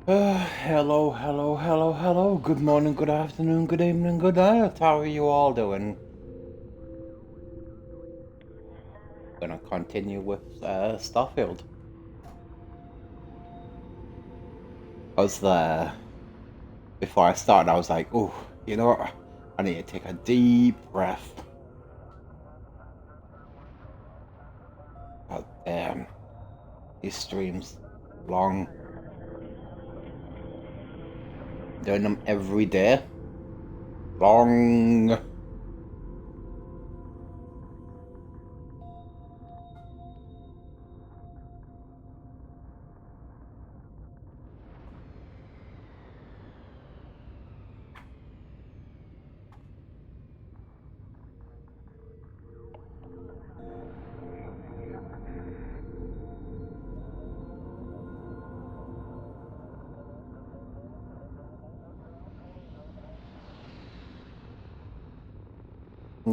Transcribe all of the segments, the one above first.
Hello. Good morning, good afternoon, good evening, good night. How are you all doing? Gonna continue with Starfield. I was there before I started. I was like, "Oh, you know what? I need to take a deep breath." God damn, these streams long. Doing them every day. Long.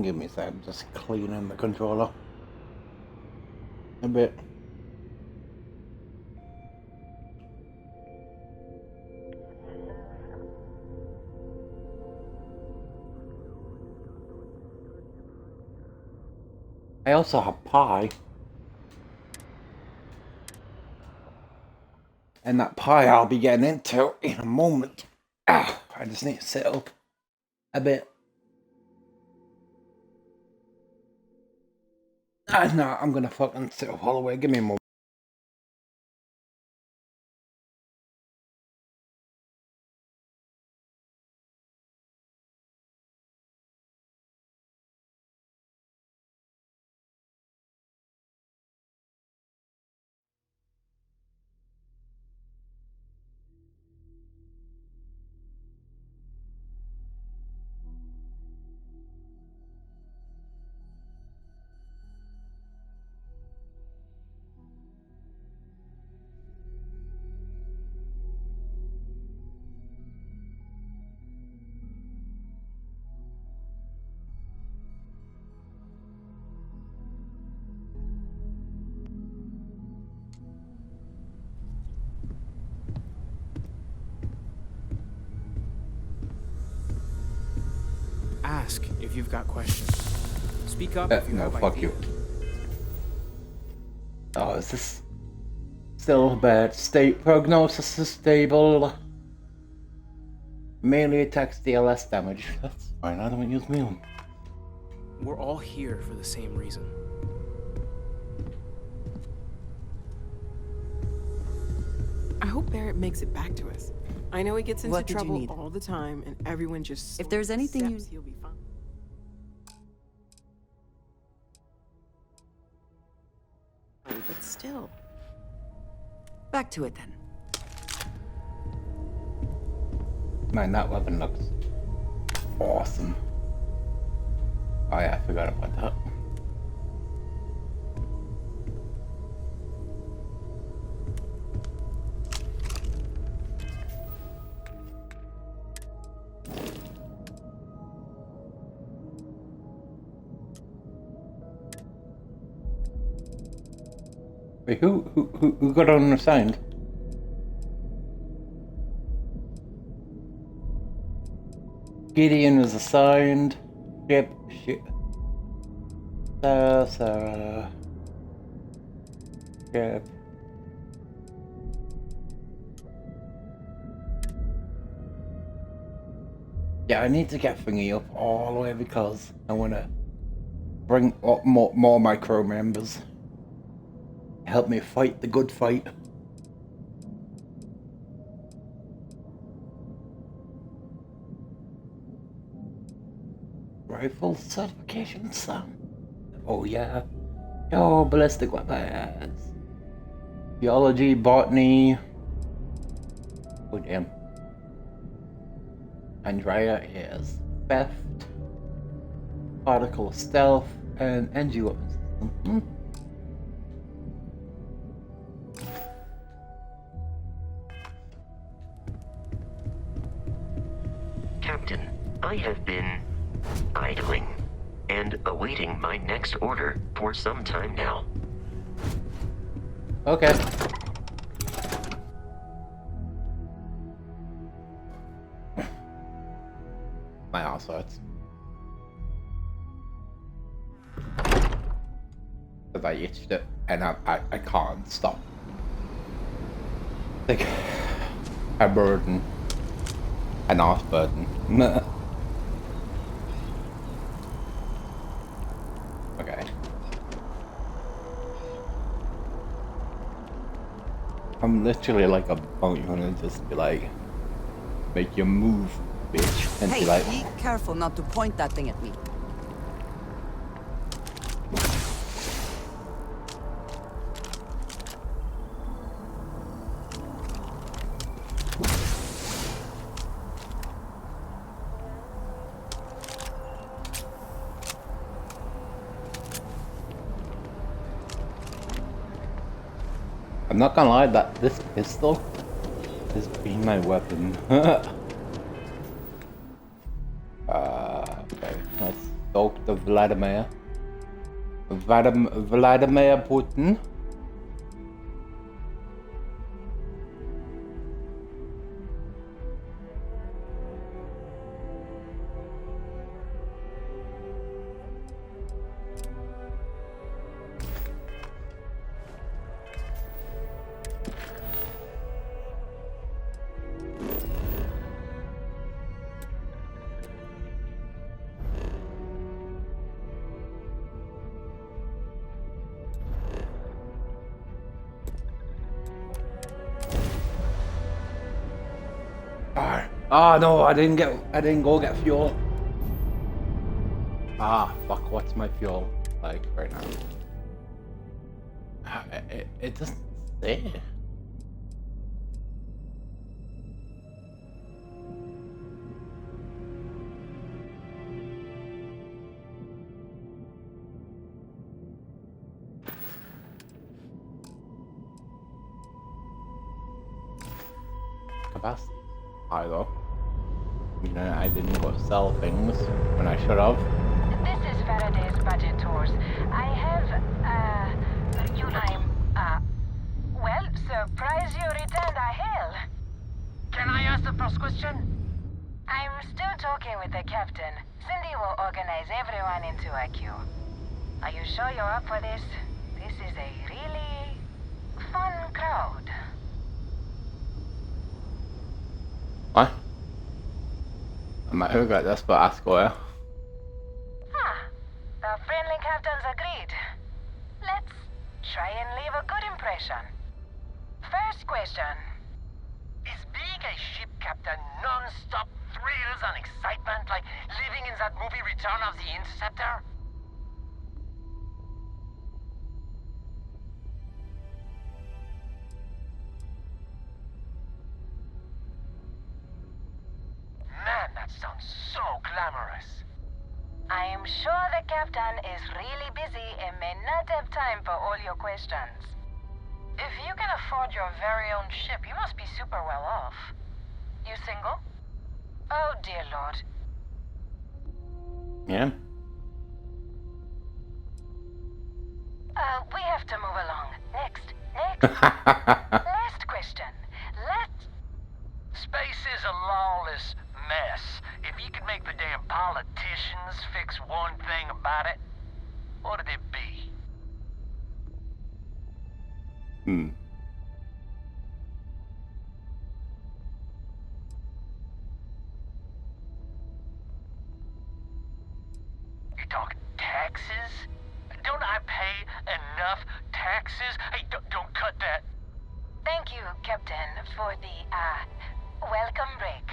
Give me a sec. I'm just cleaning the controller a bit. I also have pie. And that pie I'll be getting into in a moment. I just need to sit up a bit. No, I'm gonna fucking sit up all the way. Give me a moment. Ask if you've got questions. Speak up if you No, have fuck ideas. you. Oh, is this still bad? State prognosis is stable. Mainly attacks DLS damage. That's fine, I don't use me. We're all here for the same reason. I hope Barrett makes it back to us. I know he gets into What did you trouble need? all the time, and everyone just If there's anything you- accepts he'll be fine. But still. Back to it then. Man, that weapon looks awesome. Oh yeah, I forgot about that. Wait, who got unassigned? Gideon was assigned. Shit. Sarah. Yep. Yeah, I need to get Thingy up all the way because I want to bring up more of my crew members. Help me fight the good fight. Rifle certification, son. Oh yeah. Oh, ballistic weapons. Biology, botany. Oh damn. Andrea is theft, particle stealth, and energy weapons. Captain, I have been idling and awaiting my next order for some time now. Okay. I itched it, and I can't stop. Like a burden, an off burden. Okay. I'm literally like a bounty hunter, just be like, make you move, bitch, and Hey, be like, be careful not to point that thing at me. I'm not gonna lie, that this pistol has been my weapon. Okay, let's talk to Vladimir. Vladimir Putin. Oh no, I didn't go get fuel. Ah, fuck, what's my fuel like right now? It doesn't say. Capacity high though. You know, I didn't go sell things when I should have. This is Faraday's budget tours. I have, well, surprise you returned a hail. Can I ask the first question? I'm still talking with the captain. Cindy will organize everyone into a queue. Are you sure you're up for this? This is a really fun crowd. What? I might have got this, but ask where. The friendly captains agreed. Let's try and leave a good impression. First question. Is being a ship captain non-stop thrills and excitement like living in that movie Return of the Interceptor? Man, that sounds so glamorous. I am sure the captain is really busy and may not have time for all your questions. If you can afford your very own ship, you must be super well off. You single? Oh dear lord. Yeah. We have to move along. Next. Last question. Space is a lawless mess. If you could make the damn politicians fix one thing about it, what'd it be? You talking taxes? Don't I pay enough taxes? Hey, don't cut that. Thank you, Captain, for the, welcome break.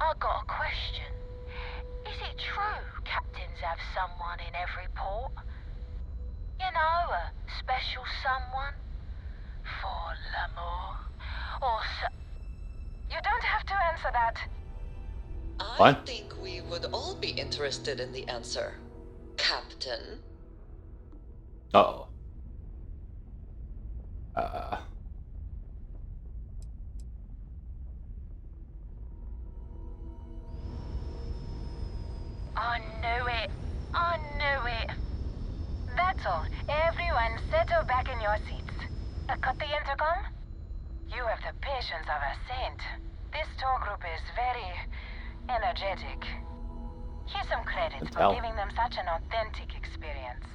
I got a question. Is it true captains have someone in every port? You know, a special someone? For l'amour? Or You don't have to answer that. I What? think we would all be interested in the answer, Captain. Uh-oh. I knew it. That's all. Everyone settle back in your seats. Cut the intercom? You have the patience of a saint. This tour group is very energetic. Here's some credit for tell. giving them such an authentic experience.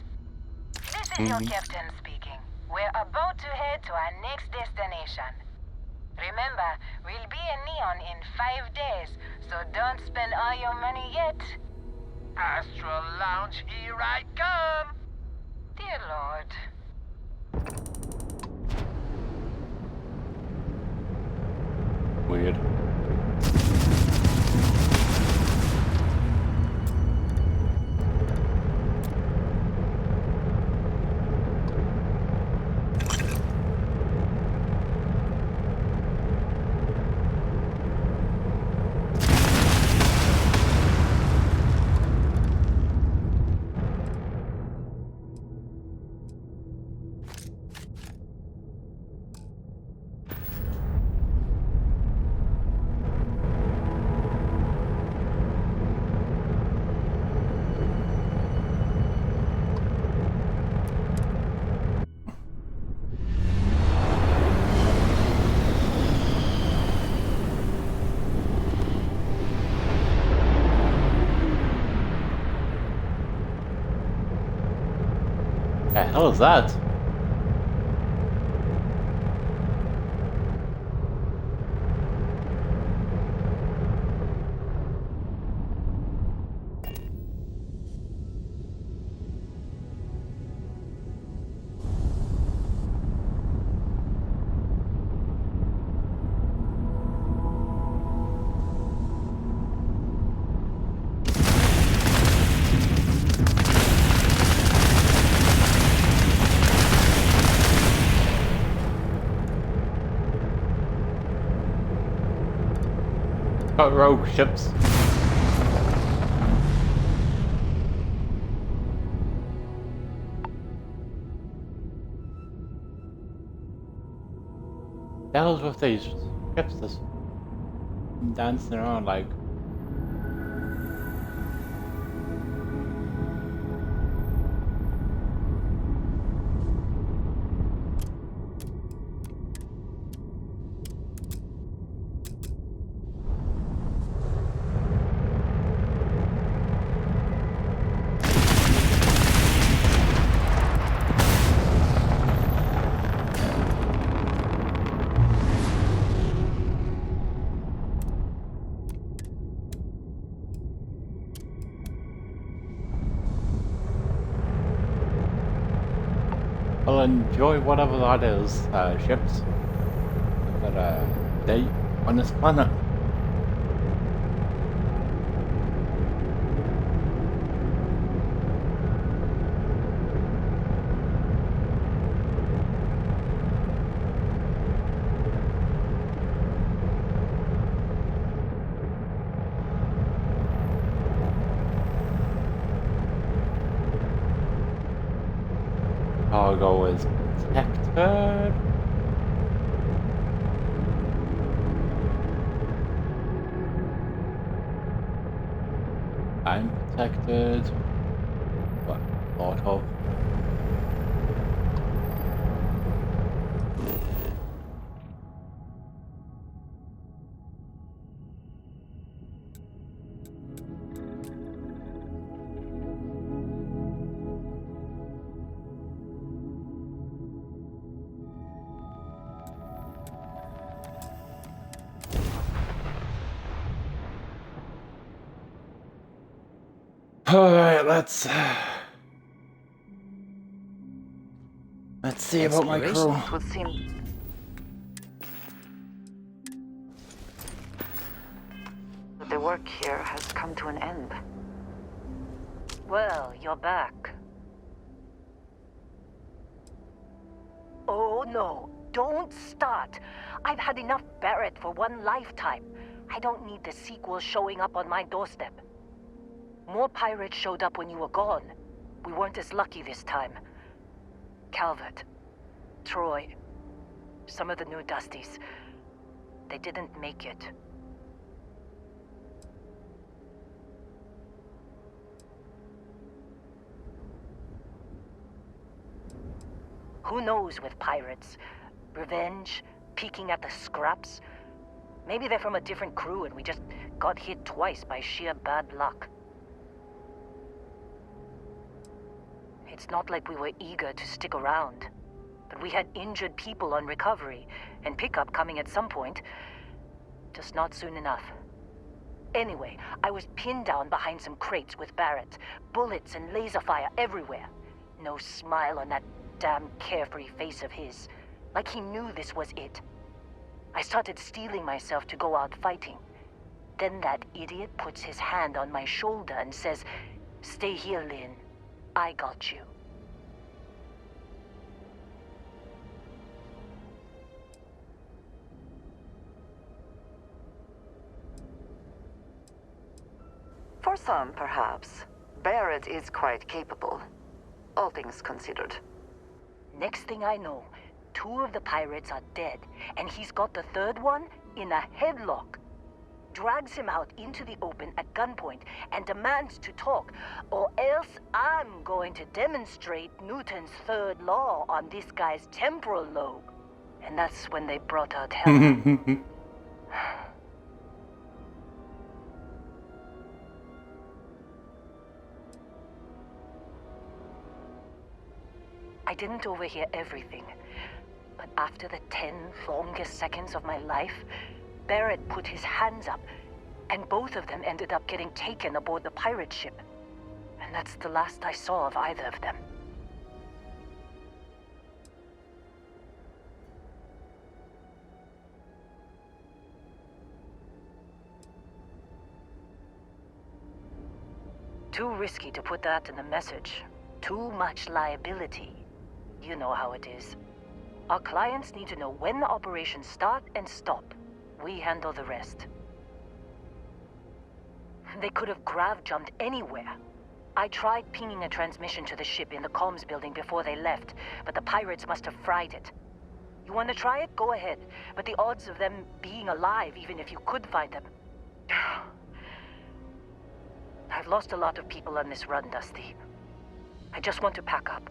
This This is your captain speaking. We're about to head to our next destination. Remember, we'll be in Neon in 5 days, so don't spend all your money yet. Astral Lounge, here I come! Dear Lord. Weird. The hell is that? Got rogue ships. The hell's with these ships just dancing around like? I'll enjoy whatever that is, ships. But day on this planet. Cargo is protected. I'm protected. What? Auto. Alright, let's see about my crew. It would seem that the work here has come to an end. Well, you're back. Oh no, don't start. I've had enough Barrett for one lifetime. I don't need the sequel showing up on my doorstep. More pirates showed up when you were gone. We weren't as lucky this time. Calvert, Troy, some of the new Dusties, they didn't make it. Who knows with pirates? Revenge, peeking at the scraps? Maybe they're from a different crew and we just got hit twice by sheer bad luck. It's not like we were eager to stick around. But we had injured people on recovery, and pickup coming at some point. Just not soon enough. Anyway, I was pinned down behind some crates with Barrett. Bullets and laser fire everywhere. No smile on that damn carefree face of his. Like he knew this was it. I started steeling myself to go out fighting. Then that idiot puts his hand on my shoulder and says, "Stay here, Lynn. I got you." For some, perhaps. Barrett is quite capable. All things considered. Next thing I know, 2 of the pirates are dead, and he's got the third one in a headlock. Drags him out into the open at gunpoint and demands to talk, or else I'm going to demonstrate Newton's third law on this guy's temporal lobe. And that's when they brought out Helen. I didn't overhear everything, but after the 10 longest seconds of my life, Barrett put his hands up, and both of them ended up getting taken aboard the pirate ship. And that's the last I saw of either of them. Too risky to put that in the message. Too much liability. You know how it is. Our clients need to know when operations start and stop. We handle the rest. They could have grav-jumped anywhere. I tried pinging a transmission to the ship in the comms building before they left, but the pirates must have fried it. You want to try it? Go ahead. But the odds of them being alive, even if you could find them... I've lost a lot of people on this run, Dusty. I just want to pack up.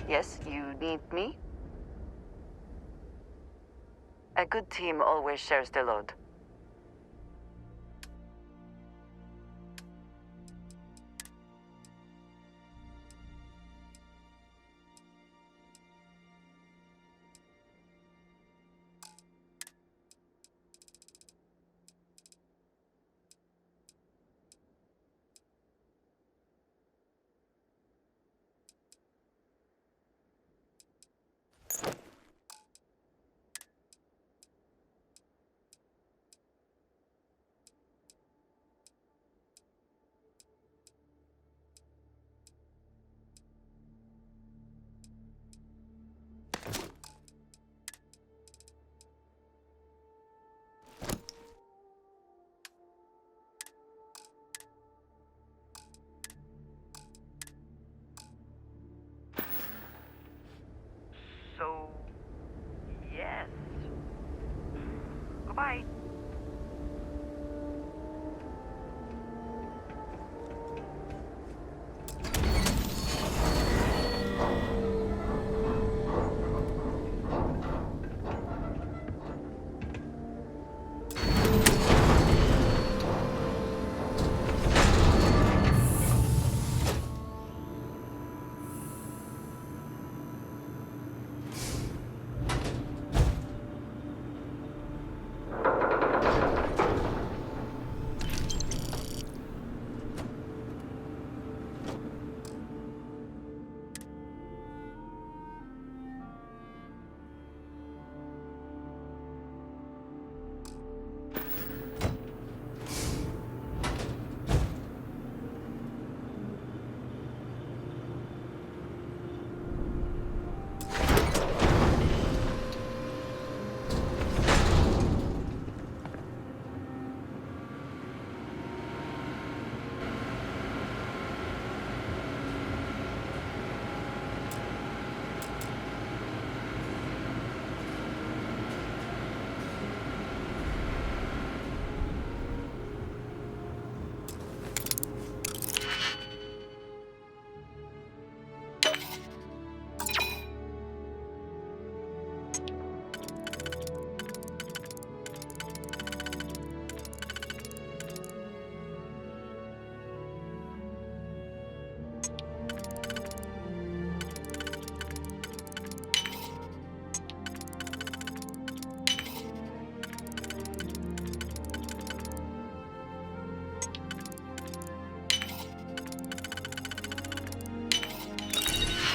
Yes, you need me? A good team always shares the load.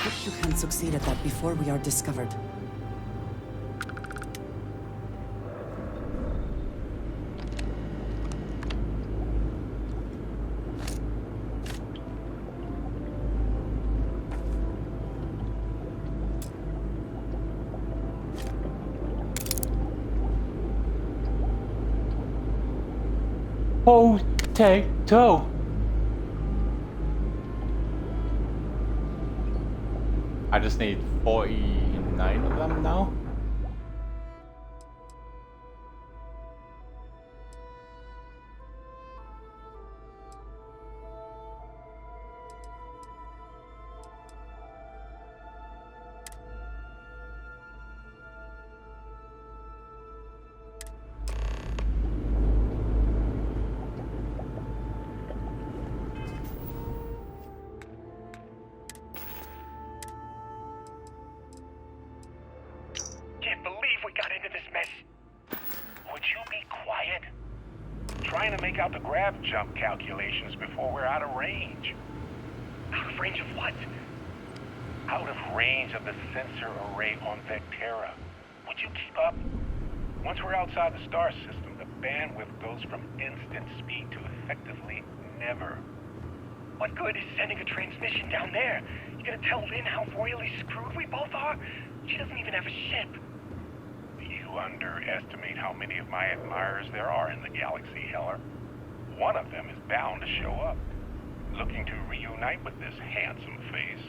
hope you can succeed at that before we are discovered. Potato. I just need 49 of them now. Can't believe we got into this mess. Would you be quiet? Trying to make out the grav jump calculations before we're out of range. Out of range of what? Out of range of the sensor array on Vectera. Would you keep up? Once we're outside the star system, the bandwidth goes from instant speed to effectively never. What good is sending a transmission down there? You gonna tell Lynn how royally screwed we both are? She doesn't even have a ship. You underestimate how many of my admirers there are in the galaxy, Heller. One of them is bound to show up, looking to reunite with this handsome face.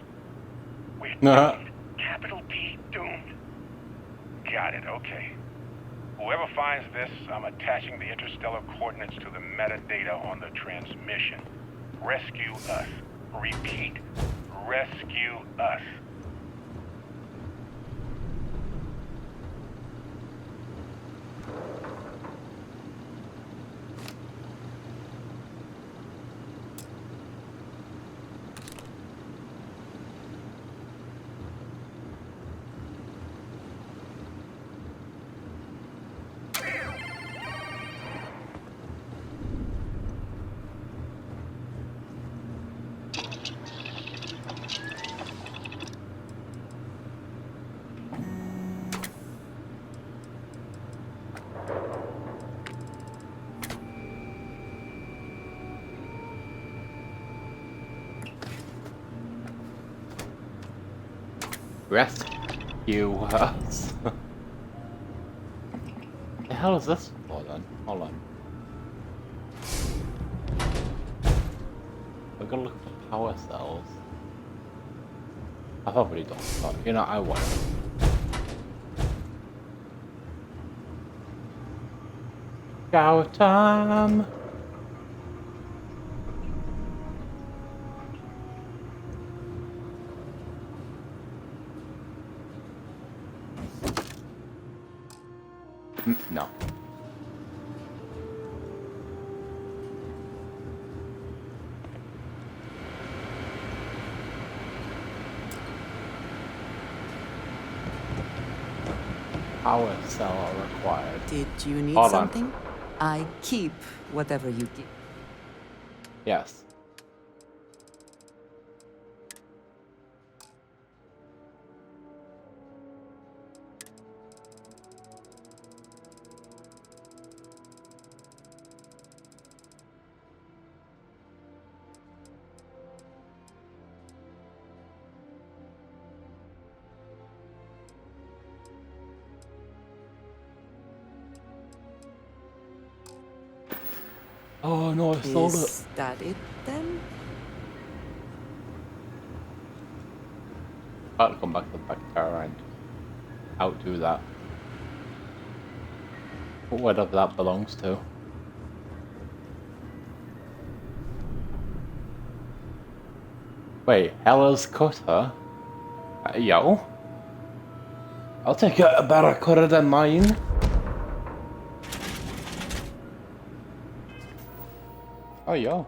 We're doomed. Capital D, doomed. Got it, okay. Whoever finds this, I'm attaching the interstellar coordinates to the metadata on the transmission. Rescue us. Repeat. Rescue us. Rescue us. The hell is this for then? Hold on. We're gonna look for power cells. I've already done that. You know, I want it. Shower time! No. Power cell are required. Did you need Hold something? on. I keep whatever you give. Yes. Oh no, I sold it. Is that it then? I'll come back to the Vectera and outdo that. Whatever that belongs to. Wait, Hella's cutter? Yo? I'll take a better cutter than mine. Oh, yo.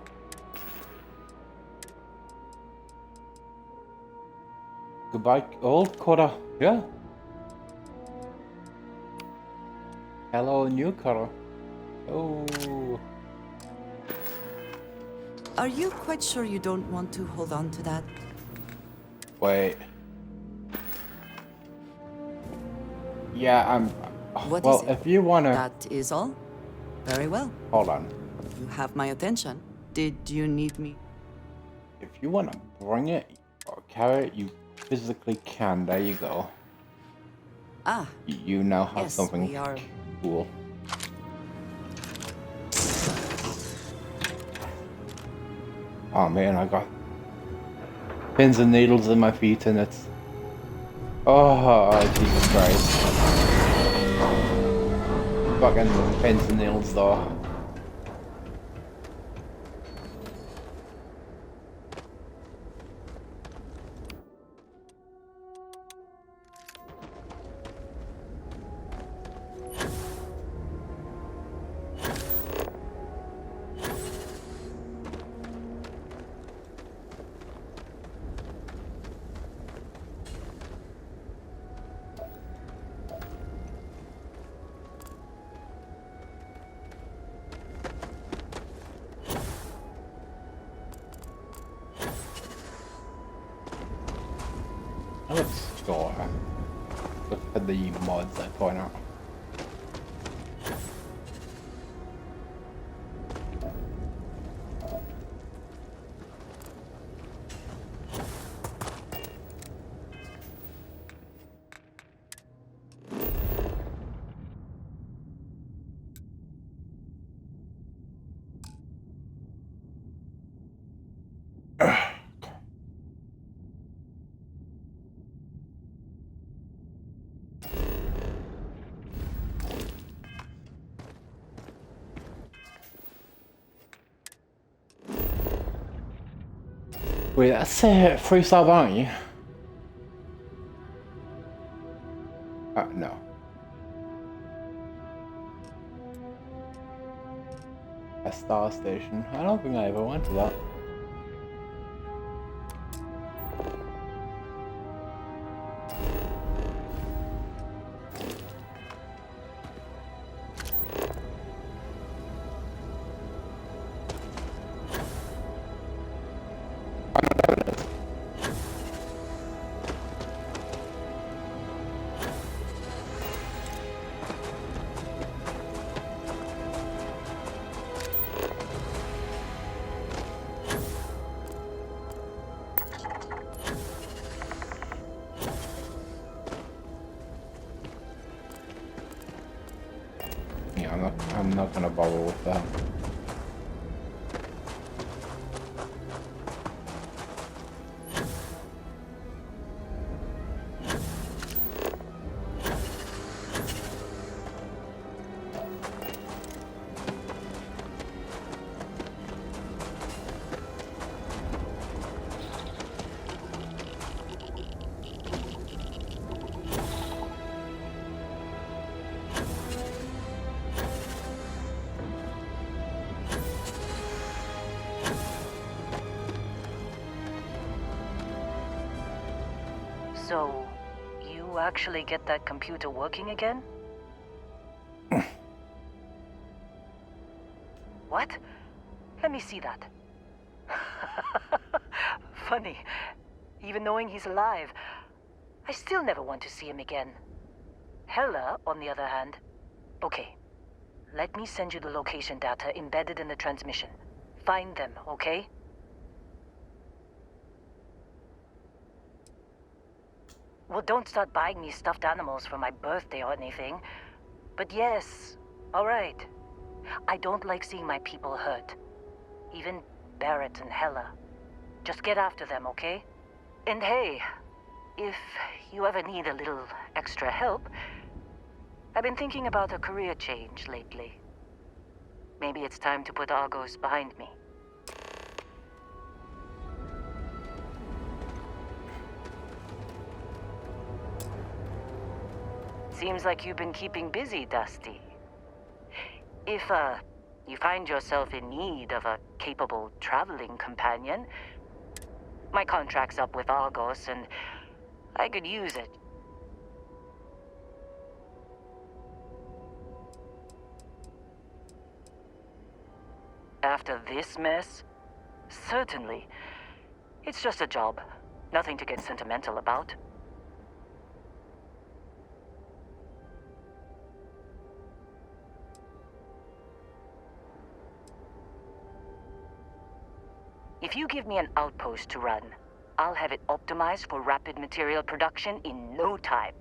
Goodbye, old cutter. Yeah. Hello, new cutter. Oh. Are you quite sure you don't want to hold on to that? Wait. Yeah, I'm... What well, is it? if you wanna... That is all? Very well. Hold on. You have my attention. Did you need me? If you wanna bring it or carry it, you physically can. There you go. Ah. You now have Yes, something we are... cool. Oh man, I got pins and needles in my feet and it's... Oh, Jesus Christ. Fucking pins and needles though. Let's go look at the mods I point out. Wait, that's 3-star bounty? No. A star station. I don't think I ever went to that. Yeah, I'm not gonna bother with that. So, you actually get that computer working again? What? Let me see that. Funny. Even knowing he's alive, I still never want to see him again. Hella, on the other hand. Okay. Let me send you the location data embedded in the transmission. Find them, okay? Well, don't start buying me stuffed animals for my birthday or anything. But yes, alright. I don't like seeing my people hurt. Even Barrett and Hella. Just get after them, okay? And hey, if you ever need a little extra help, I've been thinking about a career change lately. Maybe it's time to put Argos behind me. Seems like you've been keeping busy, Dusty. If, you find yourself in need of a capable traveling companion, my contract's up with Argos and I could use it. After this mess? Certainly. It's just a job. Nothing to get sentimental about. If you give me an outpost to run, I'll have it optimized for rapid material production in no time.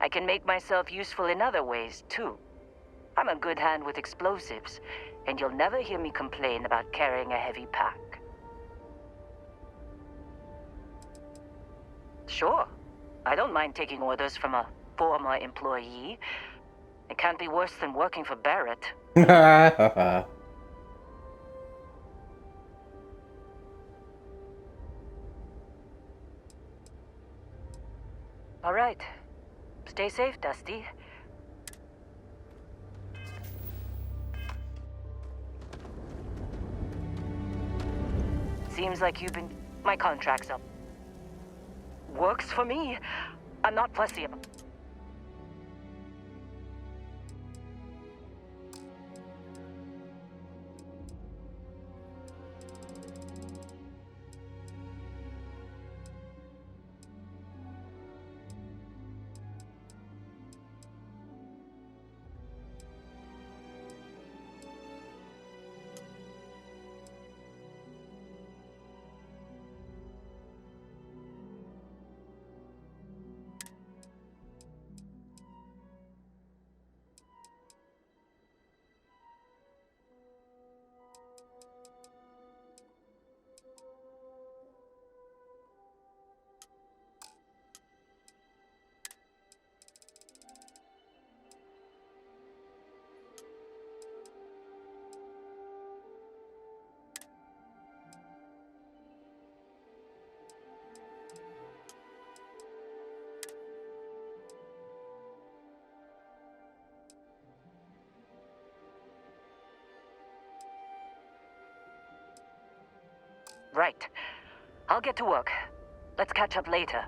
I can make myself useful in other ways, too. I'm a good hand with explosives, and you'll never hear me complain about carrying a heavy pack. Sure, I don't mind taking orders from a former employee. It can't be worse than working for Barrett. All right. Stay safe, Dusty. Seems like you've been... My contract's up. Works for me. I'm not fussy about... Right. I'll get to work. Let's catch up later.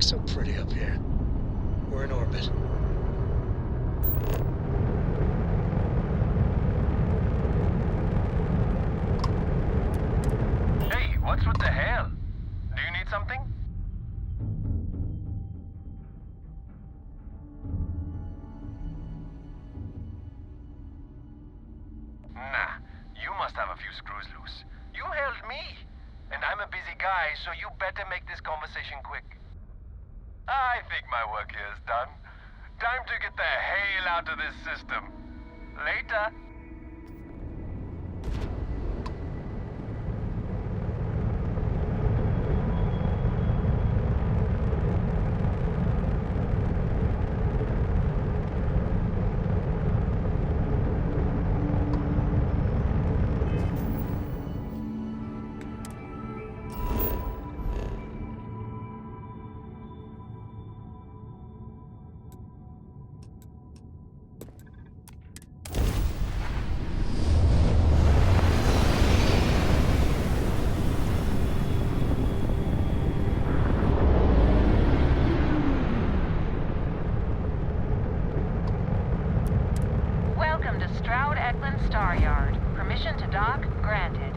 So pretty up here. We're in orbit. Hey, what's with the hell? Do you need something? Nah, you must have a few screws loose. You held me, and I'm a busy guy, so you better make this conversation quick. I think my work here is done. Time to get the hell out of this system. Later. Star Yard. Permission to dock granted.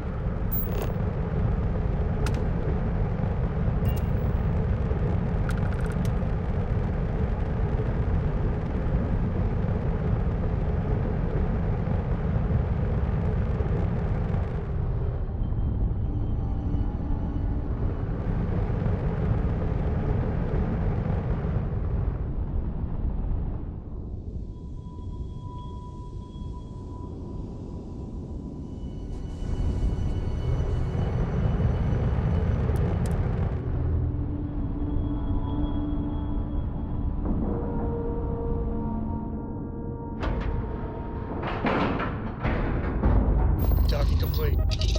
complete.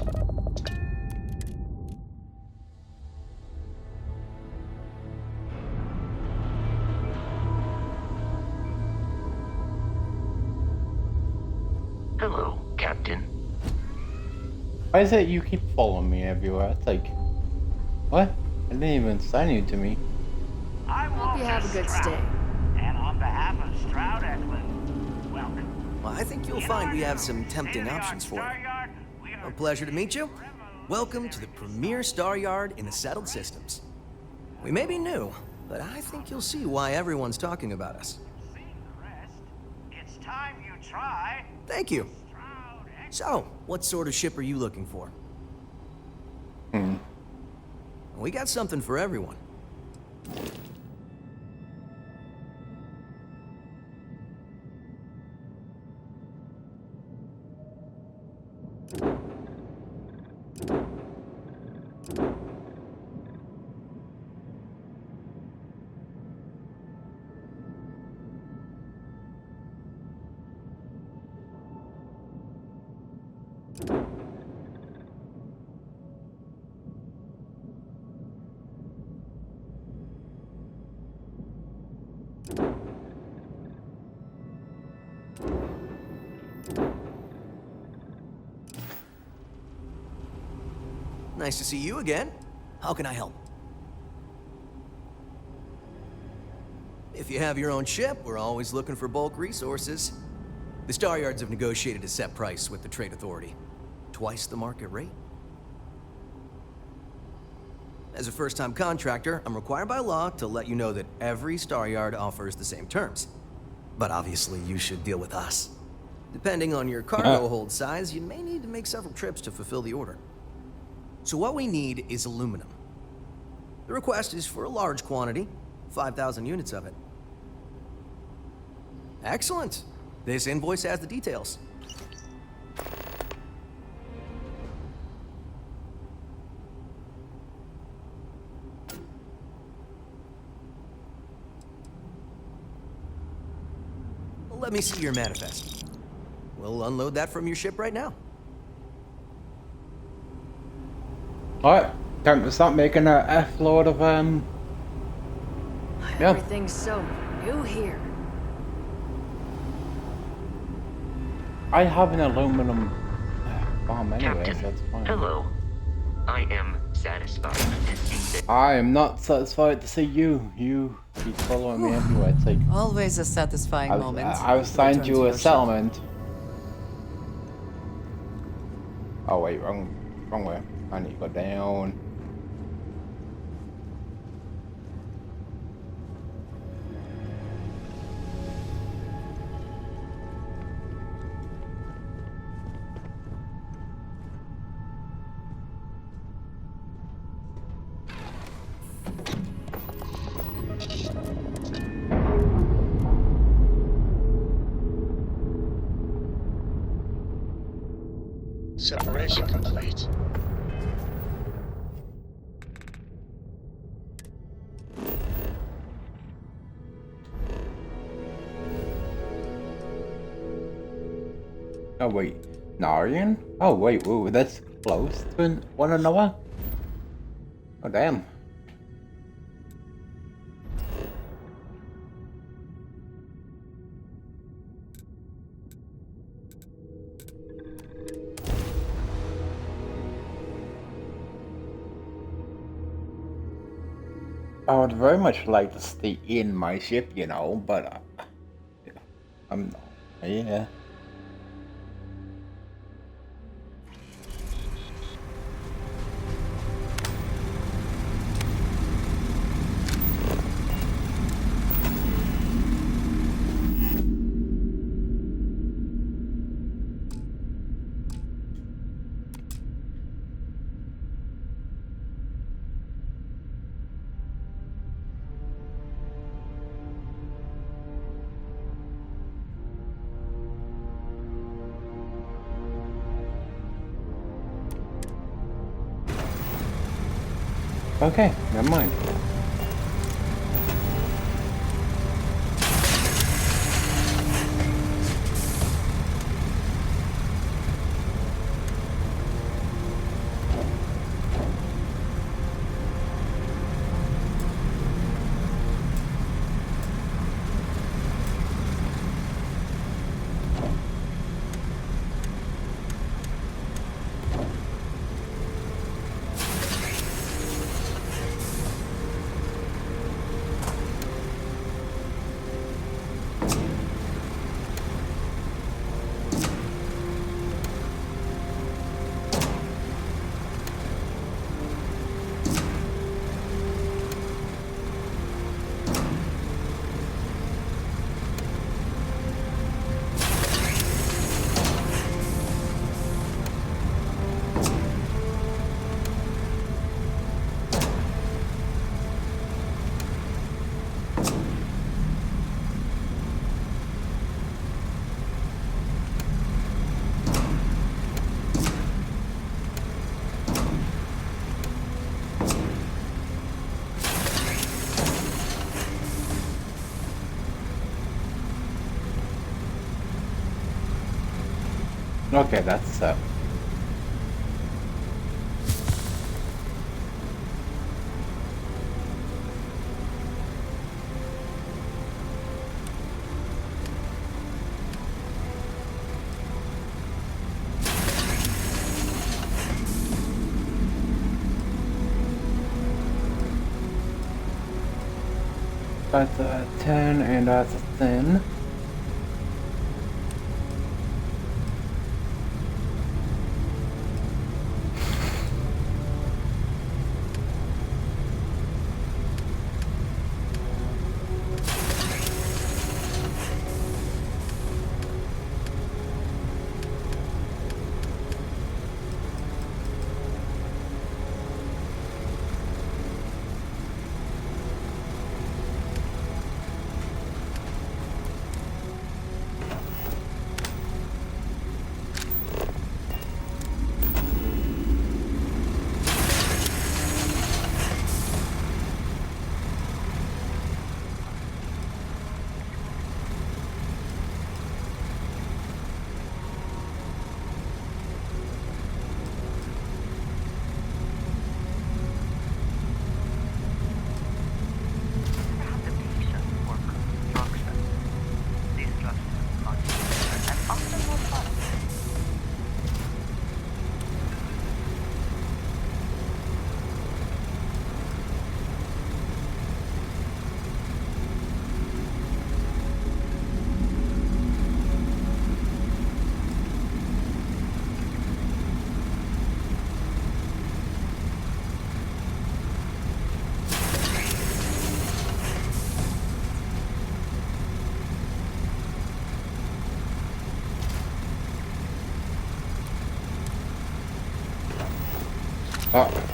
Hello, Captain. Why is it you keep following me everywhere? It's like, what? I didn't even sign you to me. Hope you have a good stay. And on behalf of Stroud Eklund, welcome. Well, I think you'll find we have some tempting options for you. A pleasure to meet you. Welcome to the premier star yard in the settled systems. We may be new, but I think you'll see why everyone's talking about us. It's time you try. Thank you. So, what sort of ship are you looking for? We got something for everyone. Nice to see you again. How can I help? If you have your own ship, we're always looking for bulk resources. The Star Yards have negotiated a set price with the Trade Authority. Twice the market rate. As a first-time contractor, I'm required by law to let you know that every Star Yard offers the same terms. But obviously, you should deal with us. Depending on your cargo hold size, you may need to make several trips to fulfill the order. So what we need is aluminum. The request is for a large quantity, 5,000 units of it. Excellent. This invoice has the details. Let me see your manifest. We'll unload that from your ship right now. Alright, time to start making a F-load of, yeah. Everything's so new here. I have an aluminum bomb anyway, Captain, so that's fine. hello. I am satisfied to see that. I am not satisfied to see you. You keep following me everywhere. It's like, Always a satisfying moment. I've signed Return you to a your ship. settlement. Oh wait, wrong way. I need to go down. Separation complete. Oh wait, Narian? Oh wait, whoa, that's close to one another? Oh damn. I would very much like to stay in my ship, you know, but I'm, yeah. Okay, never mind. Okay, that's set. That's a 10 and that's a thin. Oh.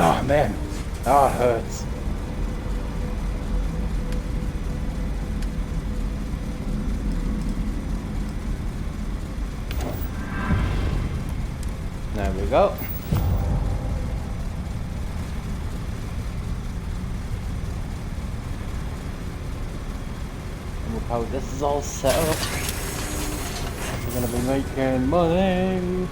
Oh man, oh, it hurts. There we go. And look how this is all set up. We're gonna be making money.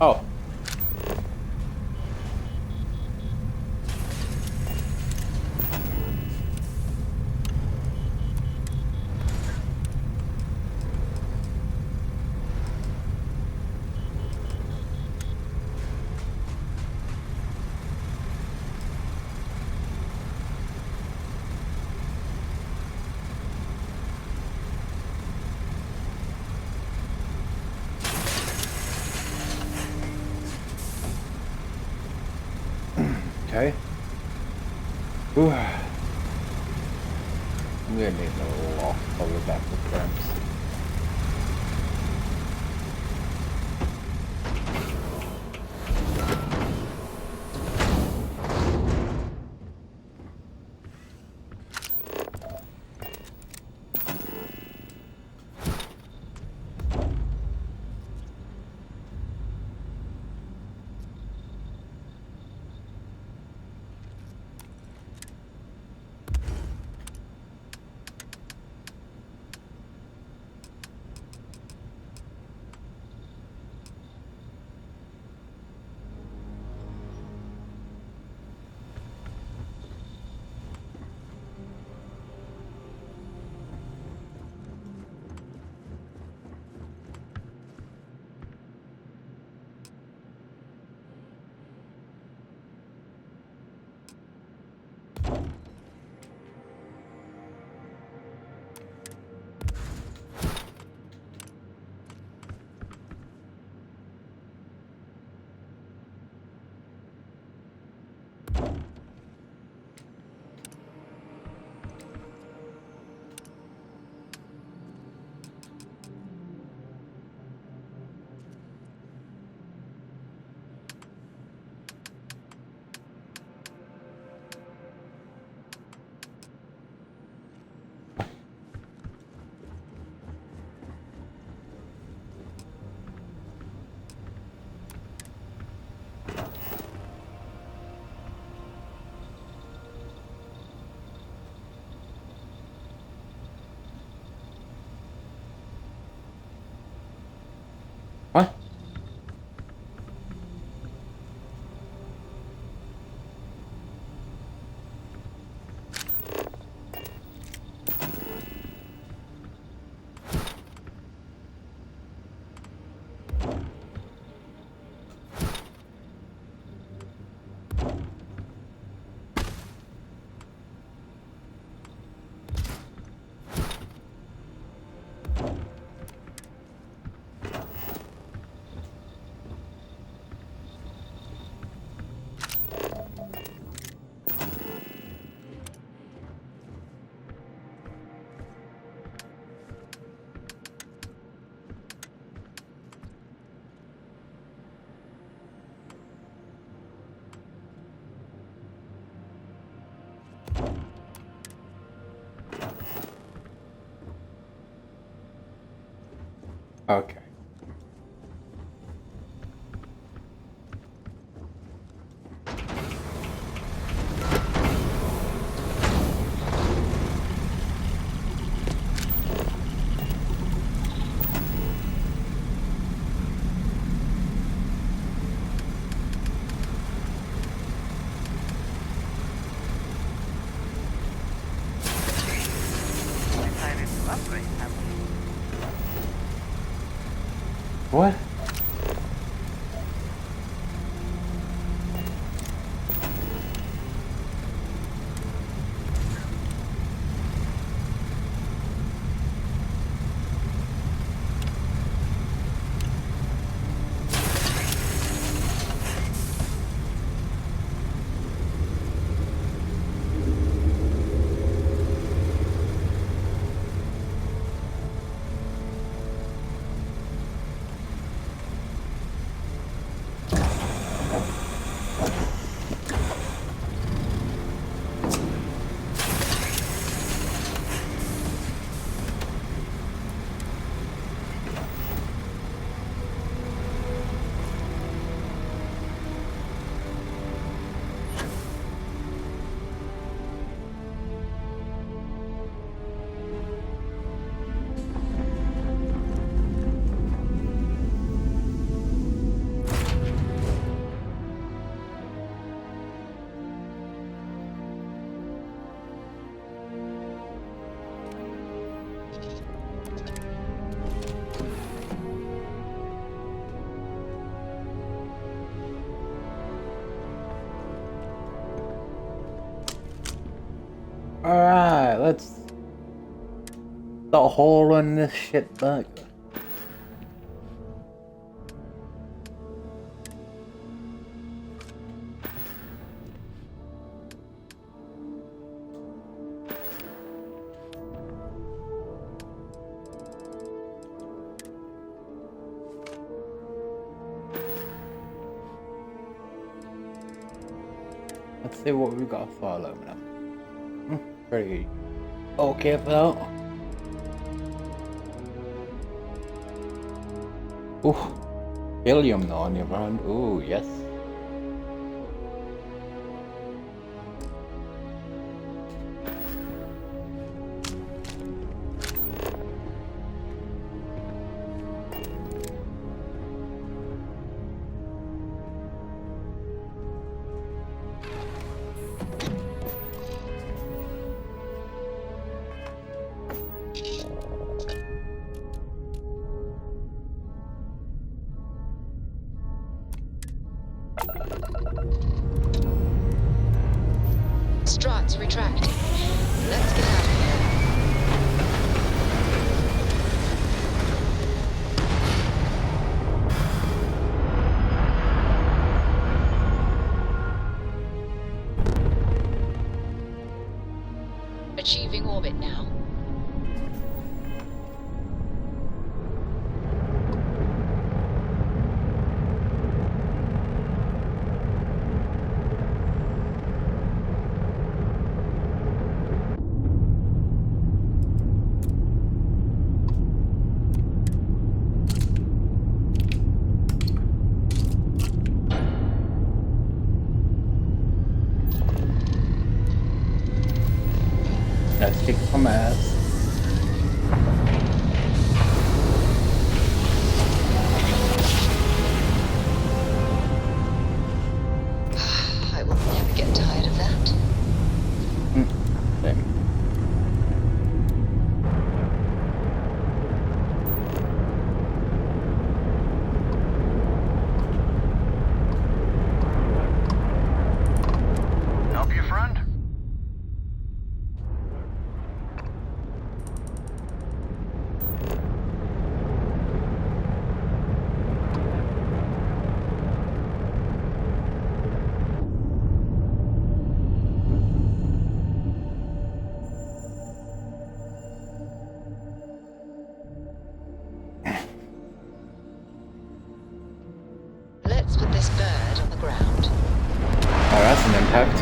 Oh. Okay. Ooh. I'm gonna need a lot of the battle cramps. What? Okay. Decided to upgrade, have we? What? Alright, let's start hauling this shit back. Let's see what we've got for aluminum. Pretty okay for that. Ooh, helium though on the other hand. Ooh, yes. Struts retracting. Let's get out of here. Achieving orbit now. Let's kick some ass. I will never get tired of that. Same. Help you, friend? Let's put this bird on the ground. Oh, that's an impact.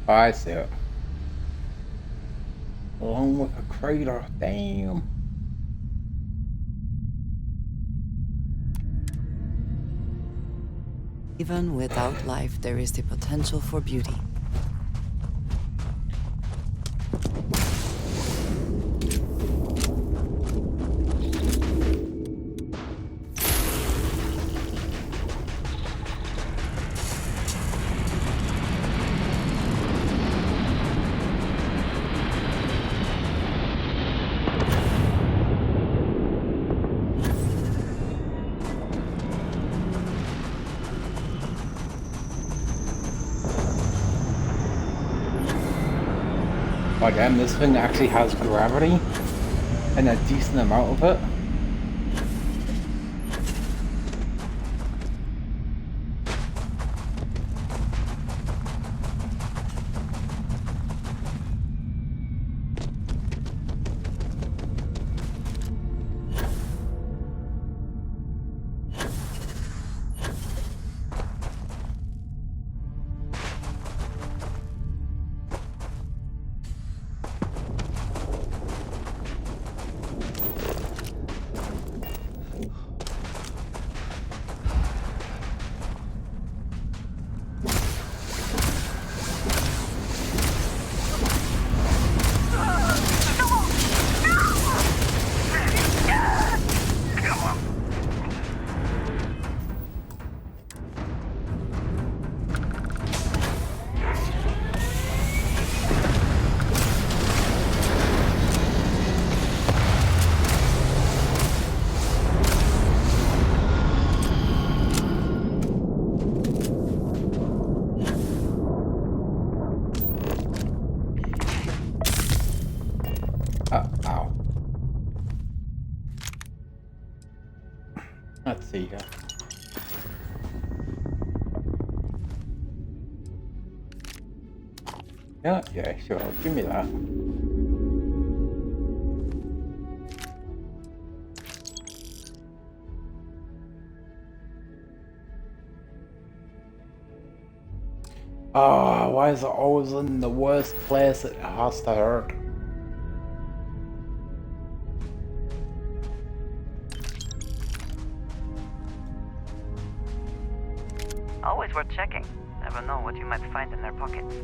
Oh, I see it. Along with a crater, damn. Even without life, there is the potential for beauty. Oh damn, this thing actually has gravity and a decent amount of it. Let's see here. Yeah, sure. Give me that. Ah, why is it always in the worst place it has to hurt? Always worth checking. Never know what you might find in their pockets.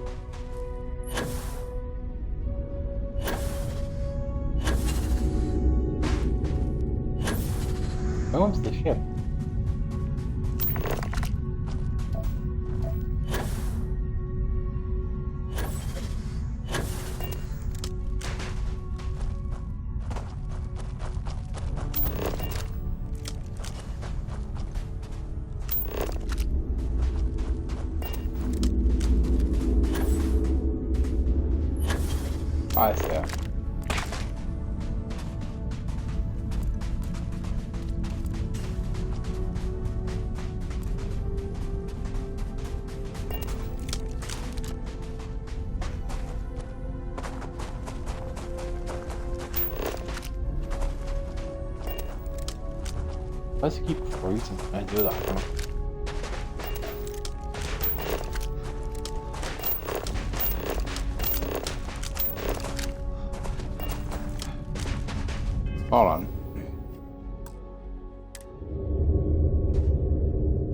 Where was the ship? I see it. Why does it keep freezing when I do that? Huh? Hold on.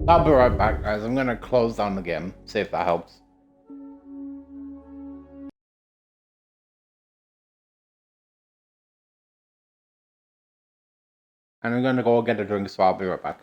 I'll be right back, guys. I'm gonna close down the game, see if that helps. And I'm gonna go get a drink, so I'll be right back.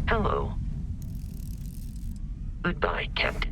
Hello. Goodbye, Captain.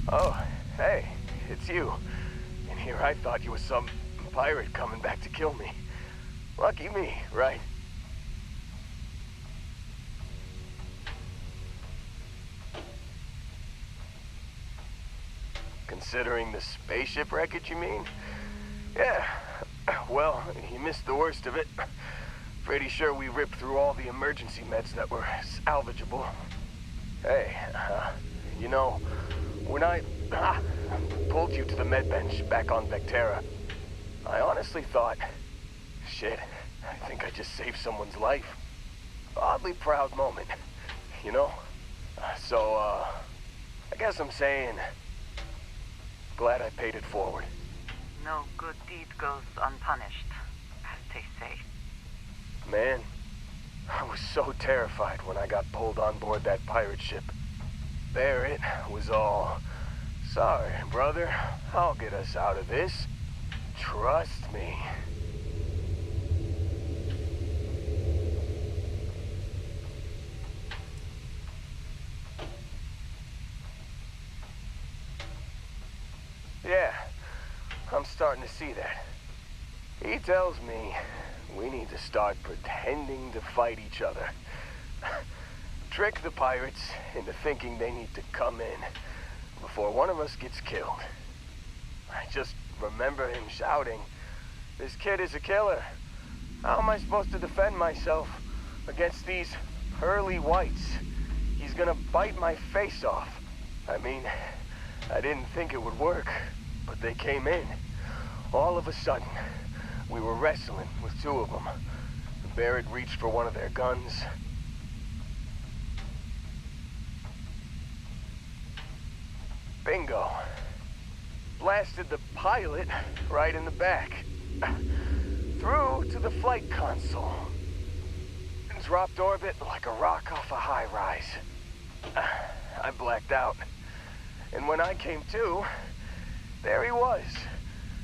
Oh, hey, it's you. And here I thought you was some pirate coming back to kill me. Lucky me, right? Considering the spaceship wreckage, you mean? Yeah, well, you missed the worst of it. Pretty sure we ripped through all the emergency meds that were salvageable. Hey, you know, when I pulled you to the med bench back on Vectera, I honestly thought, shit, I think I just saved someone's life. Oddly proud moment, you know? So, I guess I'm saying, glad I paid it forward. No good deed goes unpunished, as they say. Man, I was so terrified when I got pulled on board that pirate ship. There it was all, sorry, brother, I'll get us out of this. Trust me. starting to see that. He tells me we need to start pretending to fight each other. Trick the pirates into thinking they need to come in before one of us gets killed. I just remember him shouting, "This kid is a killer. How am I supposed to defend myself against these pearly whites? He's gonna bite my face off." I mean, I didn't think it would work, but they came in. All of a sudden, we were wrestling with two of them. Barrett reached for one of their guns. Bingo. Blasted the pilot right in the back. Through to the flight console. And dropped orbit like a rock off a high rise. I blacked out. And when I came to, there he was,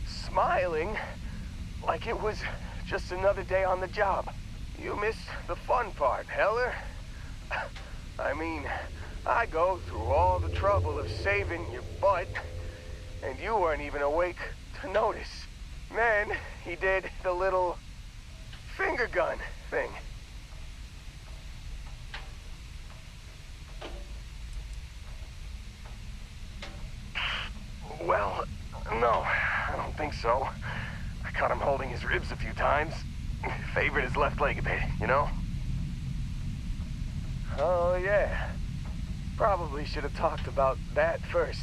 smiling like it was just another day on the job. You missed the fun part, Heller. I mean, I go through all the trouble of saving your butt, and you weren't even awake to notice. Then he did the little finger gun thing. Well, no, I don't think so. I caught him holding his ribs a few times. Favored his left leg a bit, you know? Oh, yeah. Probably should have talked about that first.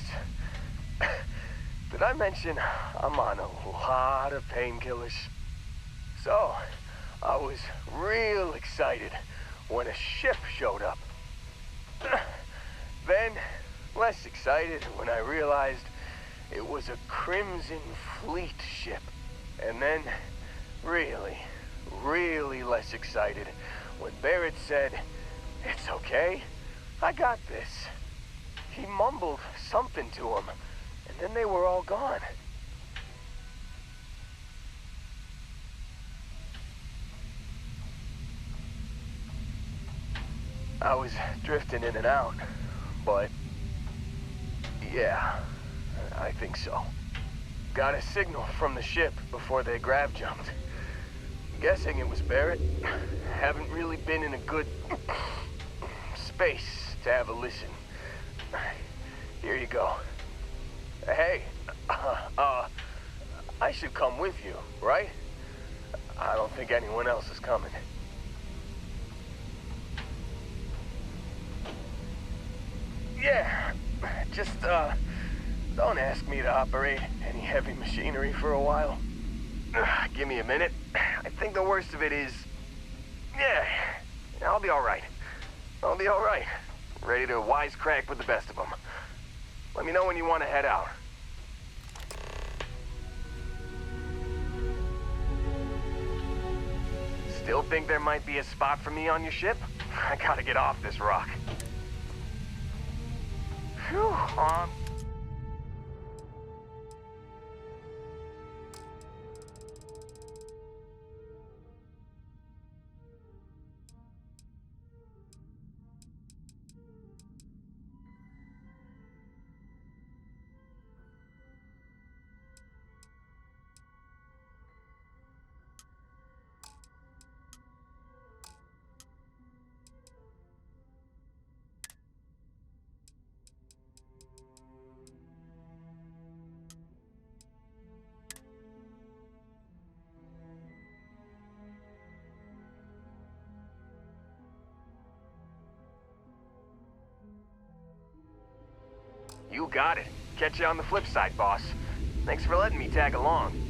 Did I mention I'm on a lot of painkillers? So, I was real excited when a ship showed up. Then, less excited when I realized it was a Crimson Fleet ship. And then, really less excited when Barrett said, "It's okay, I got this." He mumbled something to him, and then they were all gone. I was drifting in and out, but yeah, I think so. Got a signal from the ship before they grav jumped. Guessing it was Barrett. Haven't really been in a good space to have a listen. Here you go. Hey, I should come with you, right? I don't think anyone else is coming. Yeah, just, don't ask me to operate any heavy machinery for a while. Give me a minute. I think the worst of it is... Yeah, I'll be alright. I'll be alright. Ready to wisecrack with the best of them. Let me know when you want to head out. Still think there might be a spot for me on your ship? I gotta get off this rock. Phew, You got it. Catch you on the flip side, boss. Thanks for letting me tag along.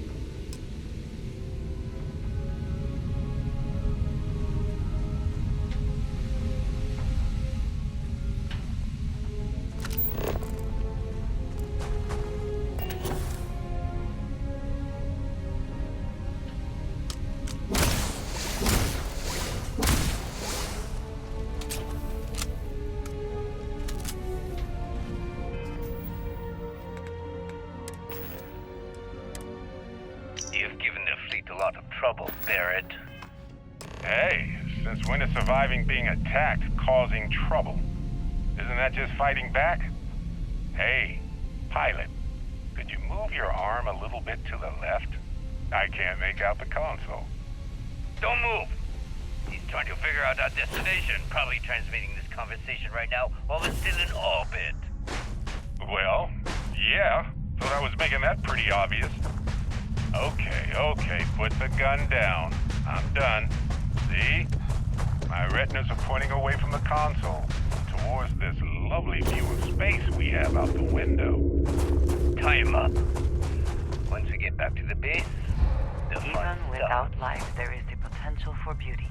Trouble, Barrett. Hey, since when is surviving being attacked causing trouble? Isn't that just fighting back? Hey, pilot, could Could you move your arm a little bit to the left? I can't make out the console. Don't move! He's trying to figure out our destination. Probably transmitting this conversation right now while we're still in orbit. Well, yeah. Thought I was making that pretty obvious. Okay, put the gun down. I'm done. See? My retinas are pointing away from the console, towards this lovely view of space we have out the window. Time up. Once we get back to the base, the fun Even without life, there is the potential for beauty.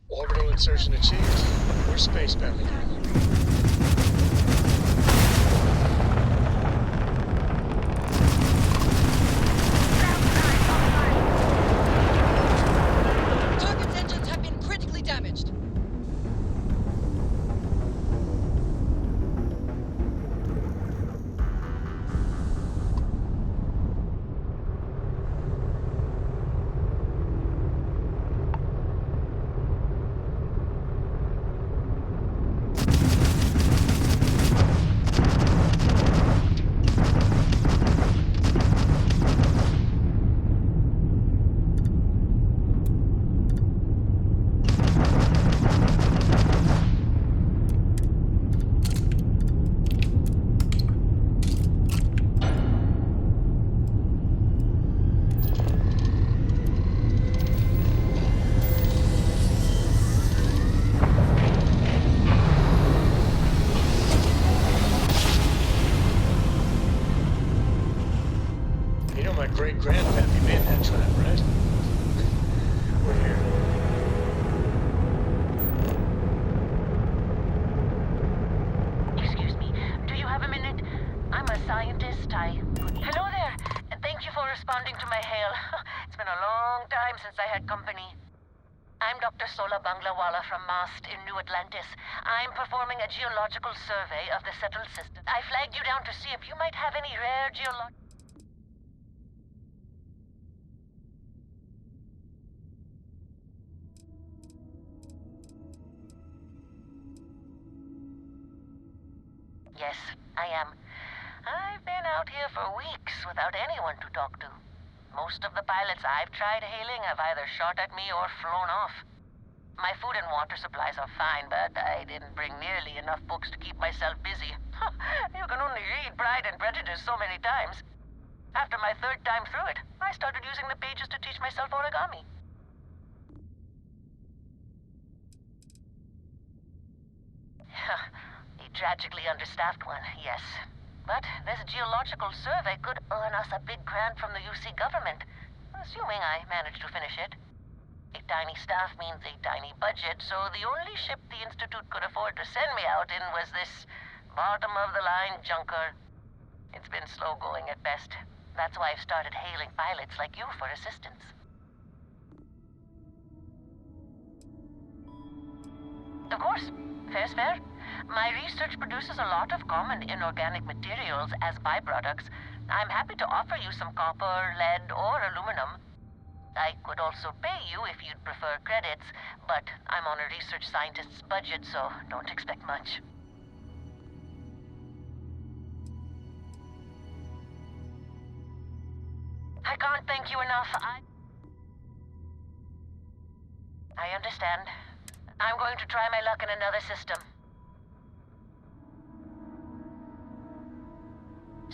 Orbital insertion achieved. We're spacebound. Target's engines have been critically damaged. You know my great-grandpappy made that trap, right? We're here. Excuse me, do you have a minute? I'm a scientist. Hello there. Thank you for responding to my hail. It's been a long time since I had company. I'm Dr. Sola Banglawala from MAST in New Atlantis. I'm performing a geological survey of the settled system. I flagged you down to see if you might have any rare Yes, I am. I've been out here for weeks without anyone to talk to. Most of the pilots I've tried hailing have either shot at me or flown off. My food and water supplies are fine, but I didn't bring nearly enough books to keep myself busy. You can only read Pride and Prejudice so many times. After my third time through it, I started using the pages to teach myself origami. A tragically understaffed one, yes. But this geological survey could earn us a big grant from the UC government, assuming I manage to finish it. A tiny staff means a tiny budget, so the only ship the Institute could afford to send me out in was this bottom-of-the-line junker. It's been slow going at best. That's why I've started hailing pilots like you for assistance. Of course. Fair's fair. My research produces a lot of common inorganic materials as byproducts. I'm happy to offer you some copper, lead, or aluminum. I could also pay you if you'd prefer credits, but I'm on a research scientist's budget, so don't expect much. I can't thank you enough. I understand. I'm going to try my luck in another system.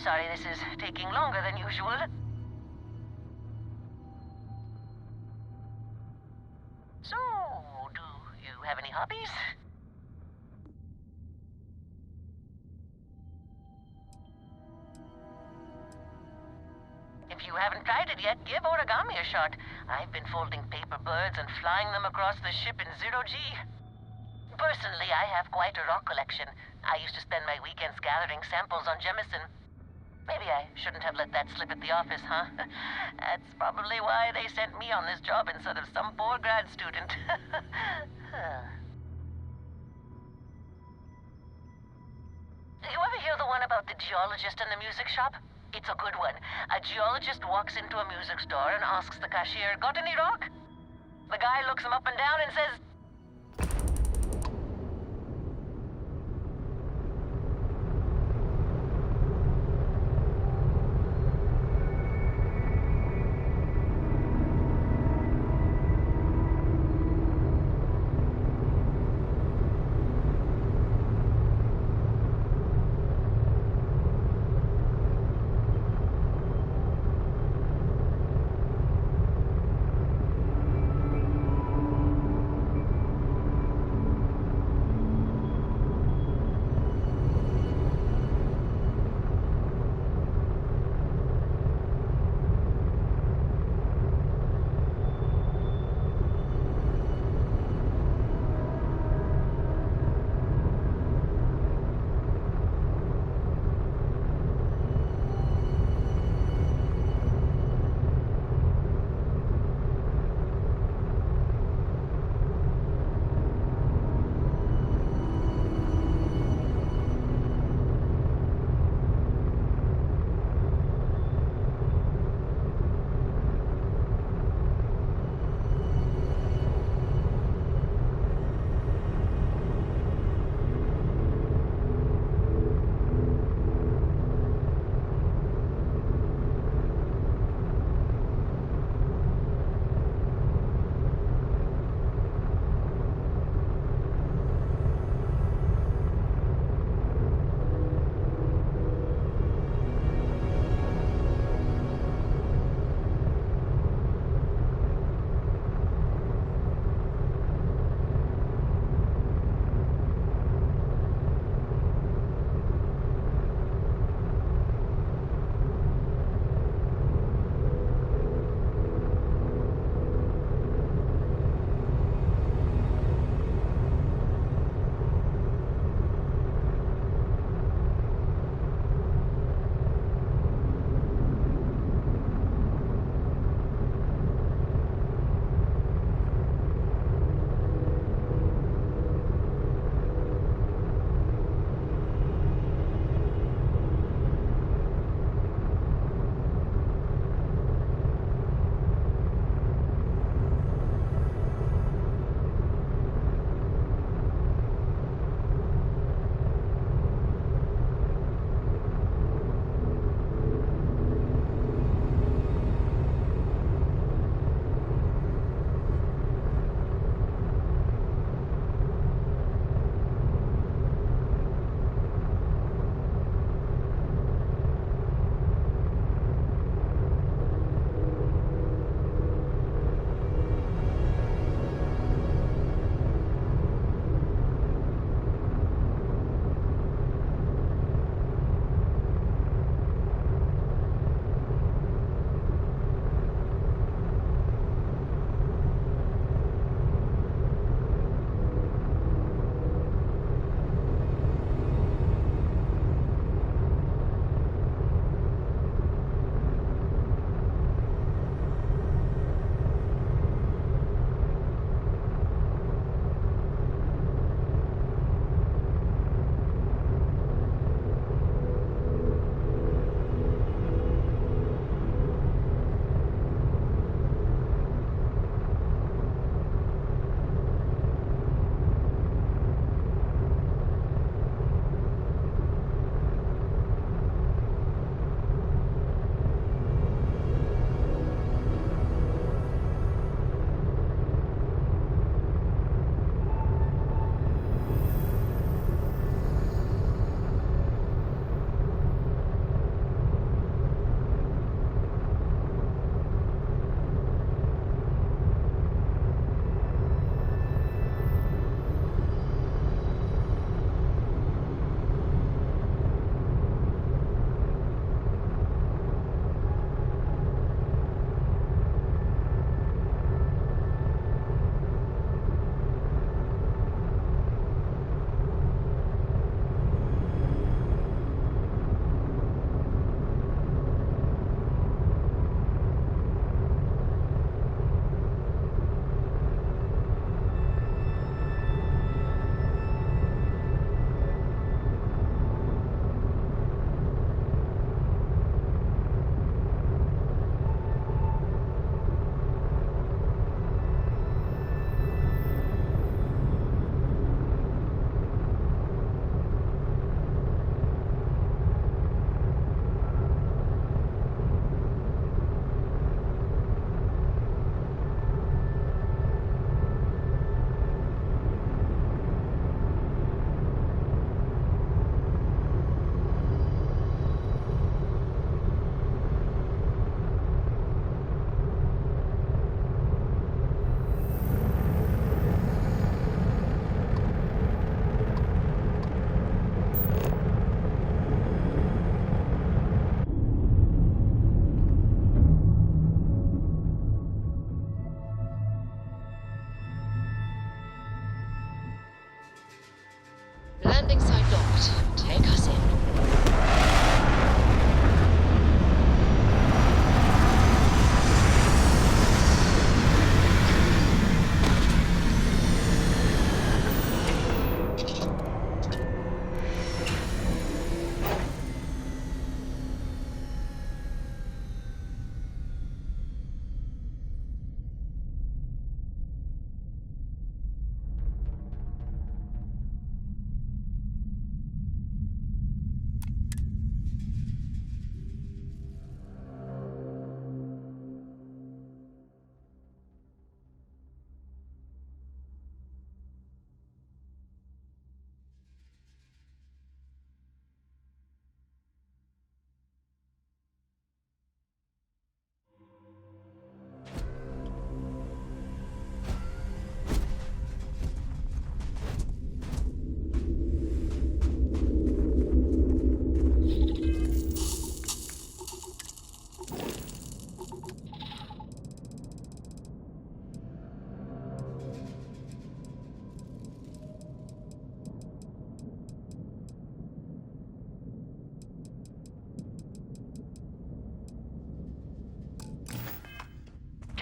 Sorry this is taking longer than usual. So, do you have any hobbies? If you haven't tried it yet, give origami a shot. I've been folding paper birds and flying them across the ship in zero-G. Personally, I have quite a rock collection. I used to spend my weekends gathering samples on Jemison. Maybe I shouldn't have let that slip at the office, huh? That's probably why they sent me on this job instead of some poor grad student. You ever hear the one about the geologist in the music shop? It's a good one. A geologist walks into a music store and asks the cashier, "Got any rock?" The guy looks him up and down and says,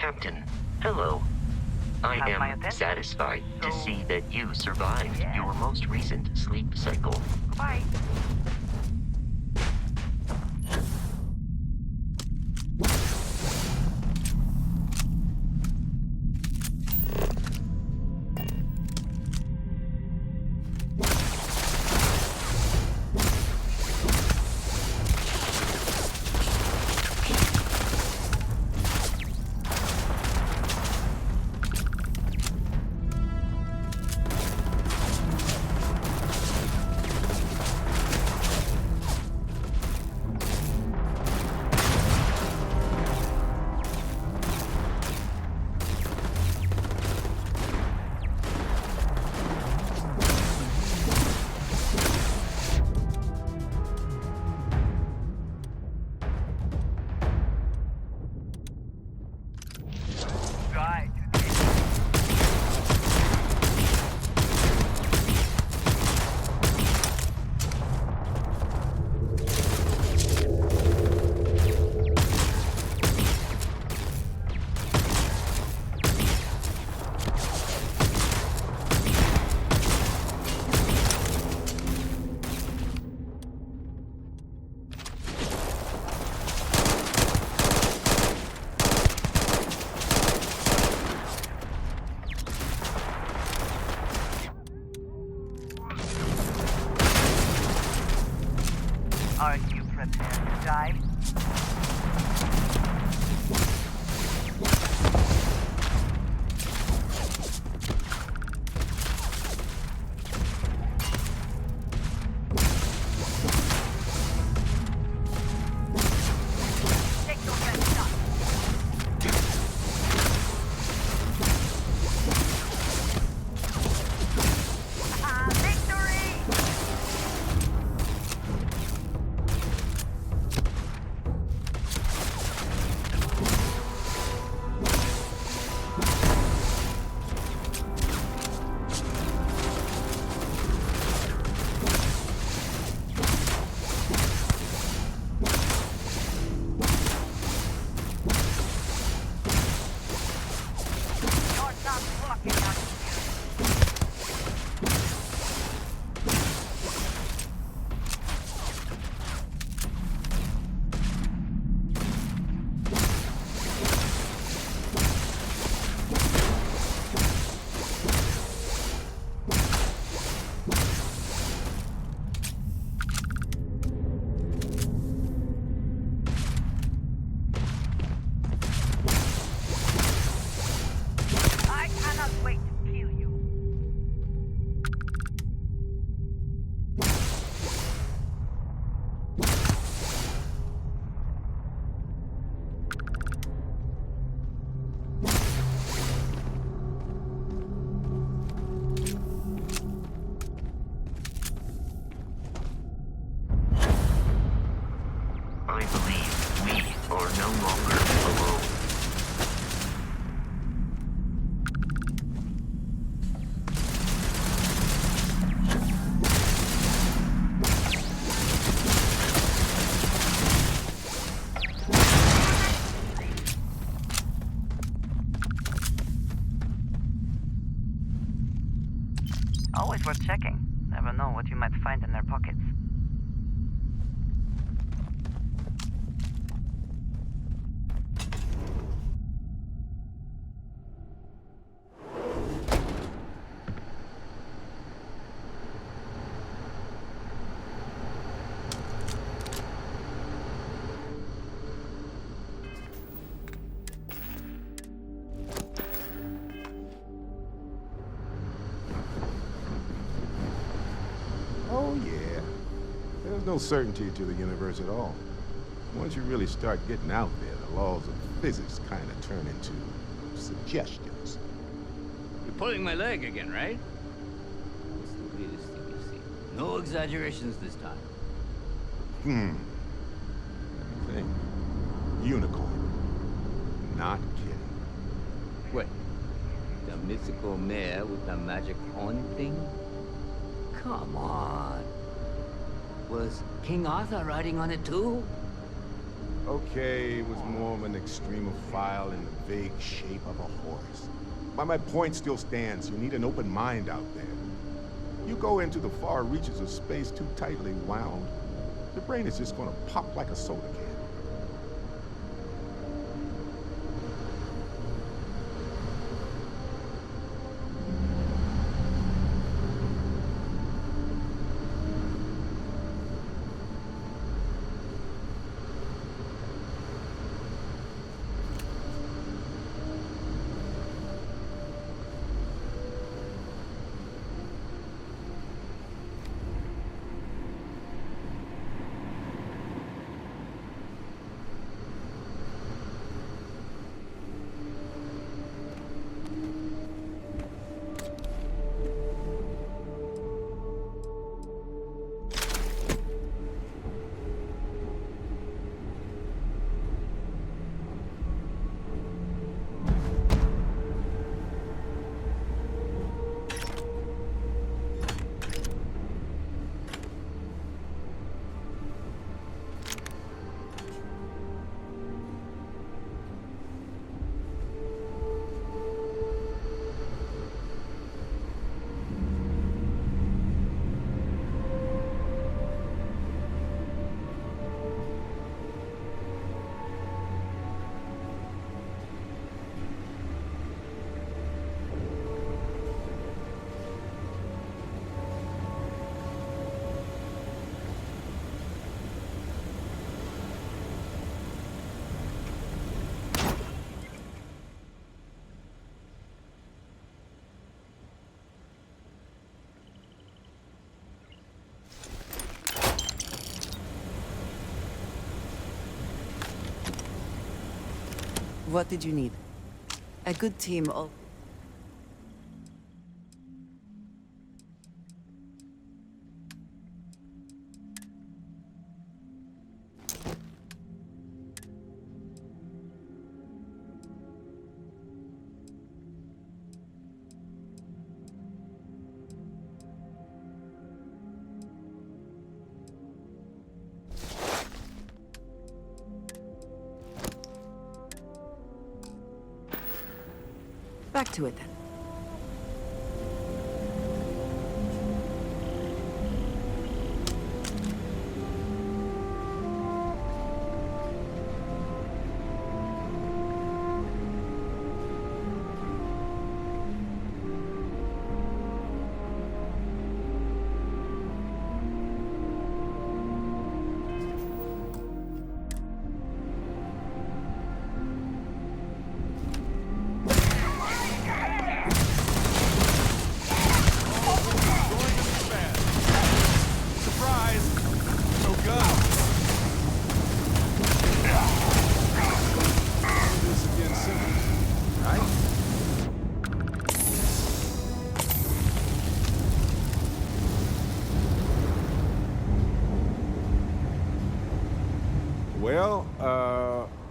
Captain, hello. I am satisfied to see that you survived your most recent sleep cycle. Bye. Are you prepared to die? I believe we are no longer alone. Always worth checking. Never know what you might find in their pockets. Oh, yeah. There's no certainty to the universe at all. Once you really start getting out there, the laws of physics kind of turn into suggestions. You're pulling my leg again, right? It's the weirdest thing you've seen. No exaggerations this time. Thing. Unicorn. Not kidding. What? The mythical mare with the magic horn thing? Come on. Was King Arthur riding on it too? Okay, it was more of an extremophile in the vague shape of a horse. But my point still stands. You need an open mind out there. You go into the far reaches of space too tightly wound, your brain is just gonna pop like a soda can. What did you need? A good team of... Back to it then. Well,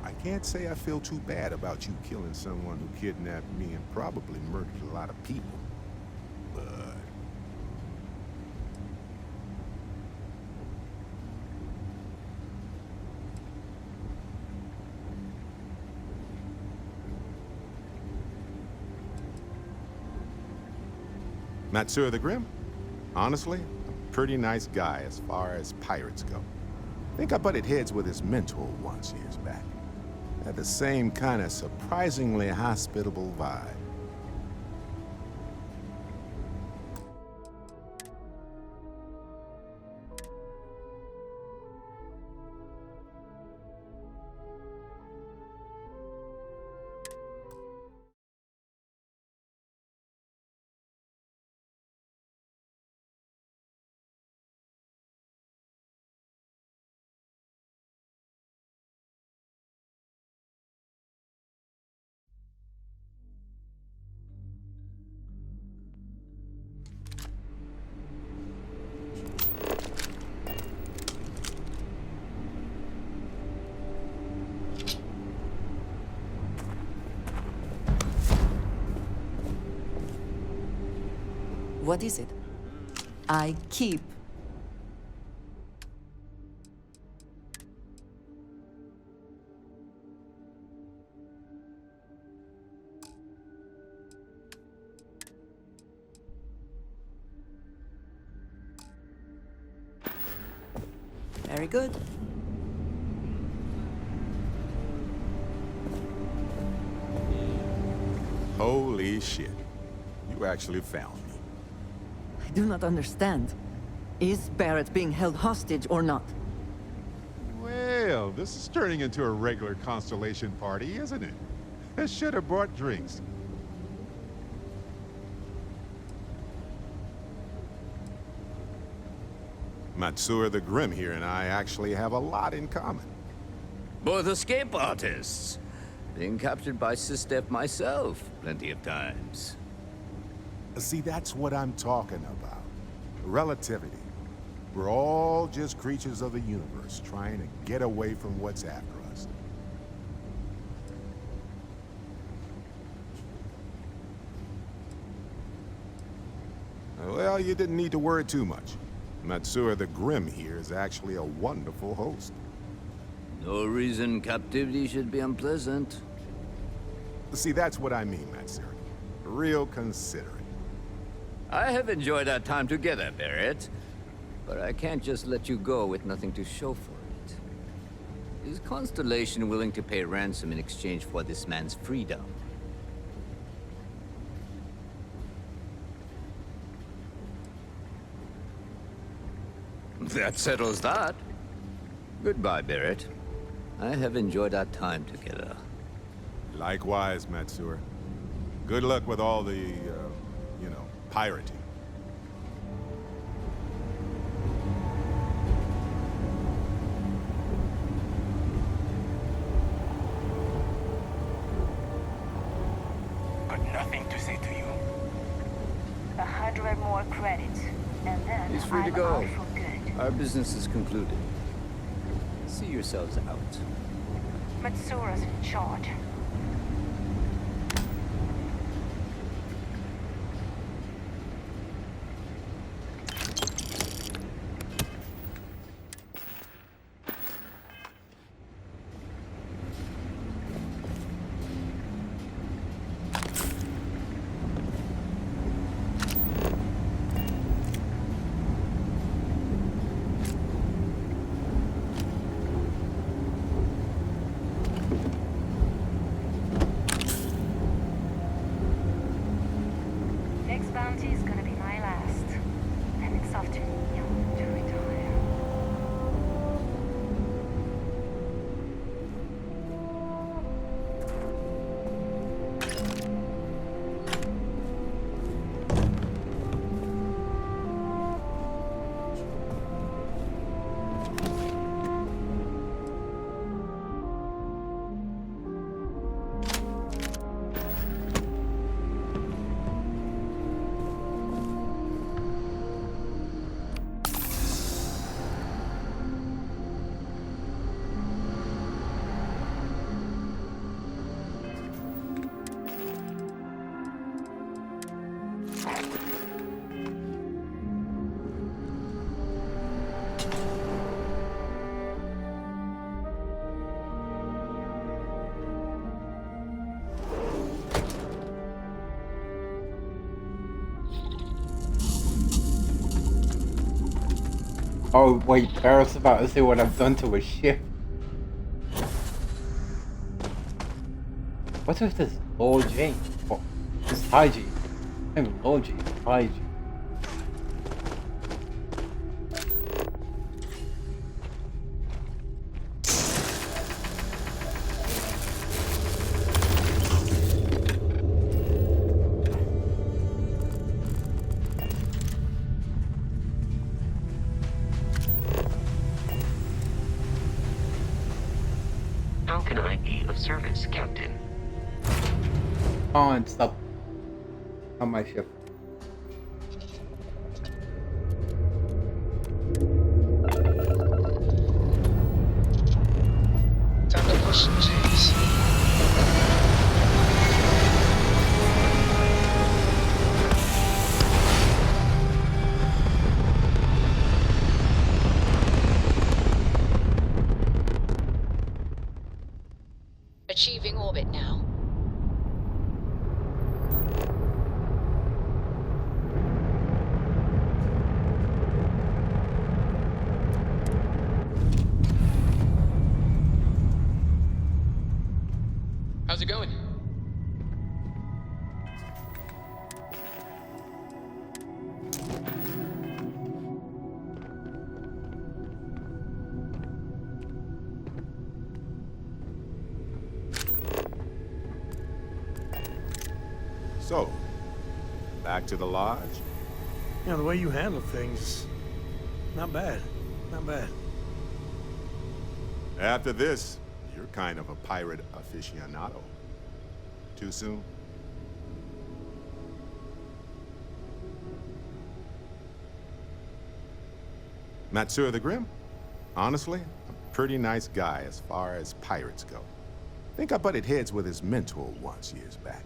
I can't say I feel too bad about you killing someone who kidnapped me and probably murdered a lot of people. But... Matsur the Grim? Honestly, a pretty nice guy as far as pirates go. I think I butted heads with his mentor once years back. Had the same kind of surprisingly hospitable vibe. What is it? I keep... Very good. Holy shit. You actually found me. I do not understand. Is Barrett being held hostage or not? Well, this is turning into a regular Constellation party, isn't it? I should have brought drinks. Matsura the Grim here and I actually have a lot in common. Both escape artists. Being captured by Sistef myself plenty of times. See, that's what I'm talking about. Relativity. We're all just creatures of the universe, trying to get away from what's after us. Well, you didn't need to worry too much. Matsura the Grim here is actually a wonderful host. No reason captivity should be unpleasant. See, that's what I mean, Matsura. Real considerate. I have enjoyed our time together, Barrett. But I can't just let you go with nothing to show for it. Is Constellation willing to pay ransom in exchange for this man's freedom? That settles that. Goodbye, Barrett. I have enjoyed our time together. Likewise, Matsura. Good luck with all the, pirating. Got nothing to say to you. 100 more credits, and then He's free to I'm go. out for good. Our business is concluded. See yourselves out. Matsura's in charge. Next bounty is gonna be my last. Then it's off to Neon to retire. Oh wait, Barrett's about to see what I've done to his ship. What if this Lord G? Oh, it's High G. Not even Lord G, it's High G. How can I be of service, Captain? Can't stop on my ship. Time to push some G's. Achieving orbit now. How's it going? So, back to the lodge? You know, the way you handle things, not bad. Not bad. After this, you're kind of a pirate aficionado. Too soon? Matsura the Grim? Honestly, a pretty nice guy as far as pirates go. Think I butted heads with his mentor once years back.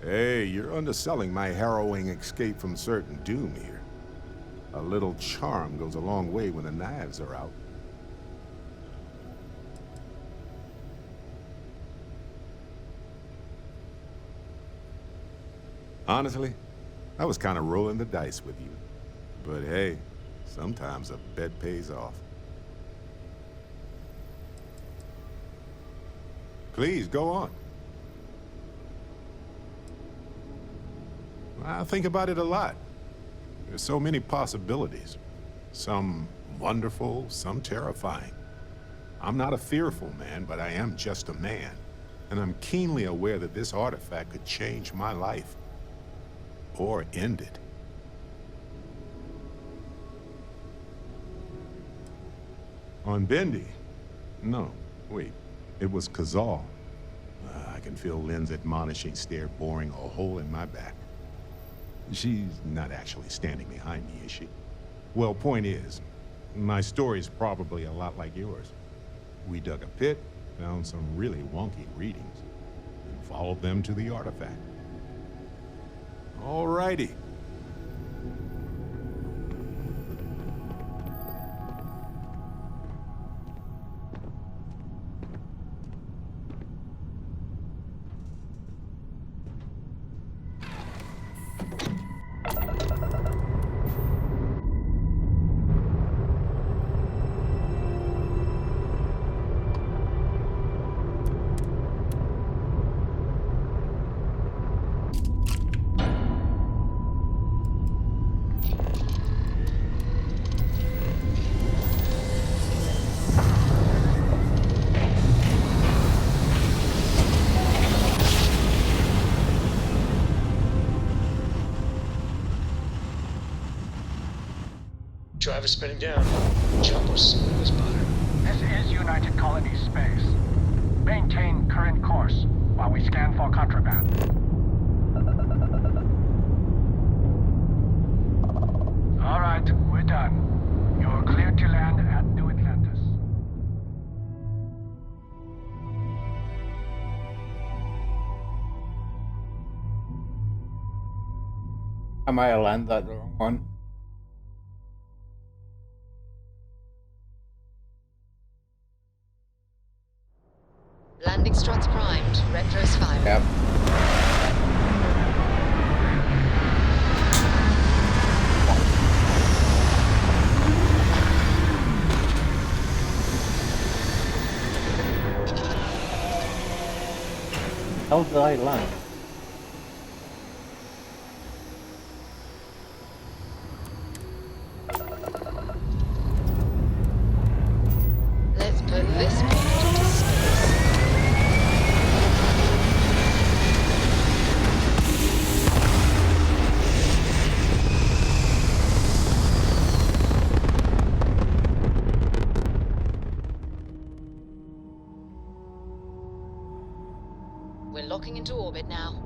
Hey, you're underselling my harrowing escape from certain doom here. A little charm goes a long way when the knives are out. Honestly, I was kind of rolling the dice with you. But hey, sometimes a bet pays off. Please, go on. I think about it a lot. There's so many possibilities. Some wonderful, some terrifying. I'm not a fearful man, but I am just a man. And I'm keenly aware that this artifact could change my life. Or end it. On Bendy? No, wait. It was Kazal. I can feel Lynn's admonishing stare boring a hole in my back. She's not actually standing behind me, is she? Well, point is, my story's probably a lot like yours. We dug a pit, found some really wonky readings, and followed them to the artifact. Alrighty. Driver spinning down. Jumbo smooth as butter. This is United Colonies space. Maintain current course while we scan for contraband. All right, we're done. You're cleared to land at New Atlantis. I might have landed that the wrong one. Landing struts primed. Retros fired. Yep. How did I land? Let's put this planet into space. We're locking into orbit now.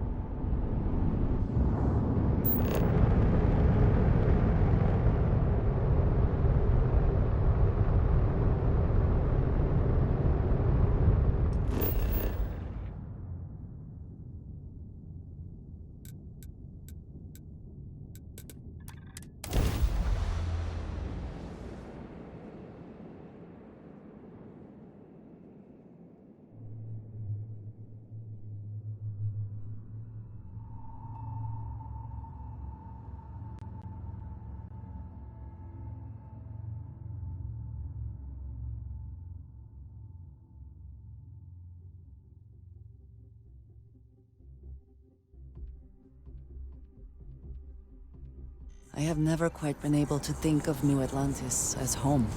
I have never quite been able to think of New Atlantis as home.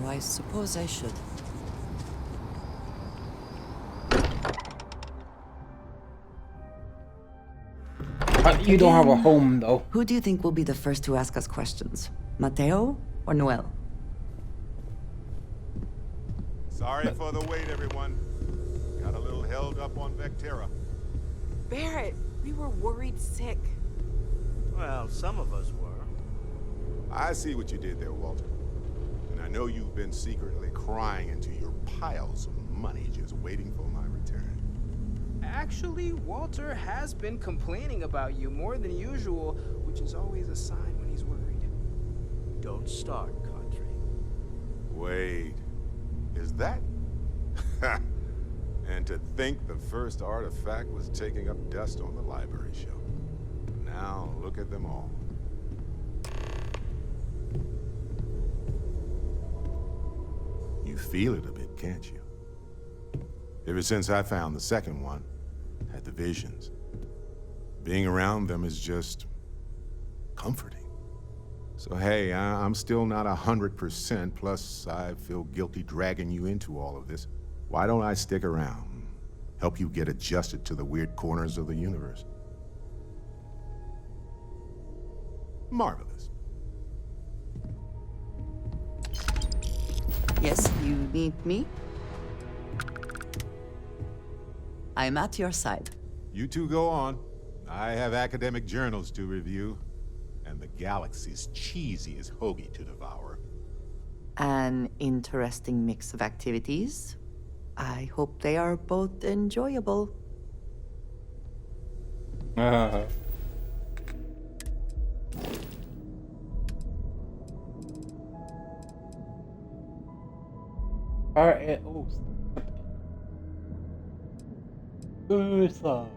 Oh, I suppose I should. You don't have a home, though. Who do you think will be the first to ask us questions? Mateo or Noel? Sorry for the wait, everyone. Got a little held up on Vectera. Barrett, we were worried sick. Well, some of us were. I see what you did there, Walter. And I know you've been secretly crying into your piles of money just waiting for my return. Actually, Walter has been complaining about you more than usual, which is always a sign when he's worried. Don't start, Country. Wait, is that? And to think the first artifact was taking up dust on the library shelf. Now look at them all. You feel it a bit, can't you? Ever since I found the second one, had the visions. Being around them is just comforting. So hey, I'm still not 100%, plus I feel guilty dragging you into all of this. Why don't I stick around? Help you get adjusted to the weird corners of the universe. Marvelous. Yes, you need me? I'm at your side. You two go on. I have academic journals to review, and the galaxy's cheesiest hoagie to devour. An interesting mix of activities. I hope they are both enjoyable. Alright, Ursa.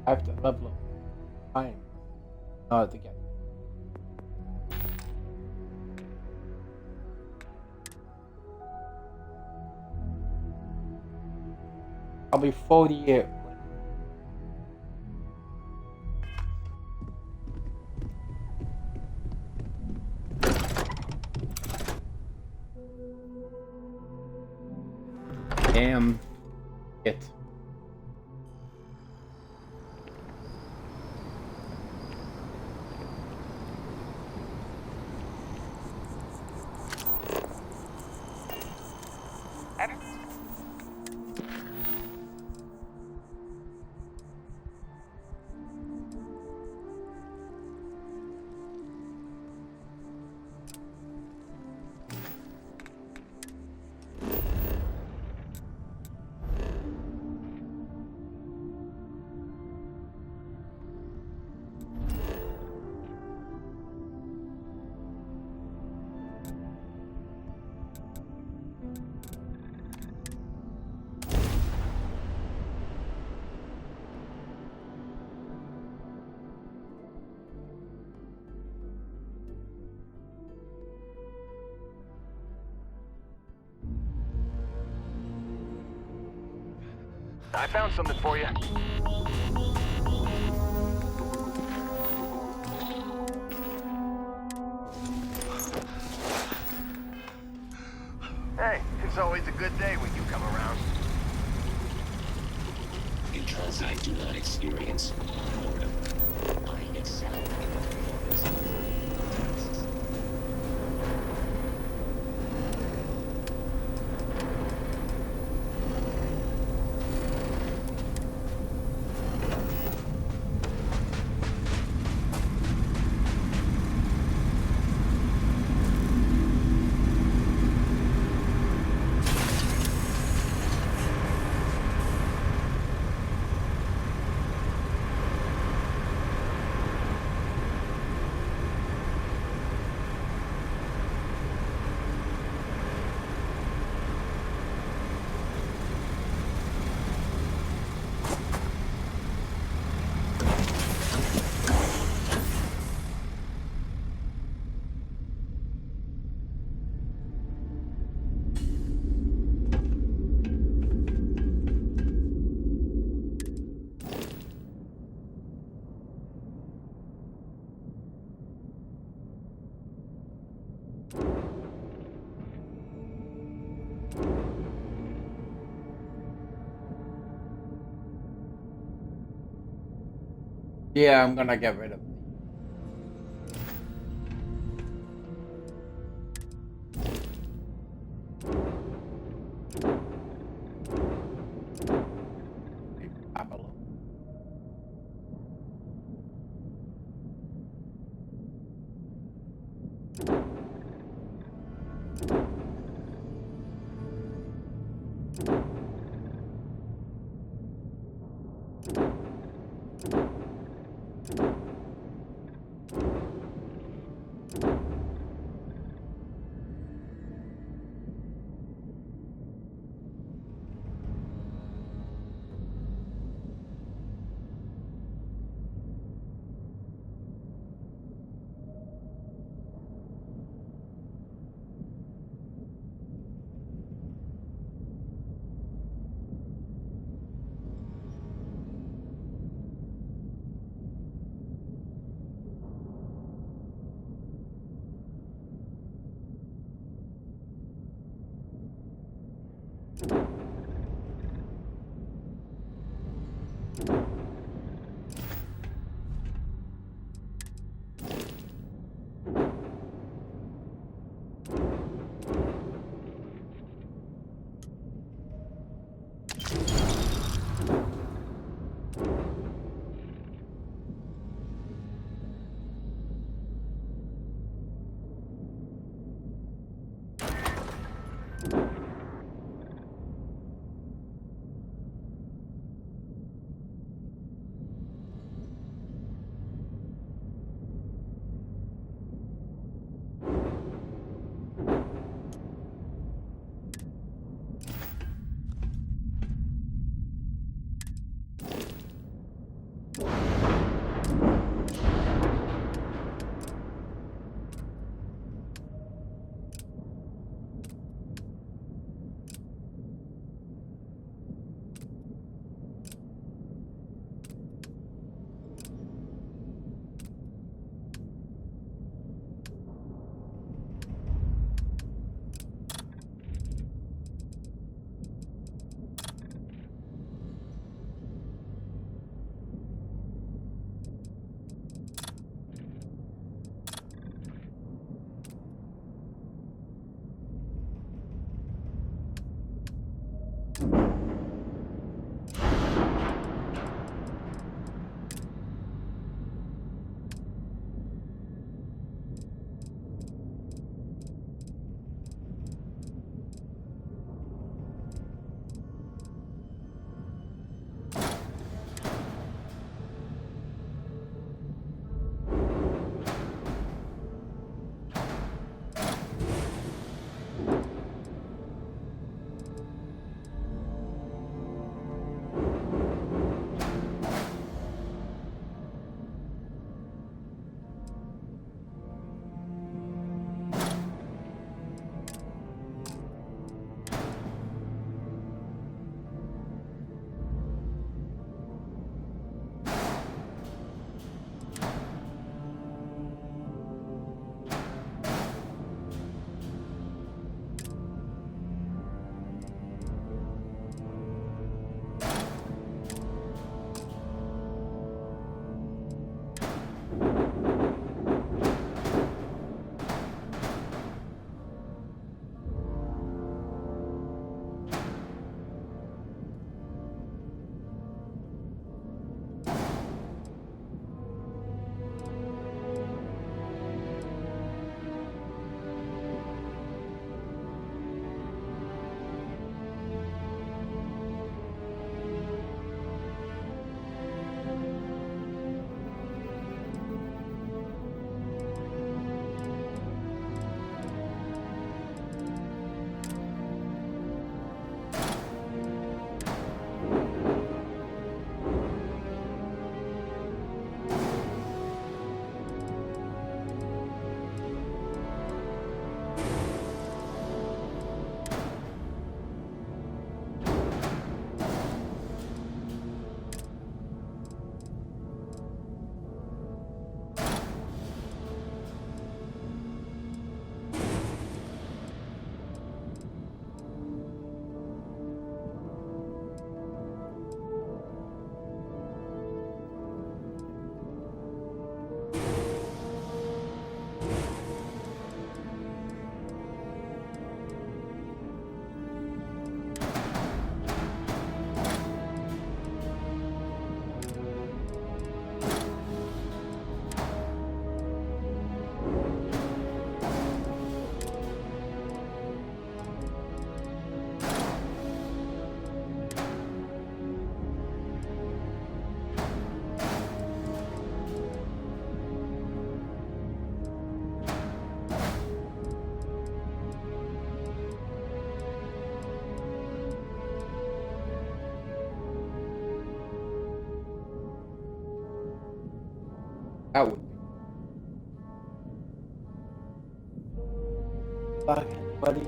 I have to level up time to get. I'll be 48. Damn it. I found something for you. Hey, it's always a good day when you come around. Because I do not experience boredom. I excel in performance. Yeah, I'm gonna get rid of Babylon. That would be back, buddy.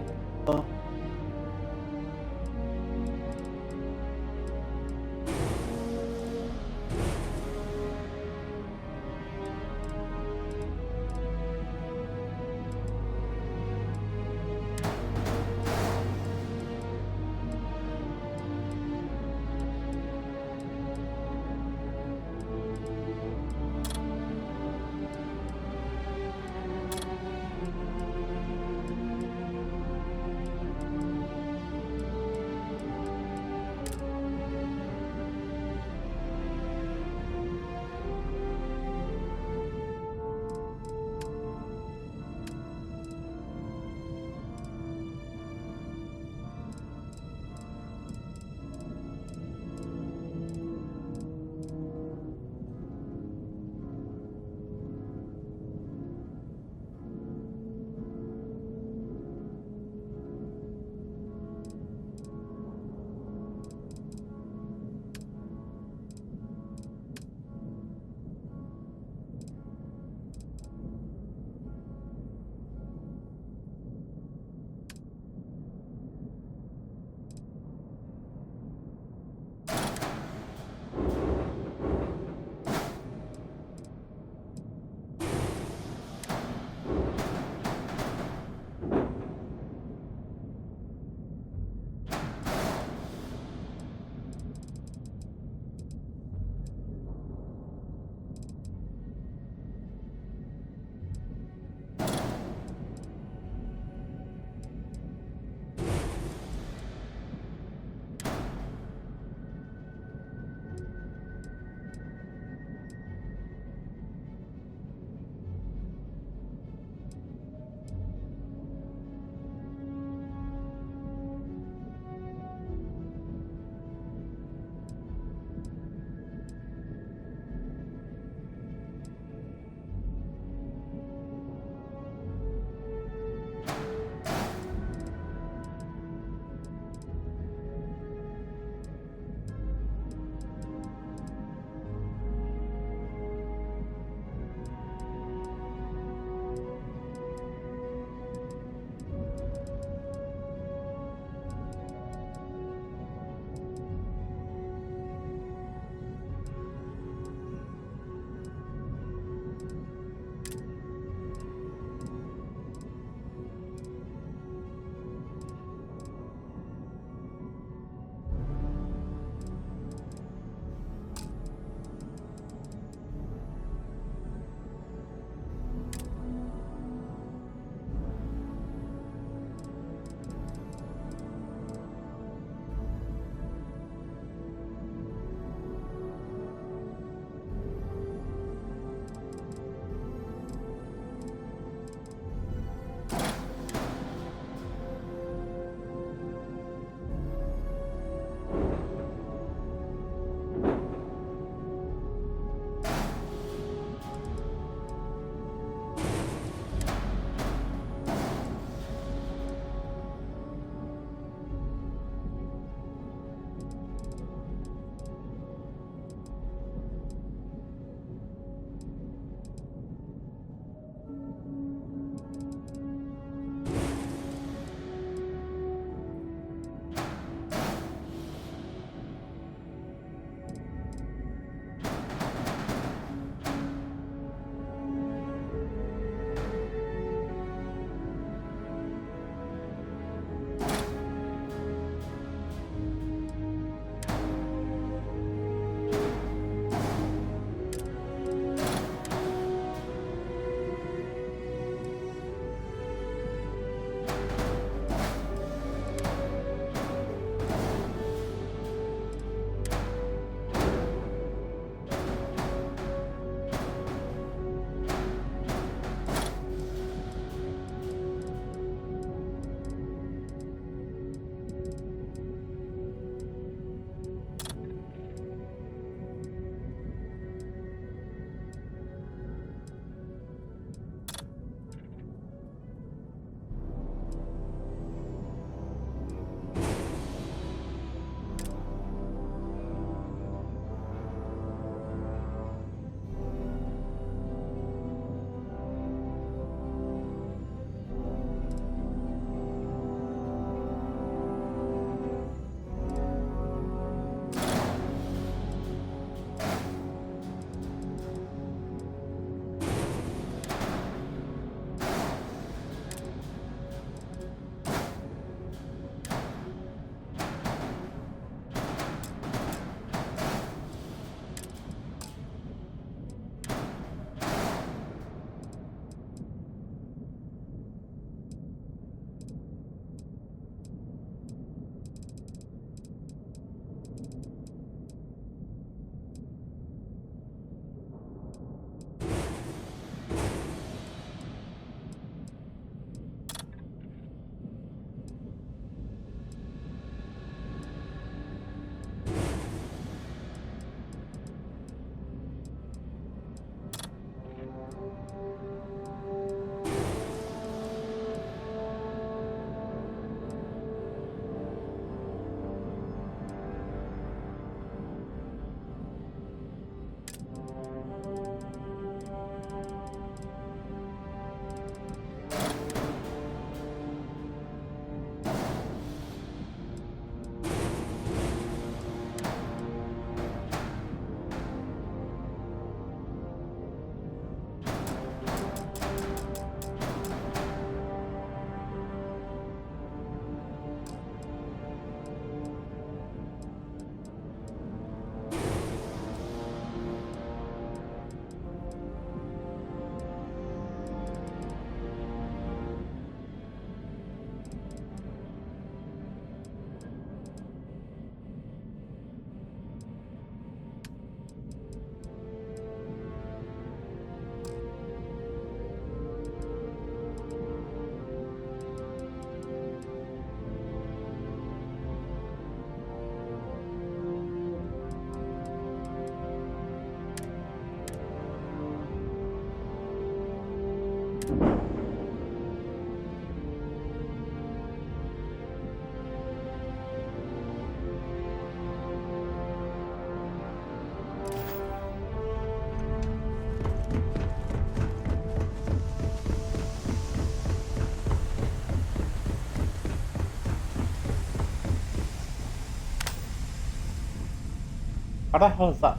What the hell is that?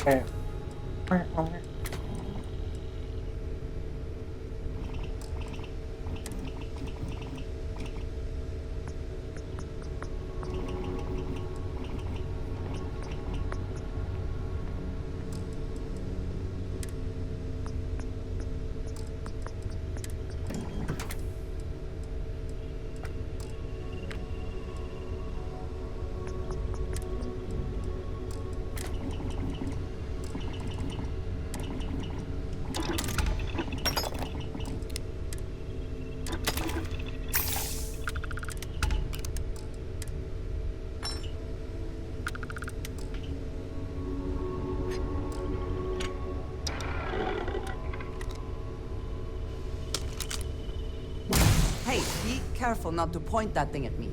Okay. Hey, be careful not to point that thing at me.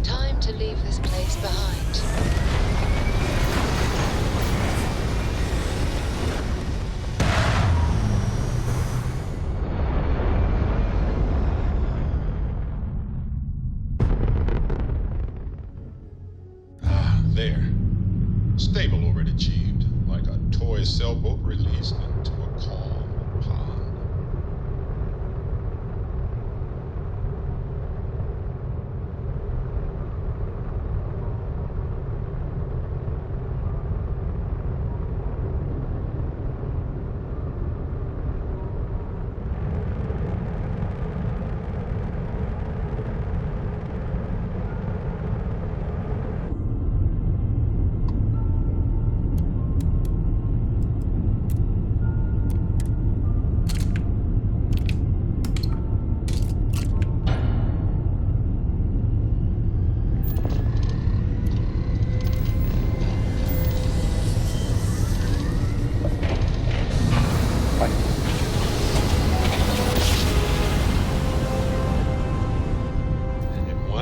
Time to leave this place behind. There. Stable already achieved, like a toy sailboat released into a calm pond.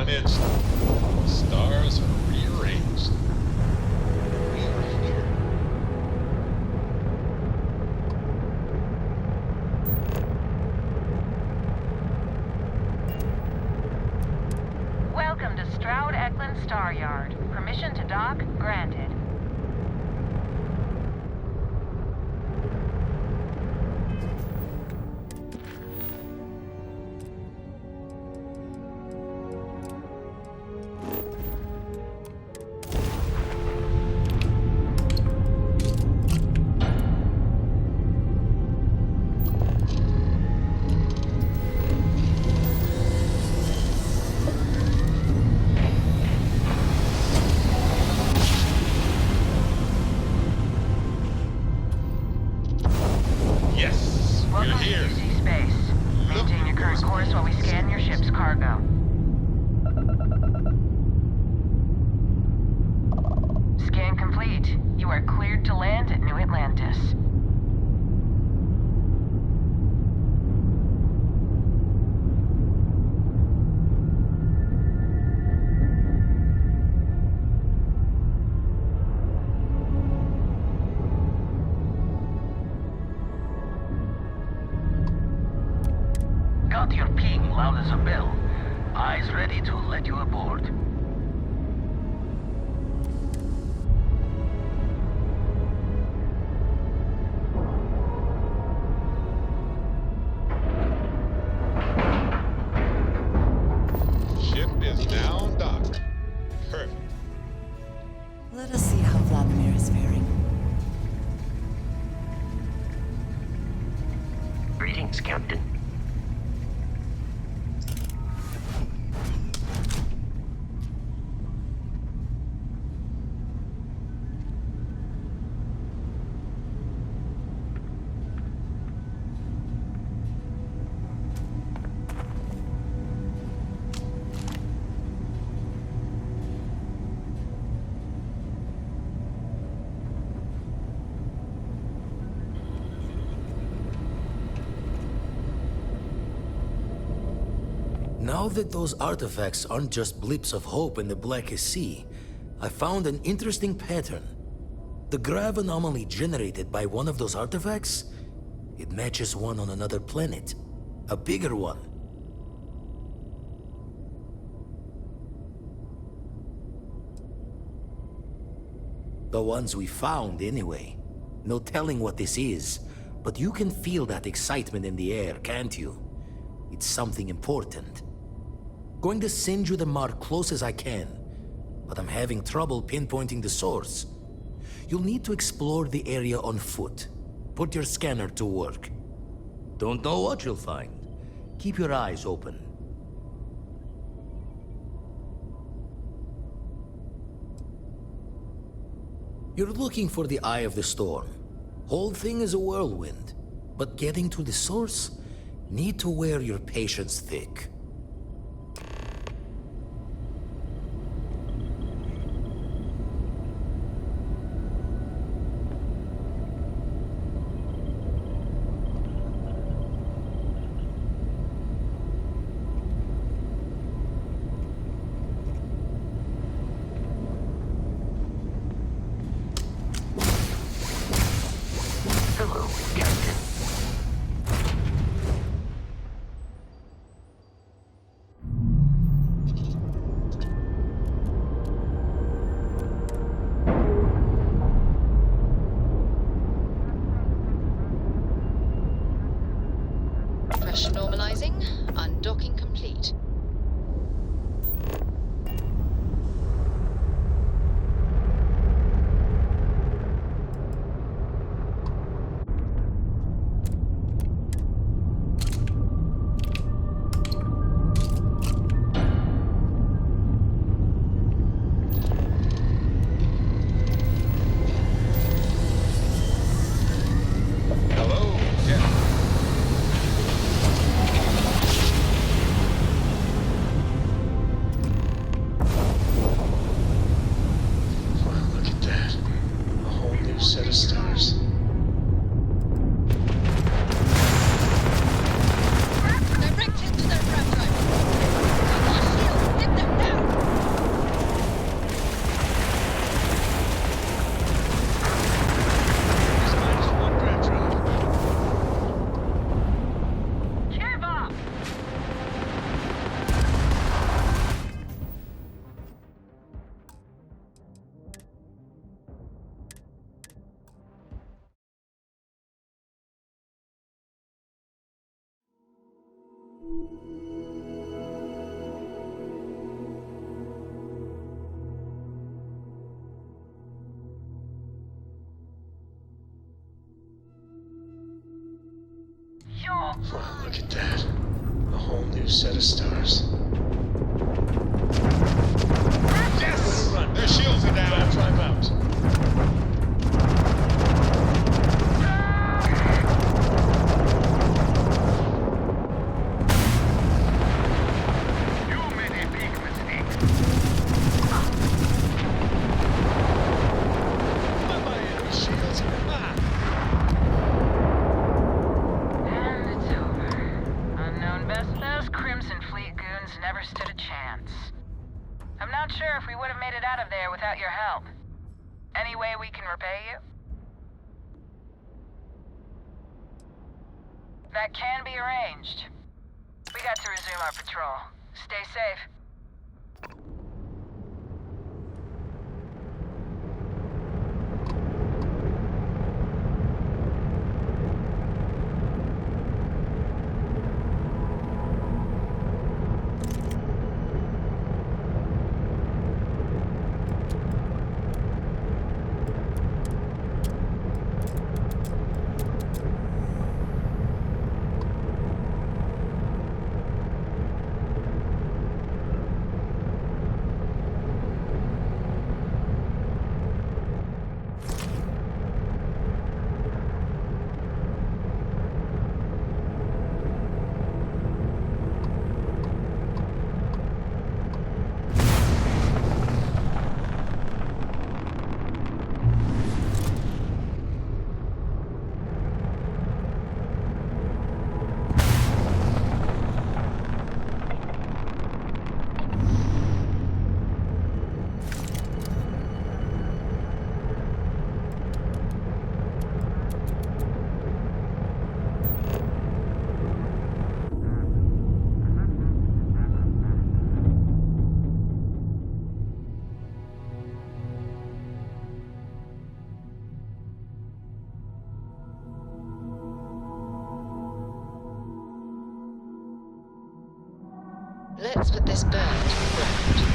one instant, the stars are rearranged. We are here. Welcome to Stroud Eklund Star Yard. Permission to dock granted. Yes, we're Welcome here. to UC Space. Maintain your current course while we scan your ship's cargo. Scan complete. You are cleared to land at New Atlantis. Got your ping loud as a bell. Eyes ready to let you aboard. Ship is now docked. Perfect. Let us see how Vladimir is faring. Greetings, Captain. Now that those artifacts aren't just blips of hope in the Blackest Sea, I found an interesting pattern. The grav anomaly generated by one of those artifacts, it matches one on another planet. A bigger one. The ones we found, anyway. No telling what this is, but you can feel that excitement in the air, can't you? It's something important. Going to send you the mark close as I can, but I'm having trouble pinpointing the source. You'll need to explore the area on foot. Put your scanner to work. Don't know what you'll find. Keep your eyes open. You're looking for the eye of the storm. Whole thing is a whirlwind, but getting to the source, need to wear your patience thick. Hello, Captain. Wow, look at that. A whole new set of stars. Yes! Run. Their shields are down. Drive out. You made a big mistake. My enemy shields. And it's over. Unknown Vestas, Crimson Fleet goons never stood a chance. I'm not sure if we would have made it out of there without your help. Any way we can repay you? That can be arranged. We got to resume our patrol. Stay safe. Let's put this bird to the ground.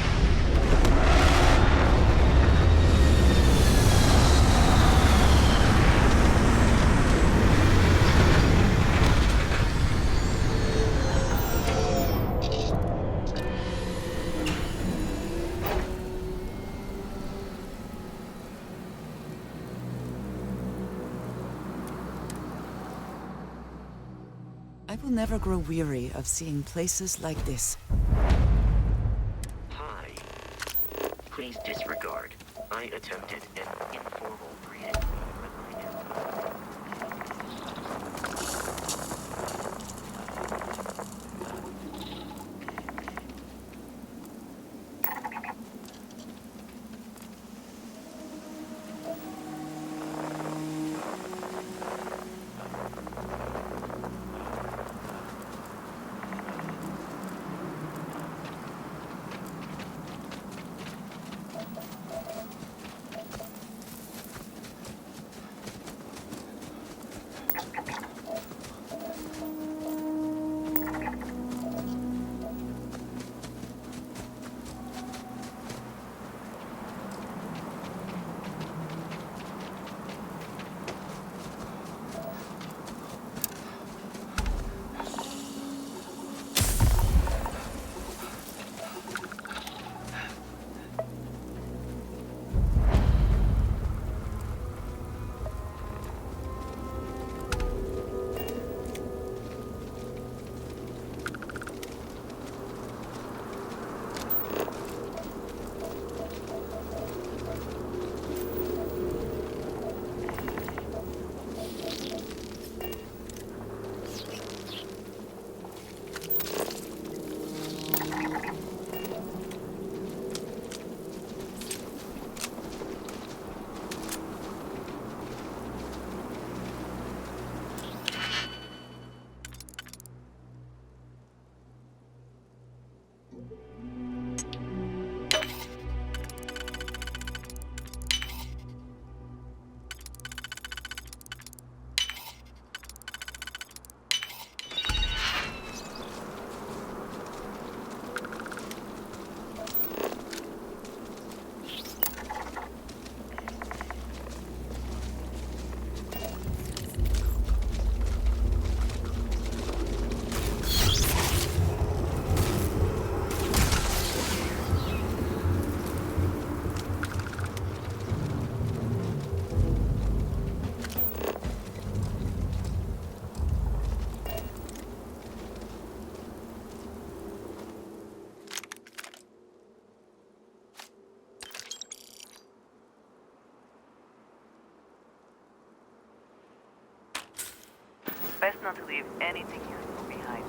I will never grow weary of seeing places like this. Hi. Please disregard. I attempted an informal greeting. Best not to leave anything useful behind.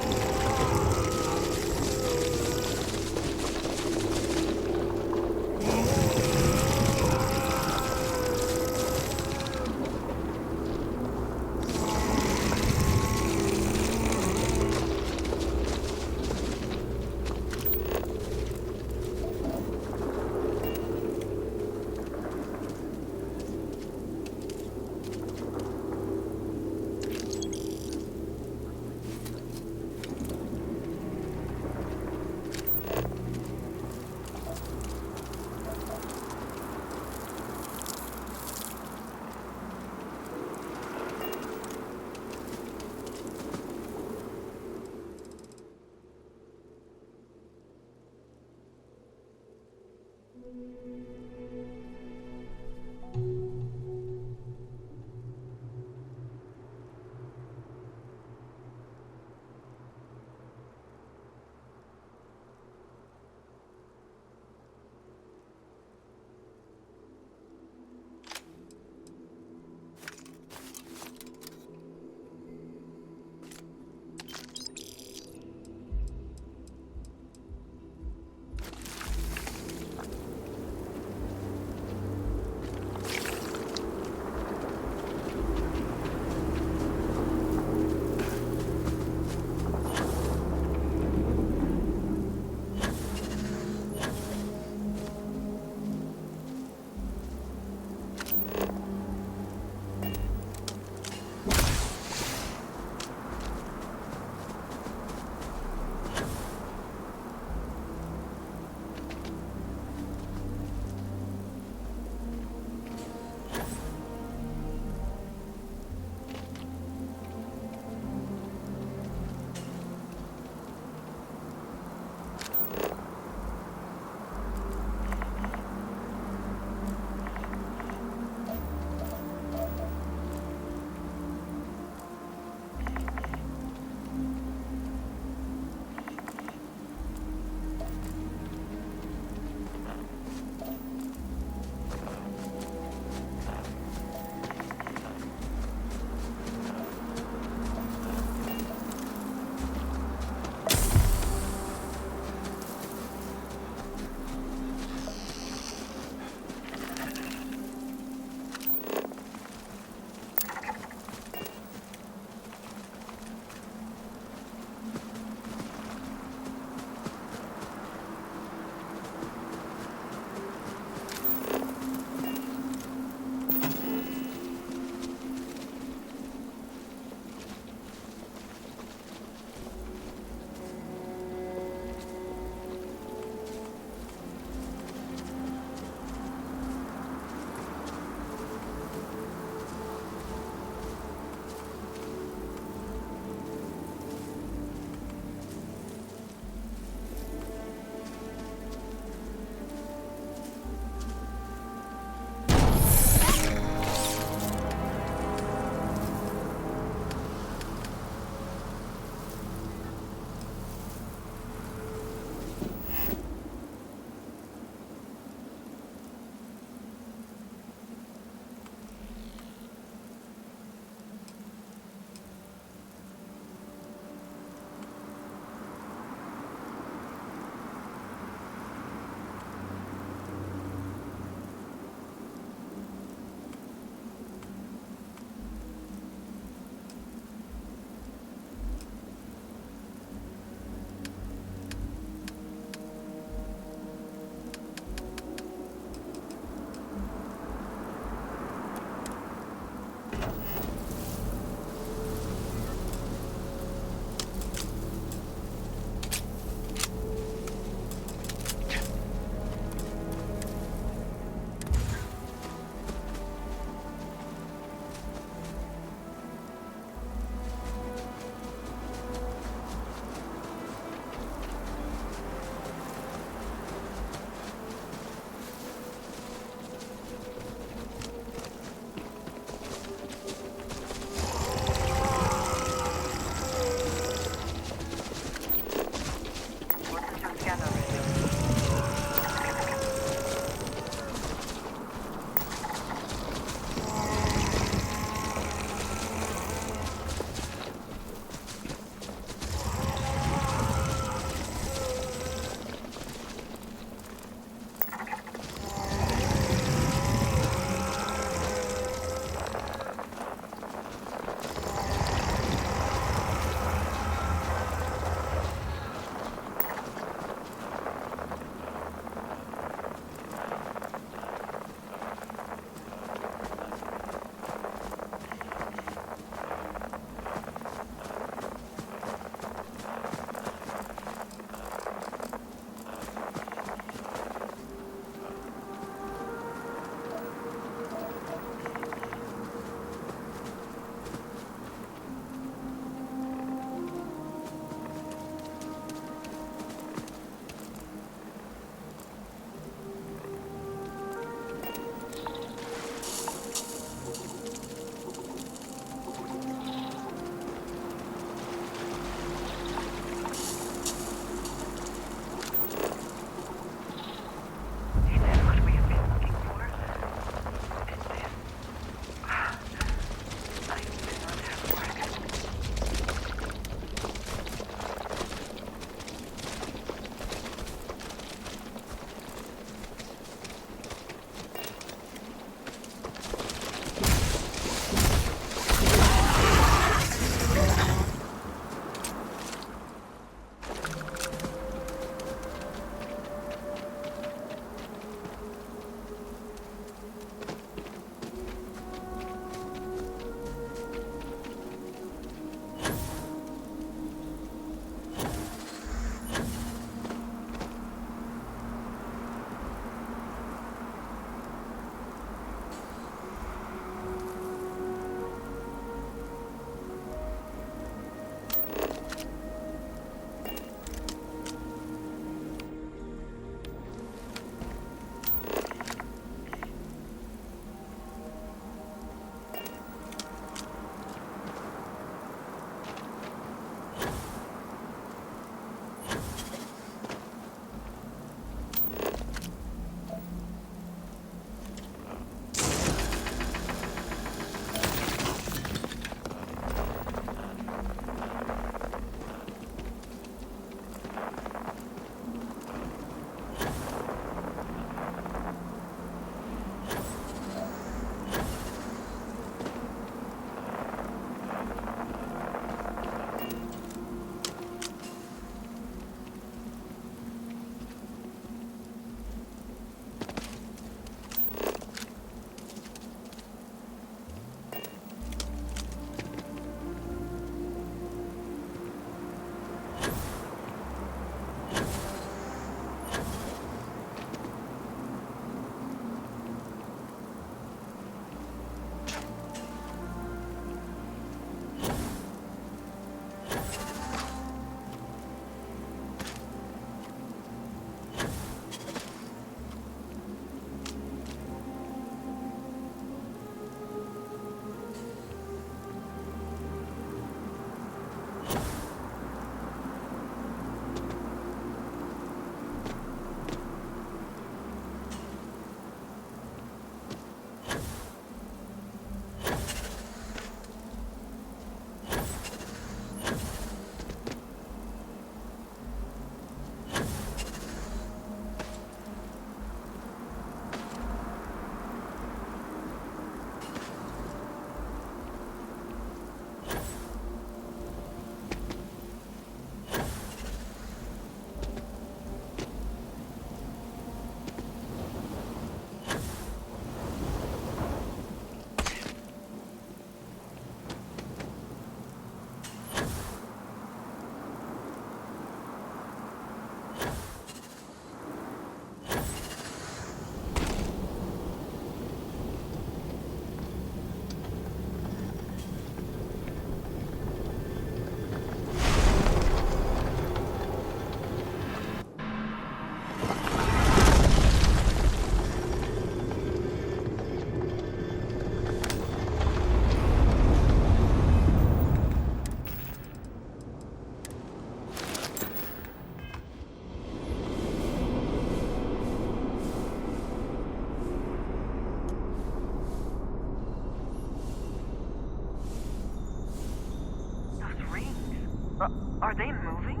Are they moving?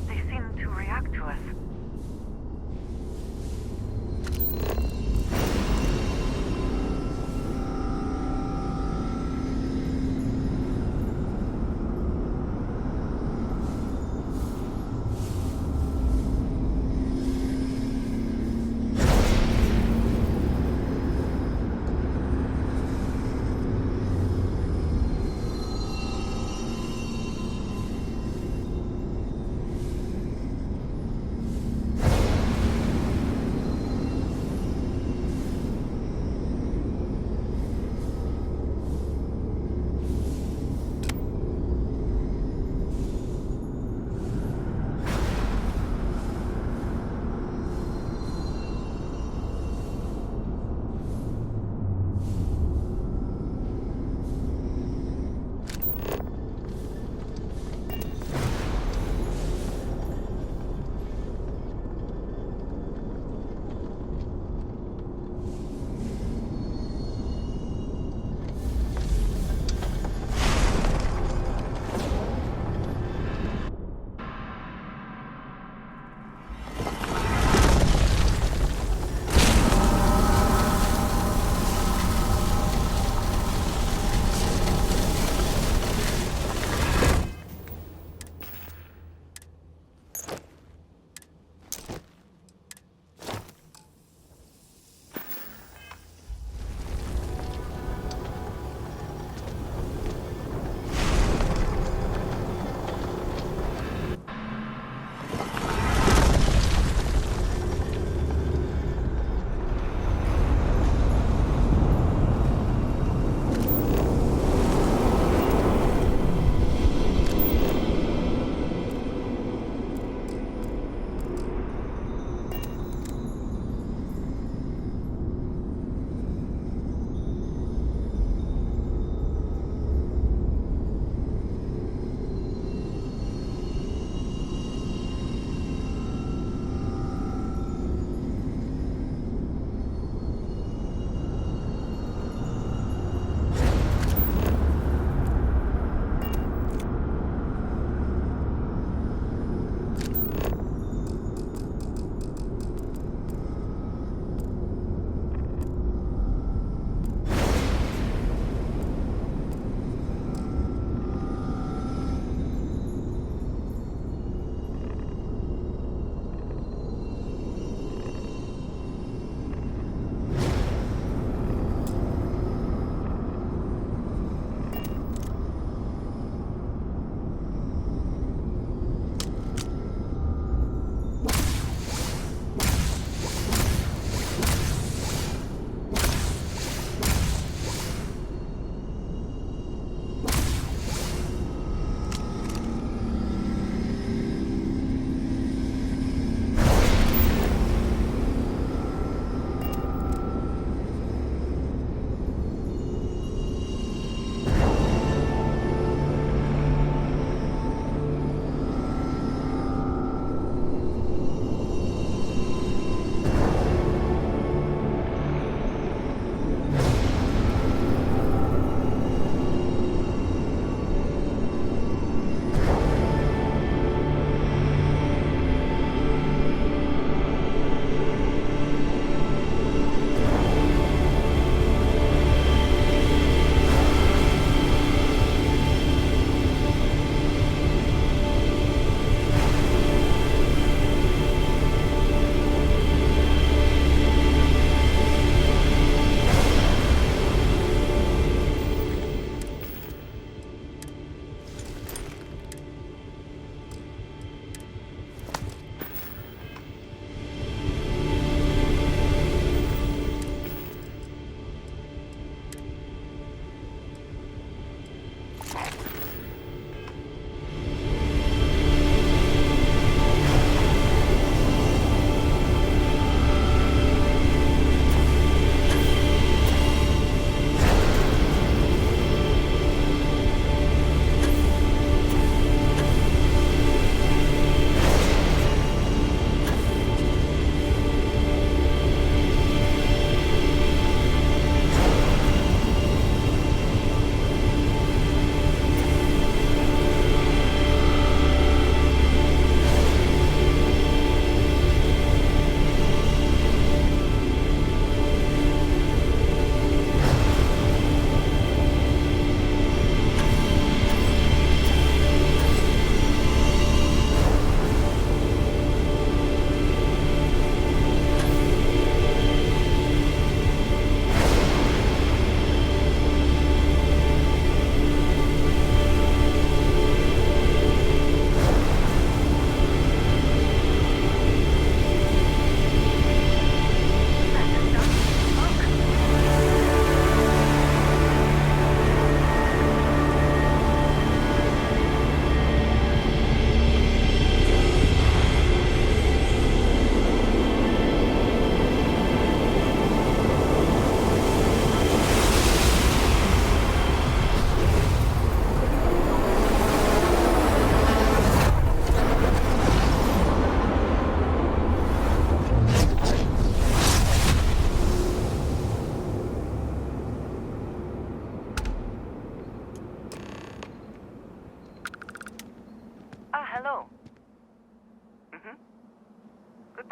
They seem to react to us.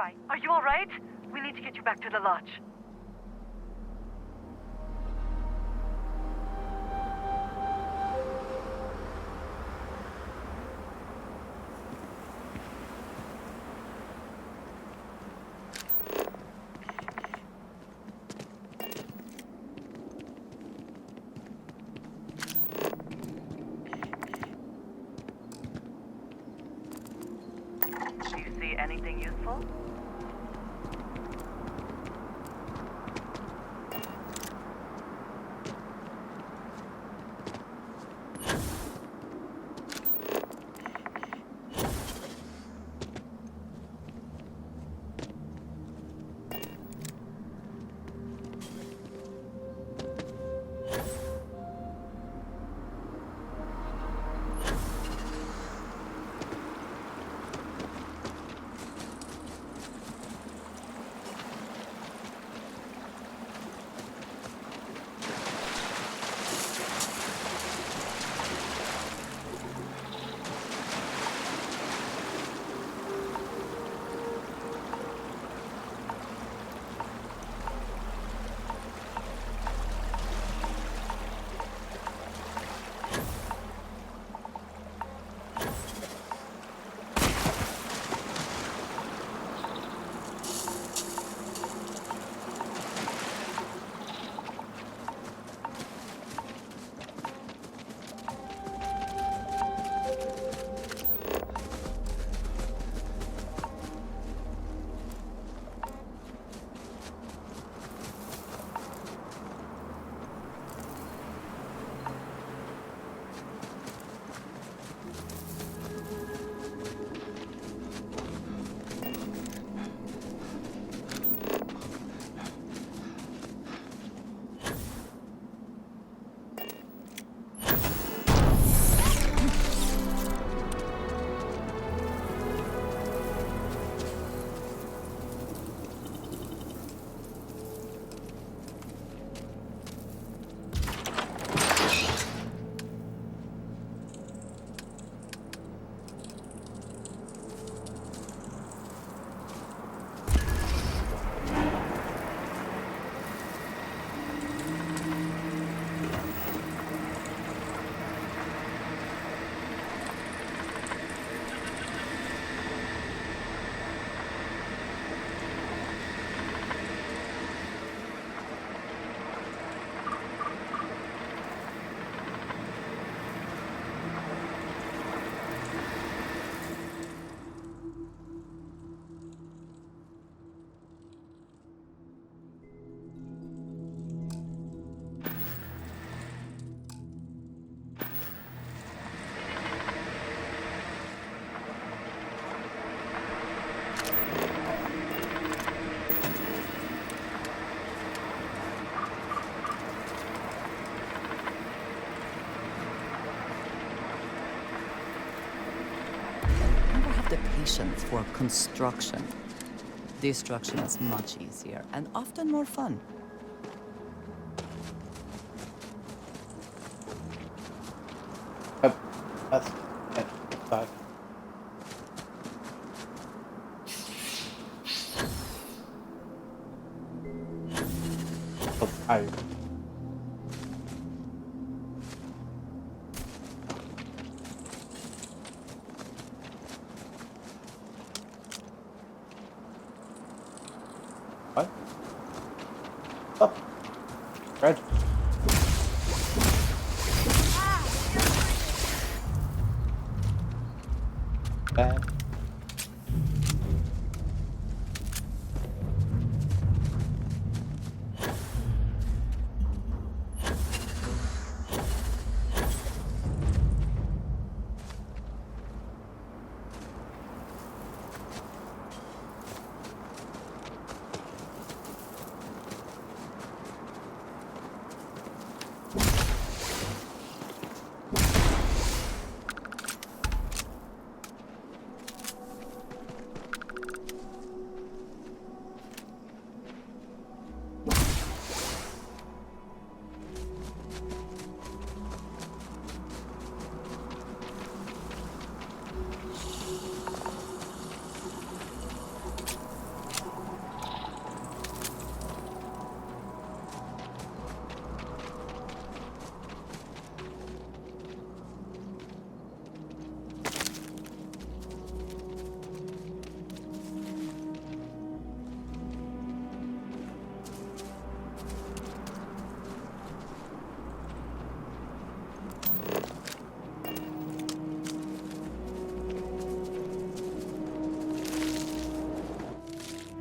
Sky, are you alright? We need to get you back to the lodge. Do you see anything useful? For construction. Destruction is much easier and often more fun. That's bad. I What? Oh. Red. Bad.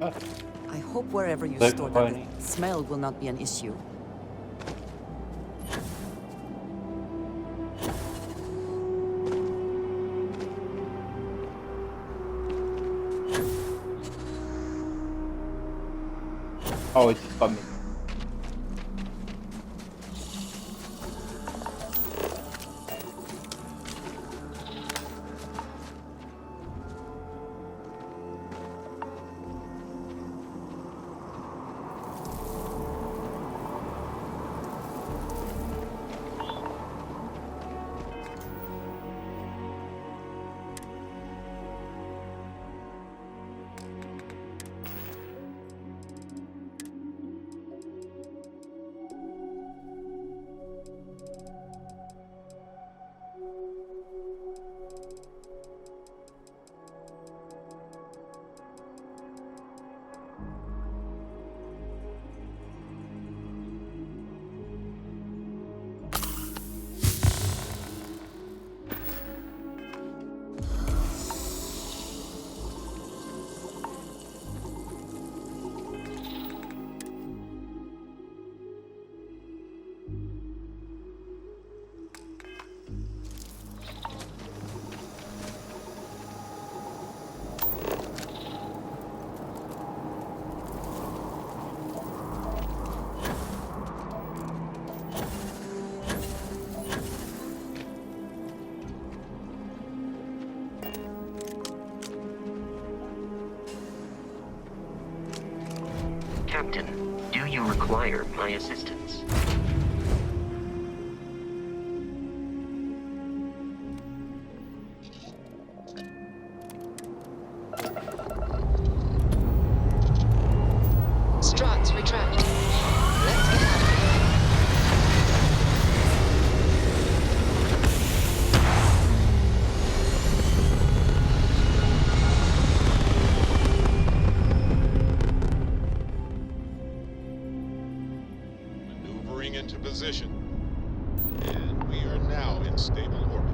I hope wherever you Look store funny. that, the smell will not be an issue. Oh, it's funny. Captain, do you require my assistance? Struts retract. Let's get out of here. Maneuvering into position. And we are now in stable orbit.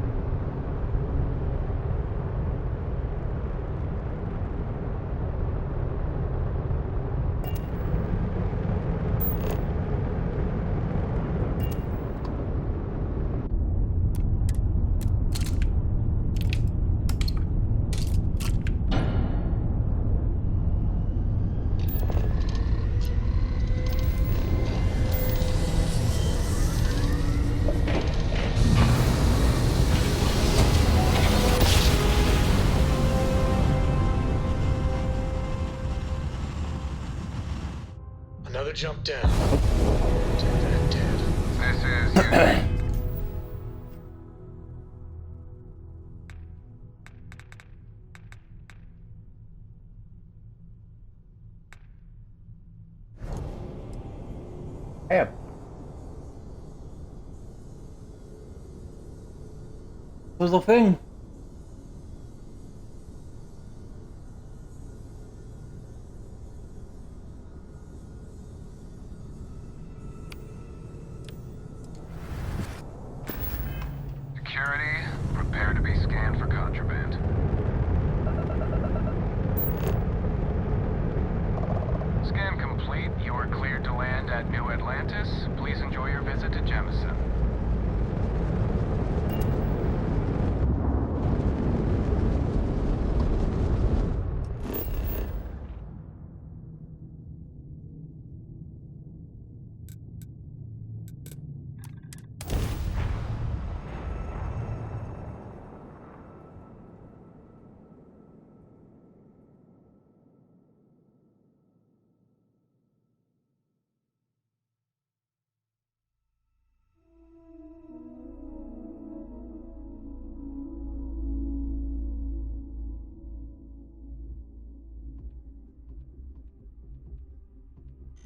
Another jump down. This is Yeah. What's the thing? Security, prepare to be scanned for contraband. Scan complete. You are cleared to land at New Atlantis. Please enjoy your visit to Jemison.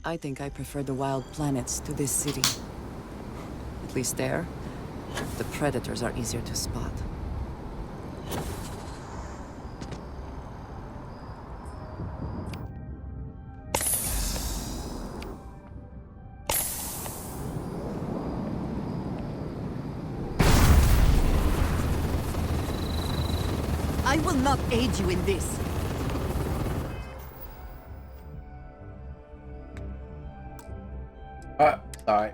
I think I prefer the wild planets to this city. At least there, the predators are easier to spot. I will not aid you in this. website.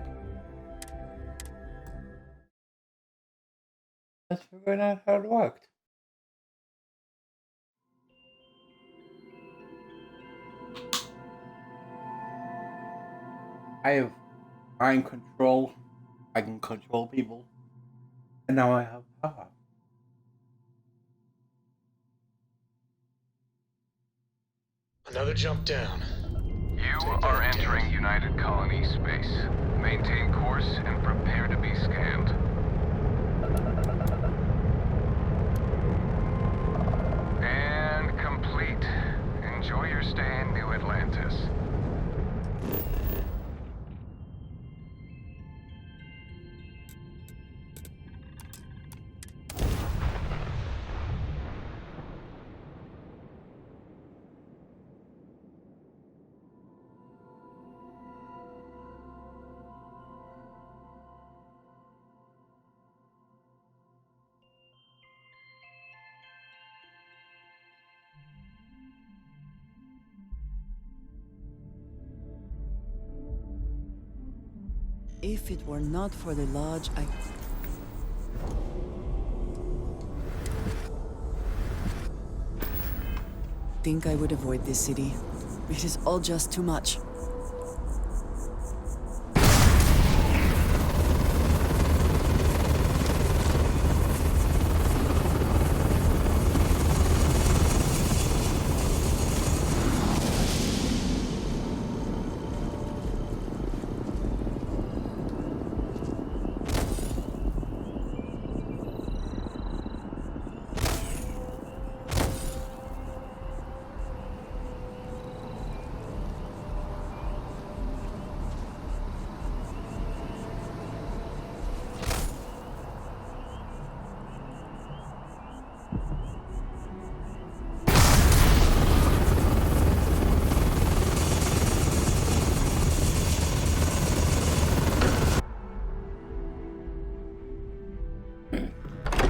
Let's figure out how it worked. I have mind control. I can control people. And now I have power. Another jump down. You are entering United Colony space. Maintain course and prepare to be scanned. And complete. Enjoy your stay in New Atlantis. If it were not for the lodge, I think I would avoid this city. It is all just too much.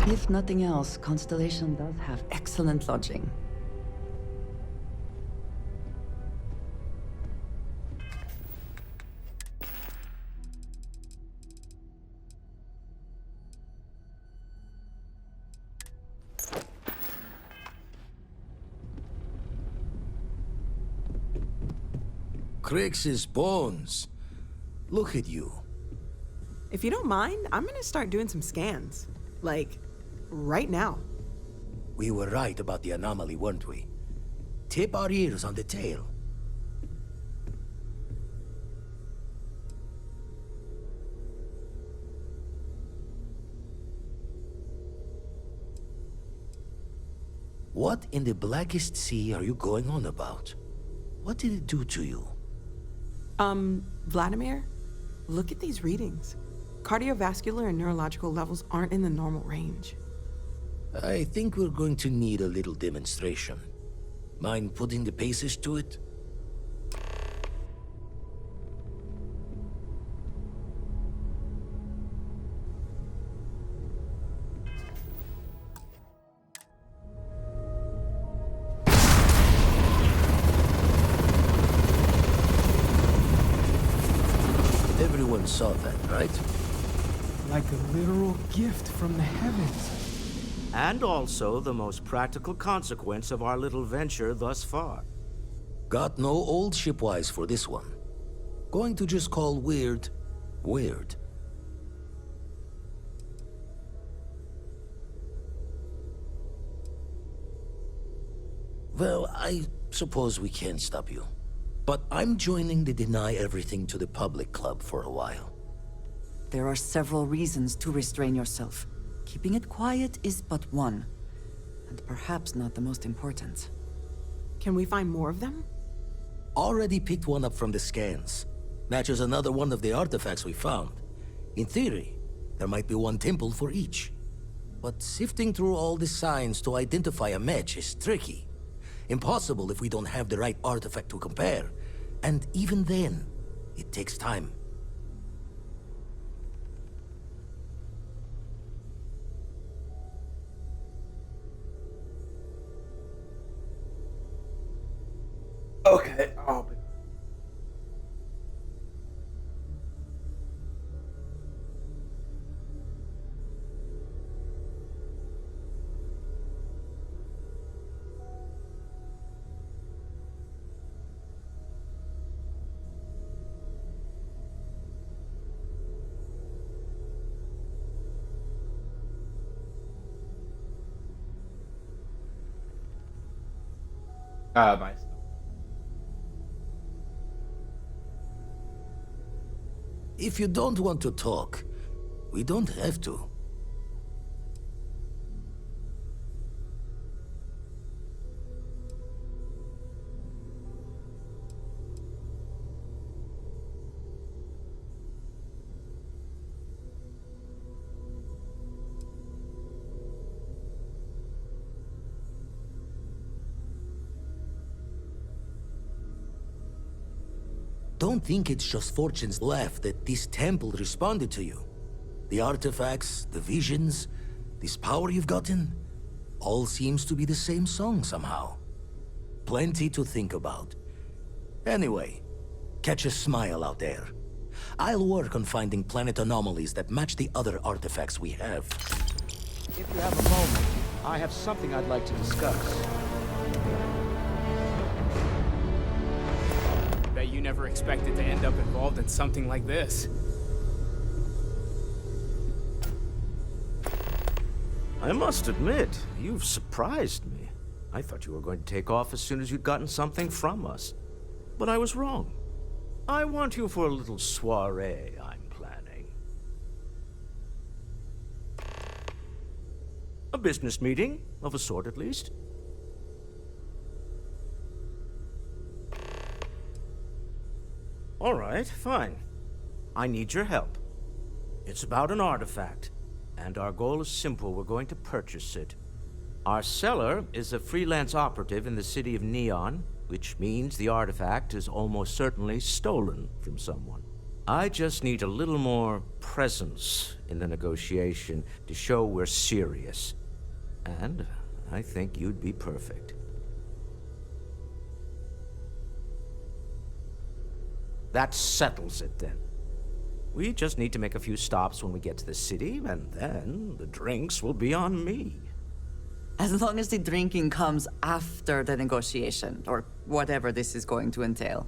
If nothing else, Constellation does have excellent lodging. Crix's bones. Look at you. If you don't mind, I'm gonna start doing some scans. Like, right now. We were right about the anomaly, weren't we? Tip our ears on the tail. What in the blackest sea are you going on about? What did it do to you? Vladimir, look at these readings. Cardiovascular and neurological levels aren't in the normal range. I think we're going to need a little demonstration. Mind putting the paces to it? Everyone saw that, right? Like a literal gift from the heavens. And also the most practical consequence of our little venture thus far. Got no old shipwise for this one. Going to just call weird, weird. Well, I suppose we can't stop you. But I'm joining the Deny Everything to the Public Club for a while. There are several reasons to restrain yourself. Keeping it quiet is but one, and perhaps not the most important. Can we find more of them? Already picked one up from the scans. Matches another one of the artifacts we found. In theory, there might be one temple for each. But sifting through all the signs to identify a match is tricky. Impossible if we don't have the right artifact to compare. And even then, it takes time. Okay, I'll be. My If you don't want to talk, we don't have to. Don't think it's just Fortune's left that this temple responded to you. The artifacts, the visions, this power you've gotten, all seems to be the same song somehow. Plenty to think about. Anyway, catch a smile out there. I'll work on finding planet anomalies that match the other artifacts we have. If you have a moment, I have something I'd like to discuss. Bet you never expected to end up involved in something like this. I must admit, you've surprised me. I thought you were going to take off as soon as you'd gotten something from us. But I was wrong. I want you for a little soiree I'm planning. A business meeting, of a sort at least. All right, fine. I need your help. It's about an artifact, and our goal is simple. We're going to purchase it. Our seller is a freelance operative in the city of Neon, which means the artifact is almost certainly stolen from someone. I just need a little more presence in the negotiation to show we're serious. And I think you'd be perfect. That settles it, then. We just need to make a few stops when we get to the city, and then the drinks will be on me. As long as the drinking comes after the negotiation, or whatever this is going to entail.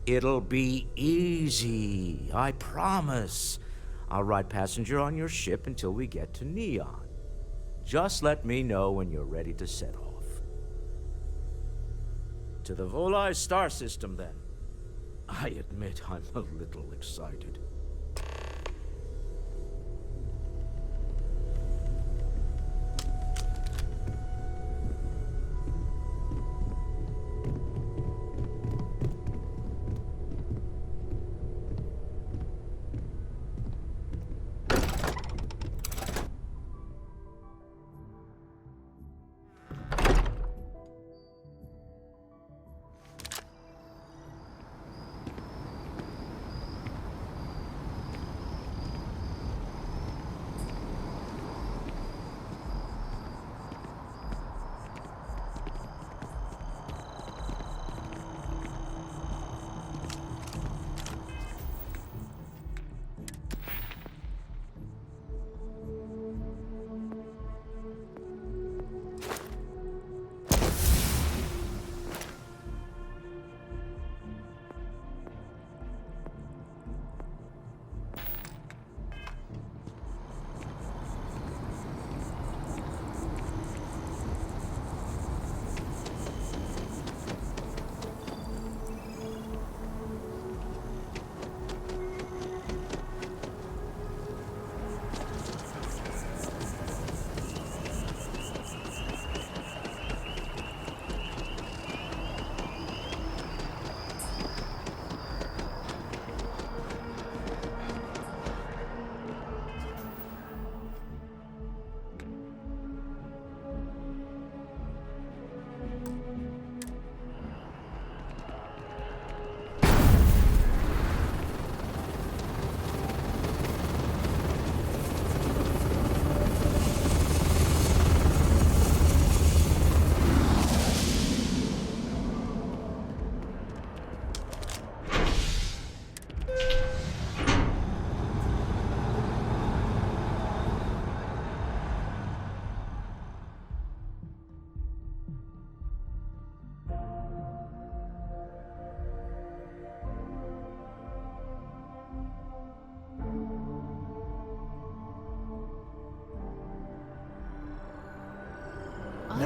It'll be easy, I promise. I'll ride passenger on your ship until we get to Neon. Just let me know when you're ready to set off. To the Volai star system, then. I admit I'm a little excited.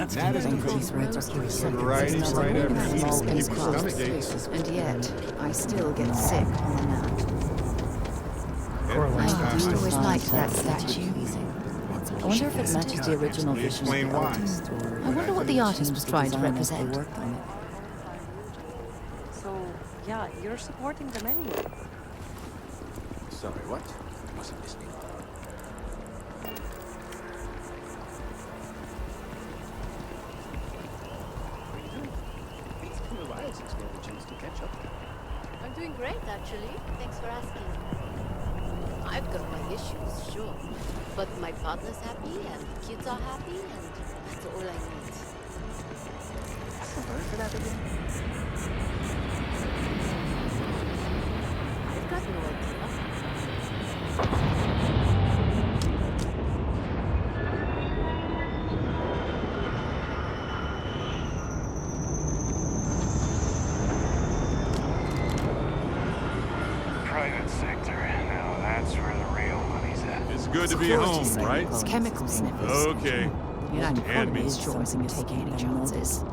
That's these reds are curious. Variety's right after eating will give you stomach aches. And yet, I still get sick on the nap. I I always liked that statue. I wonder if it matches the original vision of Explain the why. artist, or I wonder what the artist was trying to represent. They worked on it. So, yeah, you're supporting them anyway. Sorry, what? Wasn't listening. It's been a while since we had a chance to catch up. I'm doing great, actually. Thanks for asking. I've got my issues, sure. But my partner's happy, and the kids are happy, and that's all I need. What's the word for that again? I've got no idea. Private sector. Now that's where the real money's at. It's good to be home, right? Chemical sniffers. Okay. The United And me. Economy is sure isn't taking any chances.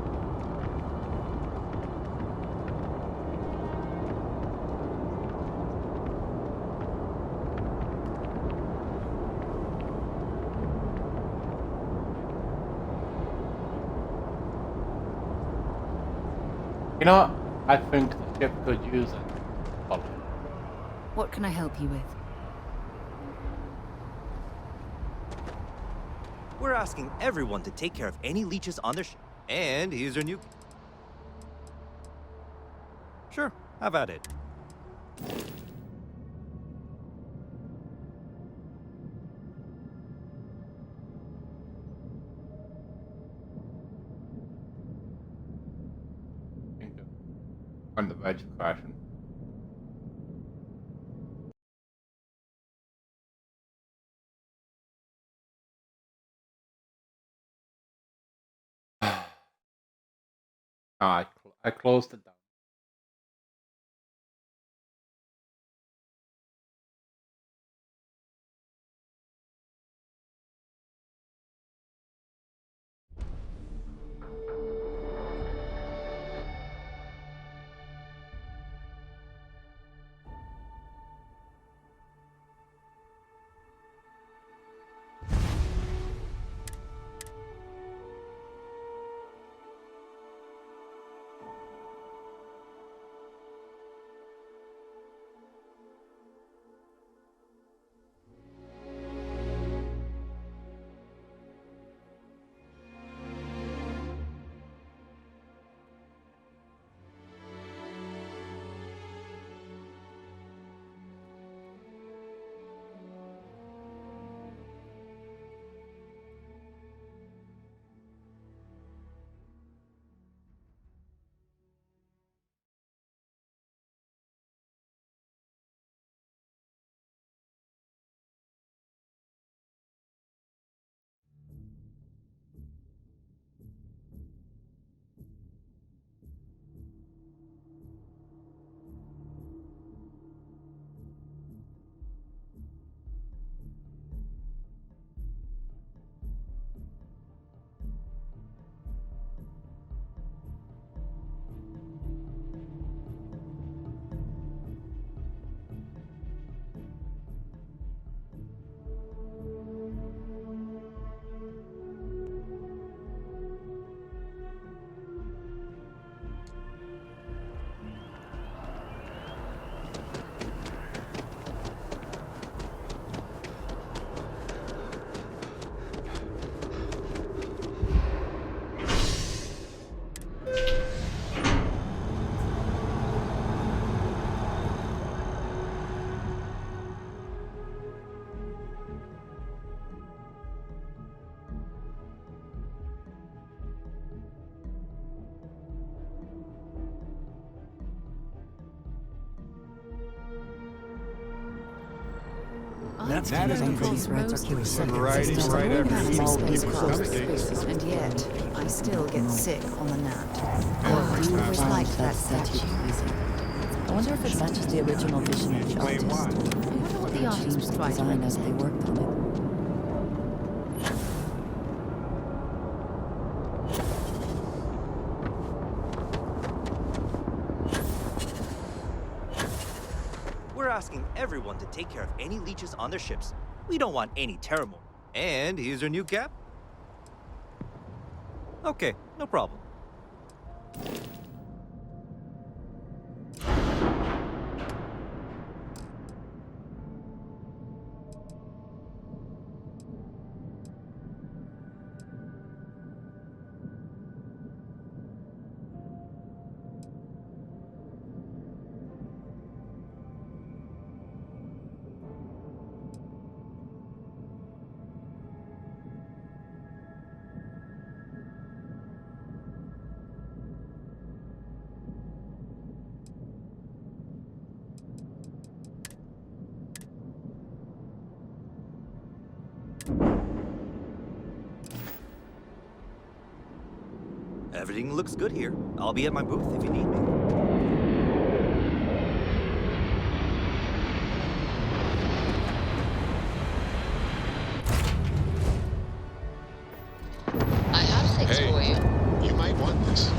You know what? I think the ship could use it. Follow. What can I help you with? We're asking everyone to take care of any leeches on their ship. And here's your new... Sure, have at it. On the verge of crashing. I closed it down. That's these reds are curious. Variety's right after eating will give you stomach aches. And yet, I still get sick on the nap. I always Find liked that statue statue. pleasing. I wonder if it matches the original vision of the Explain artist, why. or I wonder what the artist was trying to design as they represent. worked on it. take care of any leeches on their ships. We don't want any turmoil. And here's your new cap. Okay, no problem. Everything looks good here. I'll be at my booth if you need me. I have things for you. You might want this.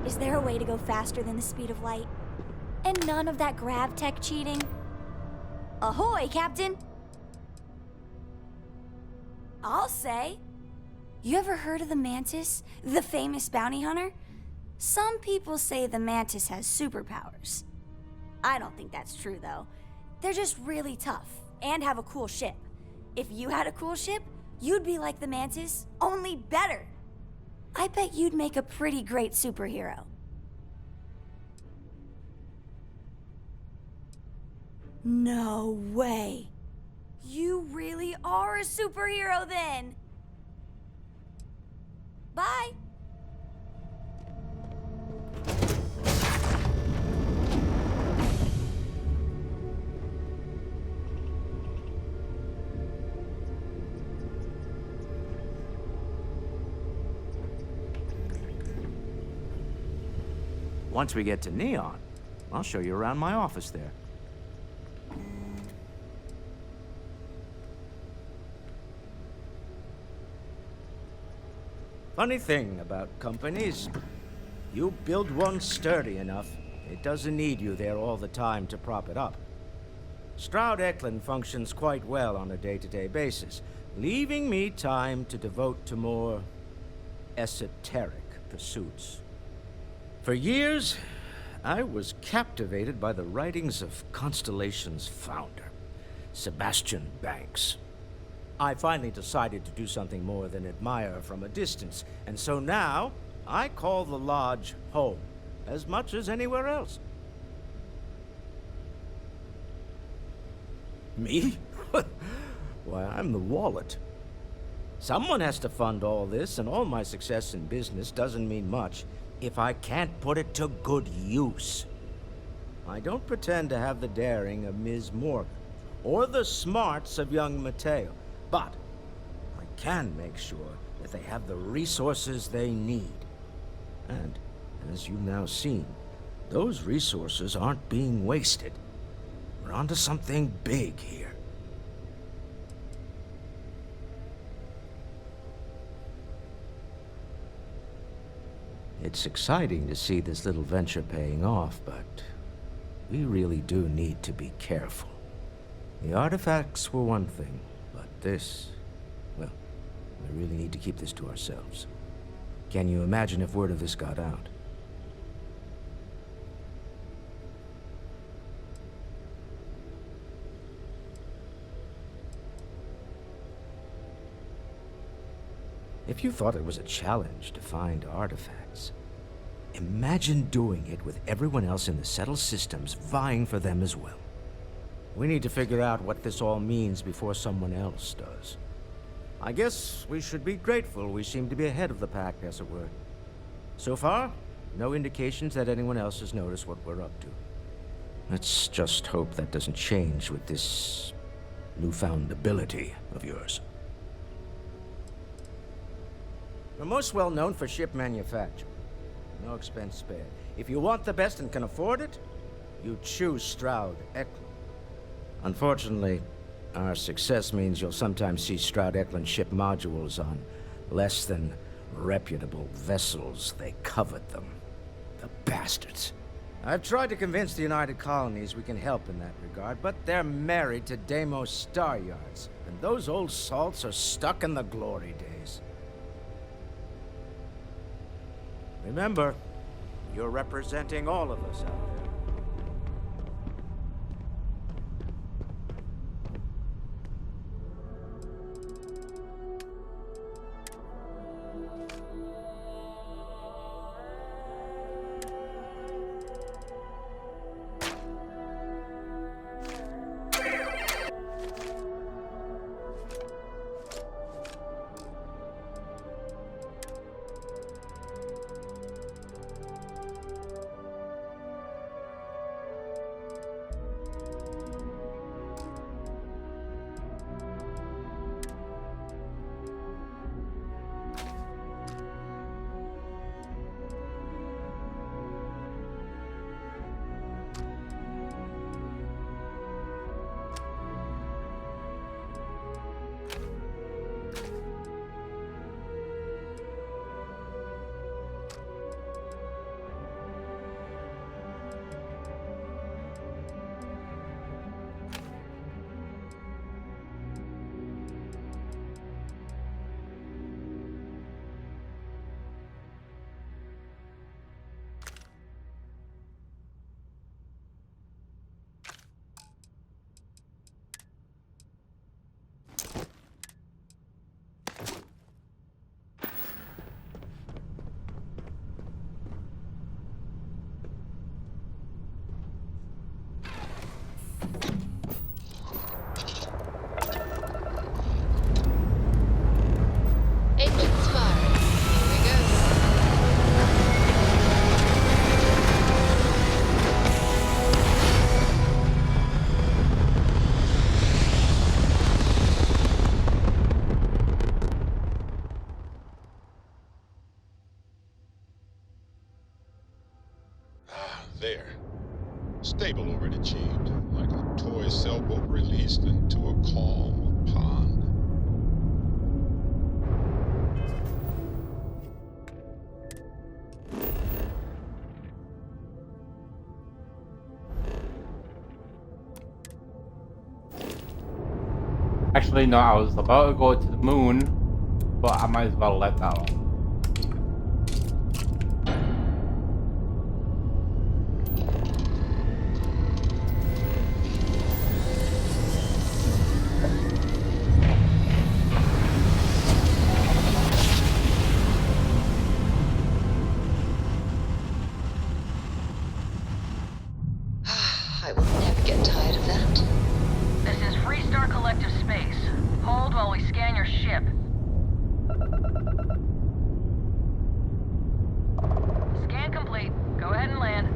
Is there a way to go faster than the speed of light? And none of that grav tech cheating? Ahoy, Captain! I'll say. You ever heard of the Mantis, the famous bounty hunter? Some people say the Mantis has superpowers. I don't think that's true, though. They're just really tough and have a cool ship. If you had a cool ship, you'd be like the Mantis, only better. I bet you'd make a pretty great superhero. No way. You really are a superhero then. Bye. Once we get to Neon, I'll show you around my office there. Funny thing about companies, you build one sturdy enough, it doesn't need you there all the time to prop it up. Stroud Eklund functions quite well on a day-to-day basis, leaving me time to devote to more esoteric pursuits. For years, I was captivated by the writings of Constellation's founder, Sebastian Banks. I finally decided to do something more than admire from a distance, and so now I call the lodge home, as much as anywhere else. Me? Why, I'm the wallet. Someone has to fund all this, and all my success in business doesn't mean much if I can't put it to good use. I don't pretend to have the daring of Ms. Morgan, or the smarts of young Mateo, but I can make sure that they have the resources they need. And, as you've now seen, those resources aren't being wasted. We're onto something big here. It's exciting to see this little venture paying off, but we really do need to be careful. The artifacts were one thing, but this, well, we really need to keep this to ourselves. Can you imagine if word of this got out? If you thought it was a challenge to find artifacts, imagine doing it with everyone else in the settled systems vying for them as well. We need to figure out what this all means before someone else does. I guess we should be grateful we seem to be ahead of the pack, as it were. So far, no indications that anyone else has noticed what we're up to. Let's just hope that doesn't change with this newfound ability of yours. We're most well known for ship manufacture. No expense spared. If you want the best and can afford it, you choose Stroud Eklund. Unfortunately, Our success means you'll sometimes see Stroud Eklund ship modules on less than reputable vessels. They covet them. The bastards. I've tried to convince the United Colonies we can help in that regard, but they're married to Deimos Star Yards, and those old salts are stuck in the glory days. Remember, you're representing all of us out there. There. Stable already achieved, like a toy sailboat released into a calm pond. Actually, no, I was about to go to the moon, but I might as well let that on. I will never get tired of that. This is Freestar Collective Space. Hold while we scan your ship. Scan complete. Go ahead and land.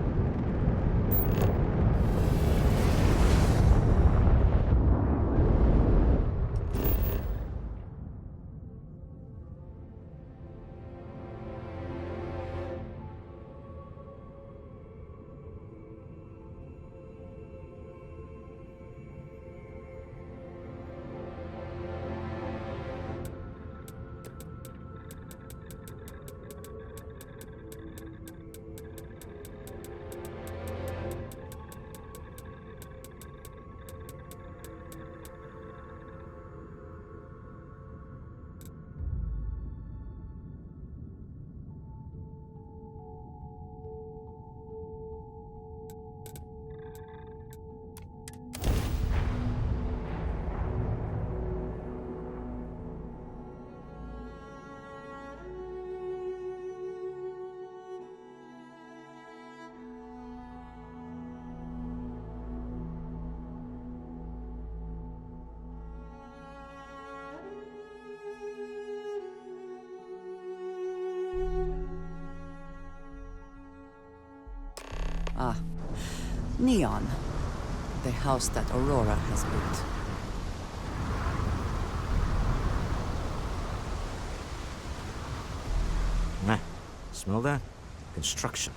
Ah, Neon. The house that Aurora has built. Smell that? Construction,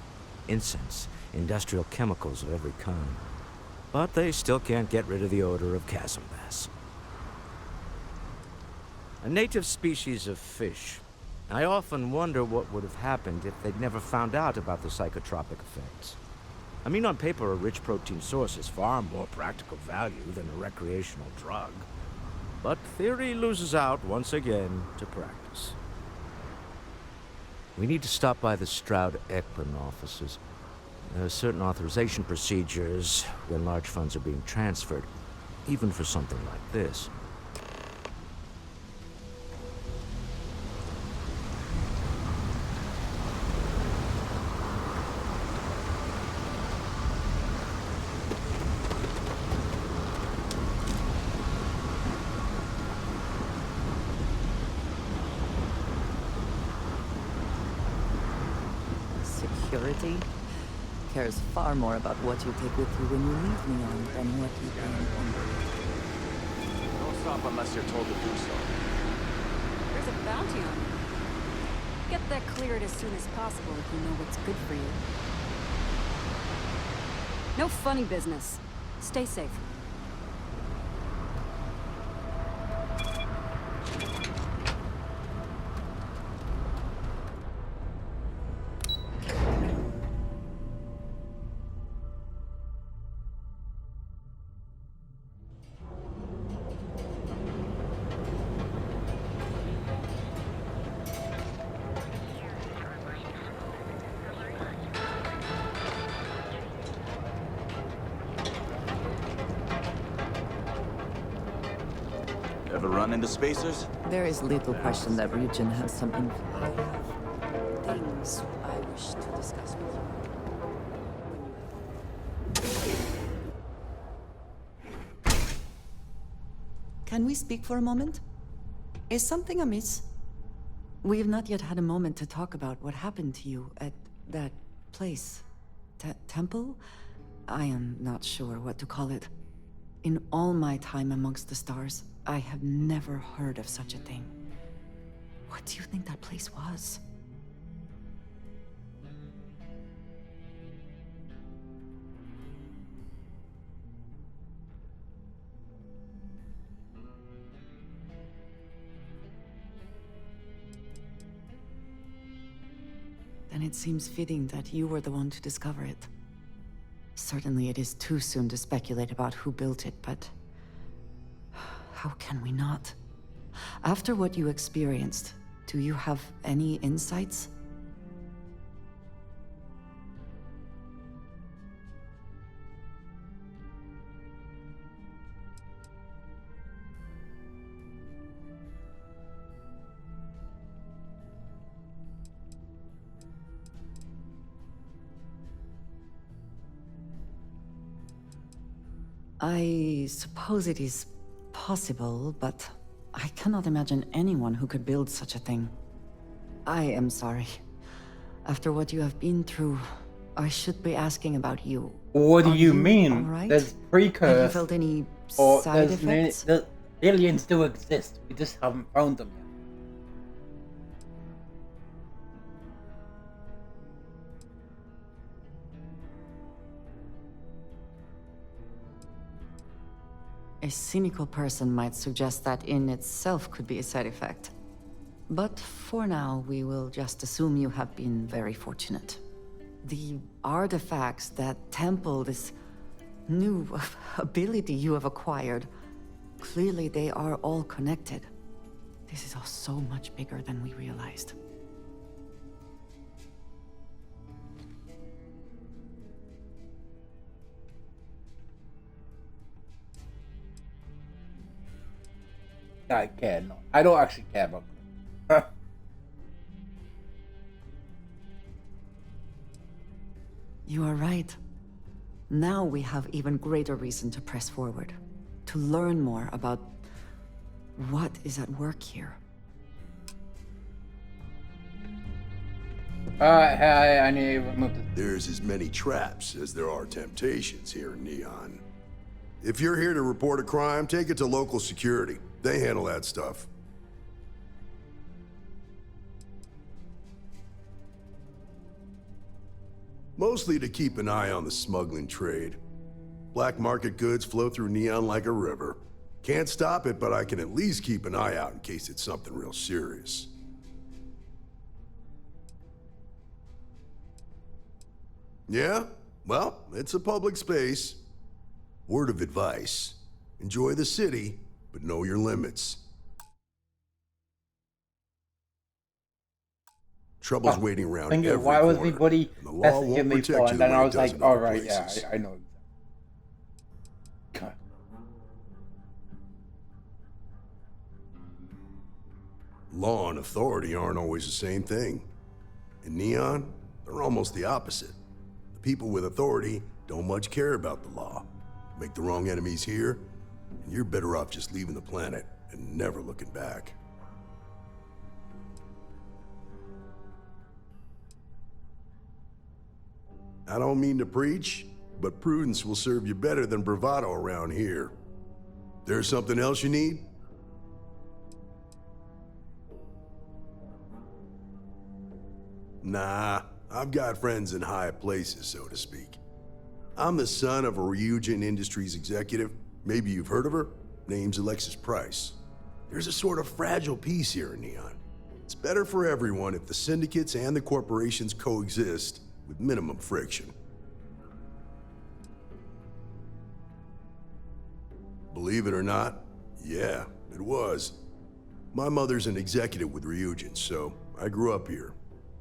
incense, industrial chemicals of every kind. But they still can't get rid of the odor of chasm bass. A native species of fish. I often wonder what would have happened if they'd never found out about the psychotropic effects. I mean, on paper, a rich protein source is far more practical value than a recreational drug. But theory loses out once again to practice. We need to stop by the Stroud-Ekman offices. There are certain authorization procedures when large funds are being transferred, even for something like this. Security cares far more about what you take with you when you leave Neon than what you bring home. Don't stop unless you're told to do so. There's a bounty on you. Get that cleared as soon as possible if you know what's good for you. No funny business. Stay safe. Ever run into spacers? There is little question that Ryujin has something. I have things I wish to discuss with you. Can we speak for a moment? Is something amiss? We have not yet had a moment to talk about what happened to you at that place. Temple? I am not sure what to call it. In all my time amongst the stars, I have never heard of such a thing. What do you think that place was? Then it seems fitting that you were the one to discover it. Certainly it is too soon to speculate about who built it, but how can we not? After what you experienced, do you have any insights? I suppose it is possible, but I cannot imagine anyone who could build such a thing. I am sorry. After what you have been through, I should be asking about you. What do you mean? All right? There's precursors. Have you felt any or side effects? The aliens do exist. We just haven't found them yet. A cynical person might suggest that in itself could be a side effect. But for now, we will just assume you have been very fortunate. The artifacts, that temple, this new ability you have acquired, clearly they are all connected. This is all so much bigger than we realized. I care not. I don't actually care about them. You are right. Now we have even greater reason to press forward, to learn more about what is at work here. Hey, I need to remove this. There's as many traps as there are temptations here in Neon. If you're here to report a crime, take it to local security. They handle that stuff. Mostly to keep an eye on the smuggling trade. Black market goods flow through Neon like a river. Can't stop it, but I can at least keep an eye out in case it's something real serious. Yeah? Well, it's a public space. Word of advice. Enjoy the city, but know your limits. Trouble's waiting around every why was corner, anybody and the law messaging won't me protect for? you And the then way I it was does like, in all other right, yeah, places. I know. God. Law and authority aren't always the same thing. In Neon, they're almost the opposite. The people with authority don't much care about the law. Make the wrong enemies here, and you're better off just leaving the planet and never looking back. I don't mean to preach, but prudence will serve you better than bravado around here. There's something else you need? Nah, I've got friends in high places, so to speak. I'm the son of a Ryujin Industries executive. Maybe you've heard of her? Name's Alexis Price. There's a sort of fragile peace here in Neon. It's better for everyone if the syndicates and the corporations coexist with minimum friction. Believe it or not, yeah, it was. My mother's an executive with Ryujin, so I grew up here.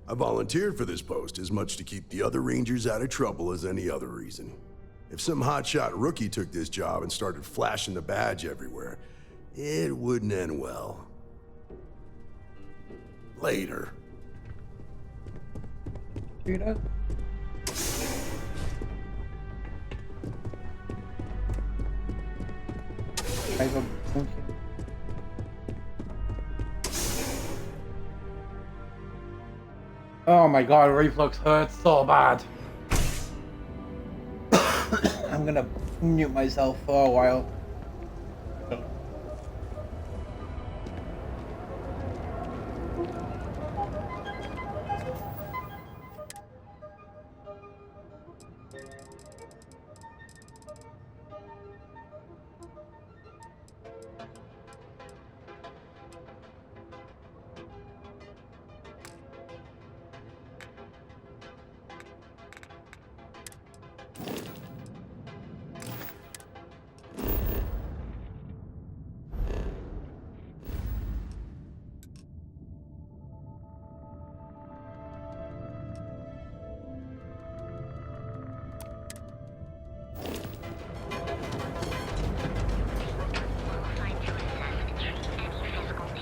I volunteered for this post as much to keep the other Rangers out of trouble as any other reason. If some hotshot rookie took this job and started flashing the badge everywhere, it wouldn't end well. Later. You know? Oh my god, reflux hurts so bad. I'm gonna mute myself for a while.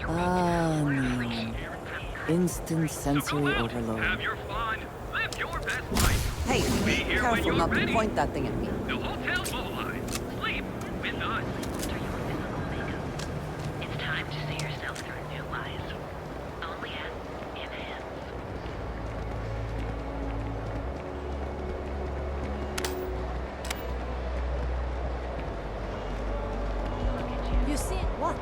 Ah, Neon. Instant sensory overload. Hey, careful not to point that thing at me. The hotel's mobilized. Sleep with us. It's time to see yourself through new eyes. Only at Enhance. You see what?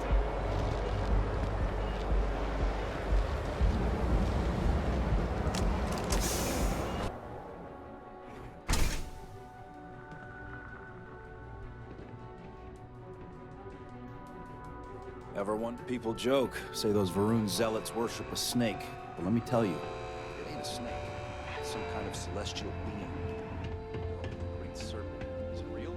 Everyone, people joke, say those Varun zealots worship a snake. But let me tell you, it ain't a snake. It's some kind of celestial being. A great serpent. Is it real?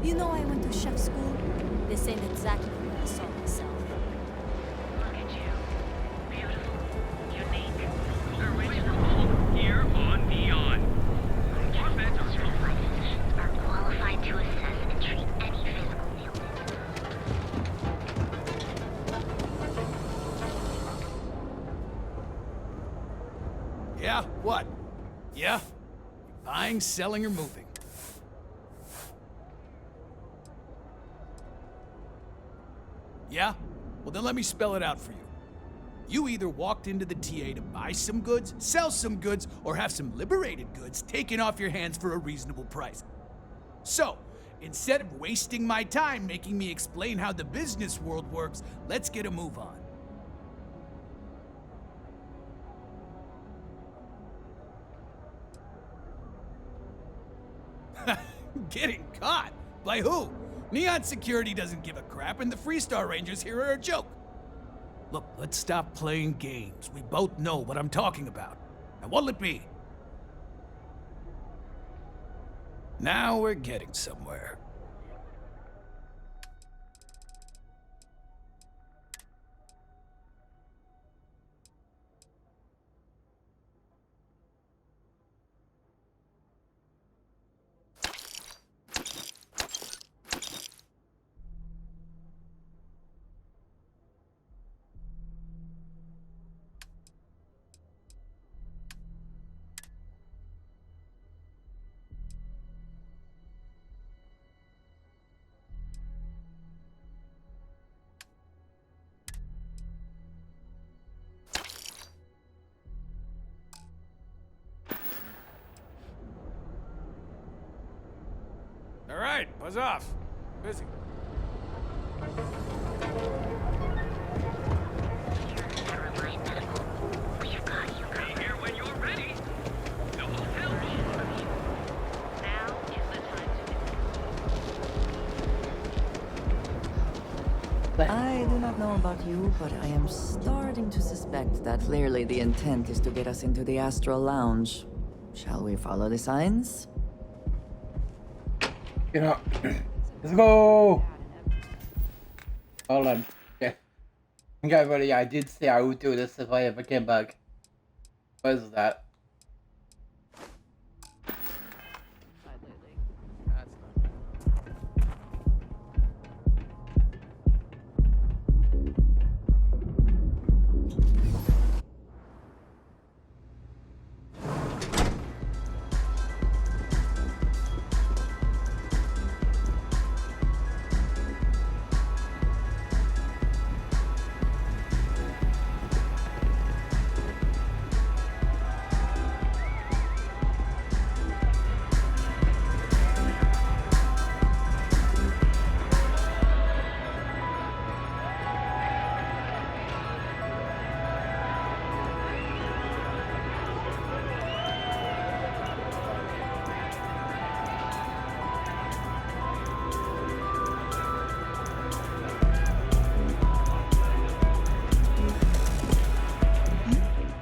You know I went to chef school. This ain't exactly what I saw myself. Look at you. Beautiful. Unique. Original. Here on Neon. Our beds are physicians are qualified to assess and treat any physical ailment. Yeah? What? Yeah? Buying, selling, or moving? Yeah? Well, then let me spell it out for you. You either walked into the TA to buy some goods, sell some goods, or have some liberated goods taken off your hands for a reasonable price. So, instead of wasting my time making me explain how the business world works, let's get a move on. Getting caught? By who? Neon Security doesn't give a crap, and the Freestar Rangers here are a joke. Look, let's stop playing games. We both know what I'm talking about. And what'll it be? Now we're getting somewhere. All right, buzz off. Busy. I do not know about you, but I am starting to suspect that clearly the intent is to get us into the Astral Lounge. Shall we follow the signs? You know, let's go. Hold on. Okay. Okay, buddy, I did say I would do this if I ever came back. What is that?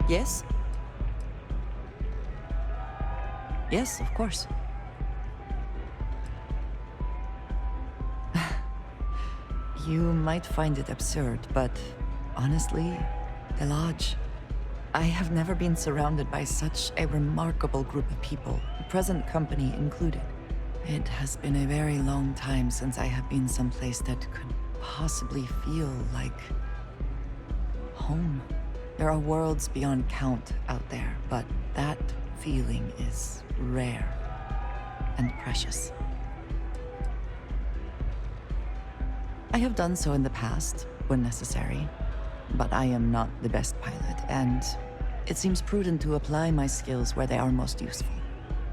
Yes? Yes, of course. You might find it absurd, but honestly, the Lodge. I have never been surrounded by such a remarkable group of people, present company included. It has been a very long time since I have been someplace that could possibly feel like home. There are worlds beyond count out there, but that feeling is rare and precious. I have done so in the past, when necessary, but I am not the best pilot, and it seems prudent to apply my skills where they are most useful.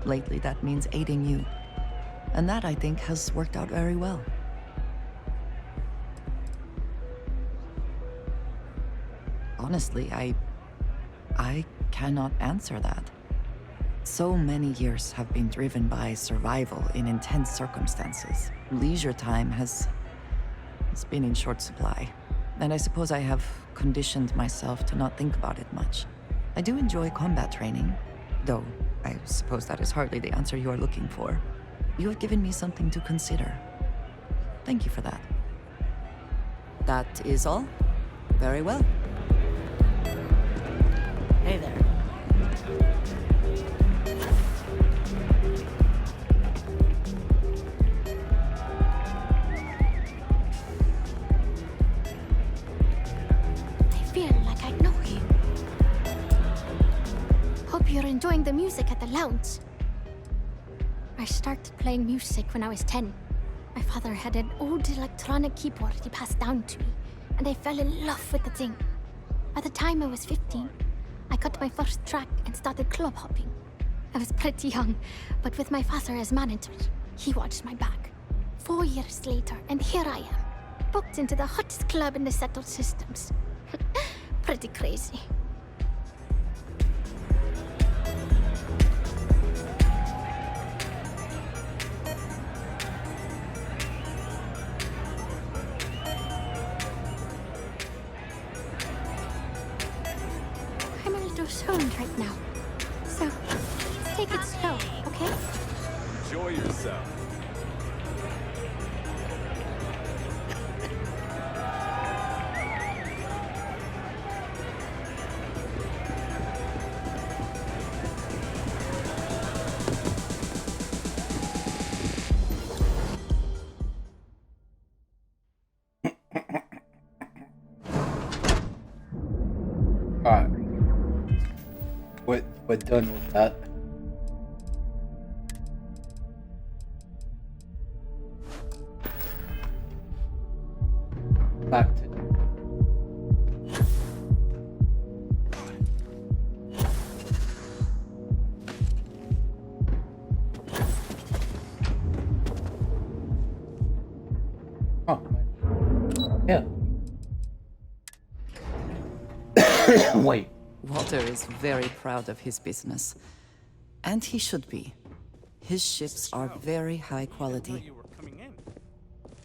Lately, that means aiding you, and that, I think, has worked out very well. Honestly, I cannot answer that. So many years have been driven by survival in intense circumstances. Leisure time has been in short supply, and I suppose I have conditioned myself to not think about it much. I do enjoy combat training, though I suppose that is hardly the answer you are looking for. You have given me something to consider. Thank you for that. That is all? Very well. Hey there. I feel like I know you. Hope you're enjoying the music at the lounge. I started playing music when I was 10. My father had an old electronic keyboard he passed down to me, and I fell in love with the thing. By the time I was 15, I got my first track and started club hopping. I was pretty young, but with my father as manager, he watched my back. 4 years later, and here I am, booked into the hottest club in the settled systems. Pretty crazy. I'm a little stoned right now, so let's take it slow, okay? Enjoy yourself. Alright. We're done with that. Back to oh, yeah. Wait. Walter is very proud of his business. And he should be. His ships are very high quality.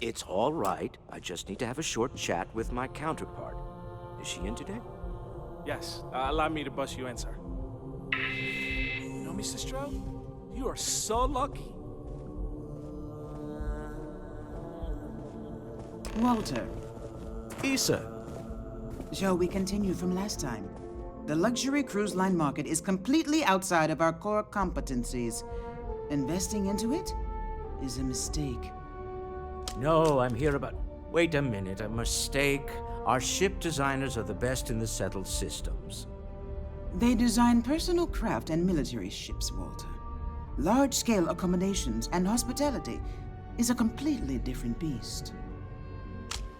It's all right. I just need to have a short chat with my counterpart. Is she in today? Yes, allow me to bust you in, sir. You know, Mr. Stroud, you are so lucky. Walter, Issa. shall we continue from last time? The luxury cruise line market is completely outside of our core competencies. Investing into it is a mistake. No, I'm here about... Wait a minute, a mistake. Our ship designers are the best in the settled systems. They design personal craft and military ships, Walter. Large-scale accommodations and hospitality is a completely different beast.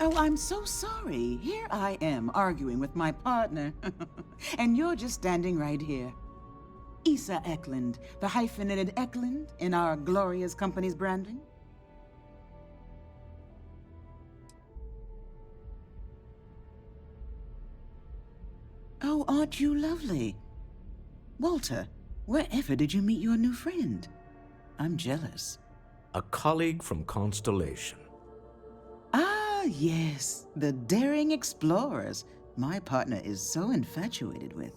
Oh, I'm so sorry. Here I am arguing with my partner. And you're just standing right here. Issa Eklund, the hyphenated Eklund in our glorious company's branding. Oh, aren't you lovely? Walter, wherever did you meet your new friend? I'm jealous. A colleague from Constellation. Ah, yes, the daring explorers my partner is so infatuated with.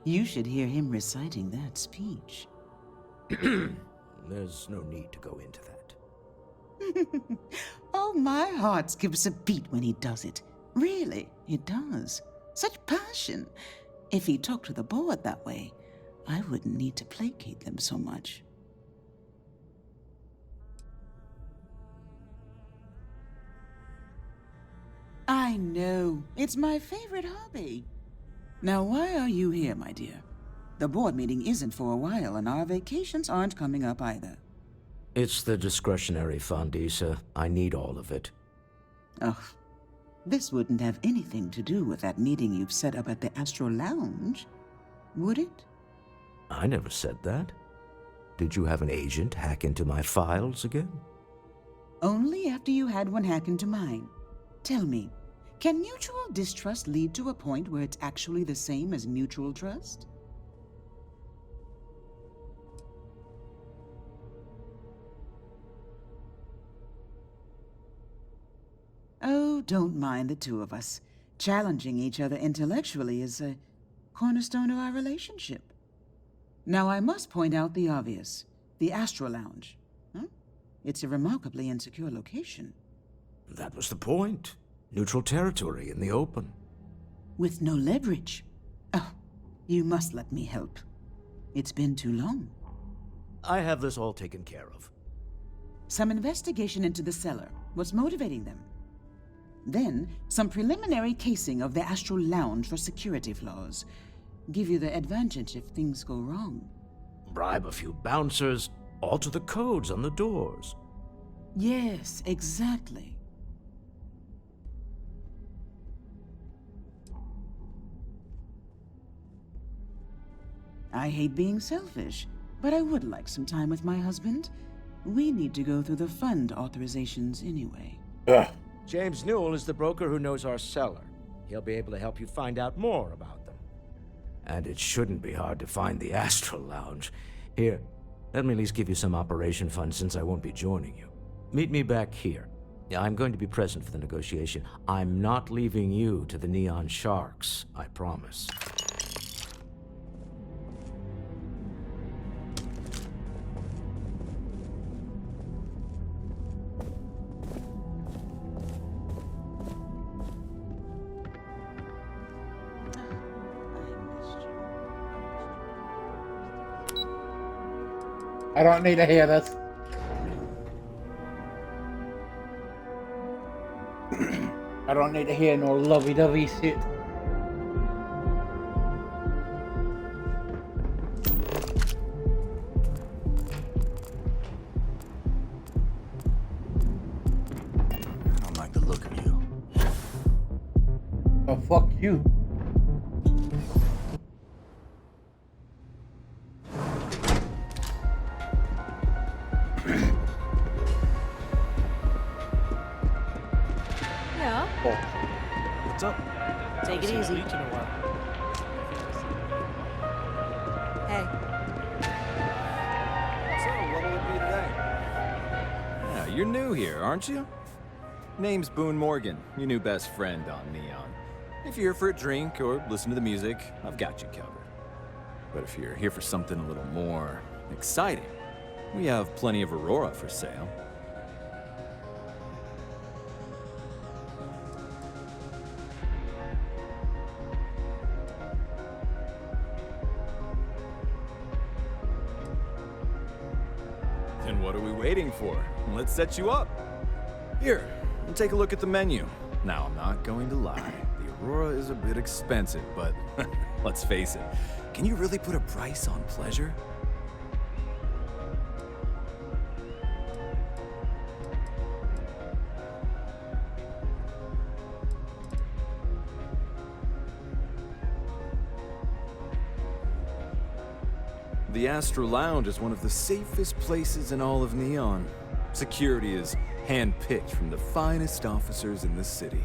You should hear him reciting that speech. There's no need to go into that. Oh, my heart skips a beat when he does it. Really, it does. Such passion. If he talked to the board that way, I wouldn't need to placate them so much. I know. It's my favorite hobby. Now, why are you here, my dear? The board meeting isn't for a while, and our vacations aren't coming up either. It's the discretionary fund, Issa. I need all of it. Oh, this wouldn't have anything to do with that meeting you've set up at the Astro Lounge, would it? I never said that. Did you have an agent hack into my files again? Only after you had one hack into mine. Tell me, can mutual distrust lead to a point where it's actually the same as mutual trust? Oh, don't mind the two of us. Challenging each other intellectually is a cornerstone of our relationship. Now, I must point out the obvious. The Astro Lounge. Huh? It's a remarkably insecure location. That was the point. Neutral territory in the open. With no leverage. Oh, you must let me help. It's been too long. I have this all taken care of. Some investigation into the cellar. What's motivating them? Then, some preliminary casing of the Astral Lounge for security flaws. Give you the advantage if things go wrong. Bribe a few bouncers, alter the codes on the doors. Yes, exactly. I hate being selfish, but I would like some time with my husband. We need to go through the fund authorizations anyway. James Newell is the broker who knows our seller. He'll be able to help you find out more about them. And it shouldn't be hard to find the Astral Lounge. Here, let me at least give you some operation funds since I won't be joining you. Meet me back here. I'm going to be present for the negotiation. I'm not leaving you to the Neon Sharks, I promise. I don't need to hear this. I don't need to hear no lovey-dovey shit. I don't like the look of you. Oh, fuck you. Yeah? What's up? Take it easy. Hey. So, what'll it be today? Yeah, you're new here, aren't you? Name's Boone Morgan, your new best friend on Neon. If you're here for a drink or listen to the music, I've got you covered. But if you're here for something a little more exciting, we have plenty of Aurora for sale. Then what are we waiting for? Let's set you up. Here, take a look at the menu. Now, I'm not going to lie. The Aurora is a bit expensive, but let's face it. Can you really put a price on pleasure? The Astral Lounge is one of the safest places in all of Neon. Security is hand-picked from the finest officers in the city.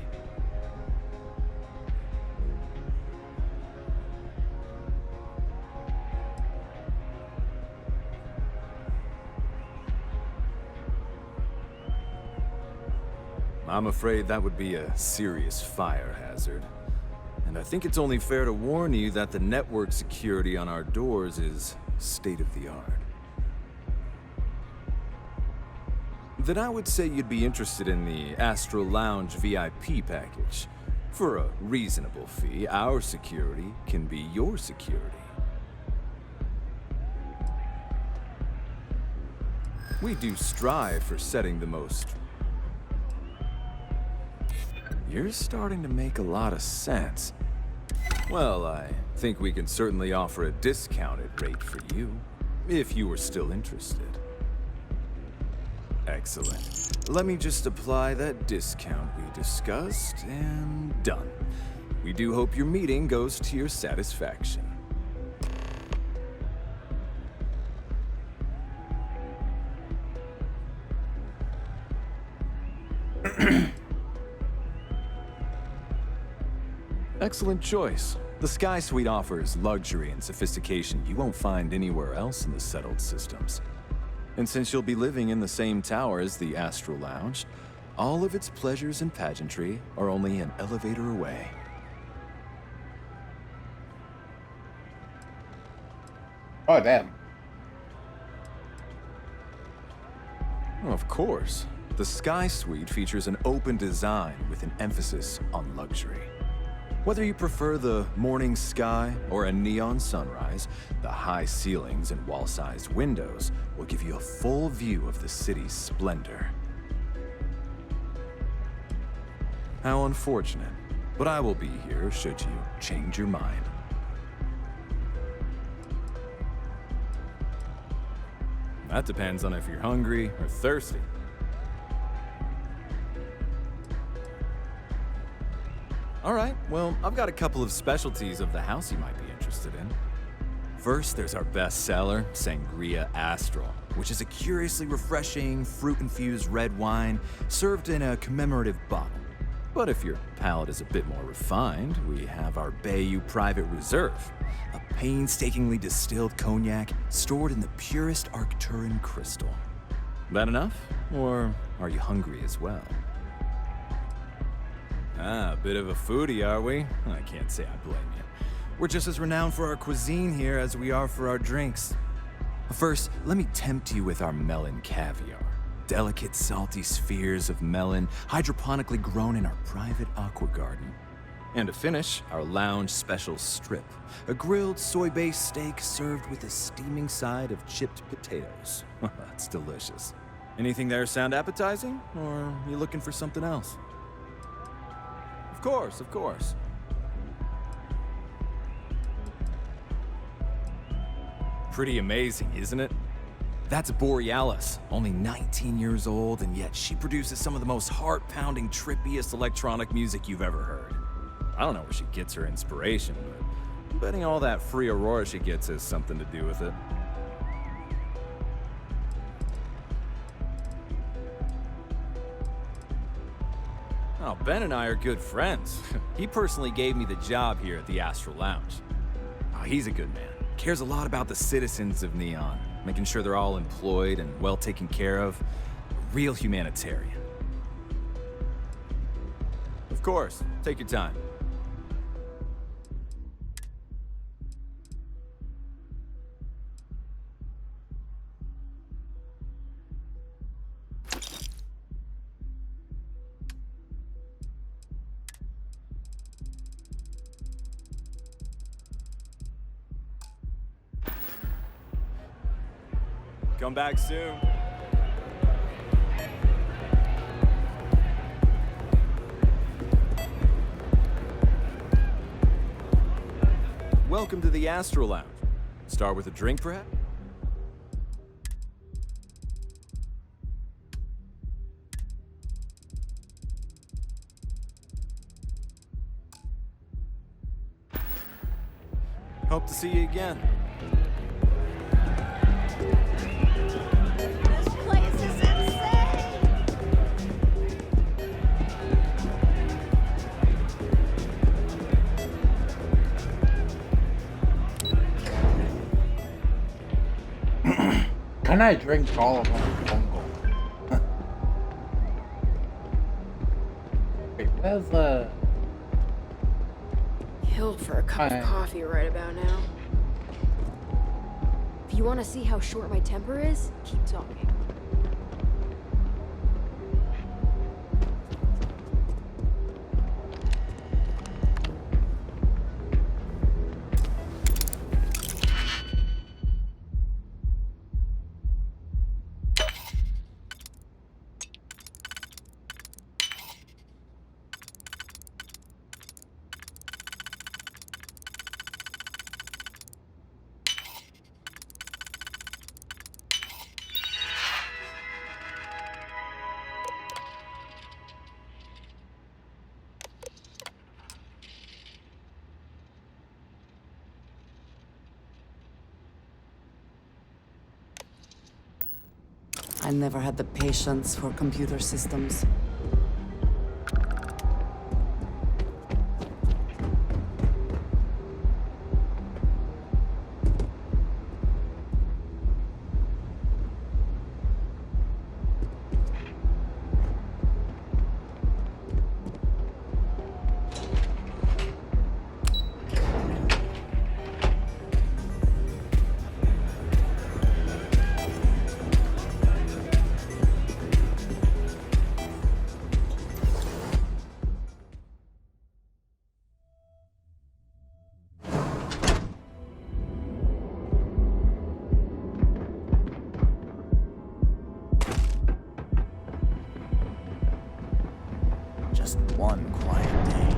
I'm afraid that would be a serious fire hazard. And I think it's only fair to warn you that the network security on our doors is state-of-the-art. Then I would say you'd be interested in the Astral Lounge VIP package. For a reasonable fee, our security can be your security. We do strive for setting the most... You're starting to make a lot of sense. Well, I think we can certainly offer a discounted rate for you, if you were still interested. Excellent. Let me just apply that discount we discussed, and done. We do hope your meeting goes to your satisfaction. Excellent choice. The Sky Suite offers luxury and sophistication you won't find anywhere else in the settled systems. And since you'll be living in the same tower as the Astral Lounge, all of its pleasures and pageantry are only an elevator away. Oh, damn. Of course. The Sky Suite features an open design with an emphasis on luxury. Whether you prefer the morning sky or a neon sunrise, the high ceilings and wall-sized windows will give you a full view of the city's splendor. How unfortunate, but I will be here should you change your mind. That depends on if you're hungry or thirsty. All right, well, I've got a couple of specialties of the house you might be interested in. First, there's our best seller, Sangria Astral, which is a curiously refreshing, fruit-infused red wine served in a commemorative bottle. But if your palate is a bit more refined, we have our Bayou Private Reserve, a painstakingly distilled cognac stored in the purest Arcturan crystal. That enough? Or are you hungry as well? Ah, a bit of a foodie, are we? I can't say I blame you. We're just as renowned for our cuisine here as we are for our drinks. First, let me tempt you with our melon caviar. Delicate, salty spheres of melon, hydroponically grown in our private aqua garden. And to finish, our lounge special strip, a grilled soy-based steak served with a steaming side of chipped potatoes. That's delicious. Anything there sound appetizing, or are you looking for something else? Of course, of course. Pretty amazing, isn't it? That's Borealis, only 19 years old, and yet she produces some of the most heart-pounding, trippiest electronic music you've ever heard. I don't know where she gets her inspiration, but I'm betting all that free Aurora she gets has something to do with it. Oh, Ben and I are good friends. He personally gave me the job here at the Astral Lounge. Oh, he's a good man. Cares a lot about the citizens of Neon, making sure they're all employed and well taken care of. A real humanitarian. Of course, take your time. Come back soon. Welcome to the Astral Lounge. Start with a drink, perhaps? Hope to see you again. Can I drink all of them? Bongo. Wait, where's the... Killed for a cup of coffee right about now. If you want to see how short my temper is, keep talking. I never had the patience for computer systems. Just one quiet day.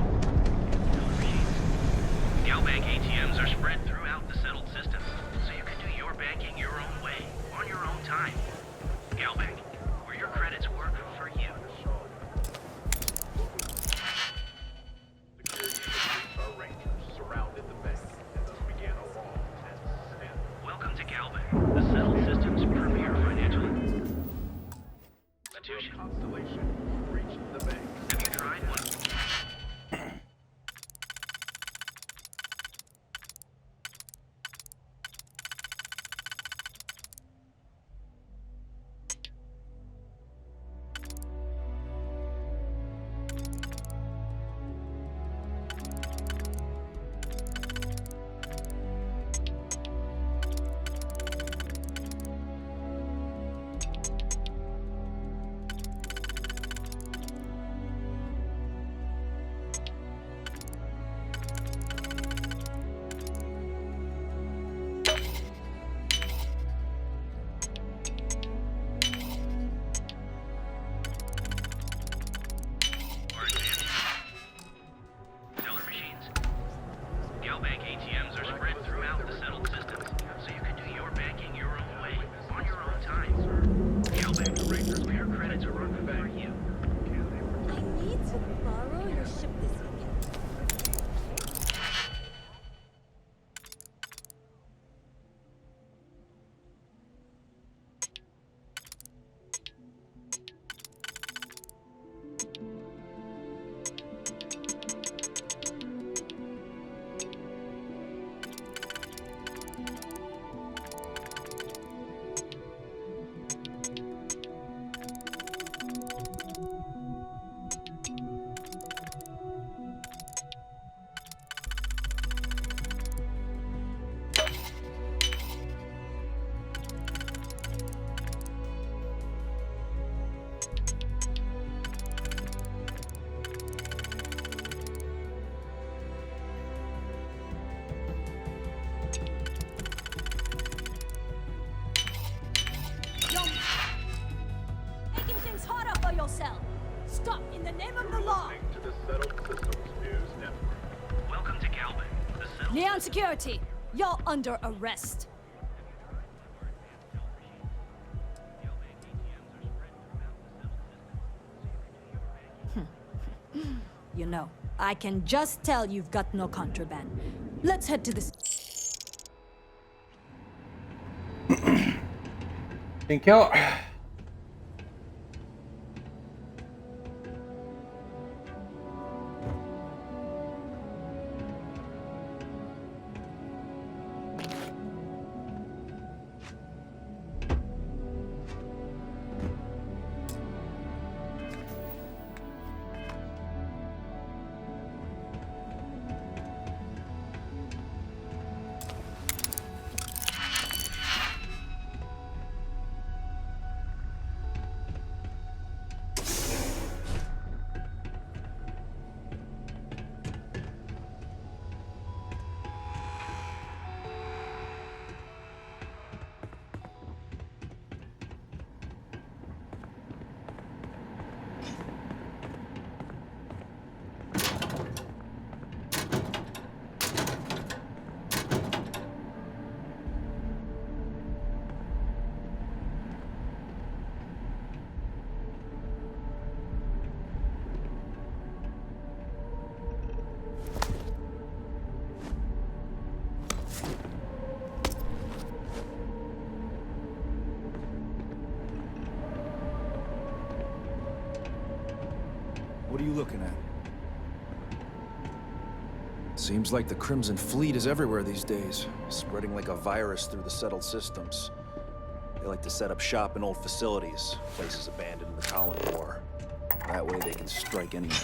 GalBank ATMs are spread throughout the settled system, so you can do your banking your own way, on your own time. GalBank, where your credits work for you. to borrow your ship this weekend? Making things harder for yourself. Stop in the name of the law. To the Settled Systems News Network. Welcome to Calvin. The Settled Neon Security, you're under arrest. You know, I can just tell you've got no contraband. Let's head to the... Think out. What are you looking at? Seems like the Crimson Fleet is everywhere these days, spreading like a virus through the settled systems. They like to set up shop in old facilities, places abandoned in the Colony War. That way they can strike anyone.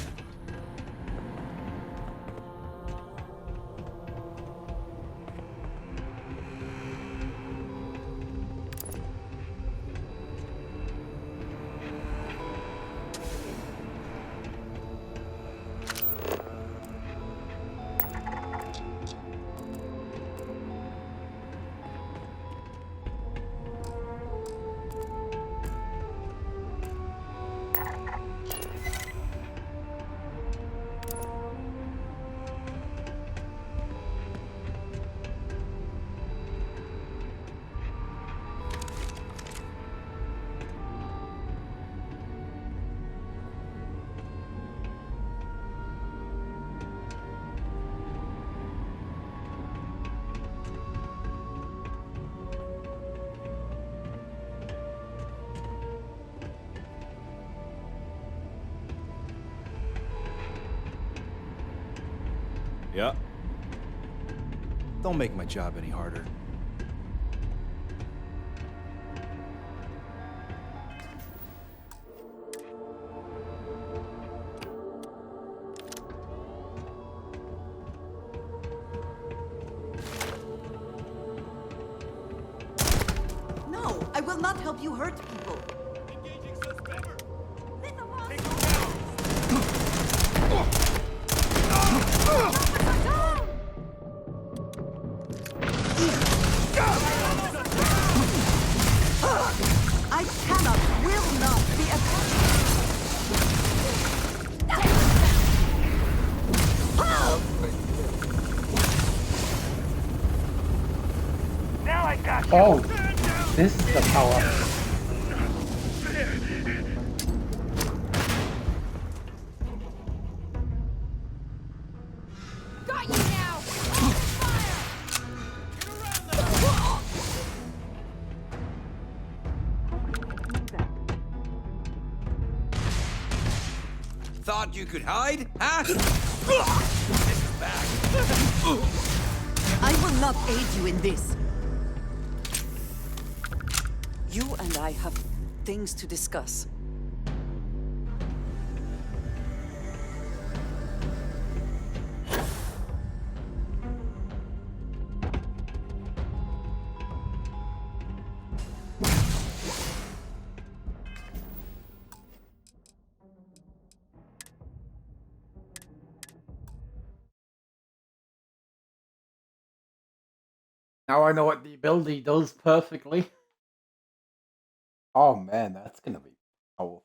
Yeah. Don't make my job any harder. No, I will not help you hurt people. I cannot, will not be Now I got you. Oh, this is the power. thought you could hide, huh? This is back. I will not aid you in this. You and I have things to discuss. Now I know what the ability does perfectly. Oh man, that's gonna be powerful.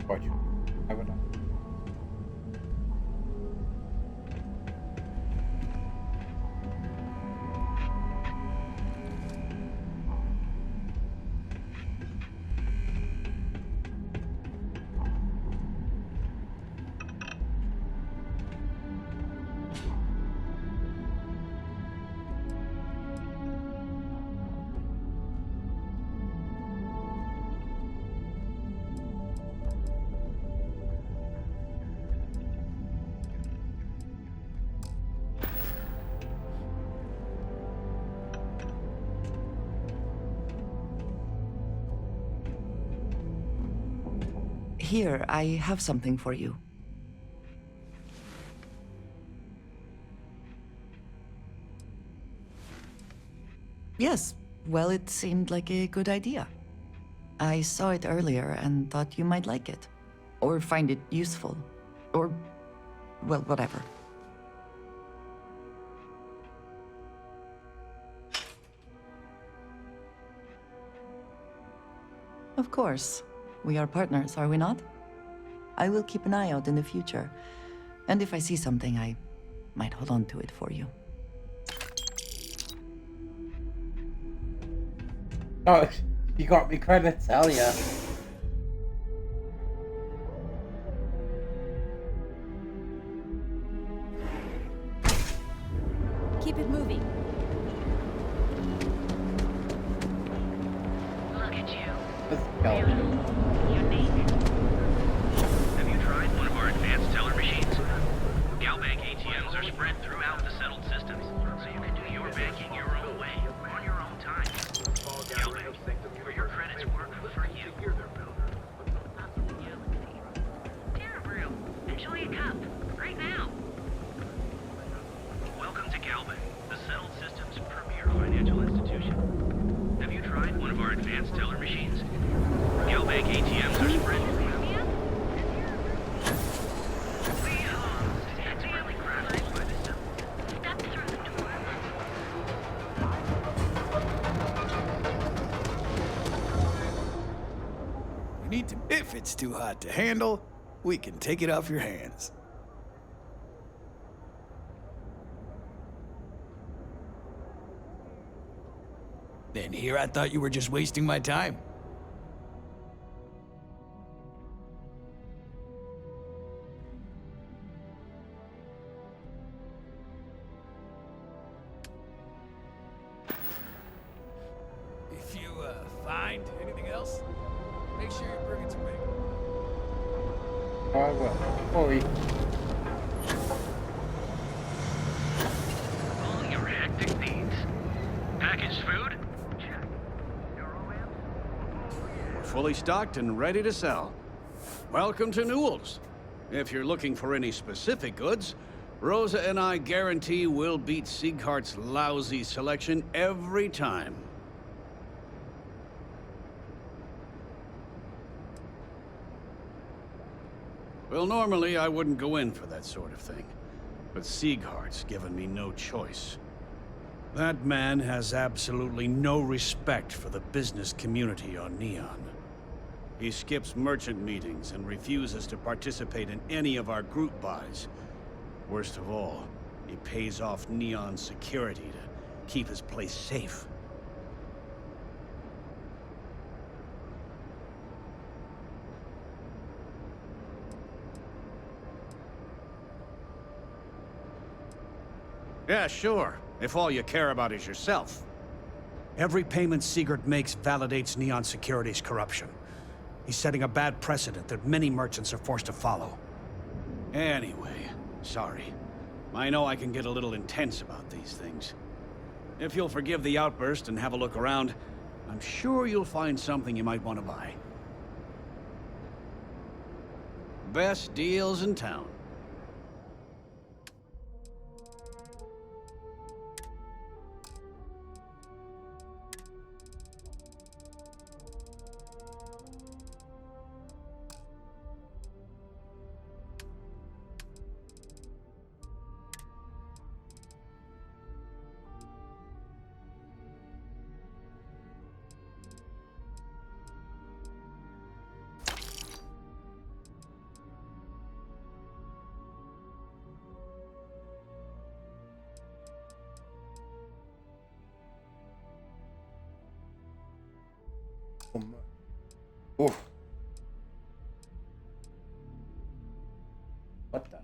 Watch. I would. Here, I have something for you. Yes, well, it seemed like a good idea. I saw it earlier and thought you might like it. Or find it useful. Or, well, whatever. Of course. We are partners, are we not? I will keep an eye out in the future. And if I see something, I might hold on to it for you. Oh, you got me credits, hell yeah. Keep it moving. Look at you. Let's go. Unique. Have you tried one of our advanced teller machines? GalBank ATMs are spread throughout the settled systems, so you can do your banking your own way, on your own time. GalBank, where your credits work for you. Terrible. Enjoy a cup, right now. Welcome to GalBank, the settled systems premier financial institution. Have you tried one of our advanced teller machines? GalBank ATMs are spread. You need to. If it's too hot to handle, we can take it off your hands. Then here I thought you were just wasting my time. If you find anything else, make sure you bring it to me. I will. Fully. All your hectic needs. Packaged food? We're fully stocked and ready to sell. Welcome to Newell's. If you're looking for any specific goods, Rosa and I guarantee we'll beat Sieghart's lousy selection every time. Well, normally I wouldn't go in for that sort of thing, but Sieghart's given me no choice. That man has absolutely no respect for the business community on Neon. He skips merchant meetings and refuses to participate in any of our group buys. Worst of all, he pays off Neon's security to keep his place safe. Yeah, sure. If all you care about is yourself. Every payment Sigurd makes validates Neon Security's corruption. He's setting a bad precedent that many merchants are forced to follow. Anyway, sorry. I know I can get a little intense about these things. If you'll forgive the outburst and have a look around, I'm sure you'll find something you might want to buy. Best deals in town. Oof. What the?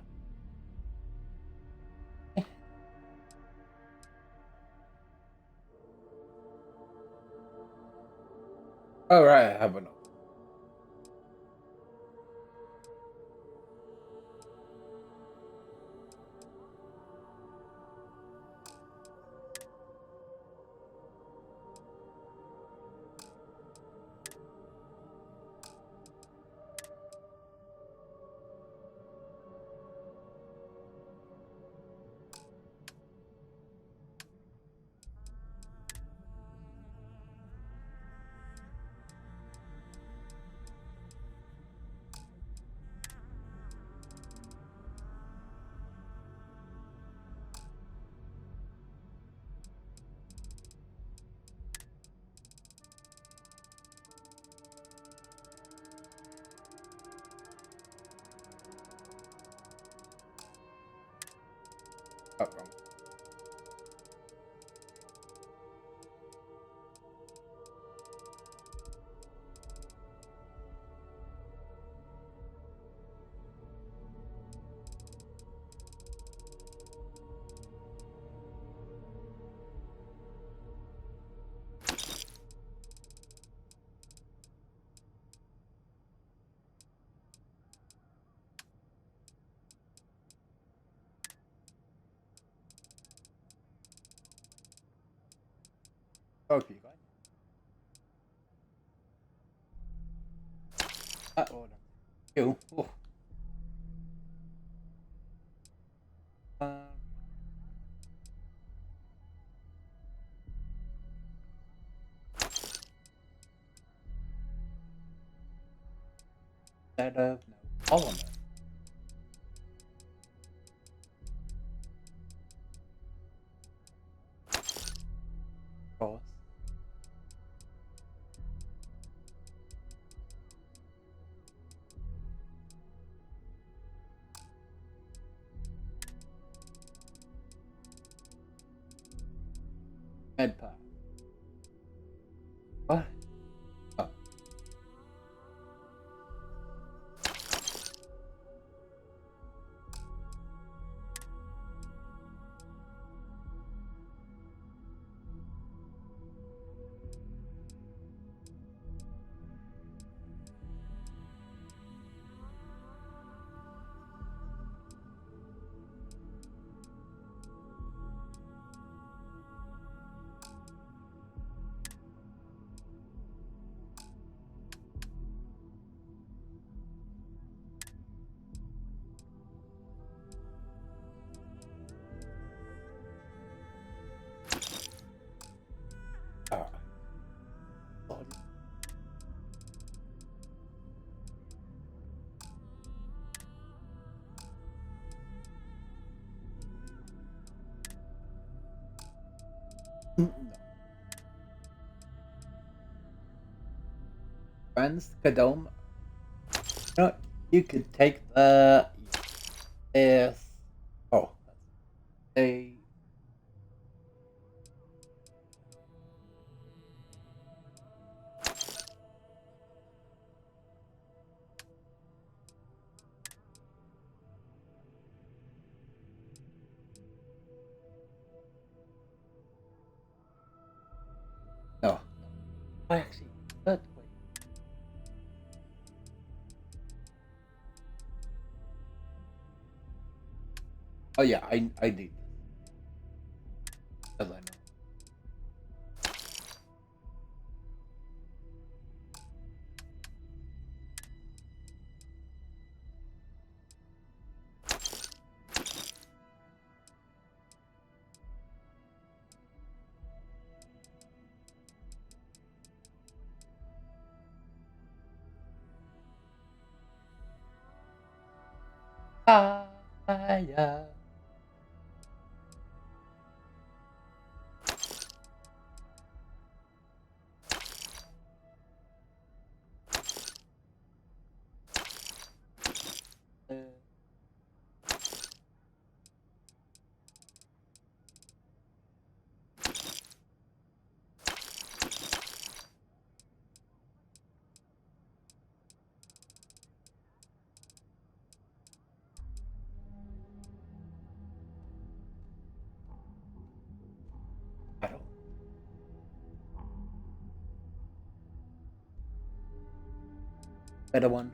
All right, I have enough. Oh, wrong. Okay, guys. Oh, no. Ew. Oh. That no. All of them. Of course. Medpack. What? Oh. Ah. Body. No. Friends, Kadom. No, you could take the is oh a I actually that way. Oh yeah, I need this. As I know. Yeah. Better one.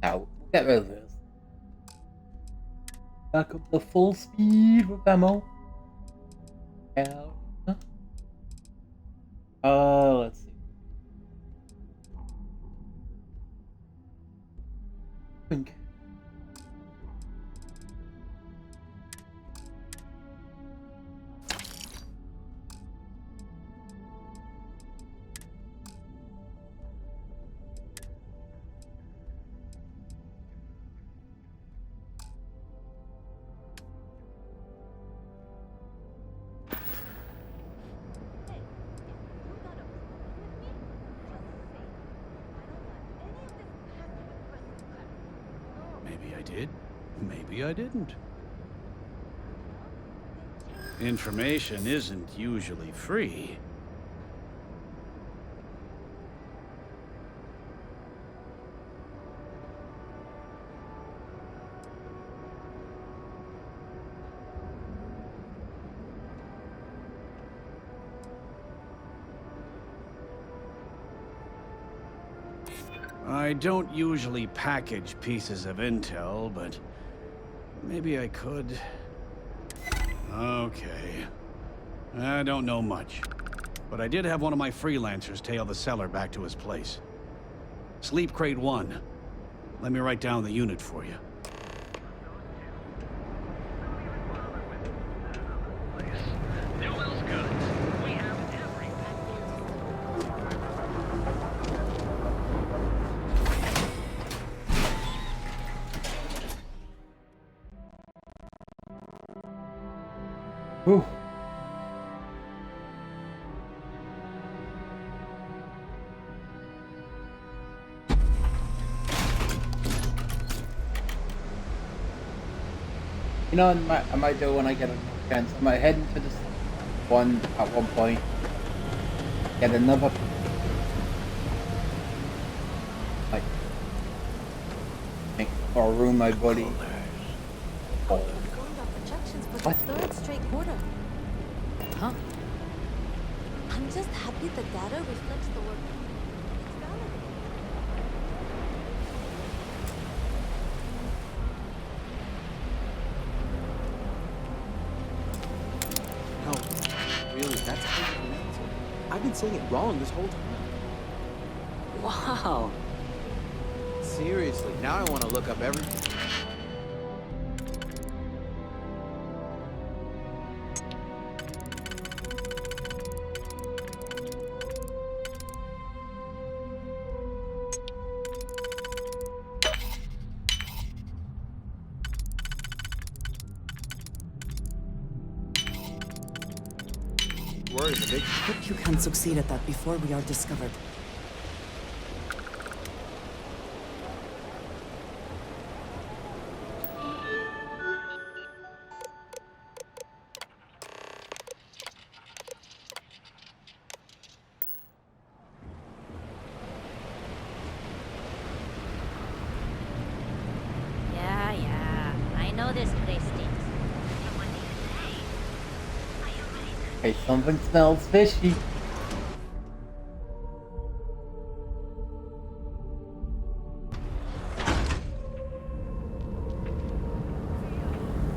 Now, we'll get rid of this. Back up to full speed with ammo. And, let's see. Think. Maybe I did. Maybe I didn't. Information isn't usually free. I don't usually package pieces of intel, but maybe I could. Okay. I don't know much, but I did have one of my freelancers tail the seller back to his place. Sleep Crate 1. Let me write down the unit for you. Whew. You know, I might do when I get a chance. I might head into this one at one point. Get another. Like, or ruin my body. Oh. For the third straight quarter. Huh? I'm just happy the data reflects the work. No, really, that's how you pronounce it. I've been saying it wrong this whole time. Wow. Seriously, now I want to look up everything. Hope you can succeed at that before we are discovered. Yeah, I know this place stinks. Okay, something smells fishy.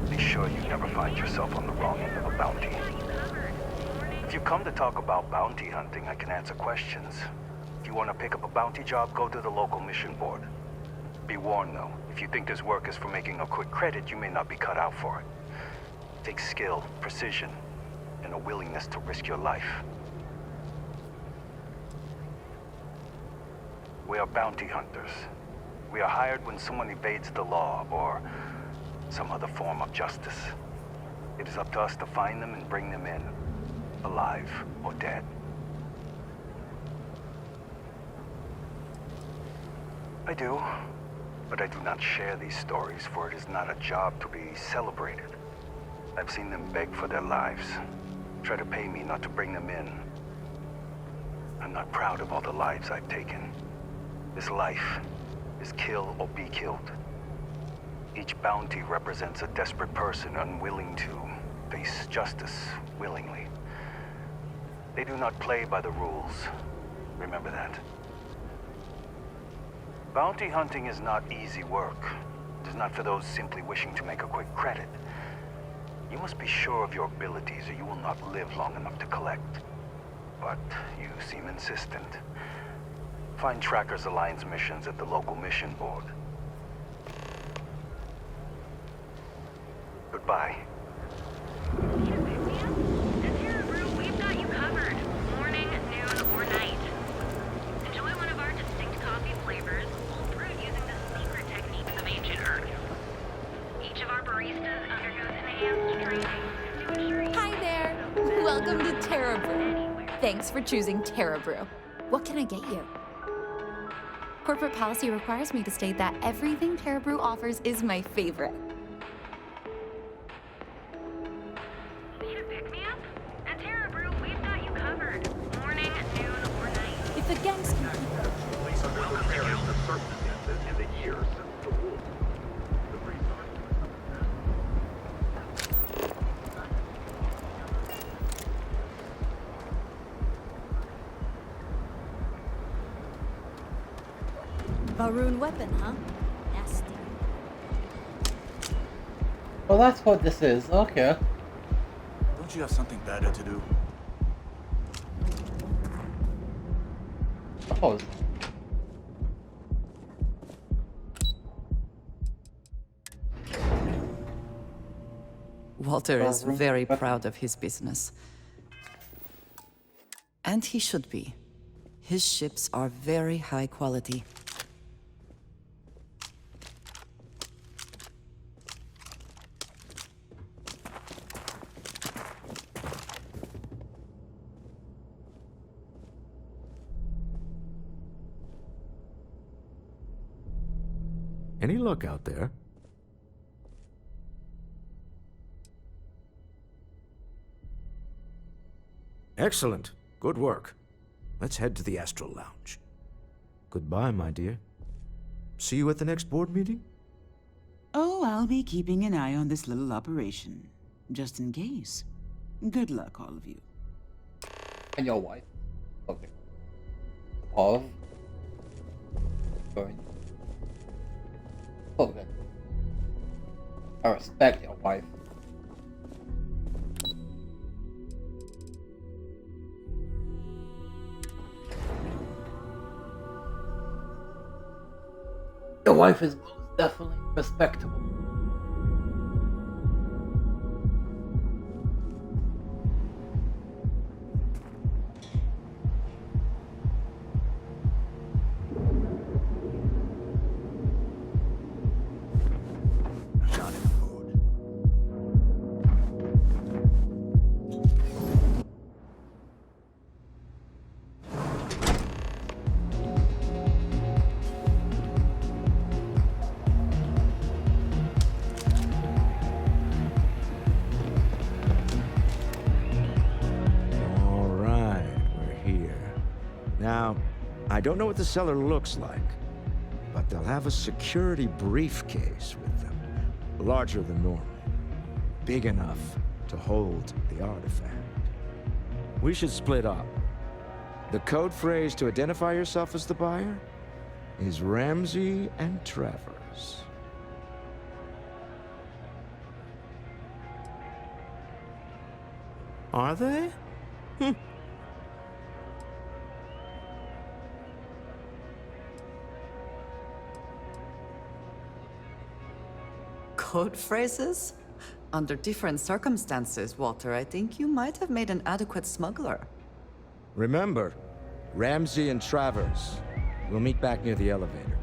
Be sure you never find yourself on the wrong end of a bounty. If you come to talk about bounty hunting, I can answer questions. If you want to pick up a bounty job, go to the local mission board. Be warned though, if you think this work is for making a quick credit, you may not be cut out for it. It takes skill, precision, and a willingness to risk your life. We are bounty hunters. We are hired when someone evades the law or some other form of justice. It is up to us to find them and bring them in, alive or dead. I do, but I do not share these stories, for it is not a job to be celebrated. I've seen them beg for their lives, try to pay me not to bring them in. I'm not proud of all the lives I've taken. This life is kill or be killed. Each bounty represents a desperate person unwilling to face justice willingly. They do not play by the rules. Remember that. Bounty hunting is not easy work. It is not for those simply wishing to make a quick credit. You must be sure of your abilities or you will not live long enough to collect. But you seem insistent. Find Trackers Alliance missions at the local mission board. Goodbye. We've got you covered. Morning, noon, or night. Enjoy one of our distinct coffee flavors, all brewed using the secret techniques of ancient Earth. Each of our baristas undergoes enhanced training to ensure you... Hi there! Welcome to Terra Brew. Thanks for choosing Terra Brew. What can I get you? Corporate policy requires me to state that everything Terra Brew offers is my favorite. Need a pick-me-up? At Terra Brew, we've got you covered. Morning, noon, or night. If the gangs can keep up. Maroon weapon, huh? Nasty. Well, that's what this is. Okay. Don't you have something better to do? Oh. Walter is very proud of his business. And he should be. His ships are very high quality. Any luck out there? Excellent. Good work. Let's head to the Astral Lounge. Goodbye, my dear. See you at the next board meeting? Oh, I'll be keeping an eye on this little operation, just in case. Good luck, all of you. And your wife. Okay. Pause. Going. Okay. I respect your wife. Your wife is most definitely respectable. I don't know what the cellar looks like, but they'll have a security briefcase with them, larger than normal, big enough to hold the artifact. We should split up. The code phrase to identify yourself as the buyer is Ramsey and Travers. Are they? Code phrases? Under different circumstances, Walter, I think you might have made an adequate smuggler. Remember, Ramsey and Travers. We'll meet back near the elevator.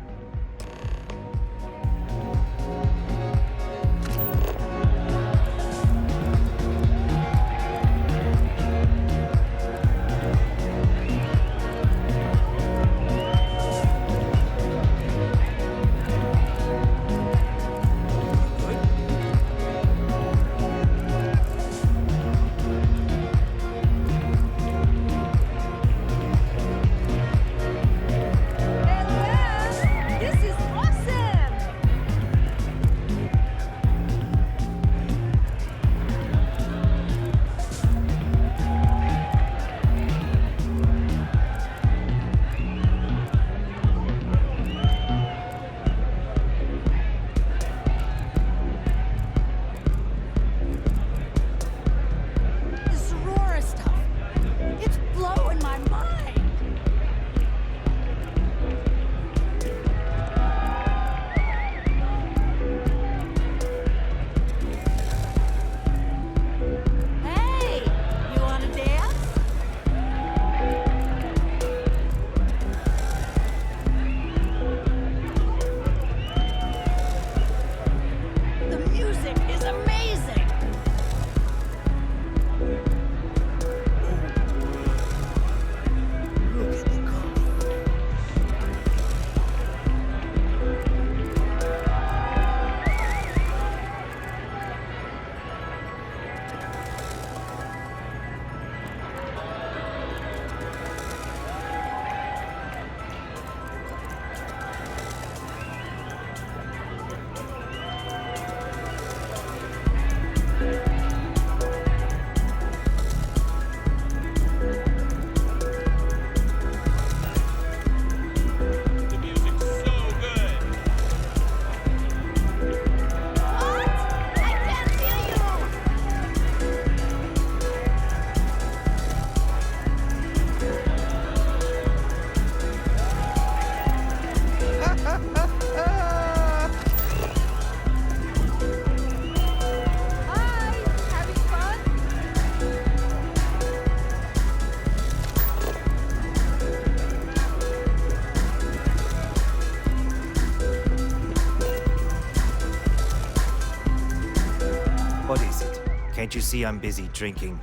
Can't you see I'm busy drinking?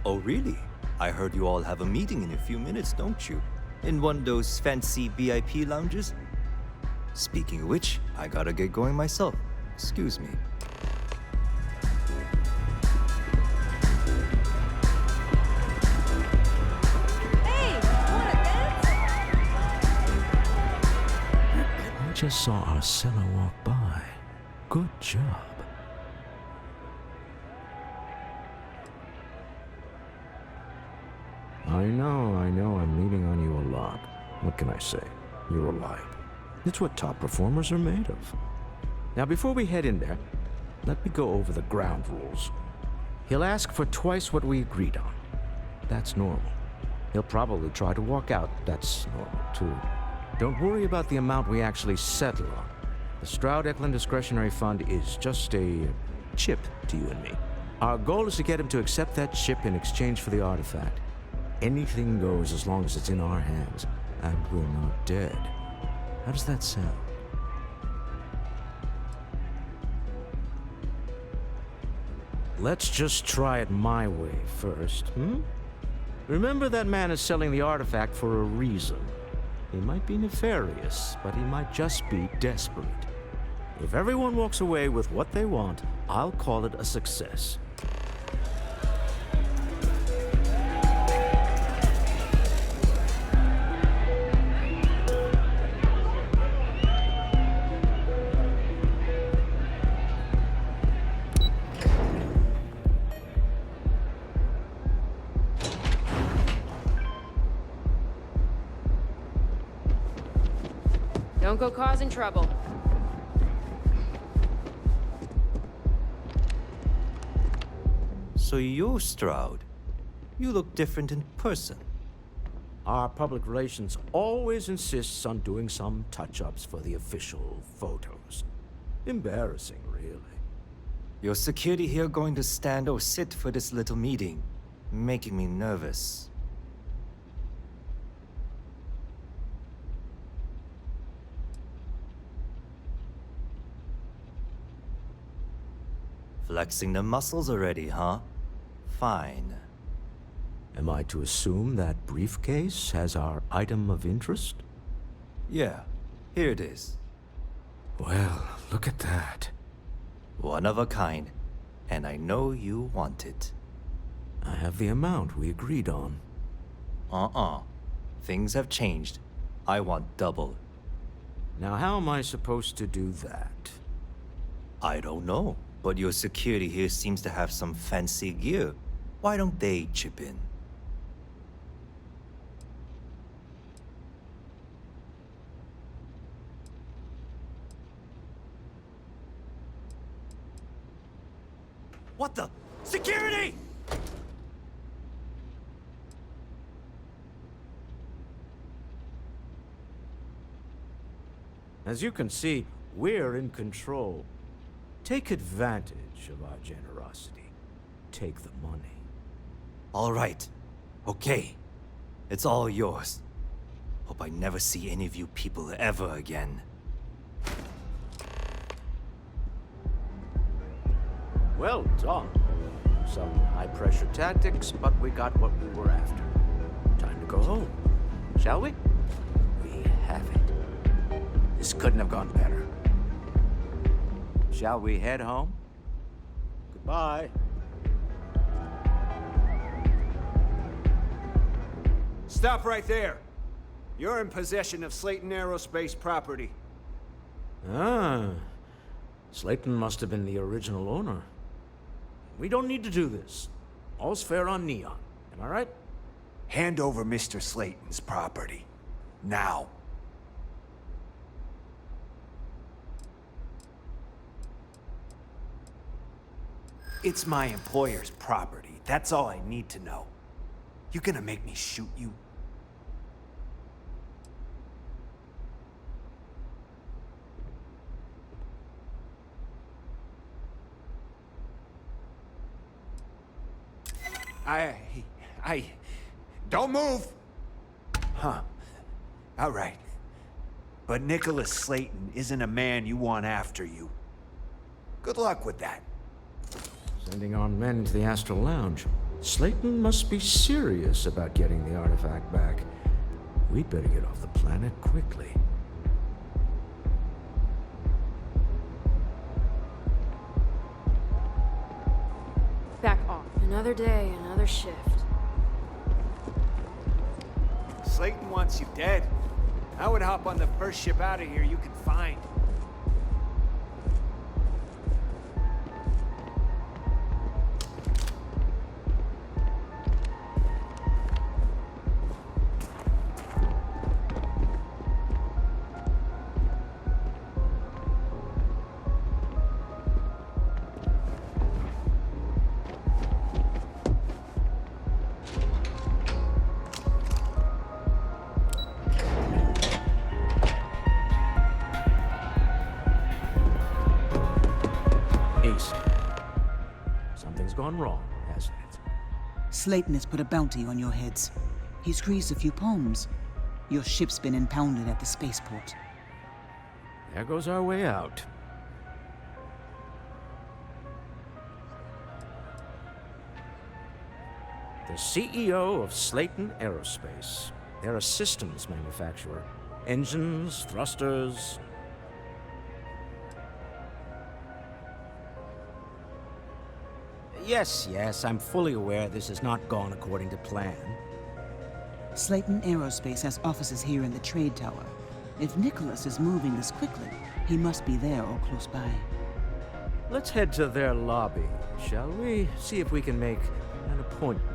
Oh, really? I heard you all have a meeting in a few minutes, don't you? In one of those fancy VIP lounges? Speaking of which, I gotta get going myself. Excuse me. I just saw our seller walk by. Good job. I know I'm leaning on you a lot. What can I say? You're a light. It's what top performers are made of. Now, before we head in there, let me go over the ground rules. He'll ask for twice what we agreed on. That's normal. He'll probably try to walk out. That's normal, too. Don't worry about the amount we actually settle on. The Stroud-Eklund Discretionary Fund is just a chip to you and me. Our goal is to get him to accept that chip in exchange for the artifact. Anything goes as long as it's in our hands, and we're not dead. How does that sound? Let's just try it my way first, Remember, that man is selling the artifact for a reason. He might be nefarious, but he might just be desperate. If everyone walks away with what they want, I'll call it a success. Don't go causing trouble. So you're Stroud. You look different in person. Our public relations always insists on doing some touch-ups for the official photos. Embarrassing, really. Your security here going to stand or sit for this little meeting, making me nervous. Flexing the muscles already, huh? Fine. Am I to assume that briefcase has our item of interest? Yeah, here it is. Well, look at that. One of a kind, and I know you want it. I have the amount we agreed on. Things have changed. I want double. Now, how am I supposed to do that? I don't know, but your security here seems to have some fancy gear. Why don't they chip in? What the? Security! As you can see, we're in control. Take advantage of our generosity. Take the money. All right. Okay. It's all yours. Hope I never see any of you people ever again. Well done. Some high-pressure tactics, but we got what we were after. Time to go home. Shall we? We have it. This couldn't have gone better. Shall we head home? Goodbye. Stop right there. You're in possession of Slayton Aerospace property. Ah. Slayton must have been the original owner. We don't need to do this. All's fair on Neon. Am I right? Hand over Mr. Slayton's property. Now. It's my employer's property. That's all I need to know. You gonna make me shoot you? Don't move! Huh. All right. But Nicholas Slayton isn't a man you want after you. Good luck with that. Sending on men into the Astral Lounge. Slayton must be serious about getting the artifact back. We'd better get off the planet quickly. Back off. Another day, another shift. Slayton wants you dead. I would hop on the first ship out of here you can find. Something's gone wrong, hasn't it? Slayton has put a bounty on your heads. He's greased a few palms. Your ship's been impounded at the spaceport. There goes our way out. The CEO of Slayton Aerospace. They're a systems manufacturer. Engines, thrusters. Yes, I'm fully aware this has not gone according to plan. Slayton Aerospace has offices here in the trade tower. If Nicholas is moving this quickly, he must be there or close by. Let's head to their lobby, shall we? See if we can make an appointment.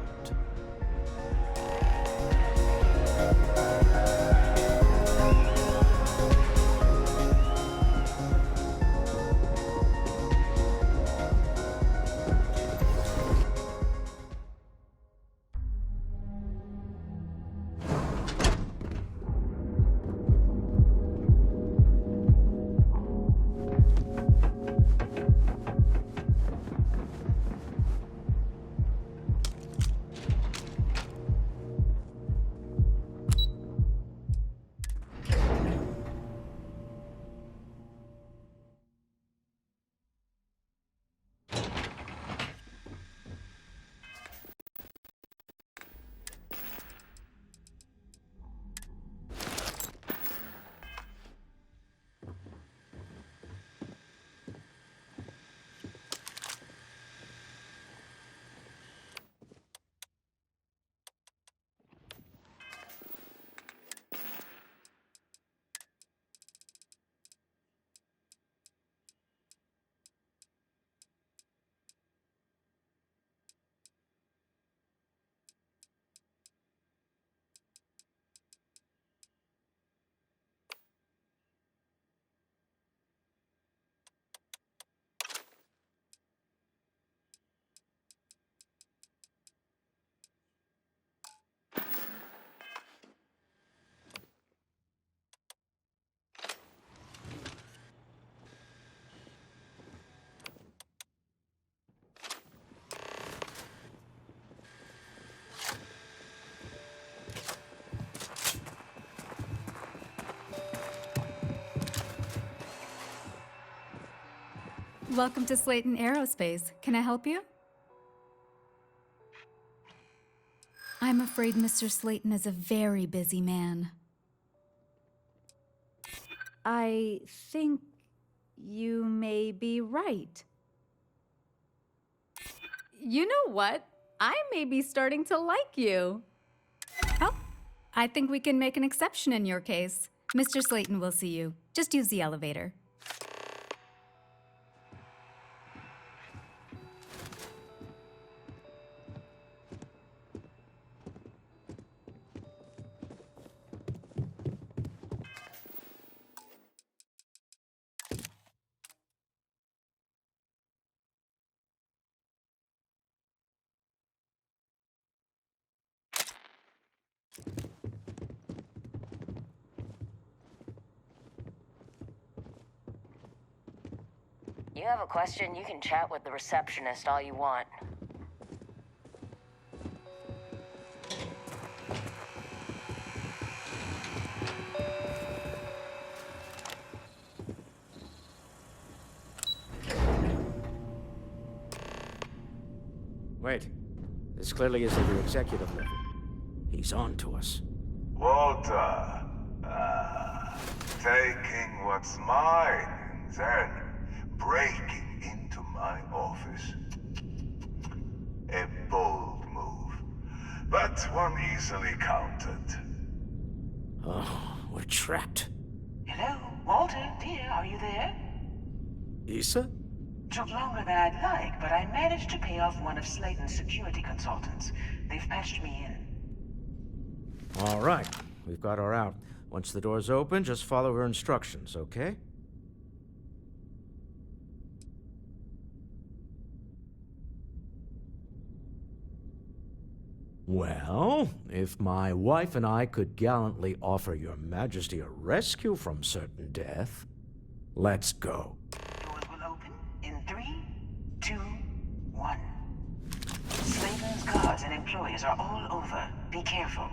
Welcome to Slayton Aerospace. Can I help you? I'm afraid Mr. Slayton is a very busy man. I think you may be right. You know what? I may be starting to like you. Oh, I think we can make an exception in your case. Mr. Slayton will see you. Just use the elevator. You have a question, you can chat with the receptionist all you want. Wait. This clearly isn't the executive level. He's on to us. Walter. Taking what's mine, then breaking into my office. A bold move, but one easily countered. Oh, we're trapped. Hello, Walter, dear, are you there? Issa? Took longer than I'd like, but I managed to pay off one of Slayton's security consultants. They've patched me in. All right. We've got her out. Once the door's open, just follow her instructions, okay? Well, if my wife and I could gallantly offer your majesty a rescue from certain death, let's go. Doors will open in 3, 2, 1. Slayton's guards and employees are all over. Be careful.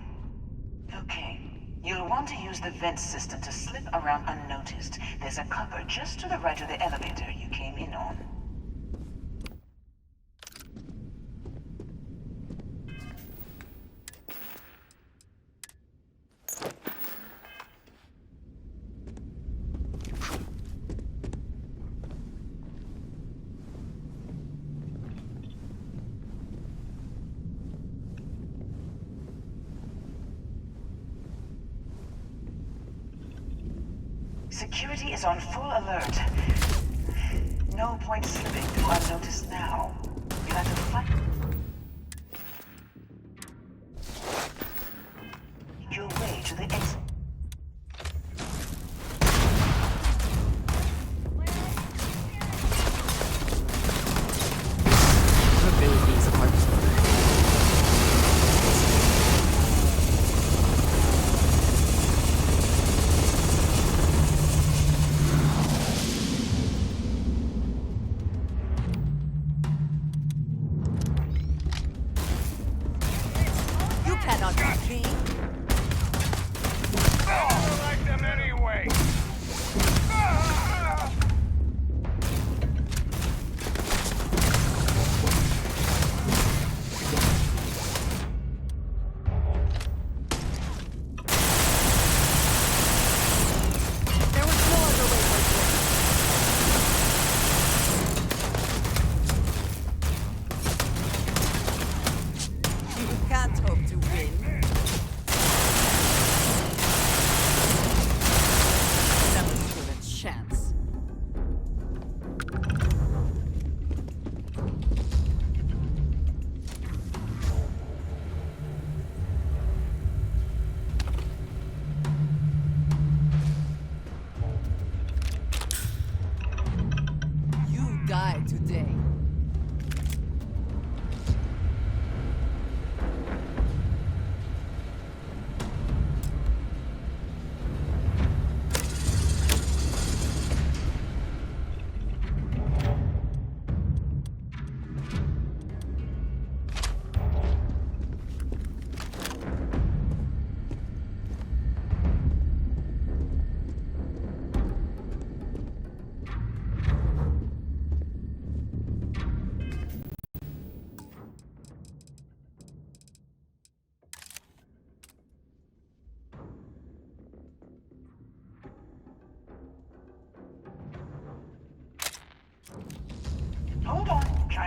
Okay. You'll want to use the vent system to slip around unnoticed. There's a cupboard just to the right of the elevator you came in on. Security is on full alert. No point slipping through unnoticed now. You'll have to fight your way to the exit. We're really being smart.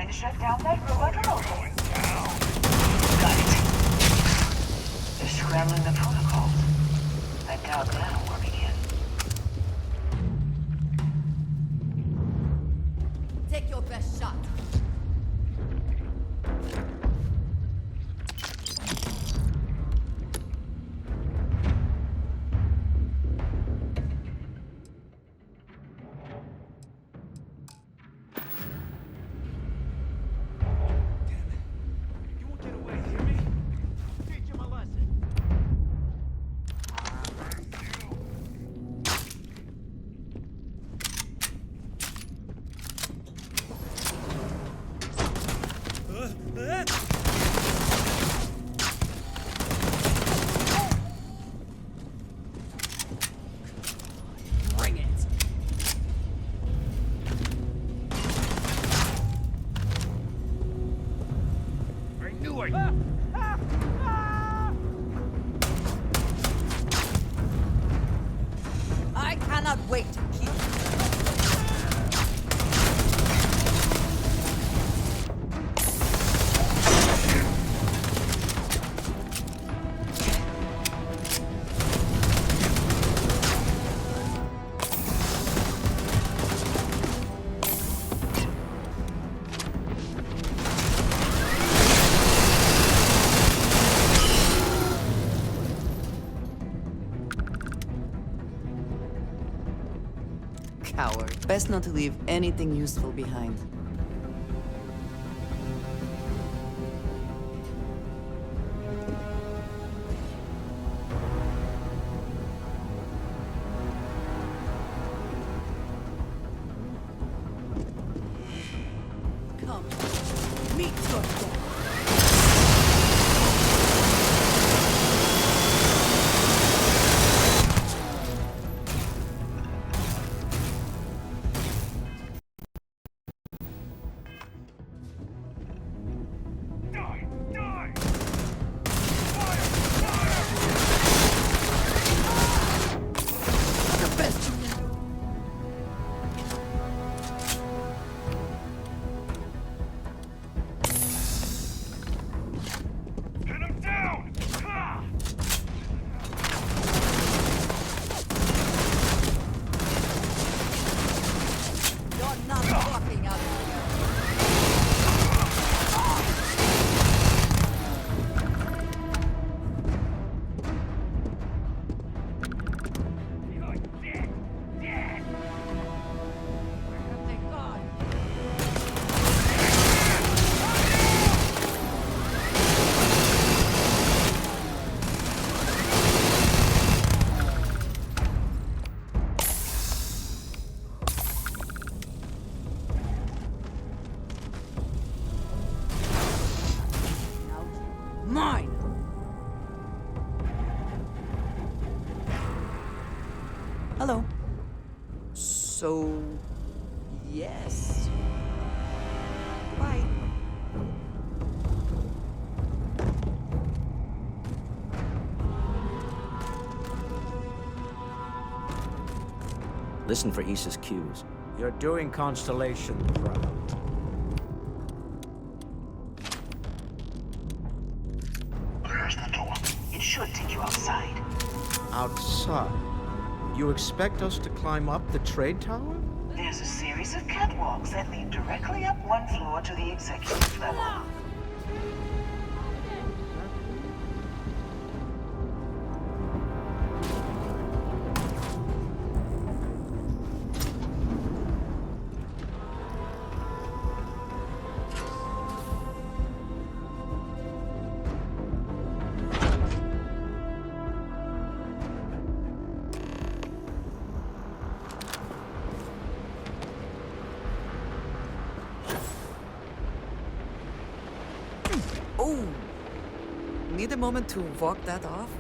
to shut down that robot remotely. Got it. They're scrambling the protocols. I doubt that'll work again. Take your best shot. Bring it. I knew I... I cannot wait to kill you. Coward. Best not to leave anything useful behind. Come, meet your death. The best you can. Pin him down! Ha! You're not walking out of here. You're dead! Dead! Thank God. Mine. Hello. So, yes. Bye. Listen for Issa's cues. You're doing Constellation proud. Where's the door? It should take you outside. Outside? You expect us to climb up the trade tower? There's a series of catwalks that lead directly up one floor to the executive level. Oh! Need a moment to walk that off?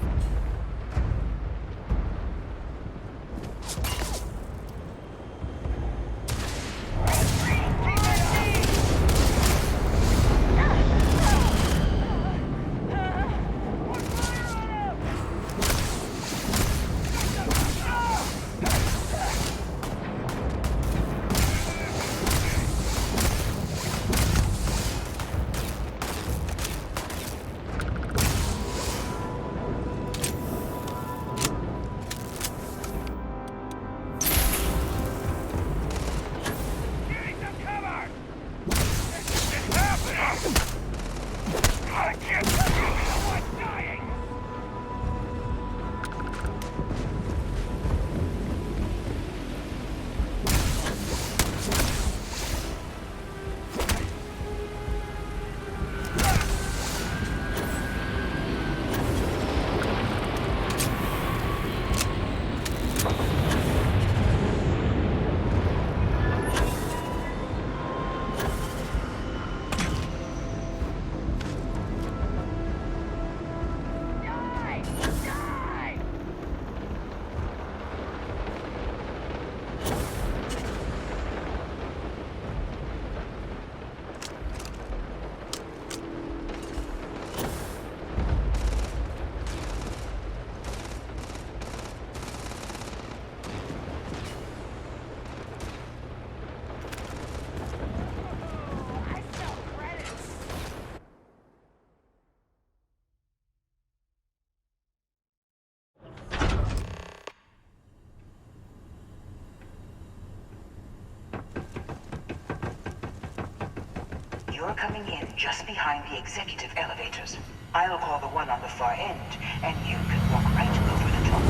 you're coming in just behind the executive elevators. I'll call the one on the far end, and you can walk right over the top.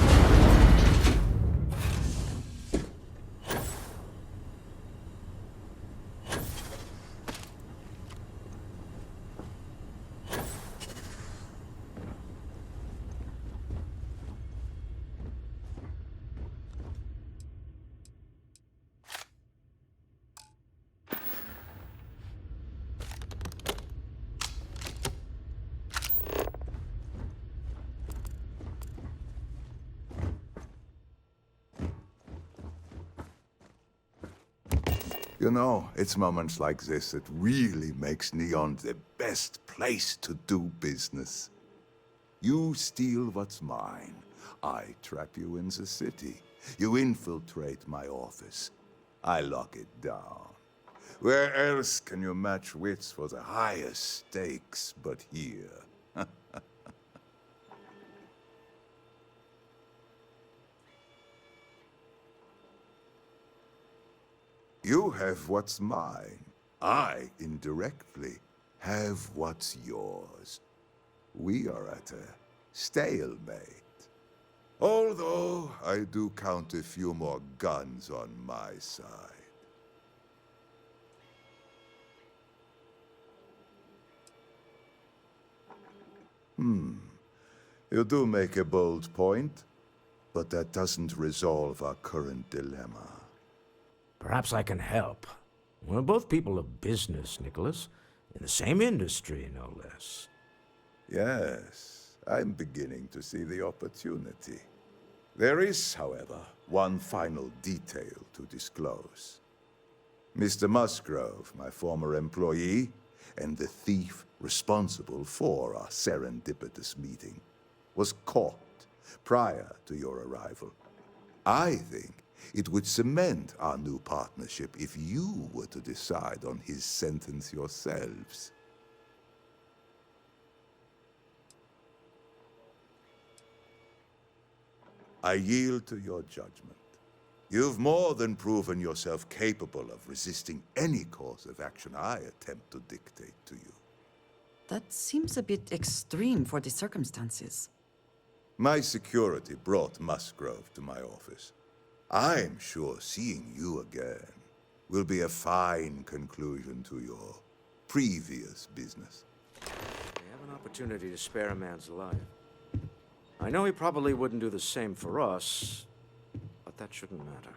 You know, it's moments like this that really makes Neon the best place to do business. You steal what's mine. I trap you in the city. You infiltrate my office. I lock it down. Where else can you match wits for the highest stakes but here? You have what's mine. I, indirectly, have what's yours. We are at a stalemate. Although, I do count a few more guns on my side. You do make a bold point, but that doesn't resolve our current dilemma. Perhaps I can help. We're both people of business, Nicholas. In the same industry, no less. Yes, I'm beginning to see the opportunity. There is, however, one final detail to disclose. Mr. Musgrove, my former employee, and the thief responsible for our serendipitous meeting, was caught prior to your arrival. I think it would cement our new partnership if you were to decide on his sentence yourselves. I yield to your judgment. You've more than proven yourself capable of resisting any course of action I attempt to dictate to you. That seems a bit extreme for the circumstances. My security brought Musgrove to my office. I'm sure seeing you again will be a fine conclusion to your previous business. We have an opportunity to spare a man's life. I know he probably wouldn't do the same for us, but that shouldn't matter.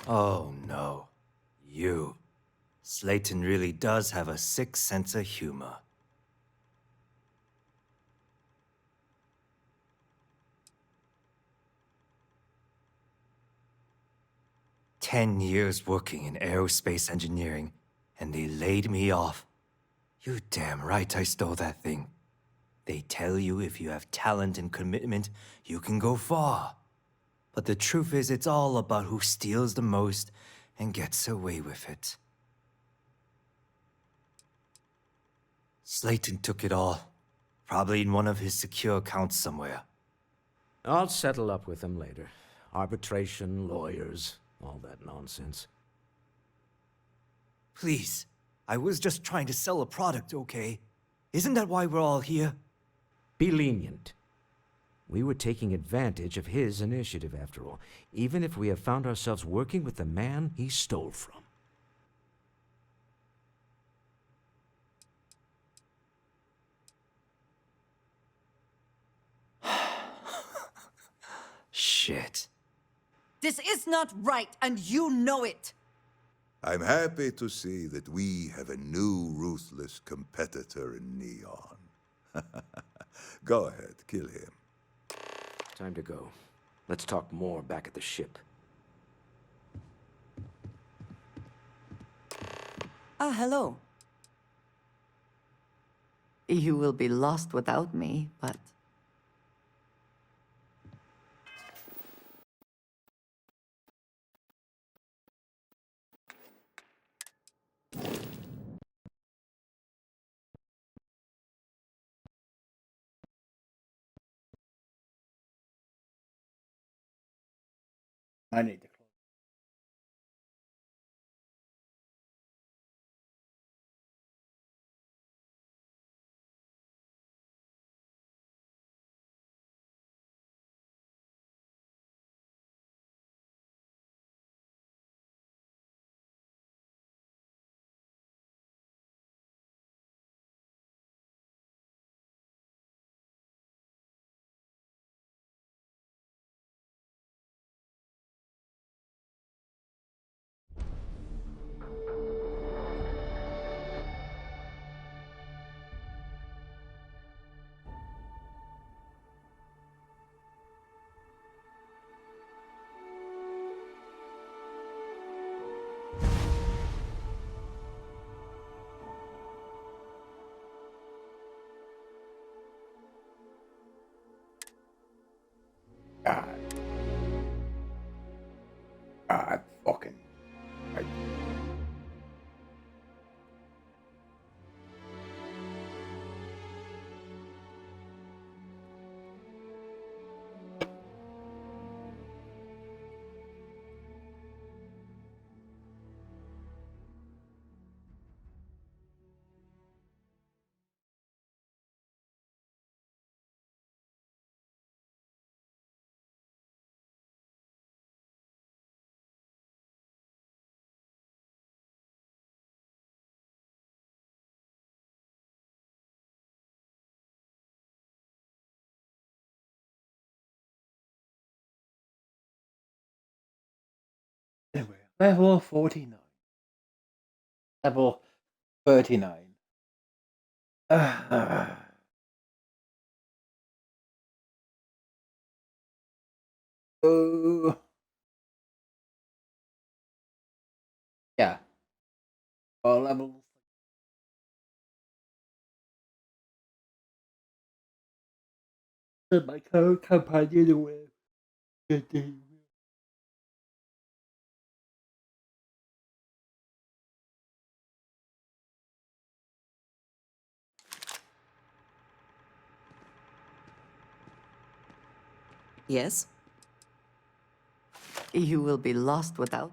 Oh no. You. Slayton really does have a sick sense of humor. "10 years working in aerospace engineering, and they laid me off. You damn right I stole that thing. They tell you if you have talent and commitment, you can go far. But the truth is, it's all about who steals the most and gets away with it. Slayton took it all. Probably in one of his secure accounts somewhere. I'll settle up with him later. Arbitration, lawyers, all that nonsense. Please, I was just trying to sell a product, okay? Isn't that why we're all here? Be lenient. We were taking advantage of his initiative, after all, even if we have found ourselves working with the man he stole from. Shit. This is not right, and you know it! I'm happy to see that we have a new ruthless competitor in Neon. Go ahead, kill him. Time to go. Let's talk more back at the ship. Ah, hello. You will be lost without me, but... I need to close. God. God fucking. Anyway, level 49. Level 39. Oh. Yeah. All levels. My current companion with. Yes? You will be lost without...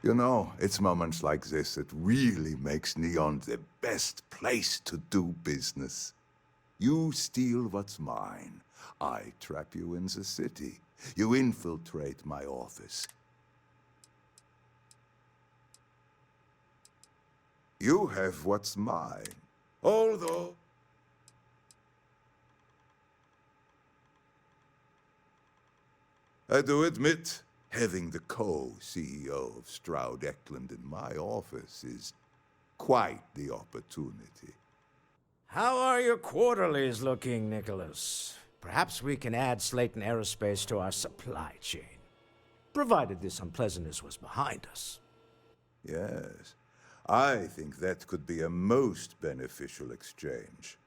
You know, it's moments like this that really makes Neon the best place to do business. You steal what's mine. I trap you in the city. You infiltrate my office. You have what's mine. Although... I do admit, having the co-CEO of Stroud Eklund in my office is quite the opportunity. How are your quarterlies looking, Nicholas? Perhaps we can add Slayton Aerospace to our supply chain, provided this unpleasantness was behind us. Yes, I think that could be a most beneficial exchange.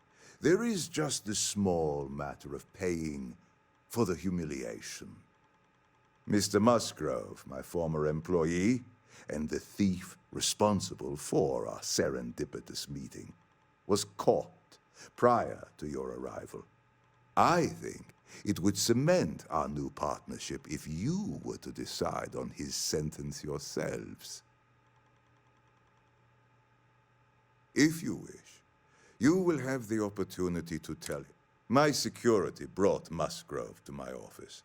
There is just the small matter of paying for the humiliation. Mr. Musgrove, my former employee, and the thief responsible for our serendipitous meeting, was caught prior to your arrival. I think it would cement our new partnership if you were to decide on his sentence yourselves. If you wish, you will have the opportunity to tell him. My security brought Musgrove to my office.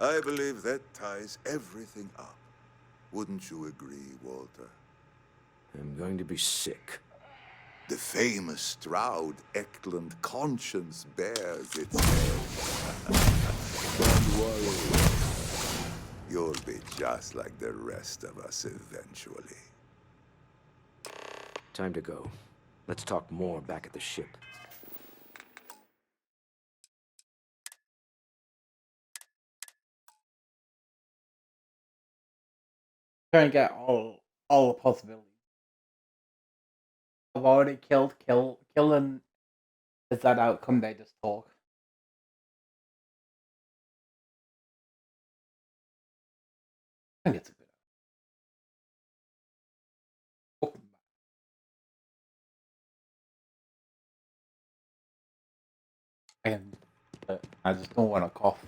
I believe that ties everything up. Wouldn't you agree, Walter? I'm going to be sick. The famous Stroud Eklund conscience bears its head. Don't worry. You'll be just like the rest of us eventually. Time to go. Let's talk more back at the ship. Try and get all the possibilities. I've already killing is that outcome, they just talk. I think it's a good outcome. And I just don't want to cough.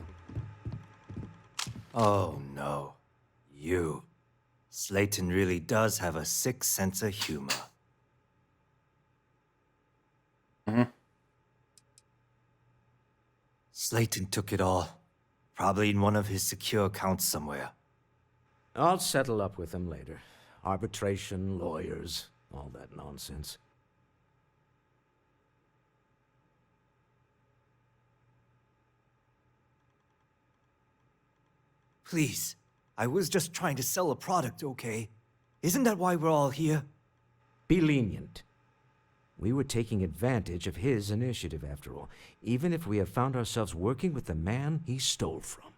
Oh no. You. Slayton really does have a sick sense of humor. Slayton took it all. Probably in one of his secure accounts somewhere. I'll settle up with him later. Arbitration, lawyers, all that nonsense. Please. I was just trying to sell a product, okay? Isn't that why we're all here? Be lenient. We were taking advantage of his initiative, after all, even if we have found ourselves working with the man he stole from.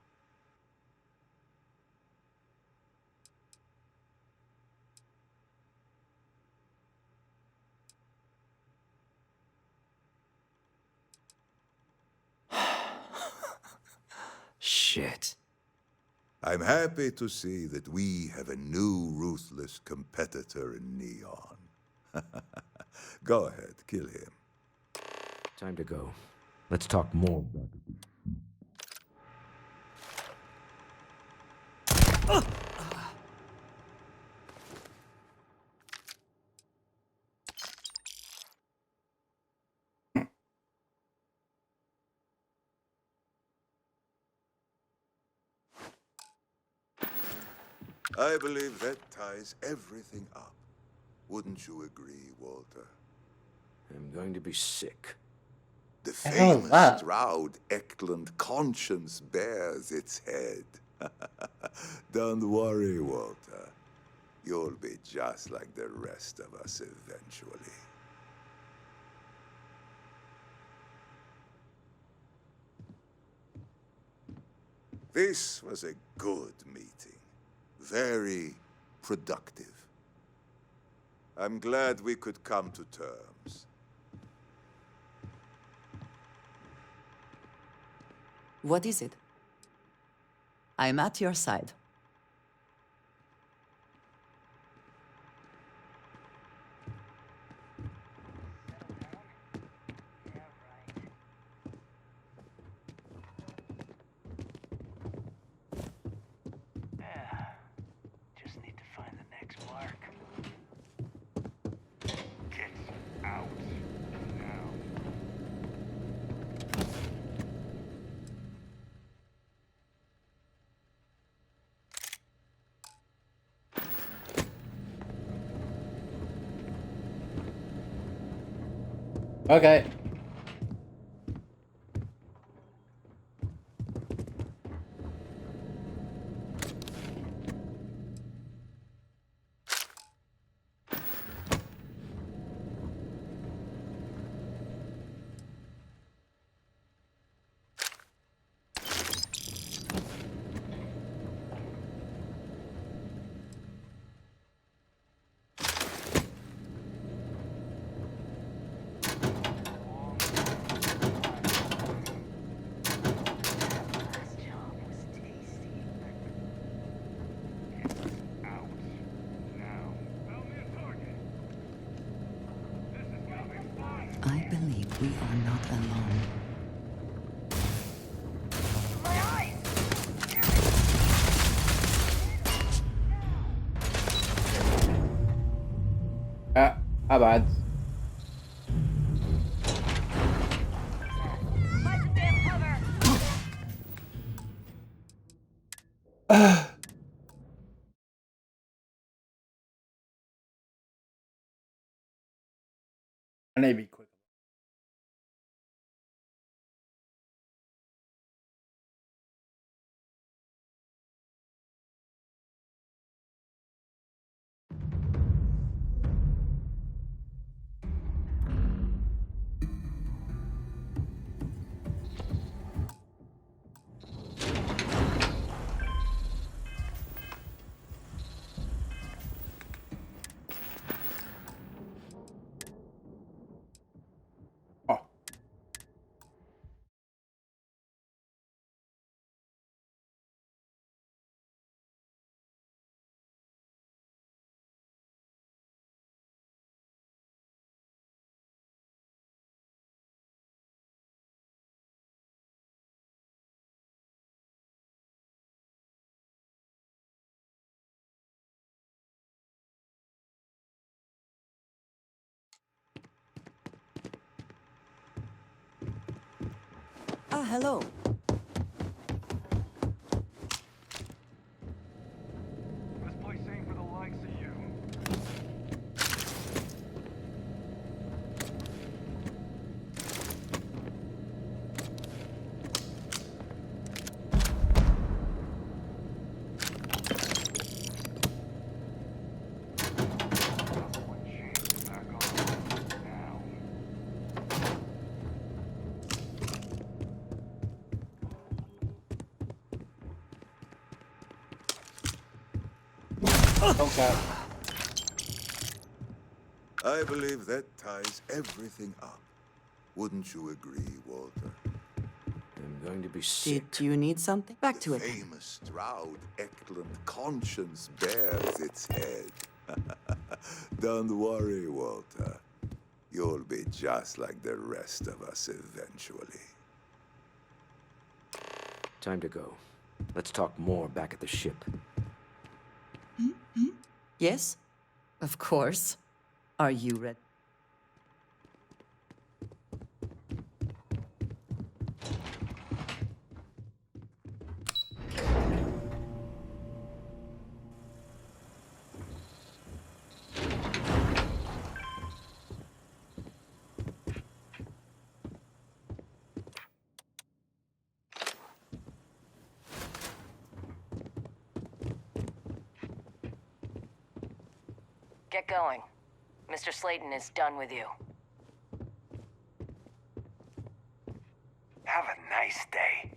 Shit. I'm happy to see that we have a new ruthless competitor in Neon. Go ahead, kill him. Time to go. Let's talk more. I believe that ties everything up. Wouldn't you agree, Walter? I'm going to be sick. The The hell is famous that? Stroud Eklund conscience bears its head. Don't worry, Walter. You'll be just like the rest of us eventually. This was a good meeting. Very productive. I'm glad we could come to terms. What is it? I'm at your side. Just need to find the next mark. Get out now. Okay. we are not alone. How bad? I need to be quick. Ah, hello. This place ain't for the likes of you. Okay. I believe that ties everything up. Wouldn't you agree, Walter? I'm going to be sick. Did you need something? Back to it. Famous Stroud Eklund conscience bears its head. Don't worry, Walter. You'll be just like the rest of us eventually. Time to go. Let's talk more back at the ship. Yes? Of course. Are you ready? Get going. Mr. Slayton is done with you. Have a nice day.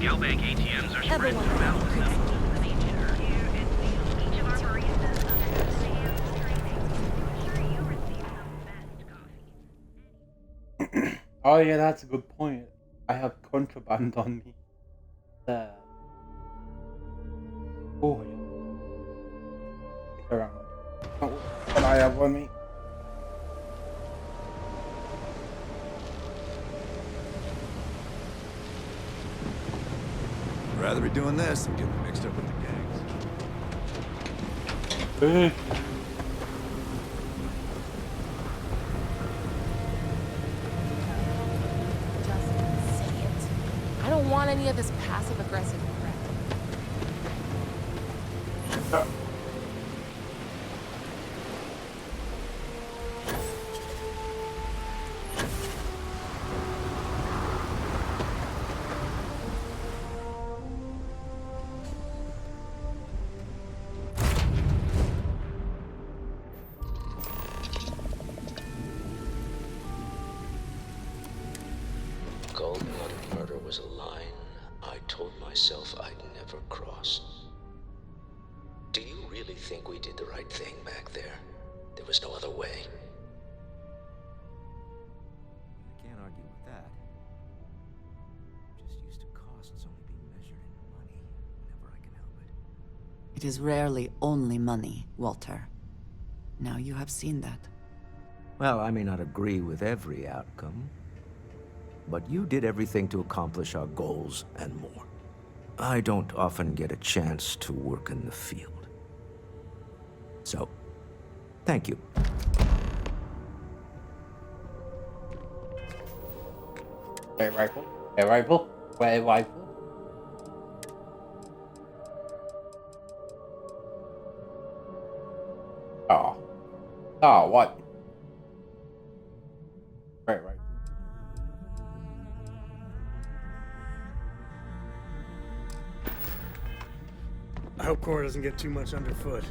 Galbank ATMs are spread throughout the city. Oh yeah, that's a good point. I have contraband on me. There. Oh yeah. Stick around. Oh, what I have on me. I'd rather be doing this than getting mixed up with the gangs. Hey. I don't want any of this passive-aggressive crap. was a line I told myself I'd never cross. Do you really think we did the right thing back there? There was no other way. I can't argue with that. I'm just used to costs only being measured in money whenever I can help it. It is rarely only money, Walter. Now you have seen that. Well, I may not agree with every outcome, but you did everything to accomplish our goals and more. I don't often get a chance to work in the field. So, thank you. Air rifle. Air rifle. Air rifle. Oh. Oh, what? Right. I hope Cora doesn't get too much underfoot.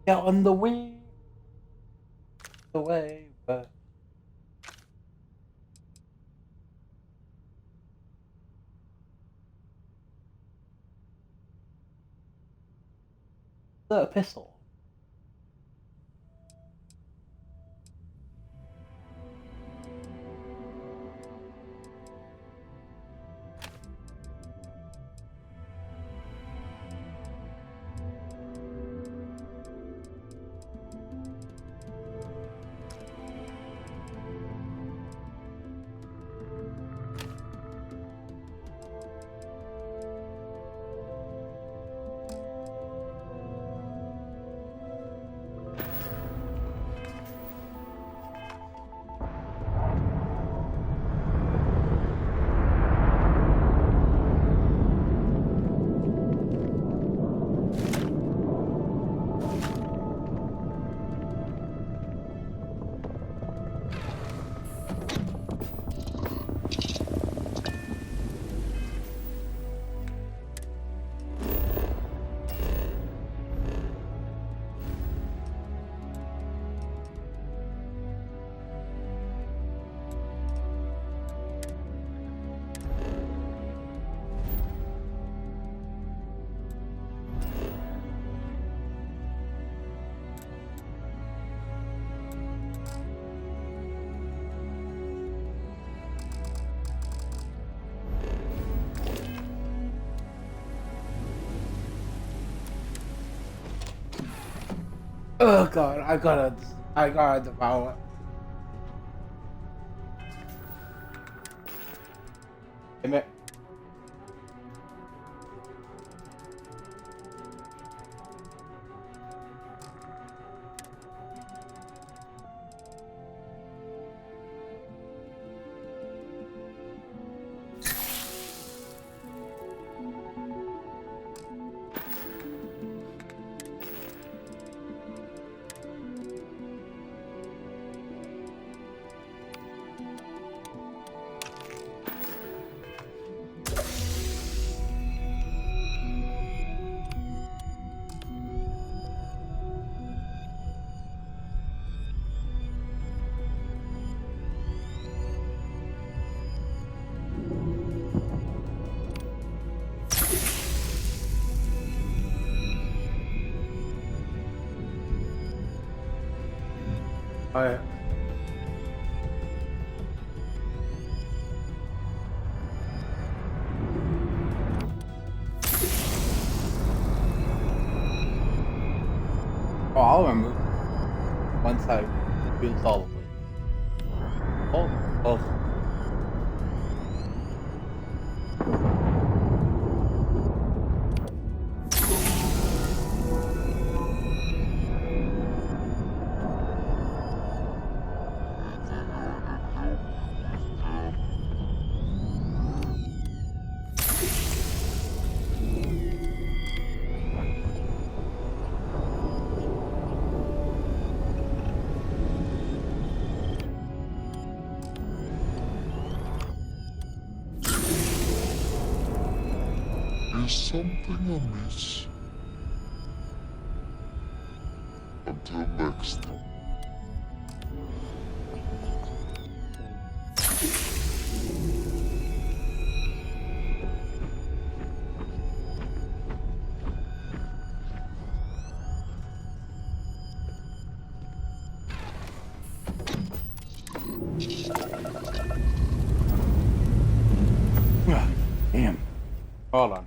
Get on the way. The way, but a pistol. Oh god, I gotta devour. Damn it. Alright. Oh, I'll remove once I use all of it. Oh. Is something amiss? Until next time. Damn. Hold on.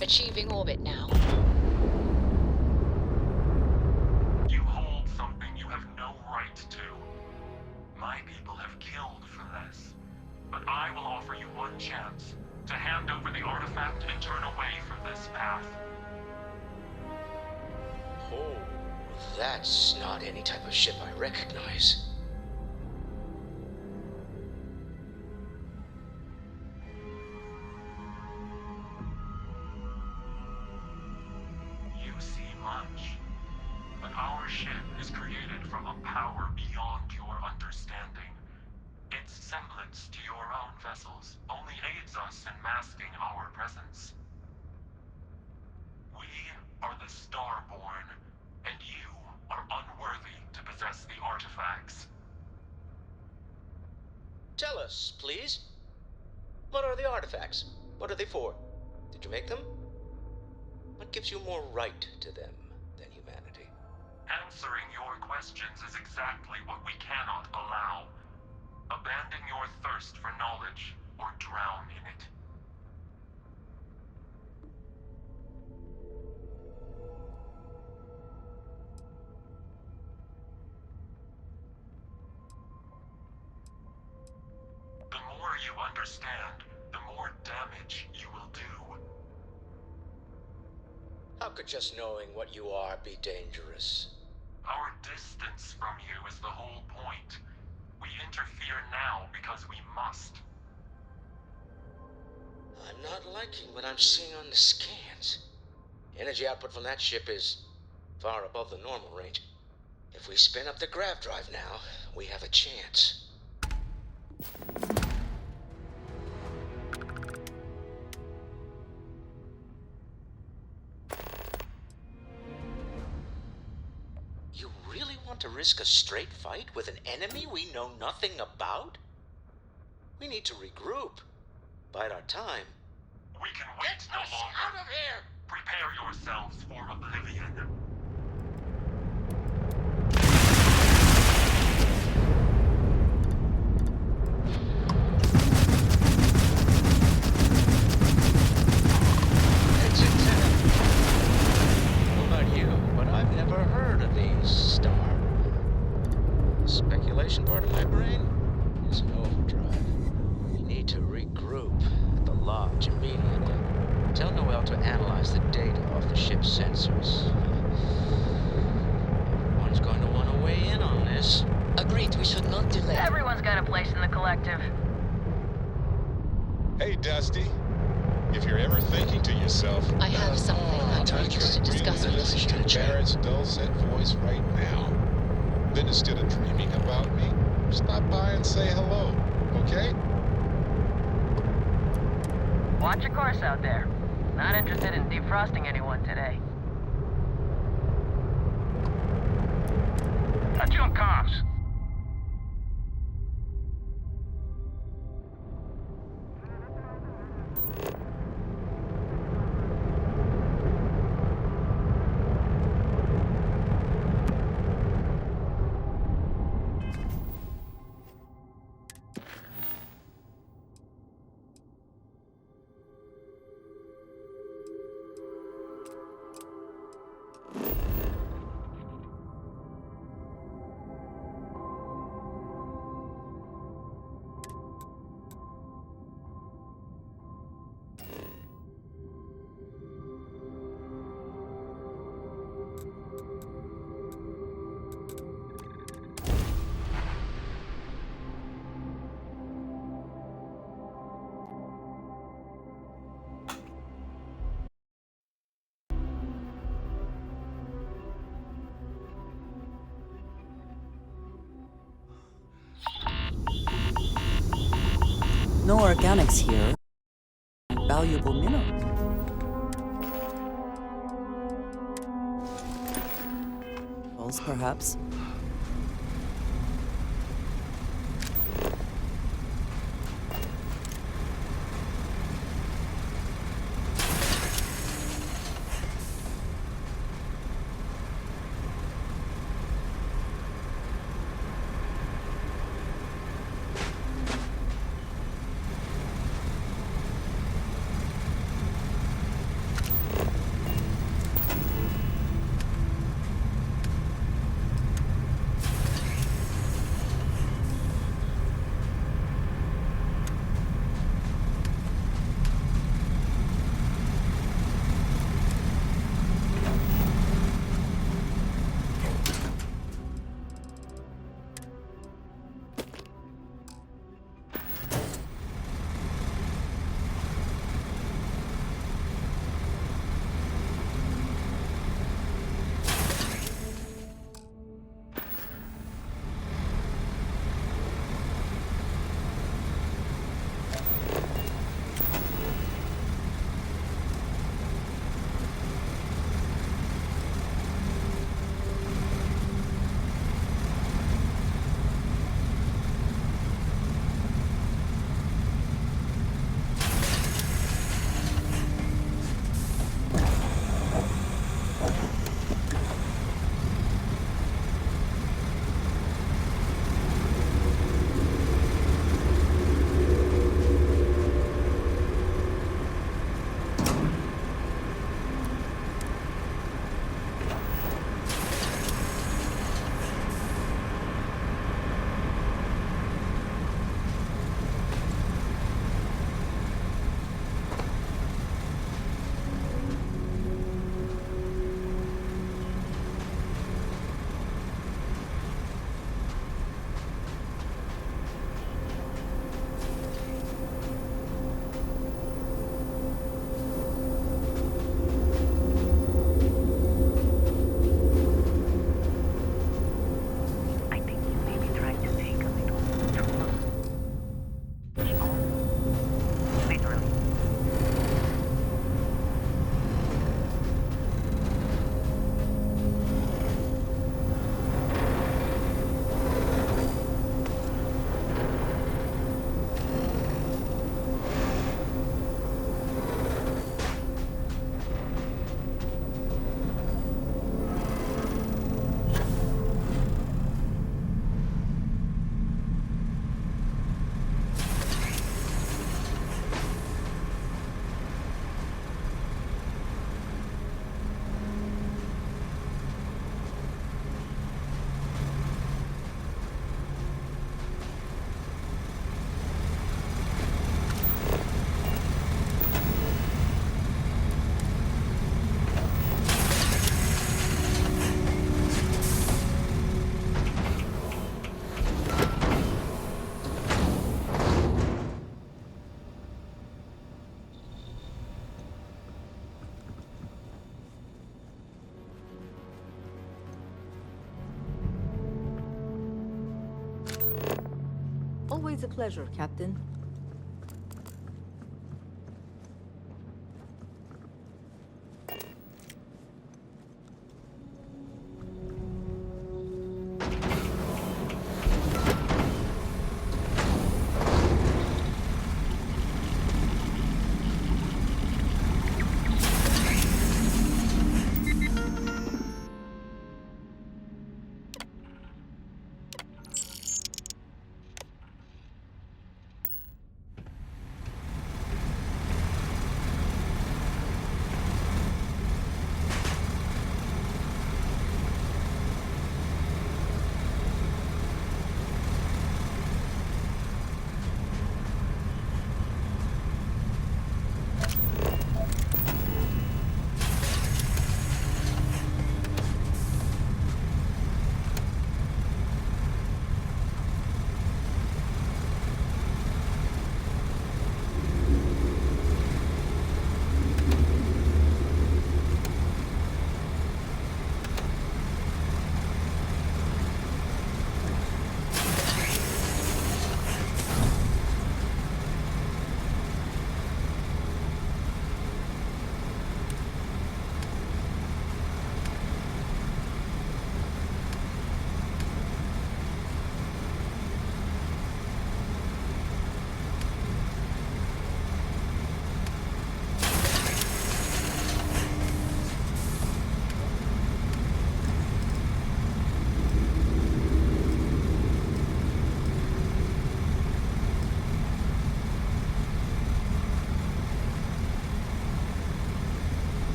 Achieving orbit now. You hold something you have no right to. My people have killed for this. But I will offer you one chance to hand over the artifact and turn away from this path. Oh, that's not any type of ship I recognize. You see much, but our ship is created from a power beyond your understanding. Its semblance to your own vessels only aids us in masking our presence. We are the Starborn, and you are unworthy to possess the artifacts. Tell us, please. What are the artifacts? What are they for? Did you make them? What gives you more right to them than humanity? Answering your questions is exactly what we cannot allow. Abandon your thirst for knowledge, or drown in it. The more you understand, the more damage you will do. How could just knowing what you are be dangerous? Our distance from you is the whole point. We interfere now because we must. I'm not liking what I'm seeing on the scans. Energy output from that ship is far above the normal range. If we spin up the grav drive now, we have a chance. You really want to risk a straight fight with an enemy we know nothing about? We need to regroup. Bide our time. We can wait no longer. Out of here! Prepare yourselves for oblivion. But I've never heard of these star. Speculation part of my brain is in overdrive. We need to regroup at the lodge immediately. Tell Noel to analyze the data off the ship's sensors. Everyone's going to want to weigh in on this. Agreed, we should not delay. Everyone's got a place in the collective. Hey, Dusty. If you're ever thinking to yourself, I have something I'd like to discuss with listen you. to Barrett's dulcet voice right now. Then instead of dreaming about me, stop by and say hello, okay? Watch your course out there. Not interested in defrosting anyone today. Got you on comms. No organics here. Valuable mineral. Pulse, perhaps. Always a pleasure, Captain.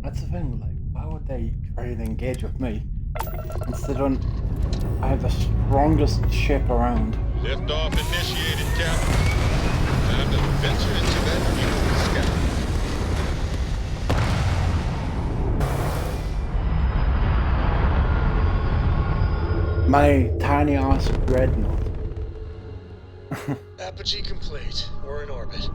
That's the thing, like, why would they try and engage with me? Considering I have the strongest ship around. Liftoff initiated, Captain. Time to venture into that beautiful sky. My tiny ass dreadnought. Apogee complete. We're in orbit.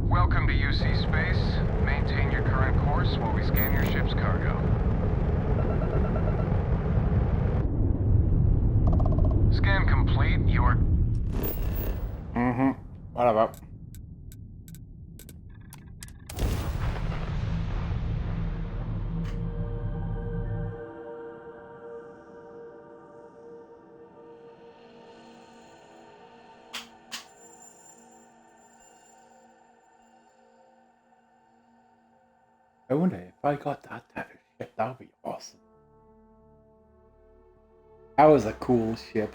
Welcome to UC Space. Maintain your current course while we scan your ship's cargo. Scan complete. You are... Whatever. I wonder if I got that type of ship, that would be awesome. That was a cool ship.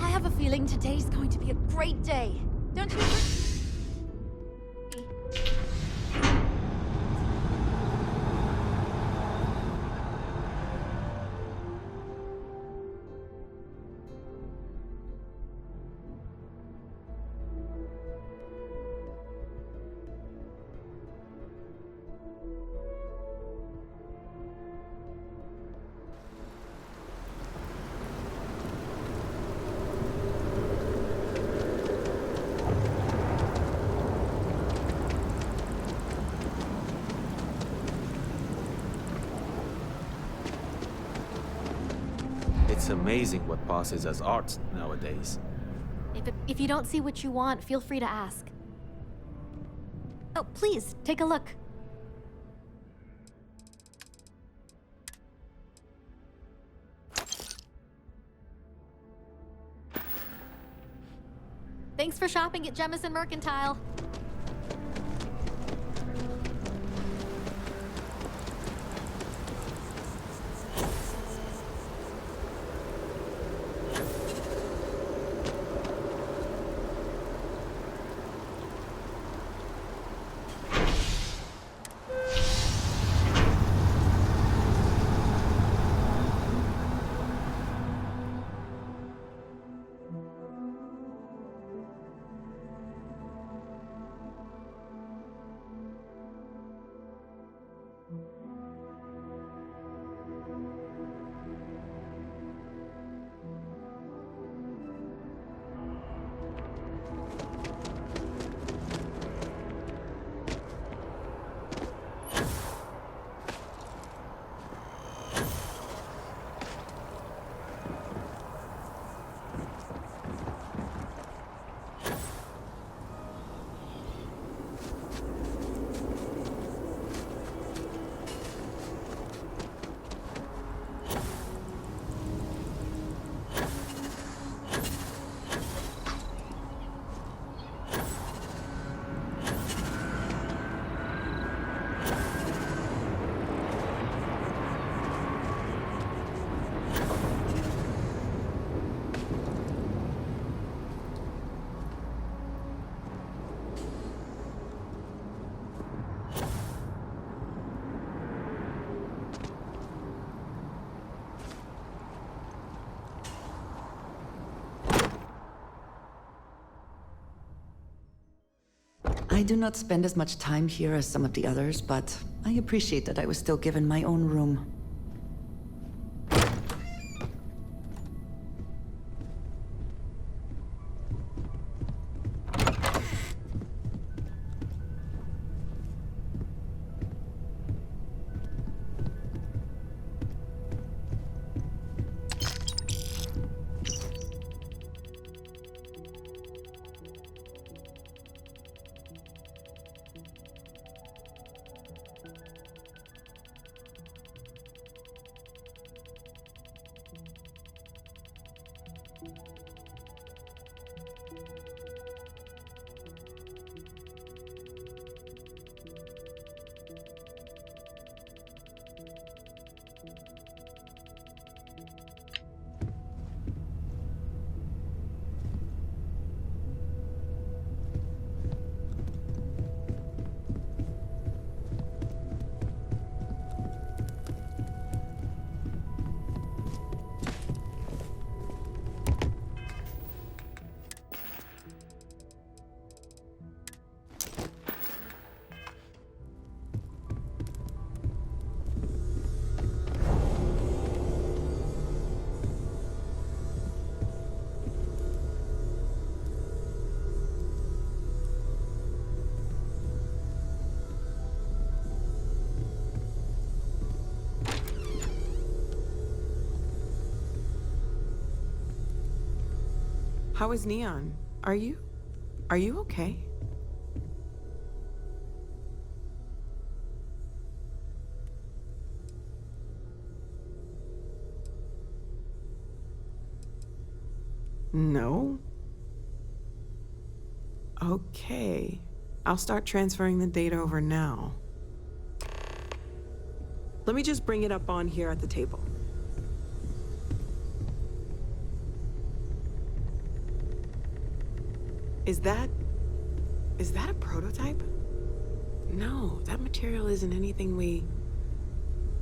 I have a feeling today's going to be a great day. Don't you? It's amazing what passes as art nowadays. If you don't see what you want, feel free to ask. Oh, please, take a look. Thanks for shopping at Jemison Mercantile. I do not spend as much time here as some of the others, but I appreciate that I was still given my own room. How is Neon? Are you okay? No? Okay. I'll start transferring the data over now. Let me just bring it up on here at the table. Is that a prototype? No, that material isn't anything we...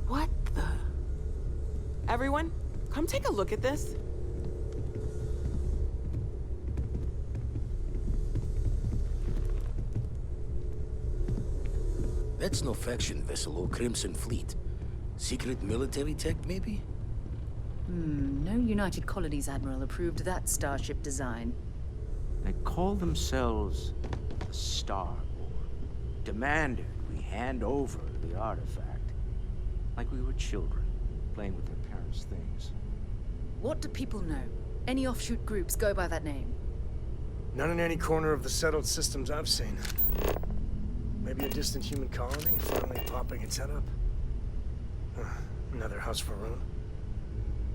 What the... Everyone, come take a look at this. That's no faction vessel or Crimson Fleet. Secret military tech, maybe? No United Colonies Admiral approved that starship design. They call themselves the Star Board. Demanded we hand over the artifact. Like we were children, playing with their parents' things. What do people know? Any offshoot groups go by that name? None in any corner of the settled systems I've seen. Maybe a distant human colony finally popping its head up. Another house for Rune.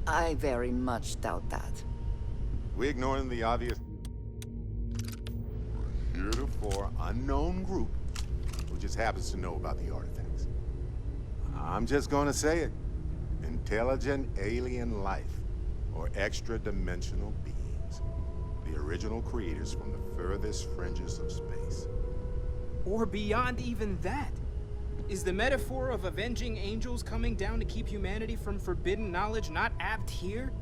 I very much doubt that. We ignoring the obvious. Heretofore unknown group who just happens to know about the artifacts. I'm just gonna say it. Intelligent alien life, or extra-dimensional beings. The original creators from the furthest fringes of space. Or beyond even that. Is the metaphor of avenging angels coming down to keep humanity from forbidden knowledge not apt here?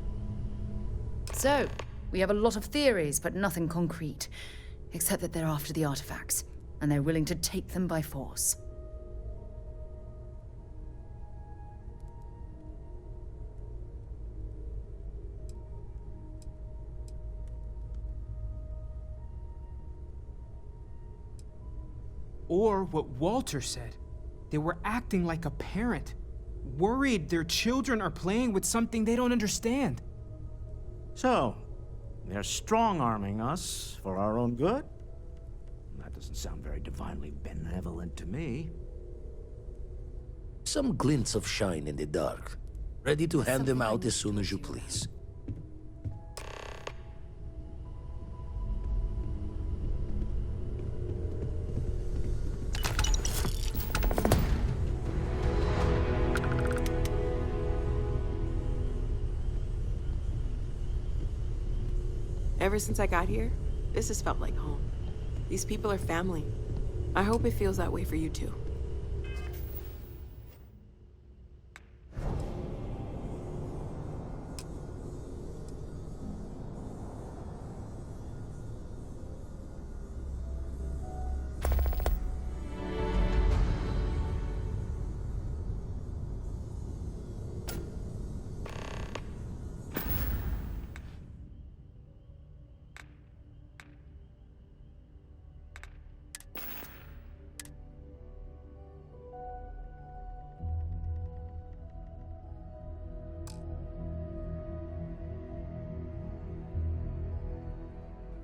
So, we have a lot of theories, but nothing concrete. Except that they're after the artifacts, and they're willing to take them by force. Or what Walter said. They were acting like a parent. Worried their children are playing with something they don't understand. So, they're strong-arming us for our own good? That doesn't sound very divinely benevolent to me. Some glints of shine in the dark. Ready to hand them out as soon as you please. Ever since I got here, this has felt like home. These people are family. I hope it feels that way for you too.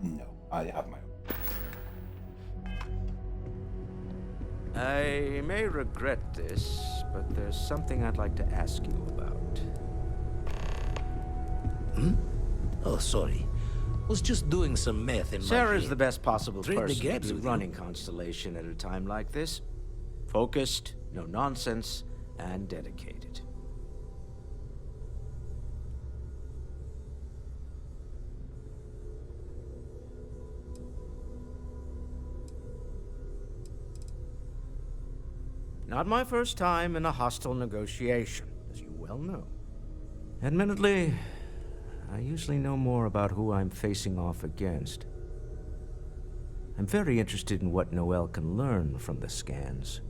No, I have my own. I may regret this, but there's something I'd like to ask you about. Oh, sorry. Was just doing some math in my Sarah's head. the best possible Trade the person to gaps be with running Constellation at a time like this. Focused, no nonsense, and dedicated. Not my first time in a hostile negotiation, as you well know. Admittedly, I usually know more about who I'm facing off against. I'm very interested in what Noel can learn from the scans.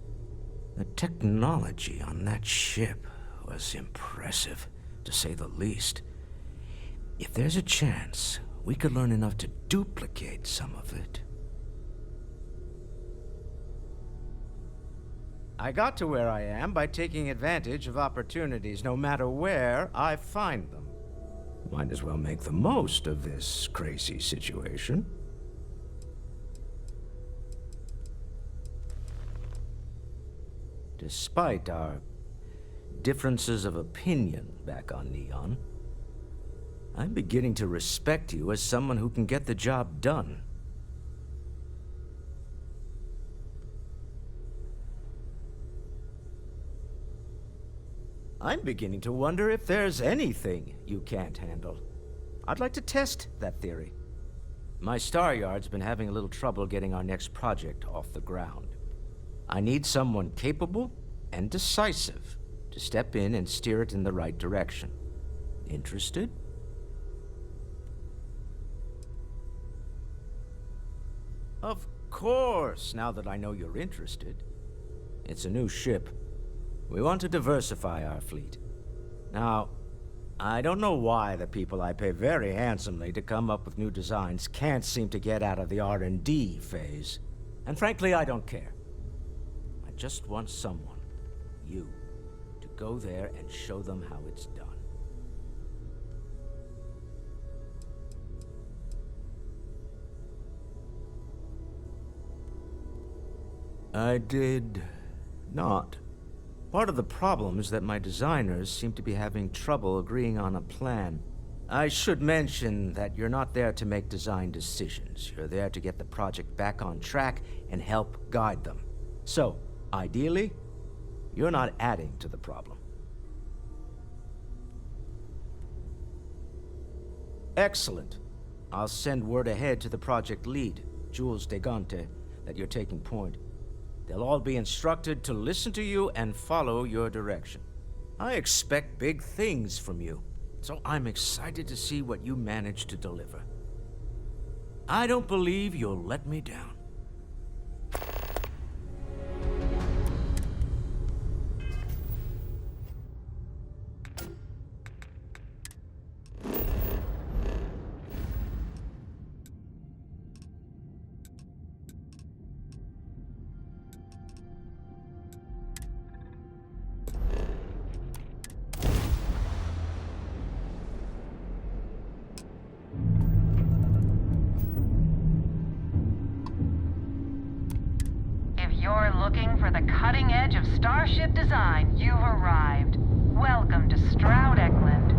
The technology on that ship was impressive, to say the least. If there's a chance, we could learn enough to duplicate some of it. I got to where I am by taking advantage of opportunities, no matter where I find them. Might as well make the most of this crazy situation. Despite our differences of opinion back on Neon, I'm beginning to respect you as someone who can get the job done. I'm beginning to wonder if there's anything you can't handle. I'd like to test that theory. My Star Yard's been having a little trouble getting our next project off the ground. I need someone capable and decisive to step in and steer it in the right direction. Interested? Of course, now that I know you're interested. It's a new ship. We want to diversify our fleet. Now, I don't know why the people I pay very handsomely to come up with new designs can't seem to get out of the R&D phase. And frankly, I don't care. I just want someone, you, to go there and show them how it's done. I did not. Part of the problem is that my designers seem to be having trouble agreeing on a plan. I should mention that you're not there to make design decisions. You're there to get the project back on track and help guide them. So, ideally, you're not adding to the problem. Excellent. I'll send word ahead to the project lead, Jules Degante, that you're taking point. They'll all be instructed to listen to you and follow your direction. I expect big things from you, so I'm excited to see what you manage to deliver. I don't believe you'll let me down. You're looking for the cutting edge of starship design, you've arrived. Welcome to Stroud Eklund.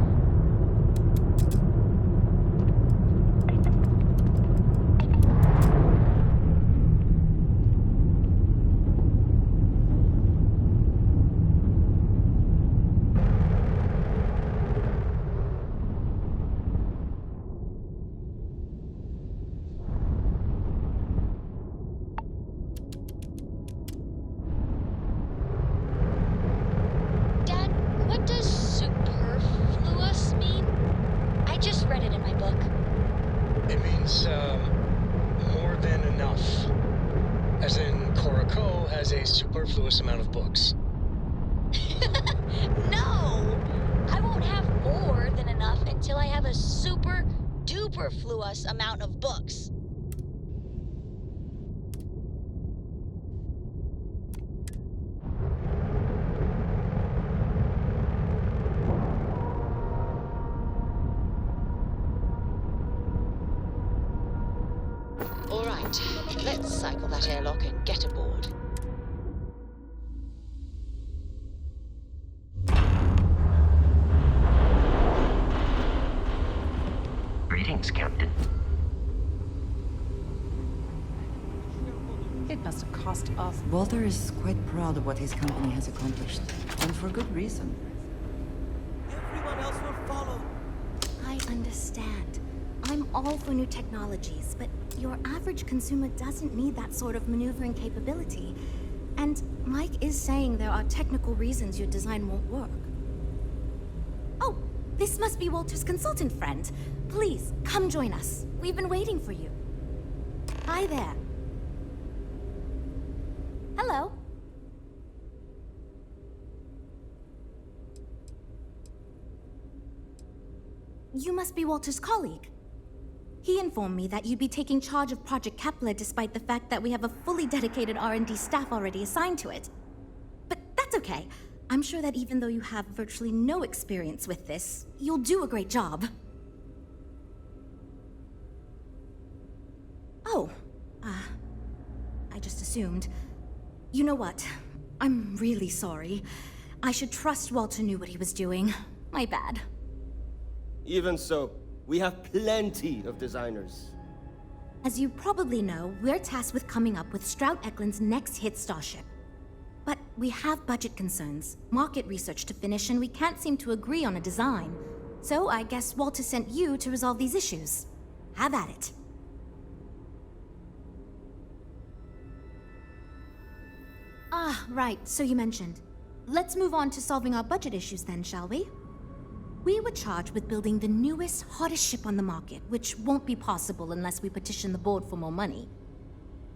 What does superfluous mean? I just read it in my book. It means, more than enough. As in, Korako has a superfluous amount of books. No! I won't have more than enough until I have a super duperfluous amount of books. All right, let's cycle that airlock and get aboard. Greetings, Captain. It must have cost us. Walter is quite proud of what his company has accomplished, and for good reason. Everyone else will follow. I understand. I'm all for new technologies, but your average consumer doesn't need that sort of maneuvering capability. And Mike is saying there are technical reasons your design won't work. Oh, this must be Walter's consultant friend. Please, come join us. We've been waiting for you. Hi there. Hello. You must be Walter's colleague. He informed me that you'd be taking charge of Project Kepler despite the fact that we have a fully dedicated R&D staff already assigned to it. But that's okay. I'm sure that even though you have virtually no experience with this, you'll do a great job. assumed. You know what? I'm really sorry. I should trust Walter knew what he was doing. My bad. Even so, we have plenty of designers. As you probably know, we're tasked with coming up with Stroud Eklund's next hit starship. But we have budget concerns, market research to finish, and we can't seem to agree on a design. So I guess Walter sent you to resolve these issues. Have at it. Ah, right, so you mentioned. Let's move on to solving our budget issues then, shall we? We were charged with building the newest, hottest ship on the market, which won't be possible unless we petition the board for more money.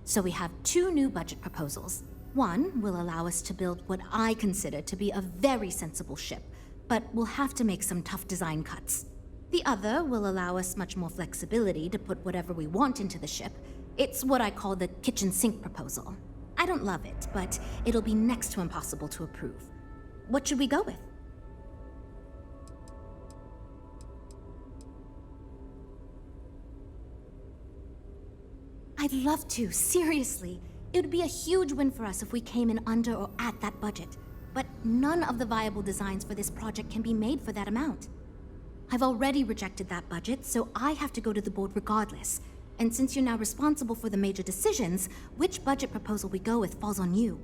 So we have 2 new budget proposals. One will allow us to build what I consider to be a very sensible ship, but we'll have to make some tough design cuts. The other will allow us much more flexibility to put whatever we want into the ship. It's what I call the kitchen sink proposal. I don't love it, but it'll be next to impossible to approve. What should we go with? I'd love to, seriously. It would be a huge win for us if we came in under or at that budget. But none of the viable designs for this project can be made for that amount. I've already rejected that budget, so I have to go to the board regardless. And since you're now responsible for the major decisions, which budget proposal we go with falls on you.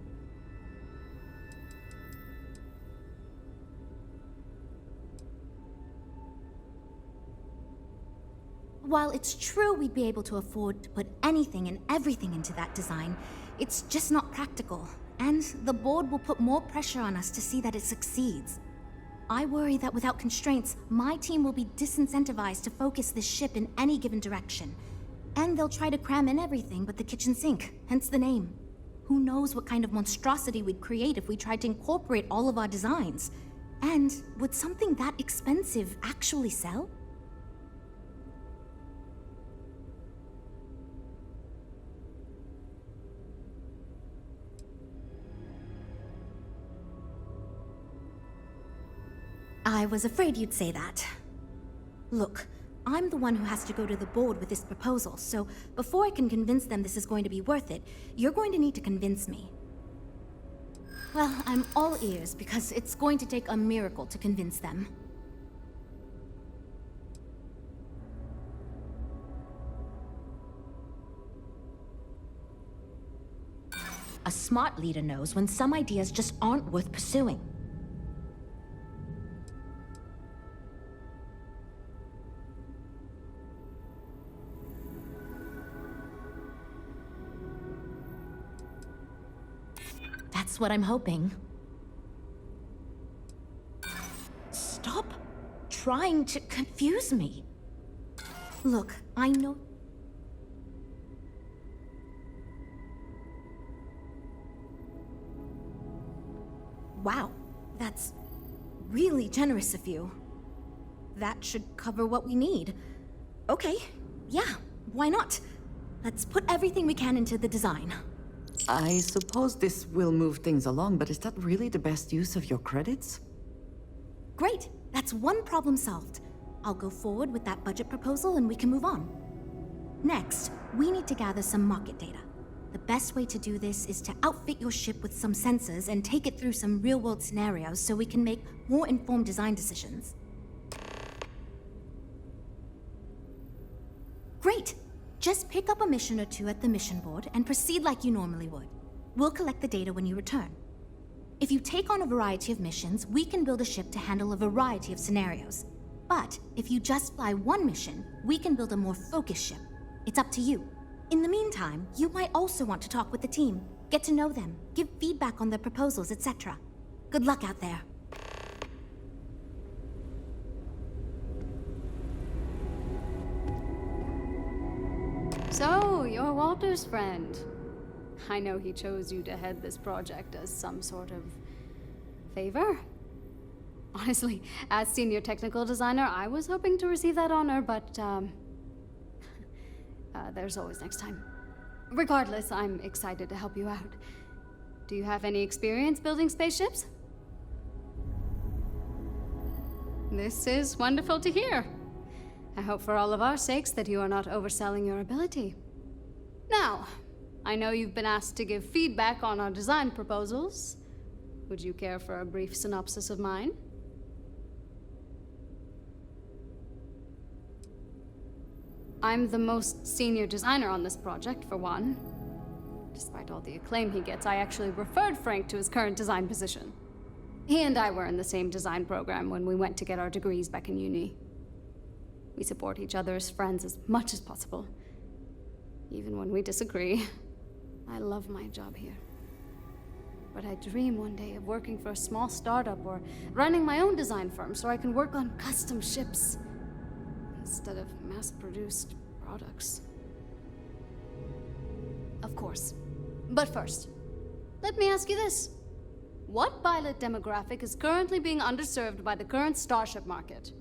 While it's true we'd be able to afford to put anything and everything into that design, it's just not practical, and the board will put more pressure on us to see that it succeeds. I worry that without constraints, my team will be disincentivized to focus this ship in any given direction. And they'll try to cram in everything but the kitchen sink, hence the name. Who knows what kind of monstrosity we'd create if we tried to incorporate all of our designs? And would something that expensive actually sell? I was afraid you'd say that. Look, I'm the one who has to go to the board with this proposal, so before I can convince them this is going to be worth it, you're going to need to convince me. Well, I'm all ears because it's going to take a miracle to convince them. A smart leader knows when some ideas just aren't worth pursuing. That's what I'm hoping. Stop trying to confuse me. Look, I know... Wow, that's really generous of you. That should cover what we need. Okay, yeah, why not? Let's put everything we can into the design. I suppose this will move things along, but is that really the best use of your credits? Great, that's one problem solved. I'll go forward with that budget proposal and we can move on. Next, we need to gather some market data. The best way to do this is to outfit your ship with some sensors and take it through some real-world scenarios so we can make more informed design decisions. Great! Just pick up a mission or 2 at the mission board and proceed like you normally would. We'll collect the data when you return. If you take on a variety of missions, we can build a ship to handle a variety of scenarios. But if you just fly one mission, we can build a more focused ship. It's up to you. In the meantime, you might also want to talk with the team, get to know them, give feedback on their proposals, etc. Good luck out there. So, you're Walter's friend. I know he chose you to head this project as some sort of favor. Honestly, as senior technical designer, I was hoping to receive that honor, but there's always next time. Regardless, I'm excited to help you out. Do you have any experience building spaceships? This is wonderful to hear. I hope for all of our sakes that you are not overselling your ability. Now, I know you've been asked to give feedback on our design proposals. Would you care for a brief synopsis of mine? I'm the most senior designer on this project, for one. Despite all the acclaim he gets, I actually referred Frank to his current design position. He and I were in the same design program when we went to get our degrees back in uni. We support each other as friends as much as possible. Even when we disagree. I love my job here. But I dream one day of working for a small startup or running my own design firm so I can work on custom ships instead of mass-produced products. Of course. But first, let me ask you this. What pilot demographic is currently being underserved by the current Starship market?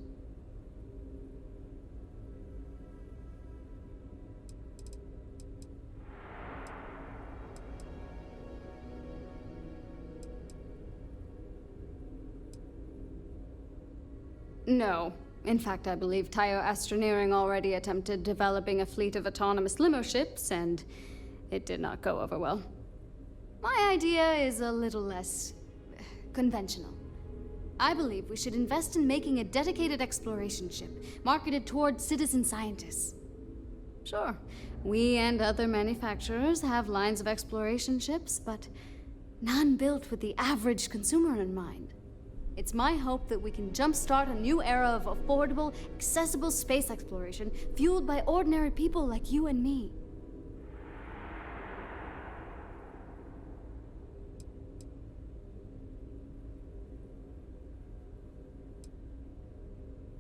No. In fact, I believe Tayo Astroneering already attempted developing a fleet of autonomous limo ships, and it did not go over well. My idea is a little less conventional. I believe we should invest in making a dedicated exploration ship, marketed toward citizen scientists. Sure, we and other manufacturers have lines of exploration ships, but none built with the average consumer in mind. It's my hope that we can jumpstart a new era of affordable, accessible space exploration, fueled by ordinary people like you and me.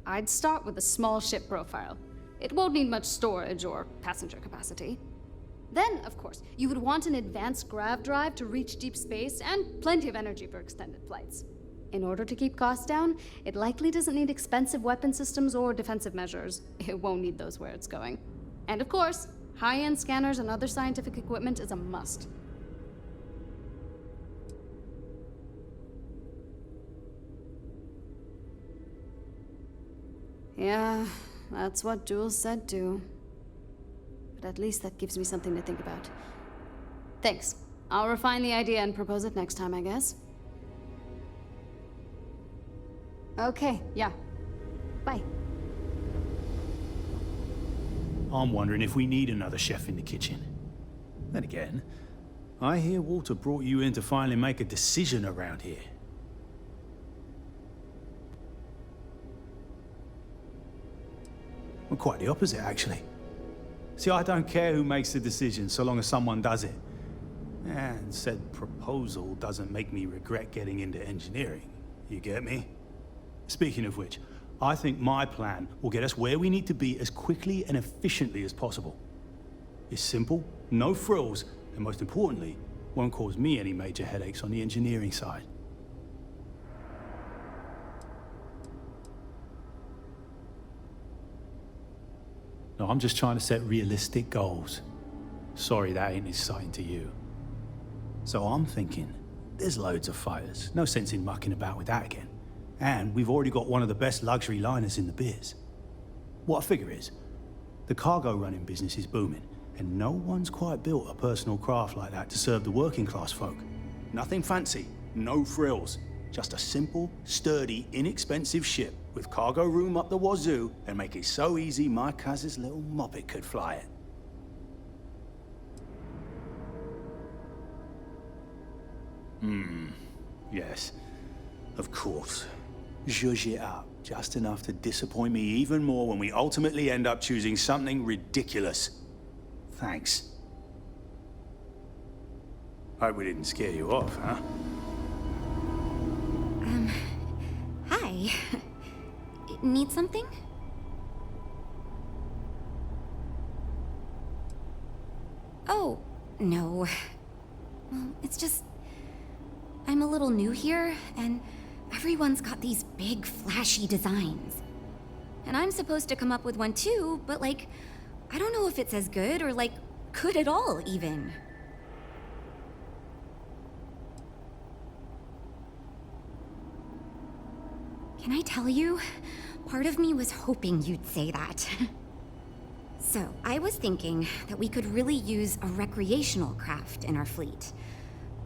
I'd start with a small ship profile. It won't need much storage or passenger capacity. Then, of course, you would want an advanced grav drive to reach deep space and plenty of energy for extended flights. In order to keep costs down, it likely doesn't need expensive weapon systems or defensive measures. It won't need those where it's going. And of course, high-end scanners and other scientific equipment is a must. Yeah, that's what Jules said too. But at least that gives me something to think about. Thanks. I'll refine the idea and propose it next time, I guess. Okay, yeah. Bye. I'm wondering if we need another chef in the kitchen. Then again, I hear Walter brought you in to finally make a decision around here. Well, quite the opposite, actually. See, I don't care who makes the decision, so long as someone does it. And said proposal doesn't make me regret getting into engineering. You get me? Speaking of which, I think my plan will get us where we need to be as quickly and efficiently as possible. It's simple, no frills, and most importantly, won't cause me any major headaches on the engineering side. No, I'm just trying to set realistic goals. Sorry that ain't exciting to you. So I'm thinking, there's loads of fighters. No sense in mucking about with that again. And we've already got one of the best luxury liners in the biz. What I figure is, the cargo running business is booming, and no one's quite built a personal craft like that to serve the working class folk. Nothing fancy, no frills, just a simple, sturdy, inexpensive ship with cargo room up the wazoo and make it so easy my cousin's little moppet could fly it. Yes, of course. Zhuzh it up, just enough to disappoint me even more when we ultimately end up choosing something ridiculous. Thanks. Hope we didn't scare you off, huh? Hi. Need something? Oh, no. Well, it's just... I'm a little new here, and everyone's got these big, flashy designs. And I'm supposed to come up with one too, but like, I don't know if it's as good or like, good at all, even. Can I tell you? Part of me was hoping you'd say that. So, I was thinking that we could really use a recreational craft in our fleet.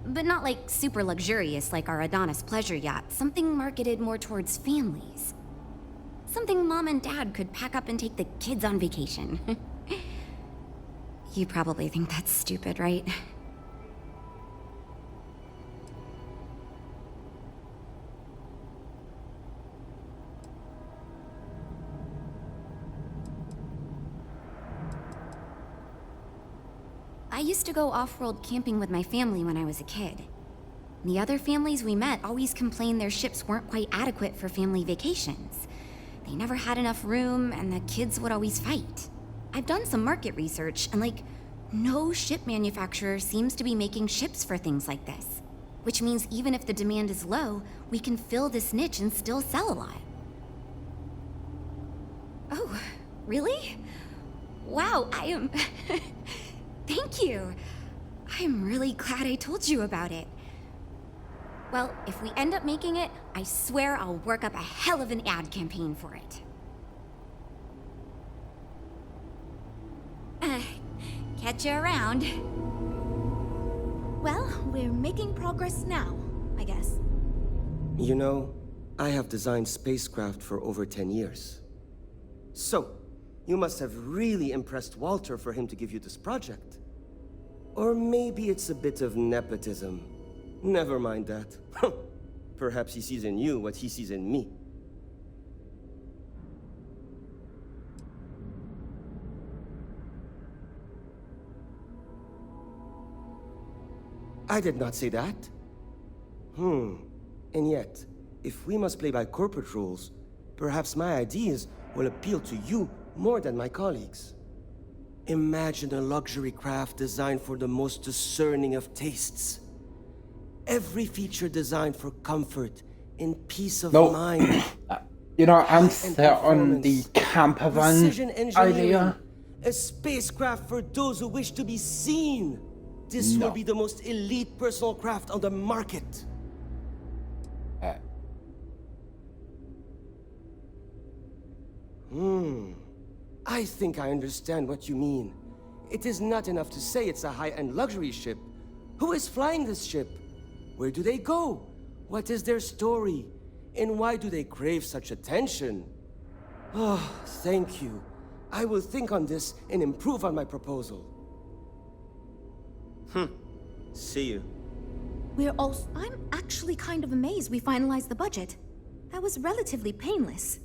But not like super luxurious like our Adonis pleasure yacht, something marketed more towards families. Something Mom and Dad could pack up and take the kids on vacation. You probably think that's stupid, right? I used to go off-world camping with my family when I was a kid. The other families we met always complained their ships weren't quite adequate for family vacations. They never had enough room, and the kids would always fight. I've done some market research, and no ship manufacturer seems to be making ships for things like this. Which means even if the demand is low, we can fill this niche and still sell a lot. Oh, really? Wow, I am... Thank you. I'm really glad I told you about it. Well, if we end up making it, I swear I'll work up a hell of an ad campaign for it. Catch you around. Well, we're making progress now, I guess. You know, I have designed spacecraft for over 10 years. So, you must have really impressed Walter for him to give you this project. Or maybe it's a bit of nepotism. Never mind that. Perhaps he sees in you what he sees in me. I did not say that. And yet, if we must play by corporate rules, perhaps my ideas will appeal to you more than my colleagues. Imagine a luxury craft designed for the most discerning of tastes. Every feature designed for comfort and peace of mind. You know, I'm set on the camper van idea. A spacecraft for those who wish to be seen. This will be the most elite personal craft on the market. I think I understand what you mean. It is not enough to say it's a high-end luxury ship. Who is flying this ship? Where do they go? What is their story? And why do they crave such attention? Oh, thank you. I will think on this and improve on my proposal. See you. I'm actually kind of amazed we finalized the budget. That was relatively painless.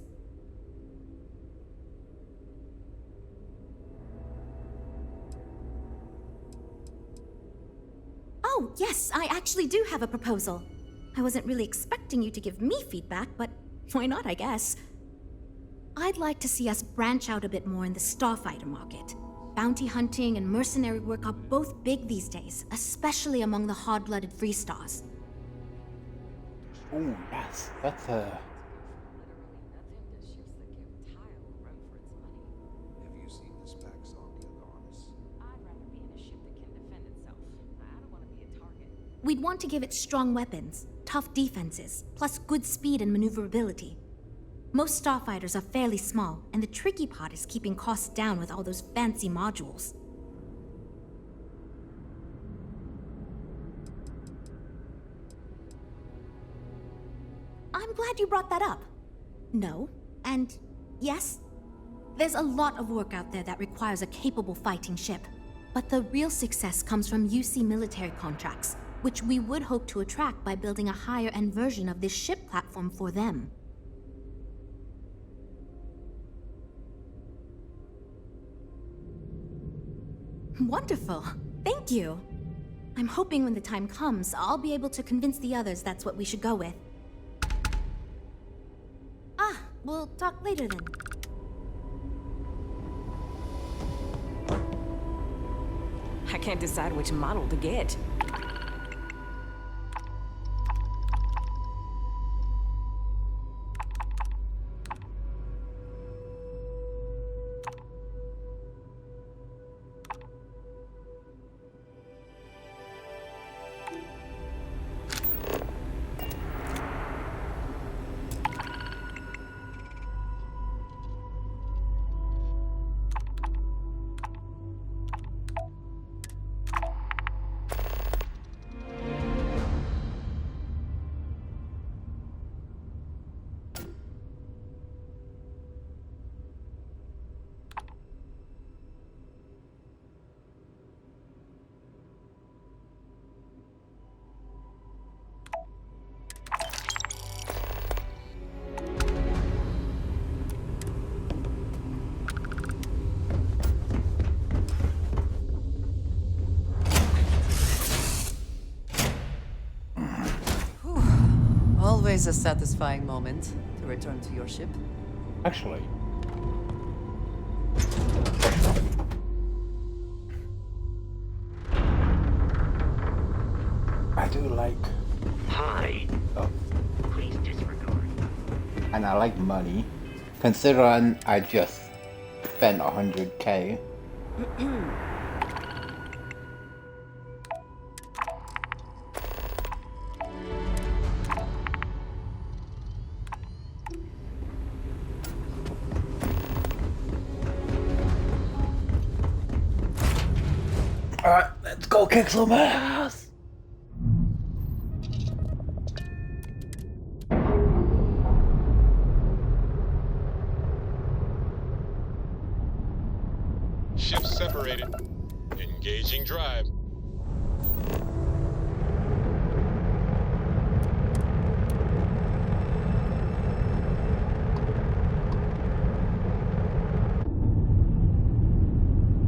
Oh, yes, I actually do have a proposal. I wasn't really expecting you to give me feedback, but why not, I guess? I'd like to see us branch out a bit more in the starfighter market. Bounty hunting and mercenary work are both big these days, especially among the hard-blooded free stars. Oh, yes, that's a... Have you seen the specs on the Adonis? I'd rather be in a ship that can defend itself. I don't want to be a target. We'd want to give it strong weapons, tough defenses, plus good speed and maneuverability. Most starfighters are fairly small, and the tricky part is keeping costs down with all those fancy modules. I'm glad you brought that up. No, and yes, there's a lot of work out there that requires a capable fighting ship. But the real success comes from UC military contracts, which we would hope to attract by building a higher-end version of this ship platform for them. Wonderful. Thank you. I'm hoping when the time comes, I'll be able to convince the others that's what we should go with. We'll talk later then. I can't decide which model to get. Always a satisfying moment to return to your ship. Actually. I do like... Hi. Oh. Please disregard. And I like money. Considering I just spent 100k. Alright, let's go kick some ass! Ships separated. Engaging drive.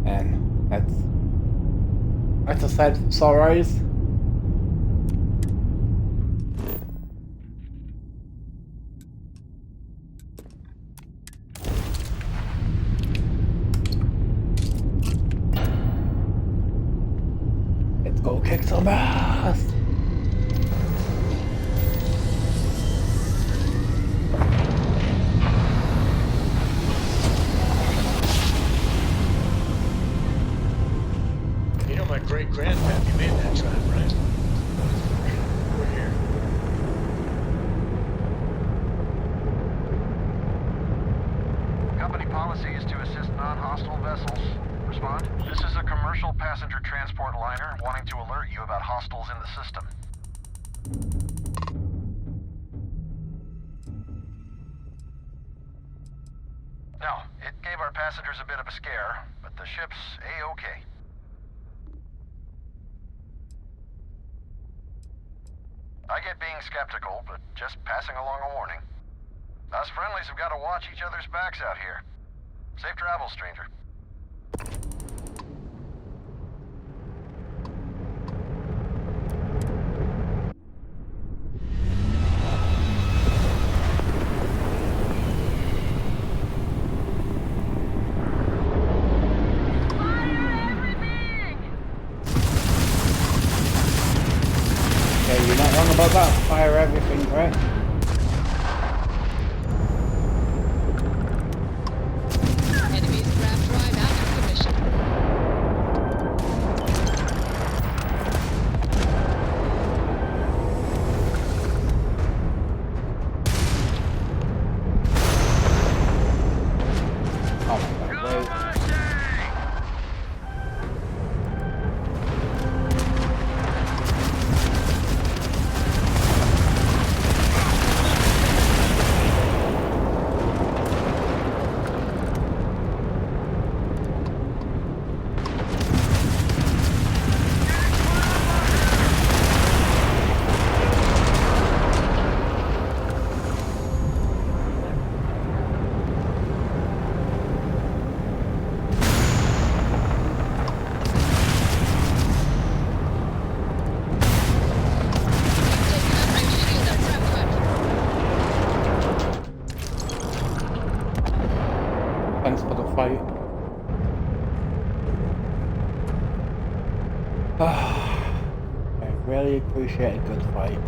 And that's a sight for sore eyes. Let's go kick some ass! You know my great-grandpappy made that drive, right? We're here. Company policy is to assist non-hostile vessels. Respond. This is a commercial passenger transport liner wanting to alert you about hostiles in the system. No, it gave our passengers a bit of a scare, but the ship's A-okay. I get being skeptical, but just passing along a warning. Us friendlies have got to watch each other's backs out here. Safe travels, stranger. Okay, you're not wrong about that. Fire everything, right? Enemy's grav drive out of commission. Oh my god, wait. Thanks for the fight. I really appreciate a good fight.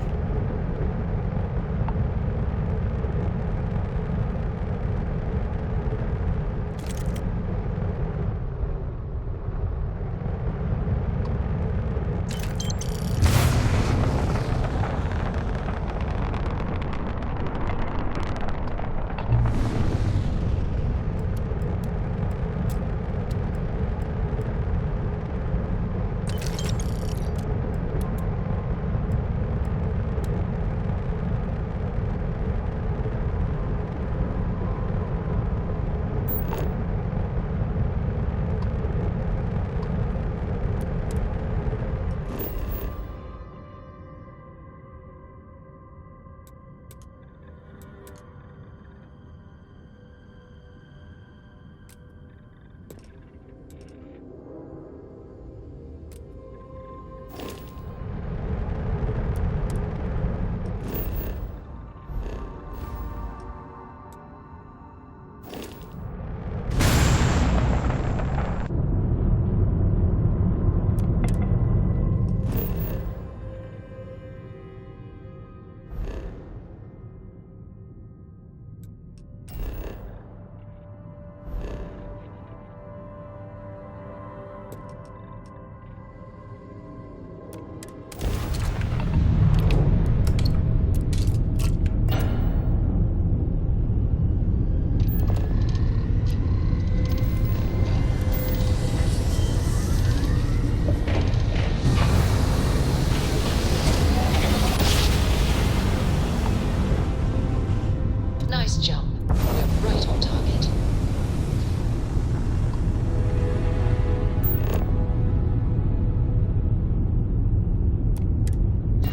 Nice jump. We're right on target.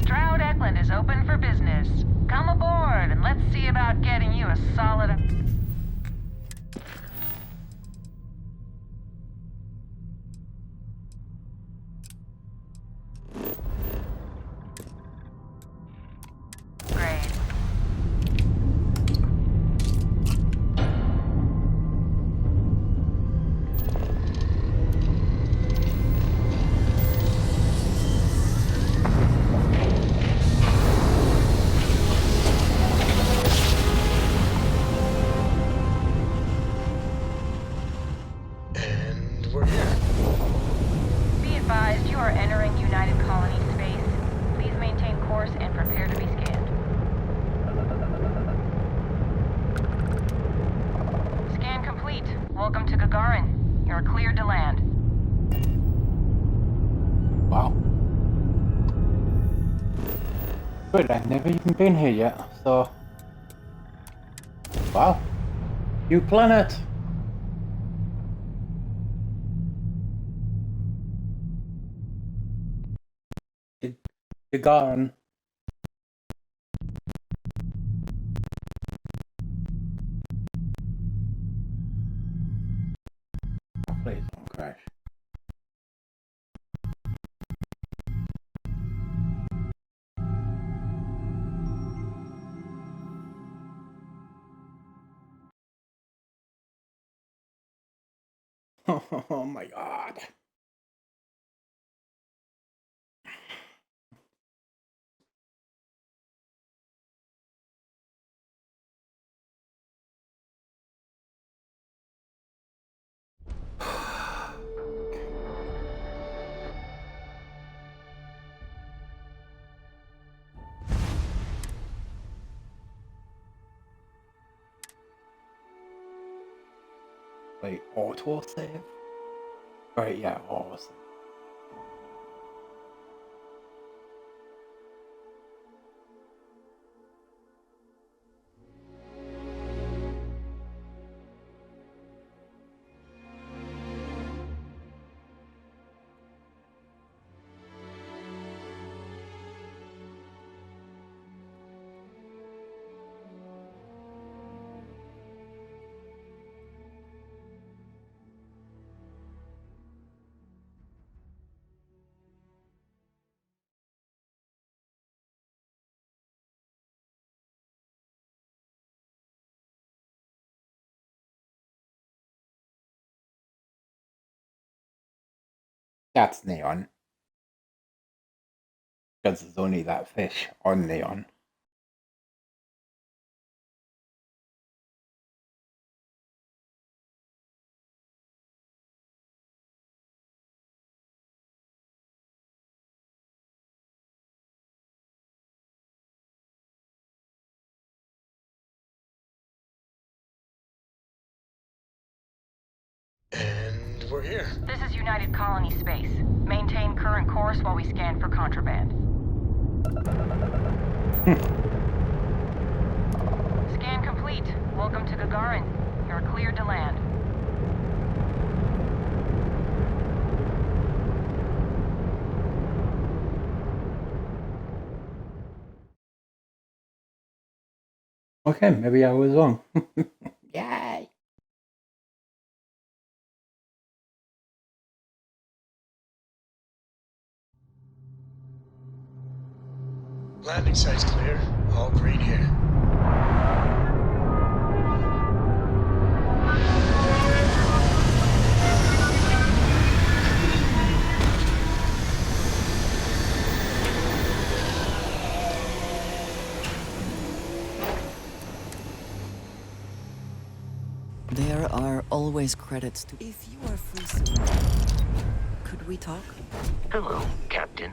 Stroud Eklund is open for business. Come aboard and let's see about getting you a solid... Great. And we're here. Be advised you are entering United Colony space. Please maintain course and prepare to be scanned. Scan complete. Welcome to Gagarin. You're cleared to land. Wow. Good, I've never even been here yet, so... Wow. New planet! Gagarin. Please don't crash. Oh my god. Wait, auto save? Right, yeah, auto save. That's neon. Because there's only that fish on neon. And we're here. This is United Colony space. Maintain current course while we scan for contraband. Scan complete. Welcome to Gagarin. You're cleared to land. Okay, maybe I was wrong. Yay! Landing site's clear. All green here. There are always credits to... If you are free soon, could we talk? Hello, Captain.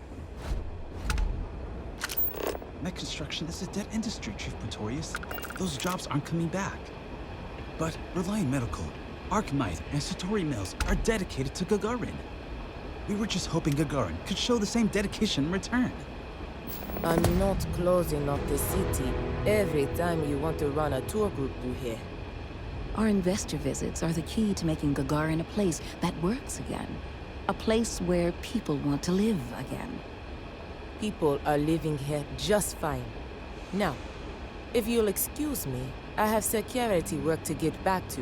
Mech construction is a dead industry, Chief Pretorius. Those jobs aren't coming back. But Reliant Medical, Archmite, and Satori Mills are dedicated to Gagarin. We were just hoping Gagarin could show the same dedication in return. I'm not closing off the city every time you want to run a tour group through here. Our investor visits are the key to making Gagarin a place that works again. A place where people want to live again. People are living here just fine. Now, if you'll excuse me, I have security work to get back to.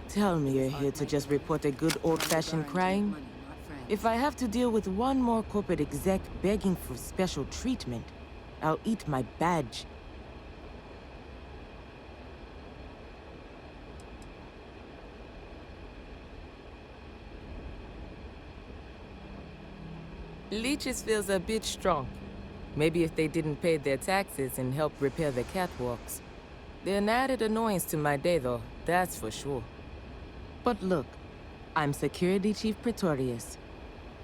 Tell me you're here to just report a good old-fashioned crime? If I have to deal with one more corporate exec begging for special treatment, I'll eat my badge. Leeches feels a bit strong. Maybe if they didn't pay their taxes and help repair the catwalks. They're an added annoyance to my day, though, that's for sure. But look, I'm Security Chief Pretorius.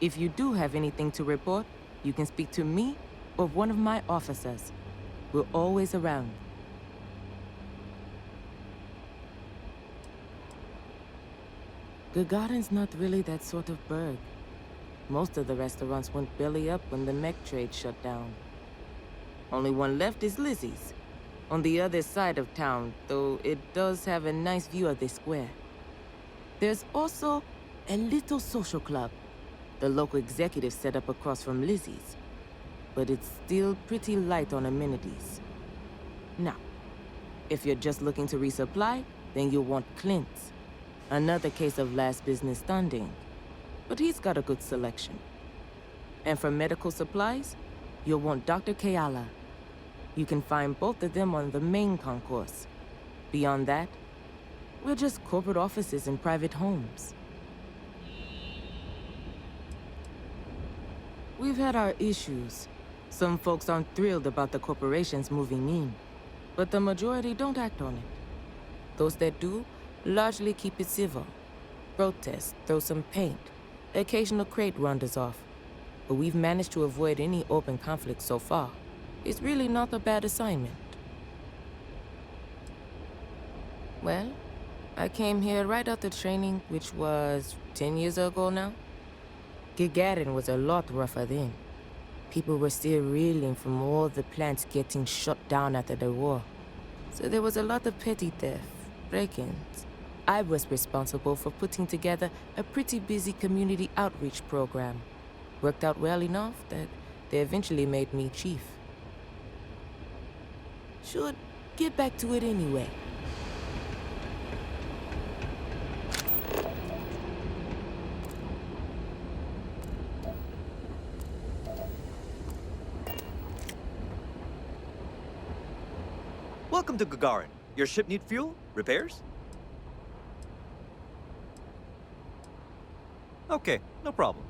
If you do have anything to report, you can speak to me or one of my officers. We're always around. Gagarin's not really that sort of burg. Most of the restaurants went belly up when the mech trade shut down. Only one left is Lizzie's, on the other side of town, though it does have a nice view of the square. There's also a little social club the local executive set up across from Lizzie's, but it's still pretty light on amenities. Now, if you're just looking to resupply, then you'll want Clint's. Another case of last business standing, but he's got a good selection. And for medical supplies, you'll want Dr. Kayala. You can find both of them on the main concourse. Beyond that, we're just corporate offices and private homes. We've had our issues. Some folks aren't thrilled about the corporations moving in, but the majority don't act on it. Those that do largely keep it civil. Protest, throw some paint, occasional crate wanders off. But we've managed to avoid any open conflict so far. It's really not a bad assignment. Well, I came here right after training, which was 10 years ago now. Gagarin was a lot rougher then. People were still reeling from all the plants getting shut down after the war. So there was a lot of petty theft, break-ins. I was responsible for putting together a pretty busy community outreach program. Worked out well enough that they eventually made me chief. Should get back to it anyway. Welcome to Gagarin. Your ship need fuel? Repairs? Okay, no problem.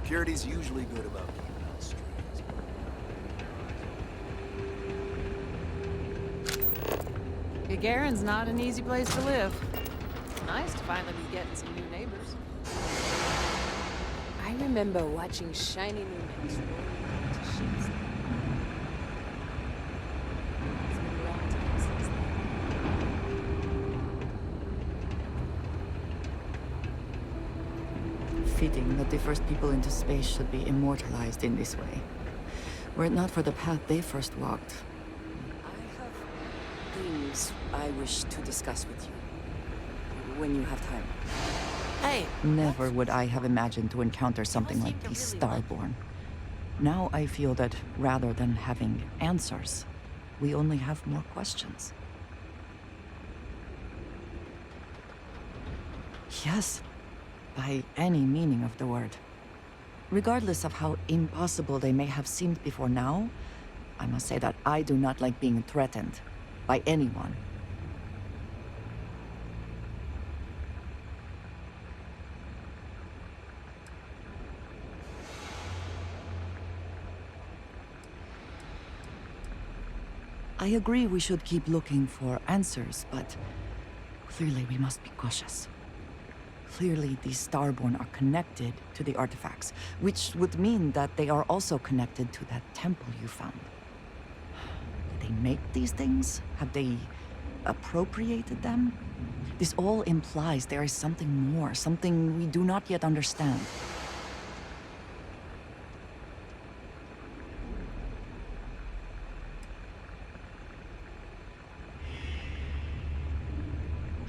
Security's usually good about keeping out strays. Gagarin's not an easy place to live. It's nice to finally be getting some new neighbors. I remember watching shiny new necks roll into ships. It's been a long time since then. Fitting that the first people into space should be immortalized in this way. Were it not for the path they first walked. I have things I wish to discuss with you. When you have time. Hey! Never would I have imagined to encounter something like these Starborn. Now I feel that rather than having answers, we only have more questions. Yes, by any meaning of the word. Regardless of how impossible they may have seemed before now, I must say that I do not like being threatened by anyone. I agree we should keep looking for answers, but clearly we must be cautious. Clearly these Starborn are connected to the artifacts, which would mean that they are also connected to that temple you found. Did they make these things? Have they appropriated them? This all implies there is something more, something we do not yet understand.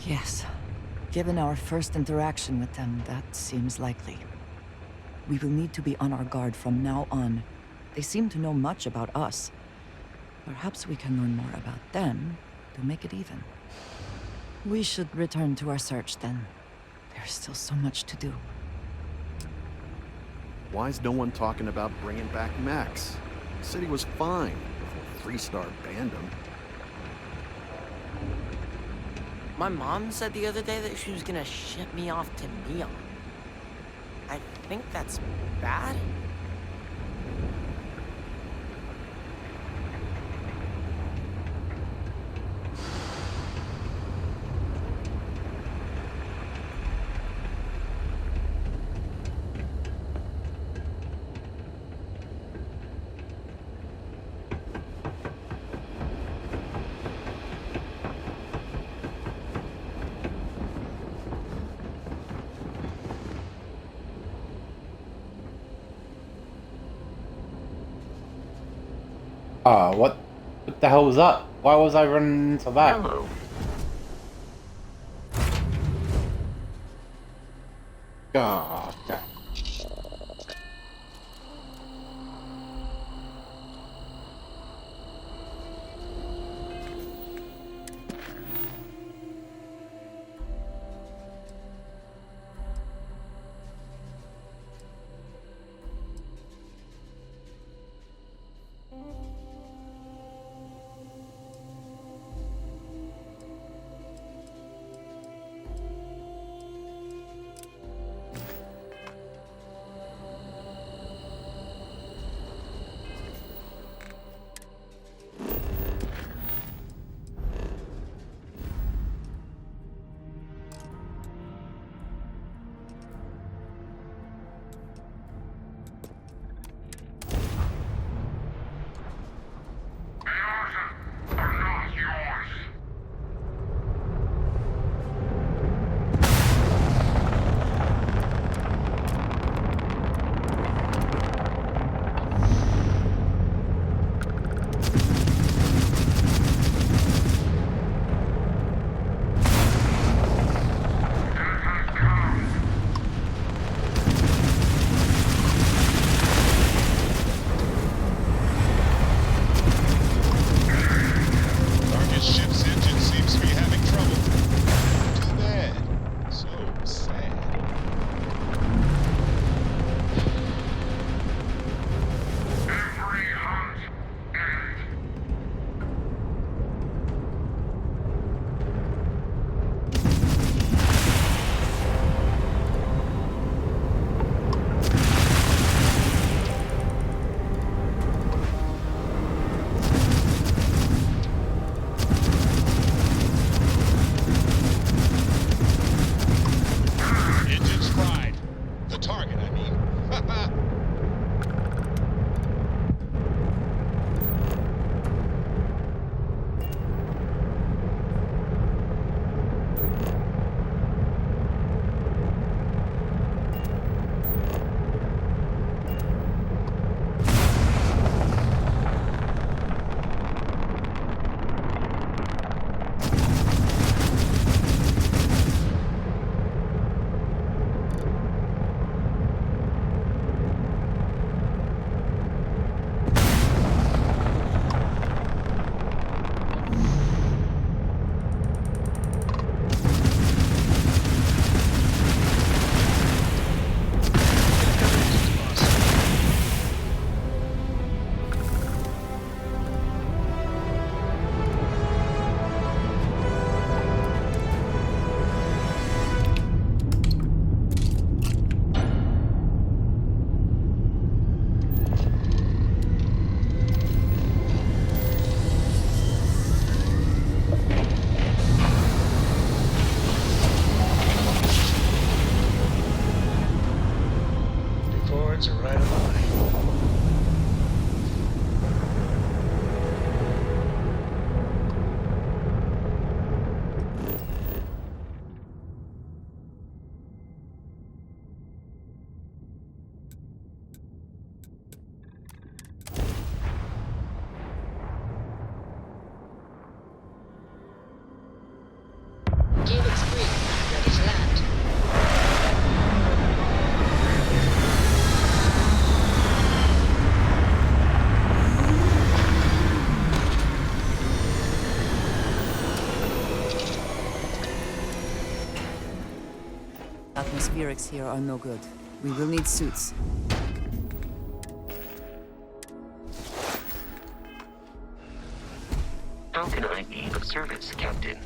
Yes. Given our first interaction with them, that seems likely. We will need to be on our guard from now on. They seem to know much about us. Perhaps we can learn more about them to make it even. We should return to our search then. There's still so much to do. Why is no one talking about bringing back Max? The city was fine before 3-star banned him. My mom said the other day that she was gonna ship me off to Neon. I think that's bad. Ah, what the hell was that? Why was I running into that? Hello. God. atmospherics here are no good. We will need suits. How can I be of service, Captain?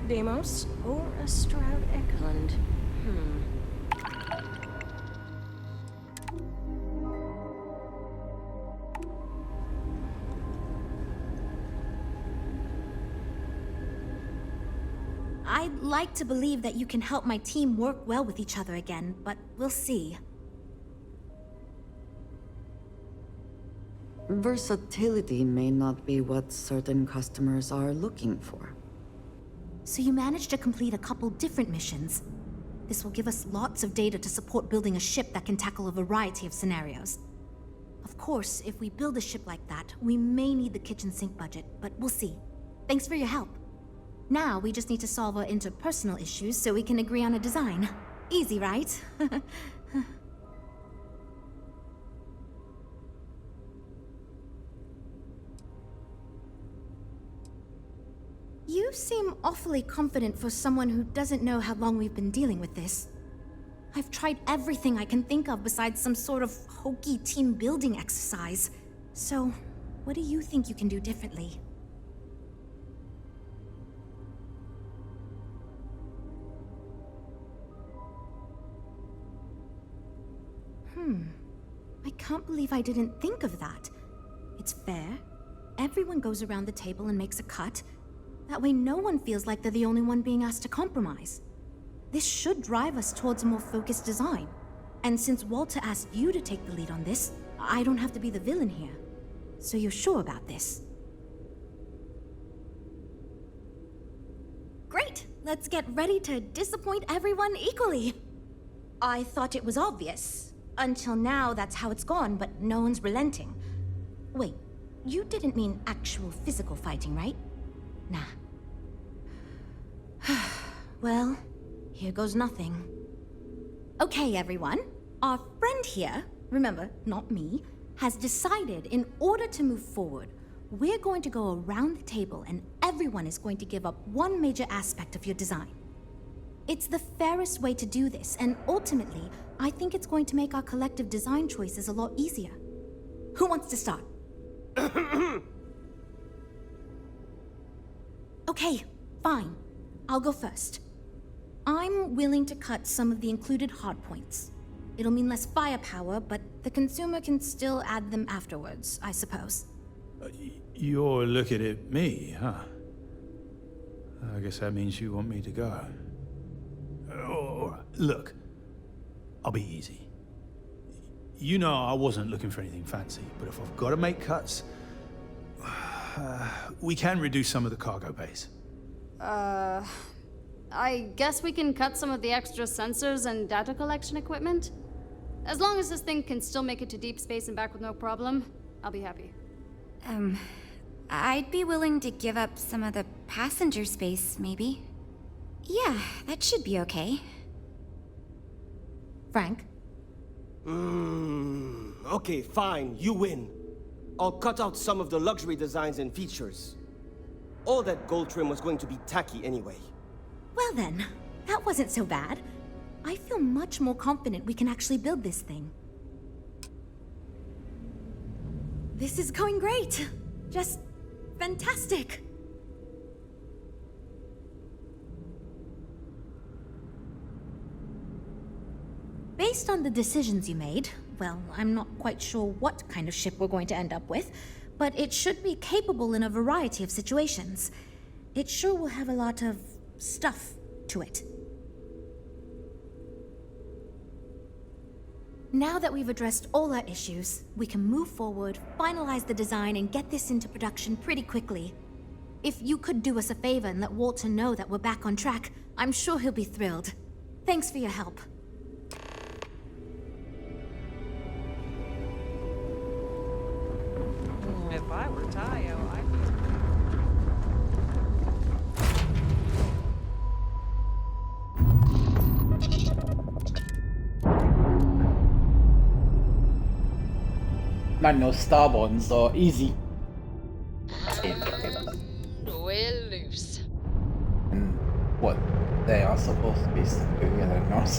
Deimos or a Stroud Eklund? I'd like to believe that you can help my team work well with each other again, but we'll see. Versatility may not be what certain customers are looking for. So you managed to complete a couple different missions. This will give us lots of data to support building a ship that can tackle a variety of scenarios. Of course, if we build a ship like that, we may need the kitchen sink budget, but we'll see. Thanks for your help. Now we just need to solve our interpersonal issues so we can agree on a design. Easy, right? You seem awfully confident for someone who doesn't know how long we've been dealing with this. I've tried everything I can think of besides some sort of hokey team building exercise. So, what do you think you can do differently? I can't believe I didn't think of that. It's fair. Everyone goes around the table and makes a cut. That way no one feels like they're the only one being asked to compromise. This should drive us towards a more focused design. And since Walter asked you to take the lead on this, I don't have to be the villain here. So you're sure about this? Great! Let's get ready to disappoint everyone equally. I thought it was obvious. Until now, that's how it's gone, but no one's relenting. Wait, you didn't mean actual physical fighting, right? Nah. Well, here goes nothing. Okay, everyone. Our friend here, remember, not me, has decided in order to move forward, we're going to go around the table and everyone is going to give up one major aspect of your design. It's the fairest way to do this, and ultimately, I think it's going to make our collective design choices a lot easier. Who wants to start? Okay, fine. I'll go first. I'm willing to cut some of the included hardpoints. It'll mean less firepower, but the consumer can still add them afterwards, I suppose. You're looking at me, huh? I guess that means you want me to go. All right, look. I'll be easy. You know I wasn't looking for anything fancy, but if I've got to make cuts, we can reduce some of the cargo bays. I guess we can cut some of the extra sensors and data collection equipment? As long as this thing can still make it to deep space and back with no problem, I'll be happy. I'd be willing to give up some of the passenger space, maybe. Yeah, that should be okay. Frank? Okay, fine, you win. I'll cut out some of the luxury designs and features. All that gold trim was going to be tacky anyway. Well then, that wasn't so bad. I feel much more confident we can actually build this thing. This is going great. Just fantastic. Based on the decisions you made, well, I'm not quite sure what kind of ship we're going to end up with, but it should be capable in a variety of situations. It sure will have a lot of stuff to it. Now that we've addressed all our issues, we can move forward, finalize the design, and get this into production pretty quickly. If you could do us a favor and let Walter know that we're back on track, I'm sure he'll be thrilled. Thanks for your help. If I were Tayo, I'd be... Man, no Starbond, so easy. We're loose. And what they are supposed to be stuck together, not.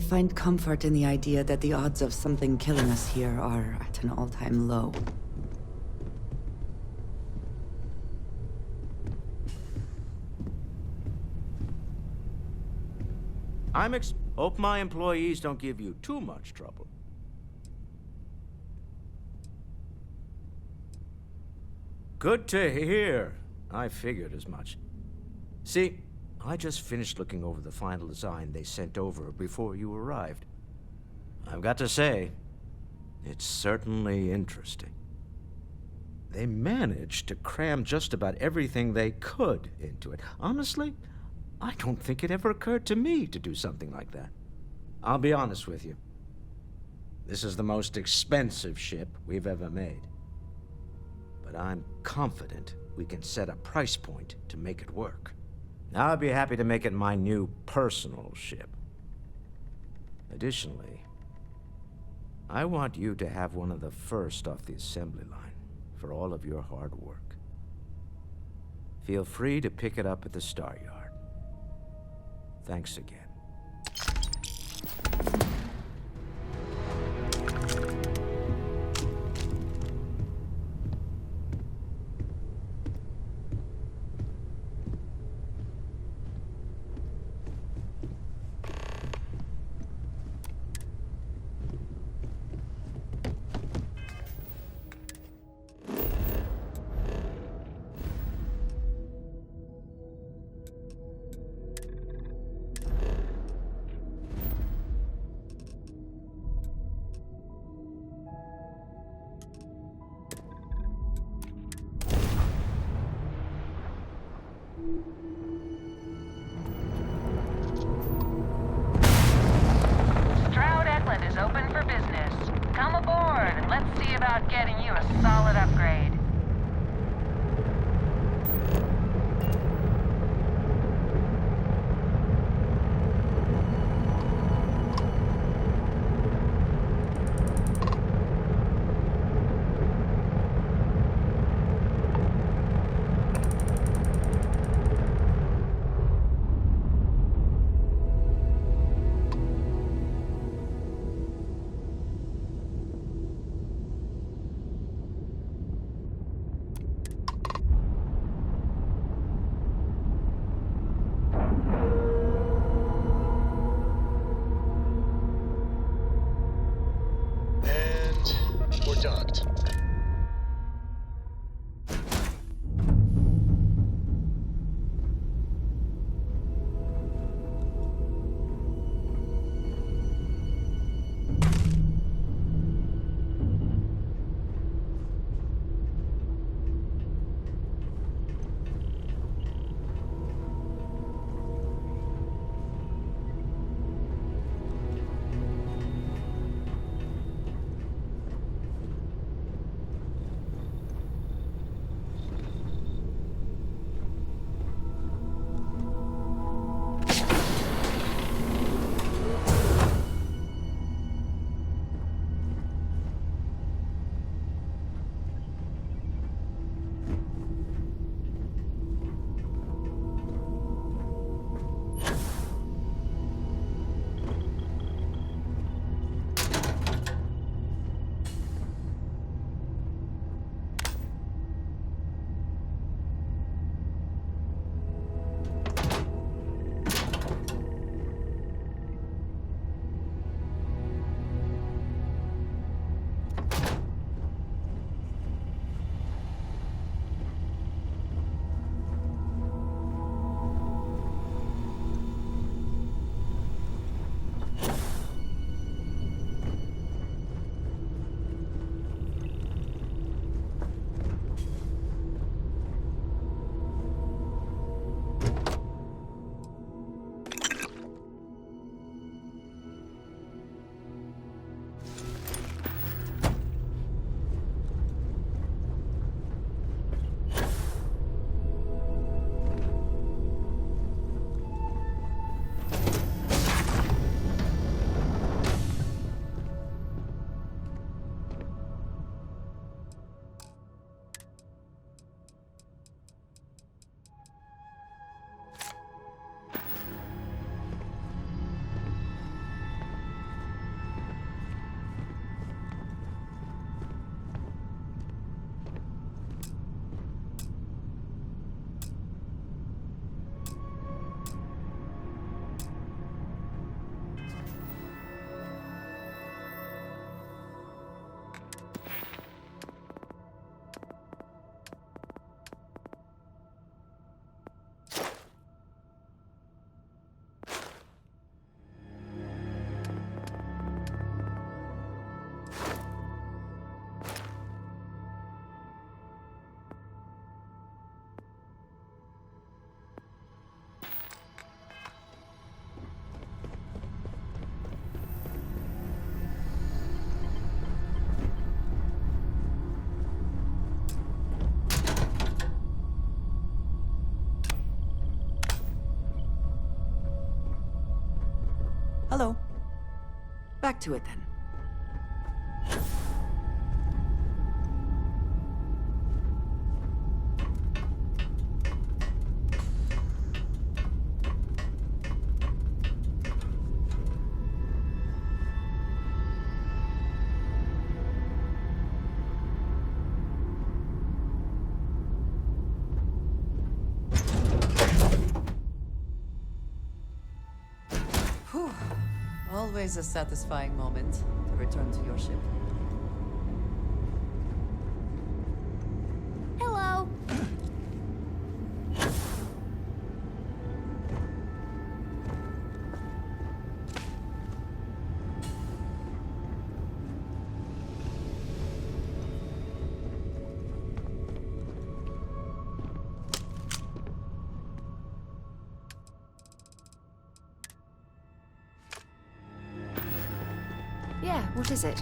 find comfort in the idea that the odds of something killing us here are at an all-time low. Hope my employees don't give you too much trouble. Good to hear. I figured as much. See, I just finished looking over the final design they sent over before you arrived. I've got to say, it's certainly interesting. They managed to cram just about everything they could into it. Honestly, I don't think it ever occurred to me to do something like that. I'll be honest with you. This is the most expensive ship we've ever made. But I'm confident we can set a price point to make it work. Now I'd be happy to make it my new personal ship. Additionally, I want you to have one of the first off the assembly line for all of your hard work. Feel free to pick it up at the Star Yard. Thanks again. Is open for business. Come aboard and let's see about getting you a solid upgrade. Hello. Back to it then. Whew. Always a satisfying moment to return to your ship. Hello. Yeah, what is it?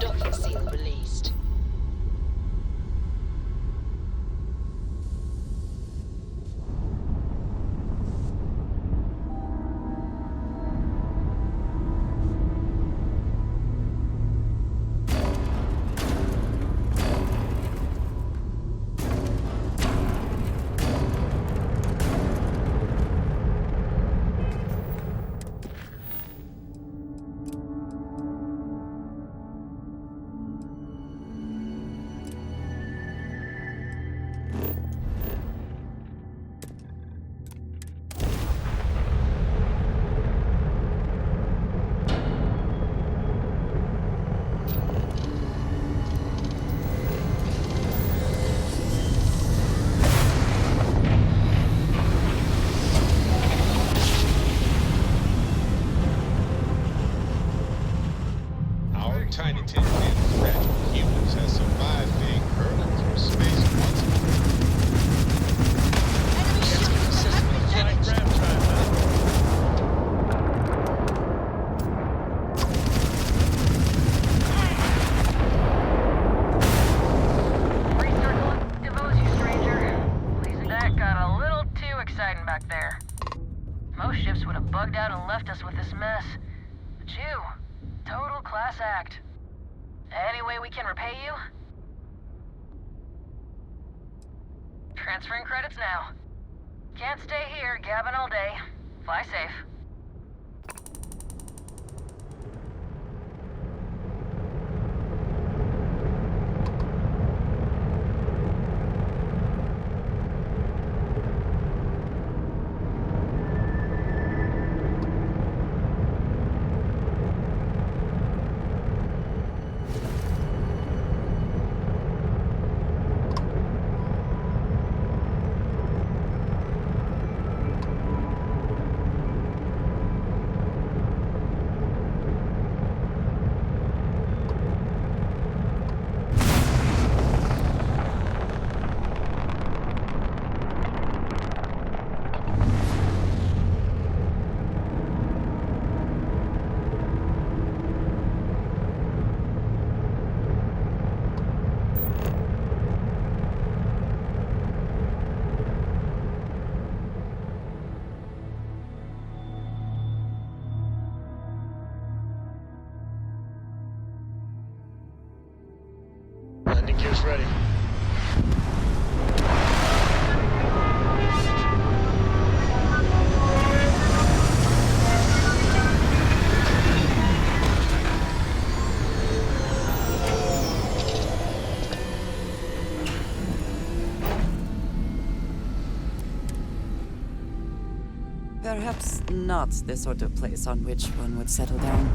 Docking seal released. Our tiny tin can of fragile humans has survived being hurled through space once before. System of flying grab drive, Devotes you, stranger. Please, that got a little too exciting back there. Most ships would have bugged out and left us with this mess. But you, total class act. Any way we can repay you? Transferring credits now. Can't stay here gabbing all day. Fly safe. landing gear's ready. Perhaps not the sort of place on which one would settle down.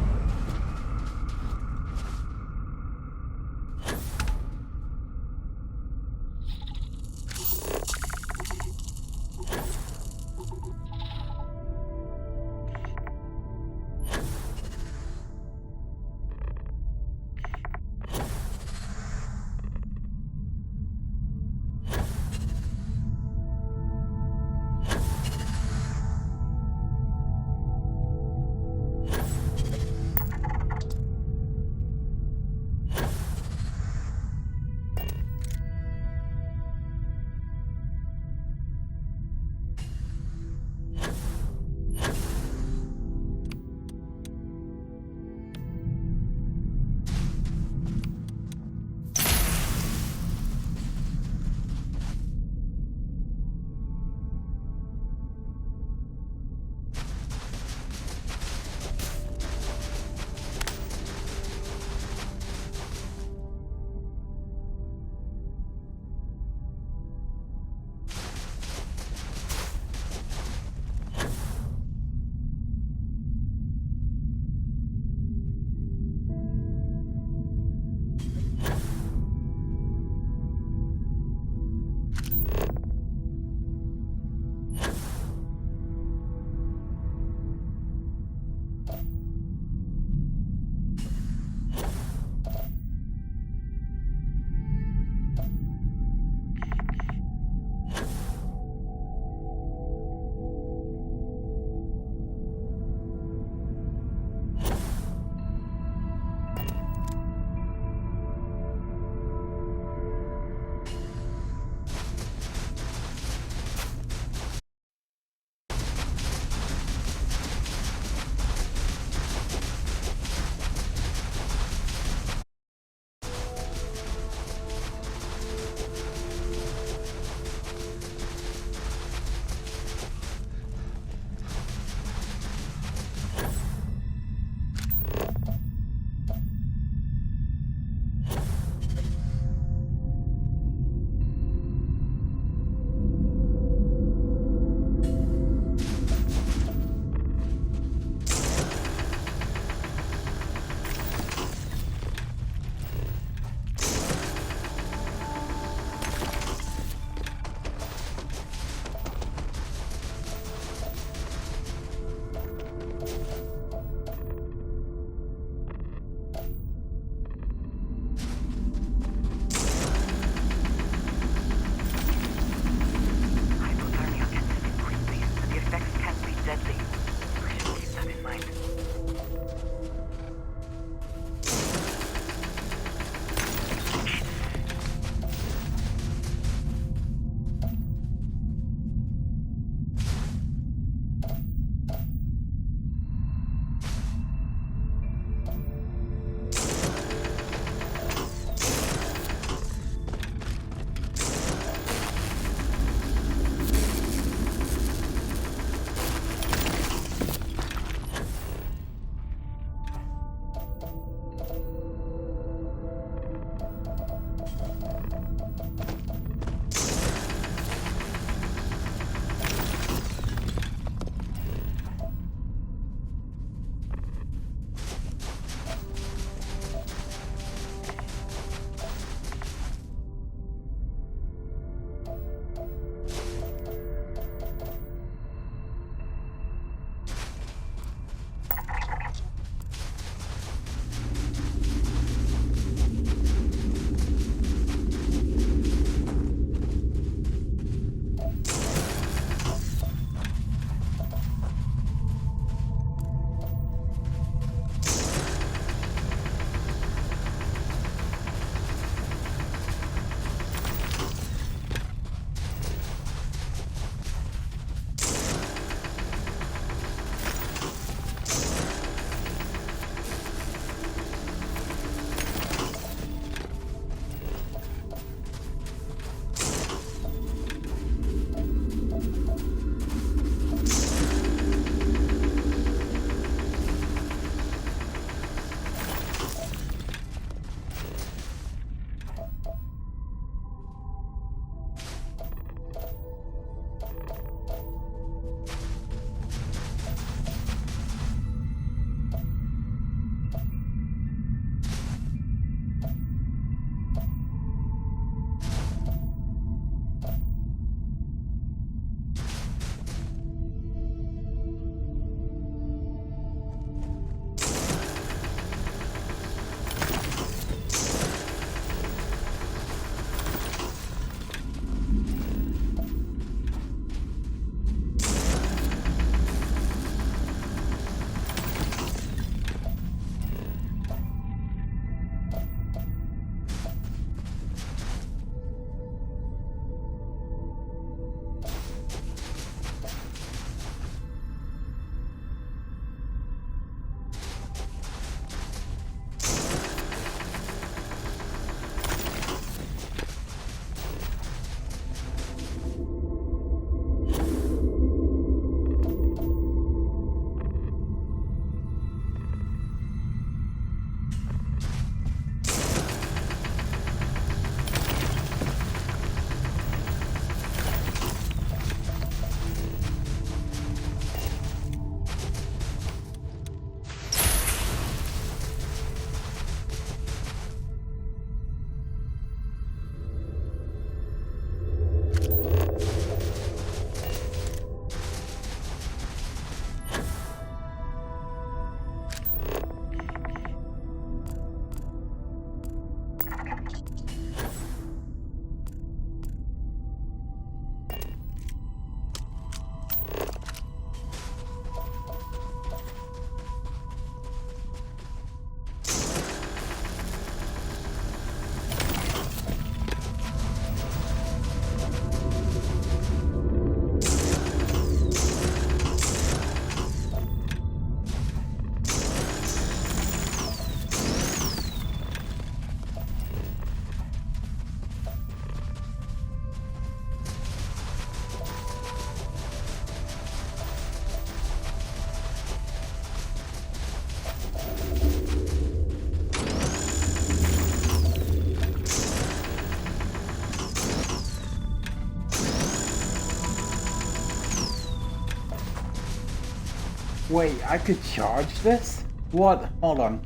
Wait, I could charge this? What? Hold on.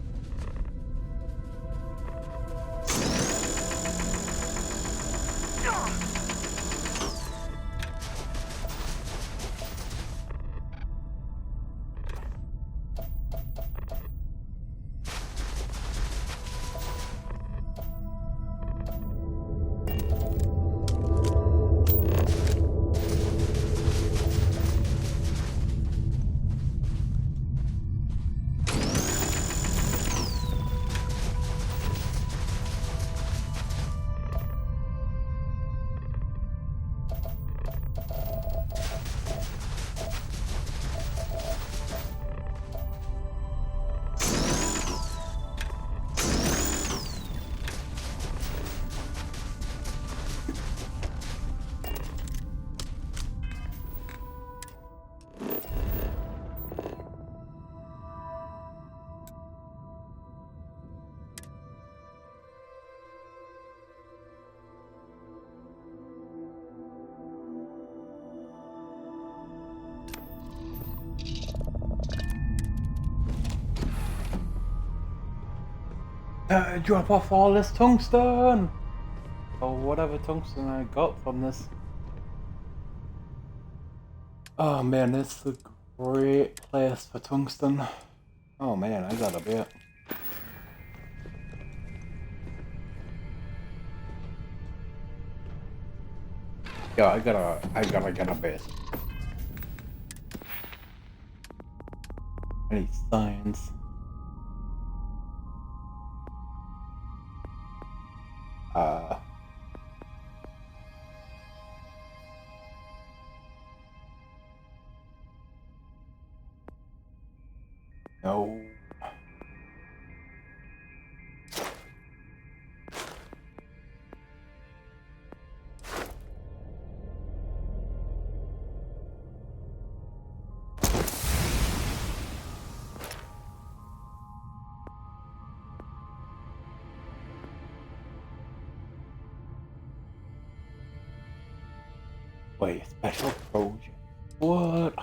Drop off all this tungsten! Or whatever tungsten I got from this. Oh man, this is a great place for tungsten. Oh man, I got a bit. Yeah, I gotta get a bit. I need signs. No. Wait, special project. What?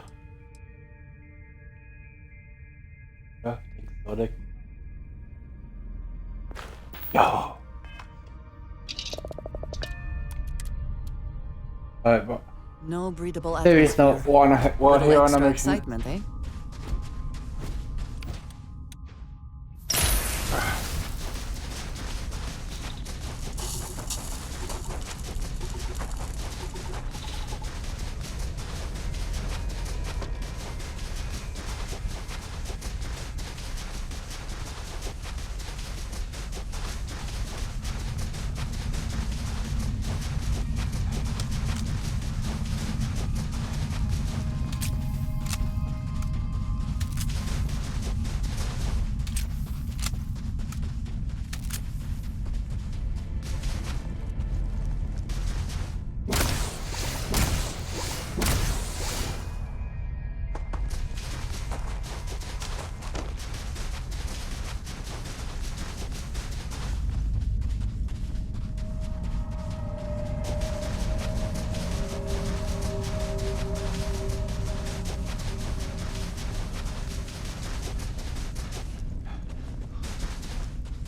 Craft exotic. Yo. Alright, but No breathable there is no atmosphere. one Little here on a extra mission. excitement, eh?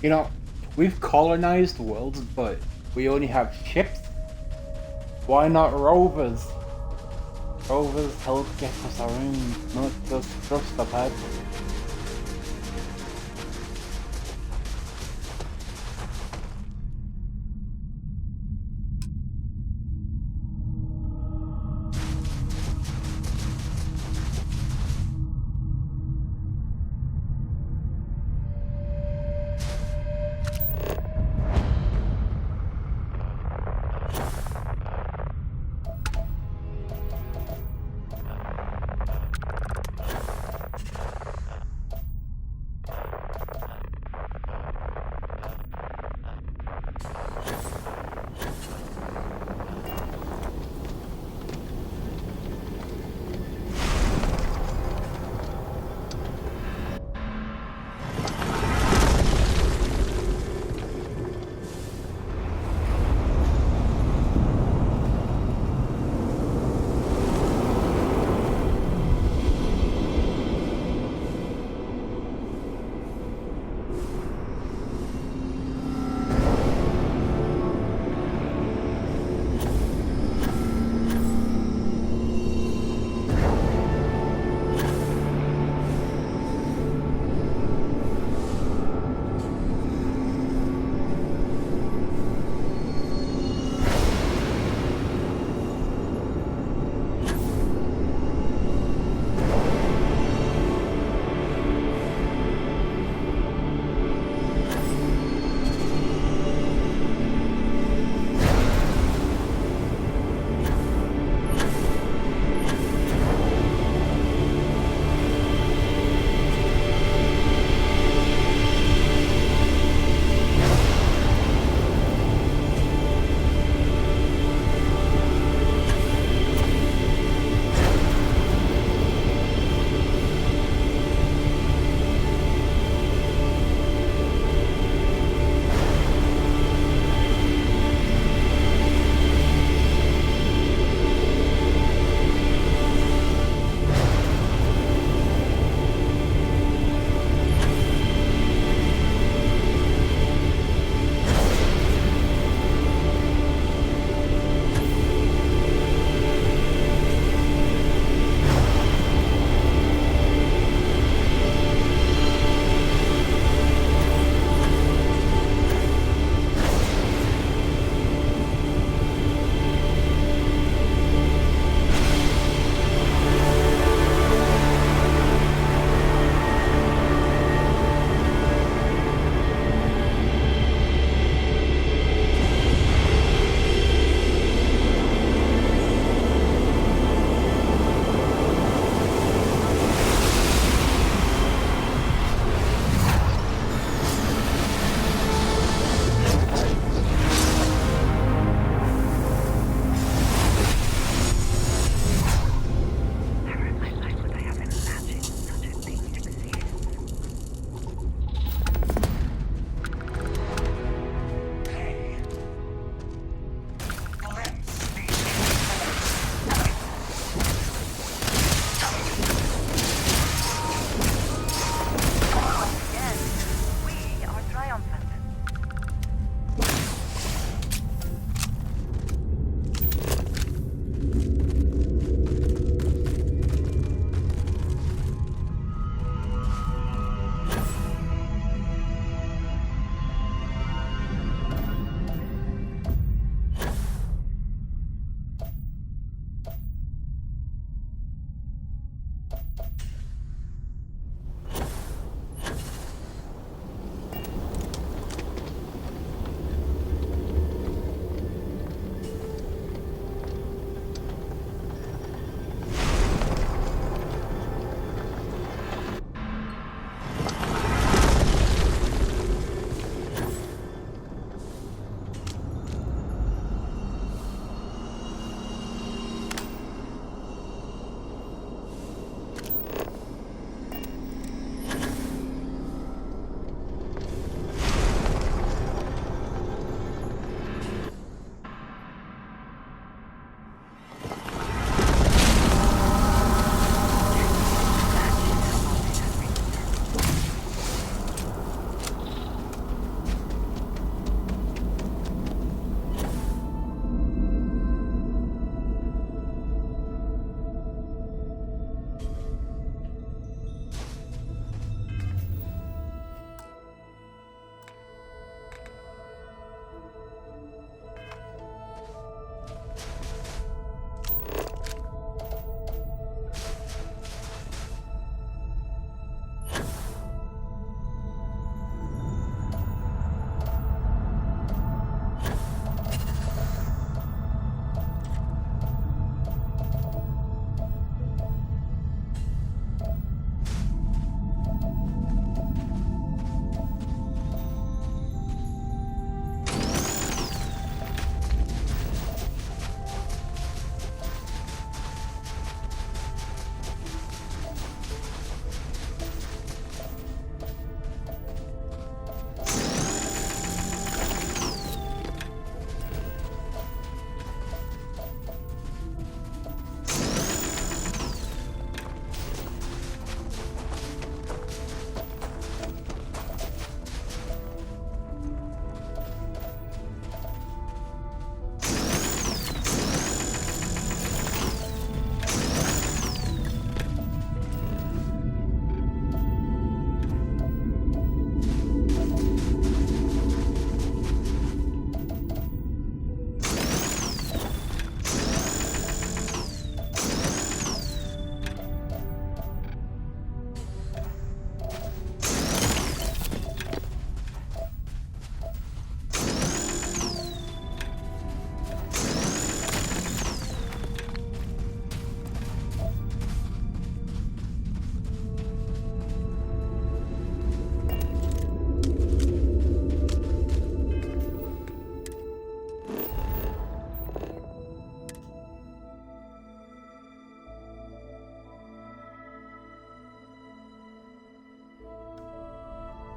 You know, we've colonized worlds, but we only have ships. Why not rovers? Rovers help get us around, not just trust the pad.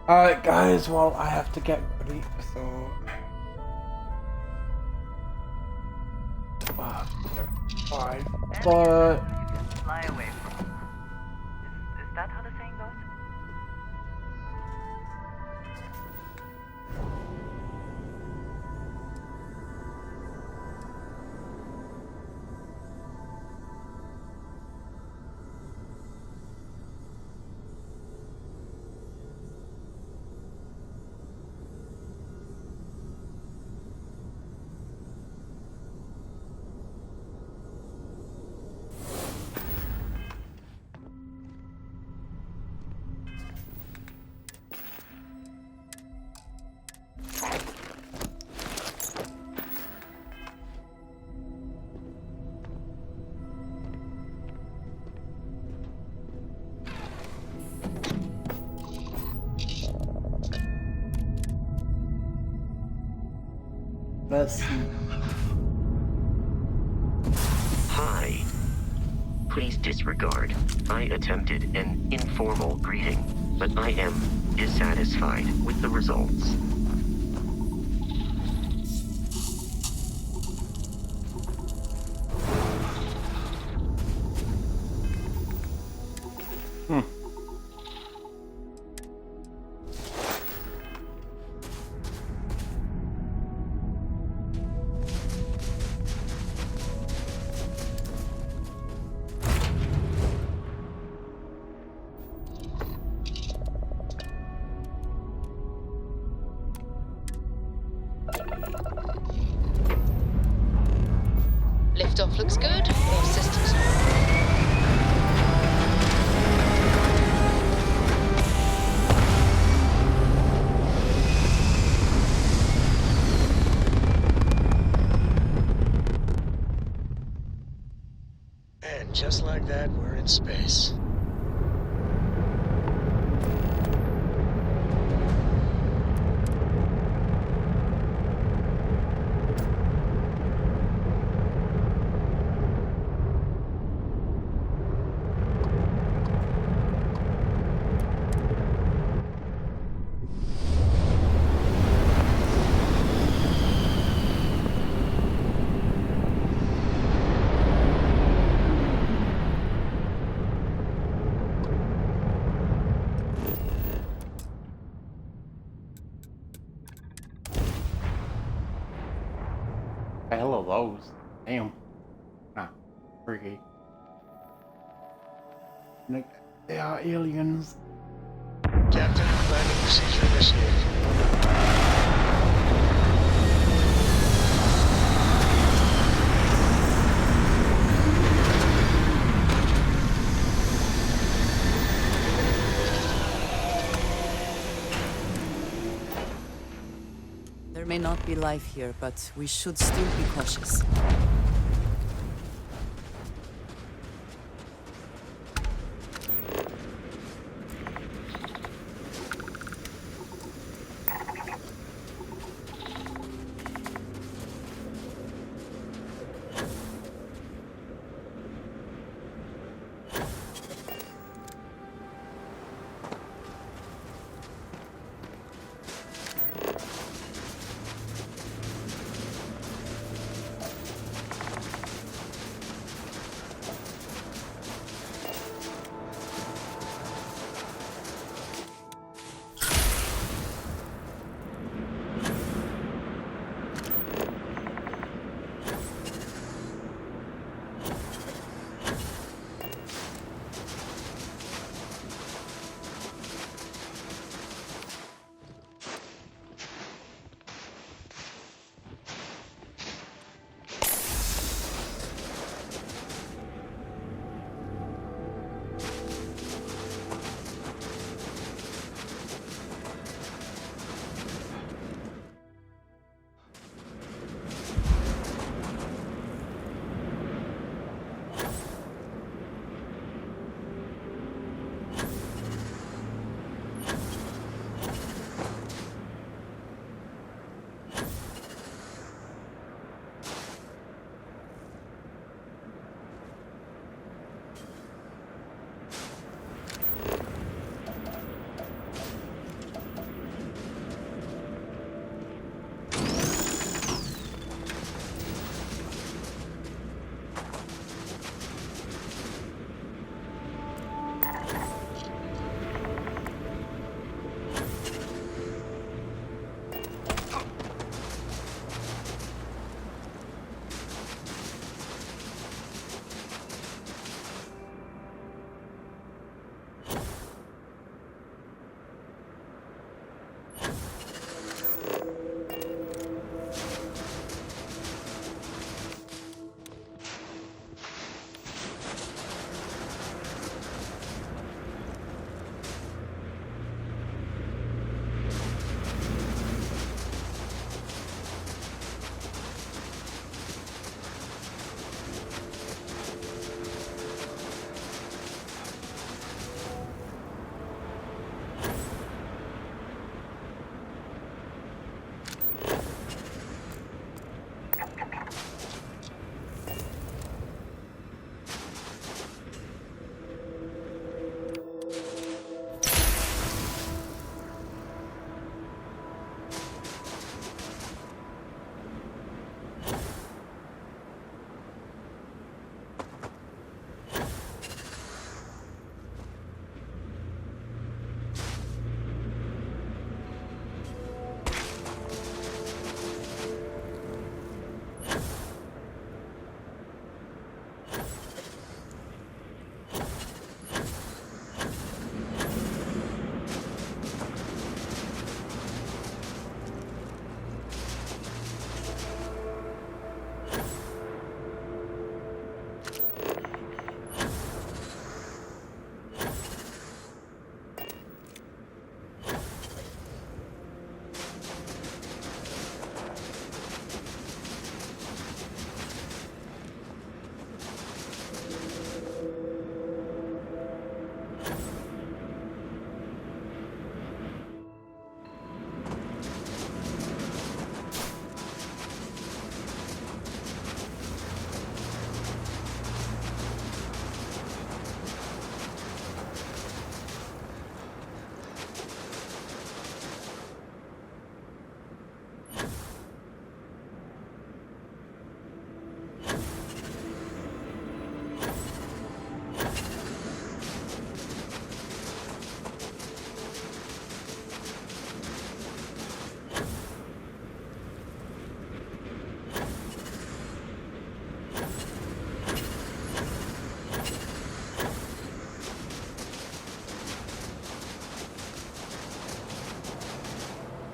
Alright guys, well I have to get ready, so... Fine, but... Fly away from us. Is that how the saying goes? Let's see. Hi. Please disregard. I attempted an informal greeting, but I am dissatisfied with the results. Liftoff looks good. All systems. And just like that, we're in space. The hell are those? Damn. Nah, freaky. Like, they are aliens. Captain, landing procedure initiated. There may not be life here, but we should still be cautious.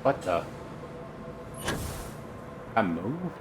What the? I moved?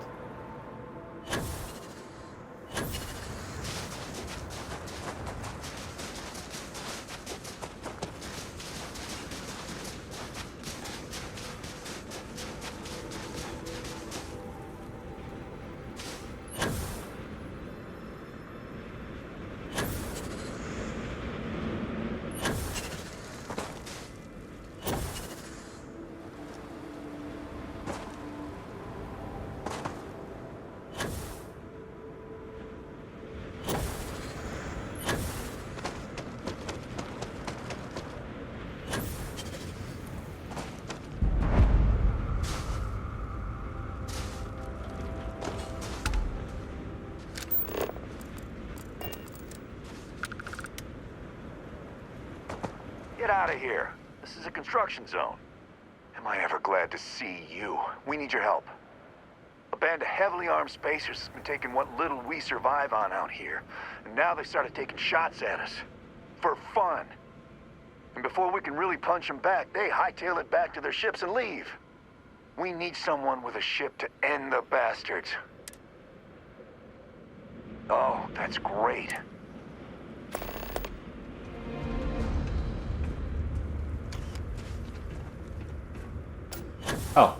Get out of here. This is a construction zone. Am I ever glad to see you? We need your help. A band of heavily armed spacers has been taking what little we survive on out here. And now they started taking shots at us. For fun. And before we can really punch them back, they hightail it back to their ships and leave. We need someone with a ship to end the bastards. Oh, that's great. Oh.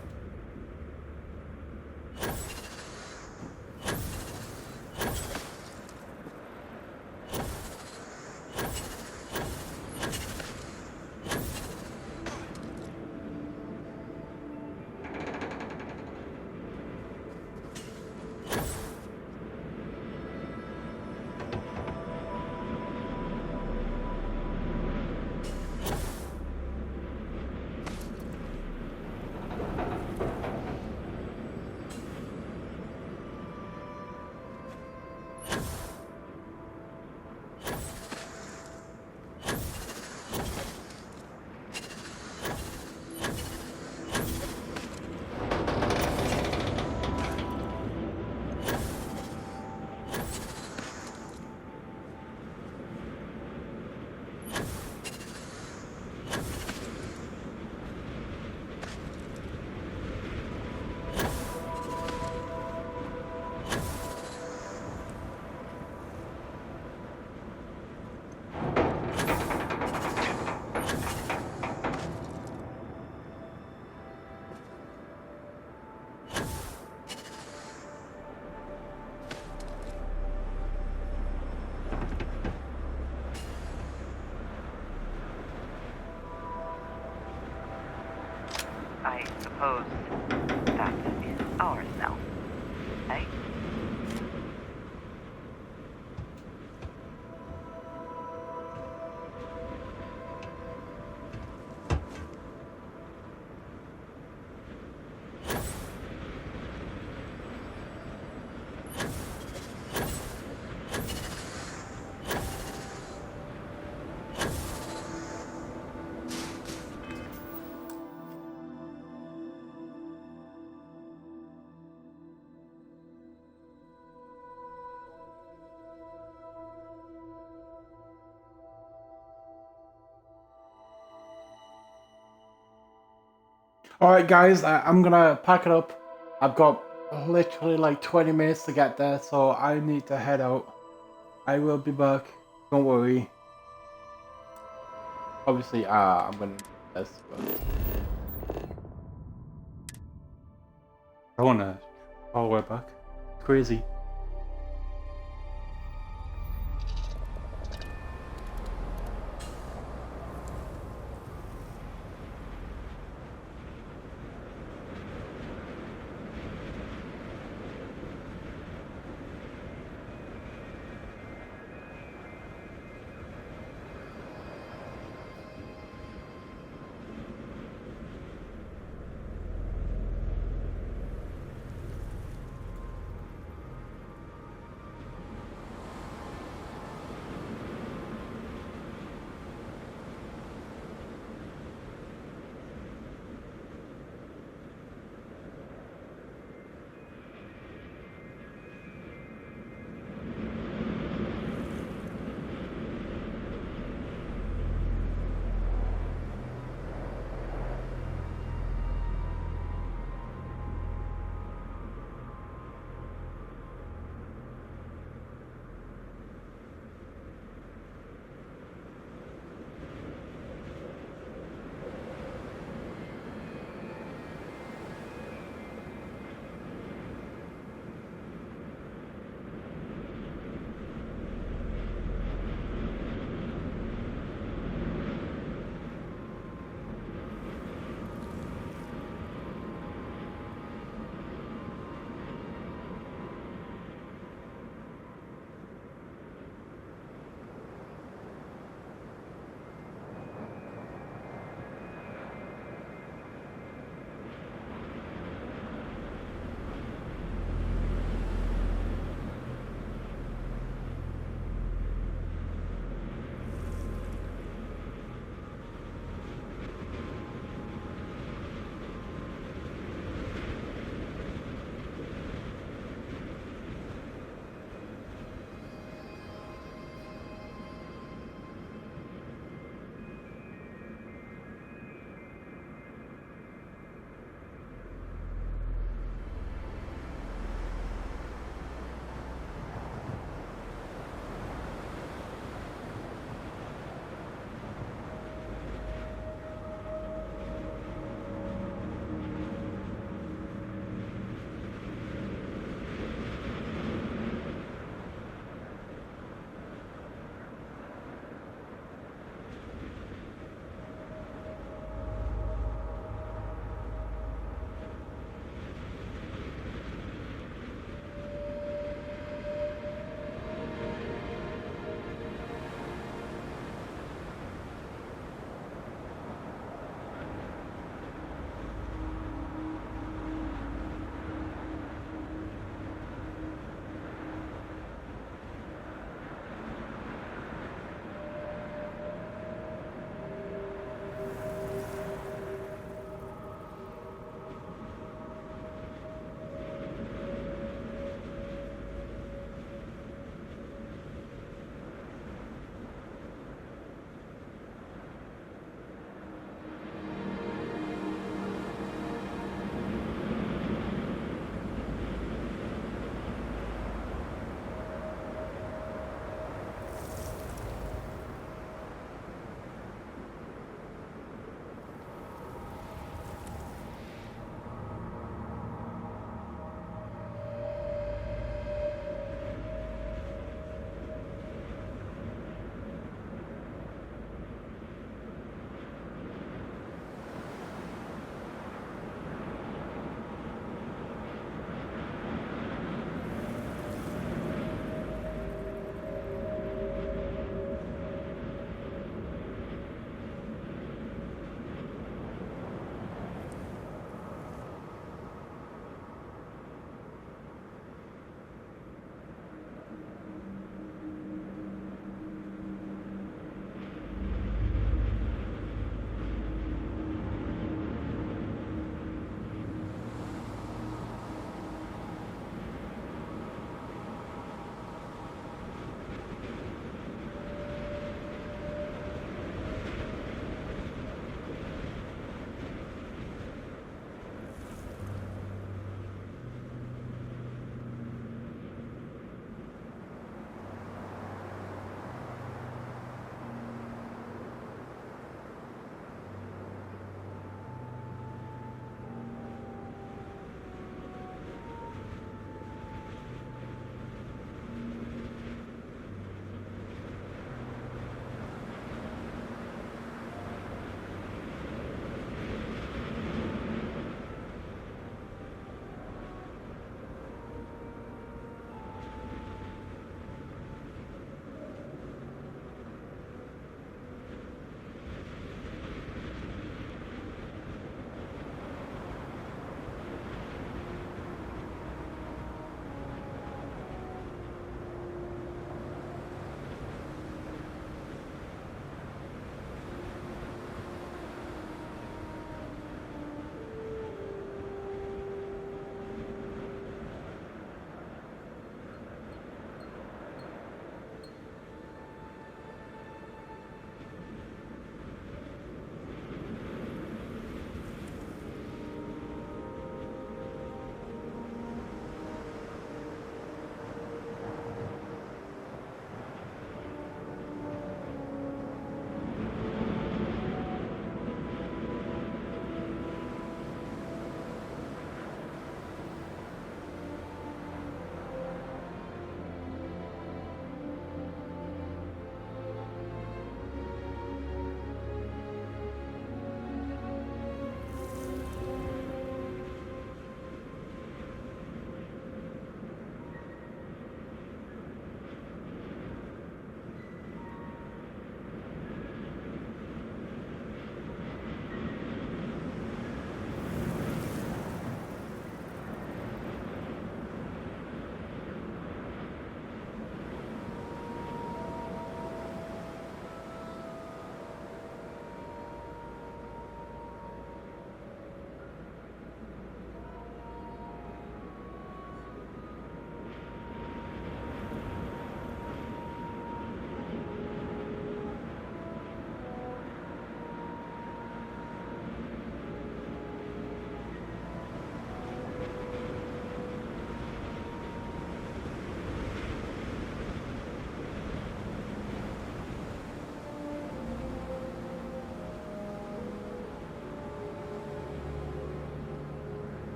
suppose that is our self, eh? Alright guys, I'm gonna pack it up. I've got literally like 20 minutes to get there, so I need to head out. I will be back, don't worry. Obviously, I'm gonna do this, but I wanna all the way back. Crazy.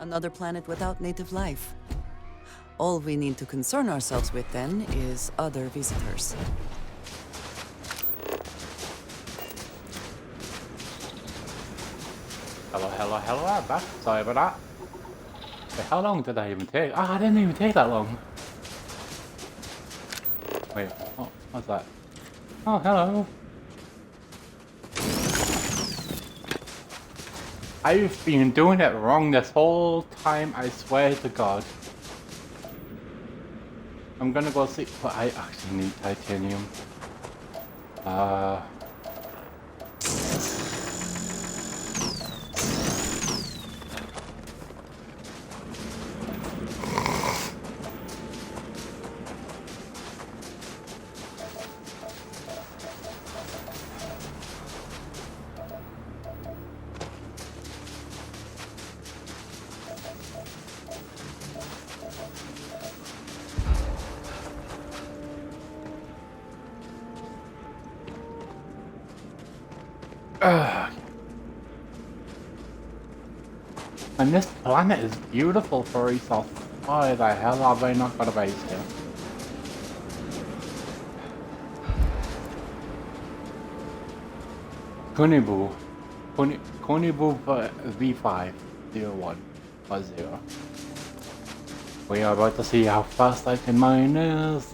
Another planet without native life. All we need to concern ourselves with then is other visitors. Hello, I'm back. Sorry about that. Wait, how long did I even take? Ah, I didn't even take that long. Wait, oh, what's that? Oh, hello. I've been doing it wrong this whole time, I swear to God. I'm gonna go see, but I actually need titanium. And this planet is beautiful for resource. Why the hell have I not got a base here? Kunibu. Kunibu V501 or 0. We are about to see how fast I can mine this.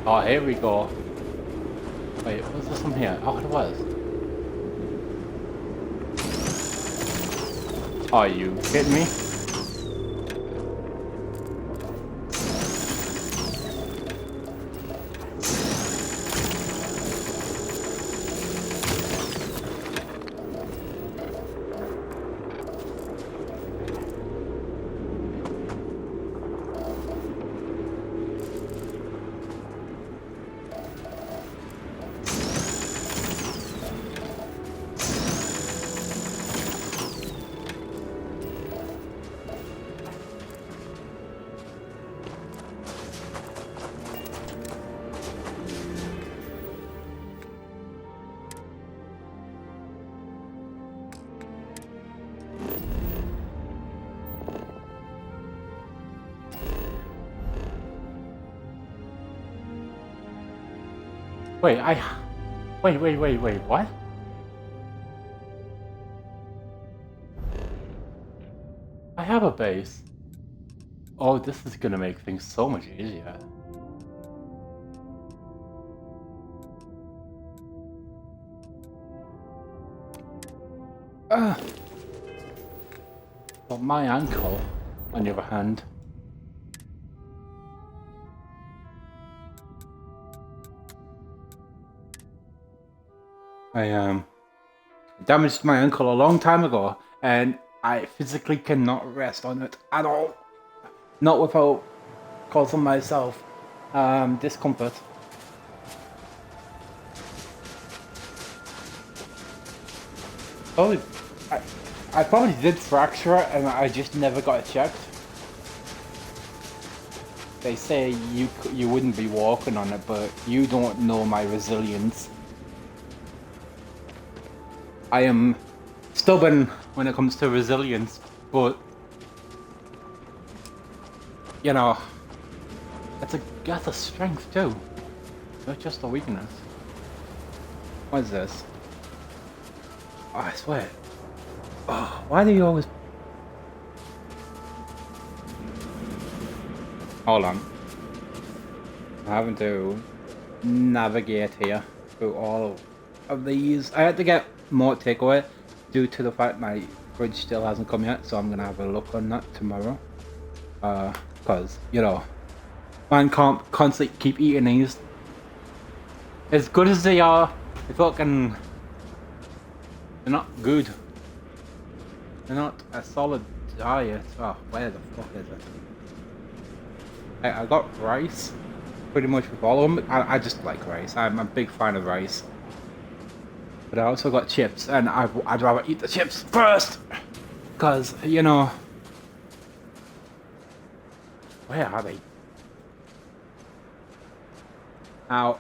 Oh, here we go. Wait, was this from here? Oh, it was. Are you kidding me? Wait, wait, what? I have a base. Oh, this is gonna make things so much easier. But my ankle, on the other hand, I damaged my ankle a long time ago, and I physically cannot rest on it at all. Not without causing myself discomfort. Oh, I probably did fracture it, and I just never got it checked. They say you wouldn't be walking on it, but you don't know my resilience. I am stubborn when it comes to resilience, but you know, that's a strength too, not just a weakness. What is this? Oh, I swear. Oh, why do you always? Hold on. I'm having to navigate here through all of these. I had to get more takeaway due to the fact my fridge still hasn't come yet, so I'm gonna have a look on that tomorrow. Cause you know, man can't constantly keep eating these. As good as they are, they're not good. They're not a solid diet. Oh, where the fuck is it? I got rice, pretty much with all of them. I just like rice. I'm a big fan of rice. But I also got chips, and I'd rather eat the chips first, because, you know, where are they? Ow.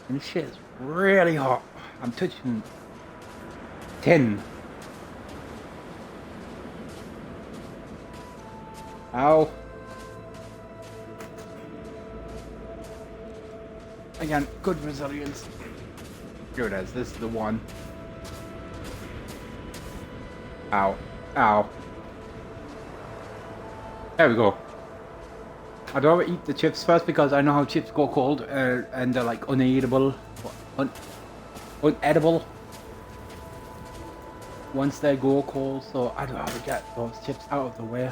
And this shit is really hot. I'm touching tin. Ow. Again, good resilience. Here it is. This is the one. Ow. Ow. There we go. I'd rather eat the chips first because I know how chips go cold and they're like uneatable. Unedible. Once they go cold, so I'd rather get those chips out of the way.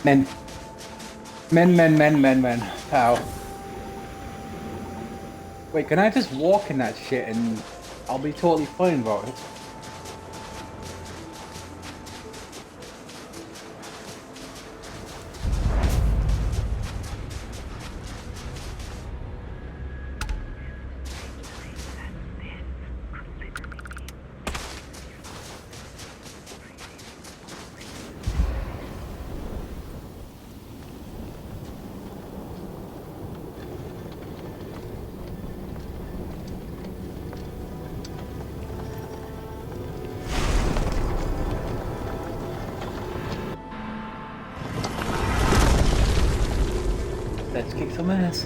Men. Ow. Wait, can I just walk in that shit and I'll be totally fine about it? Let's kick some ass.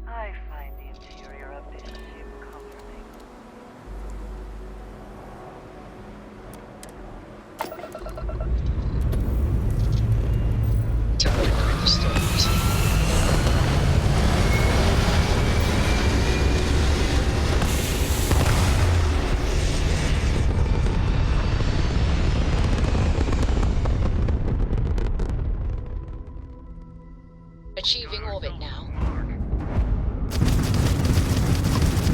I find the interior of this ship comforting. Time to clean the stones. Achieving orbit now.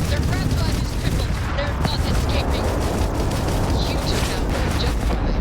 Their frag line is crippled. They're not escaping. You took out their jump drive.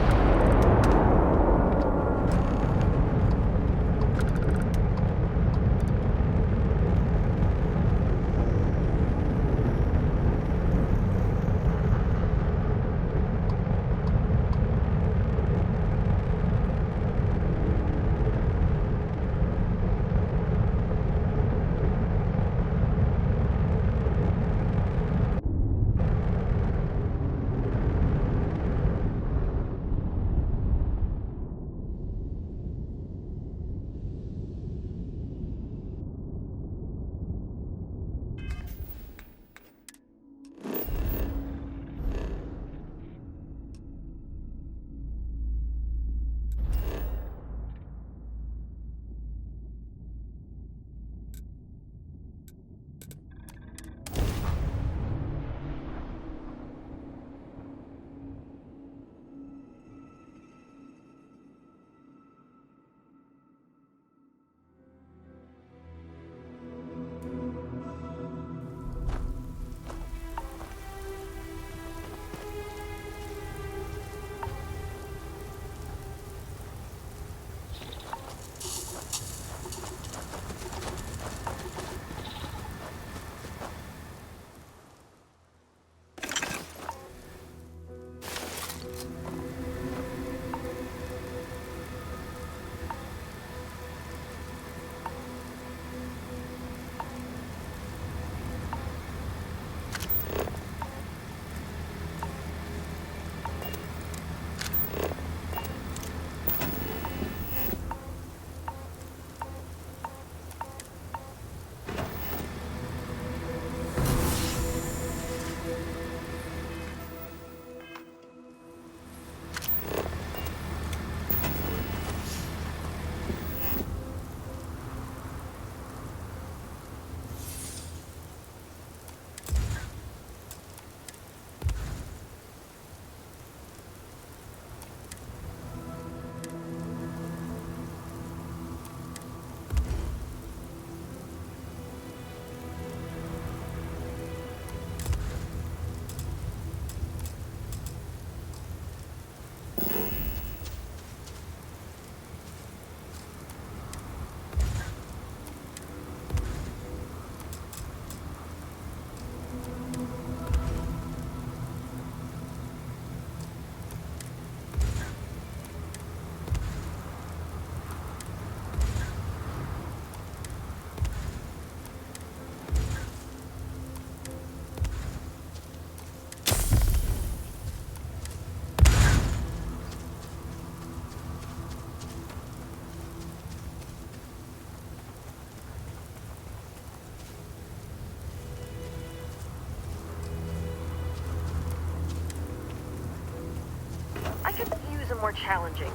little more challenging.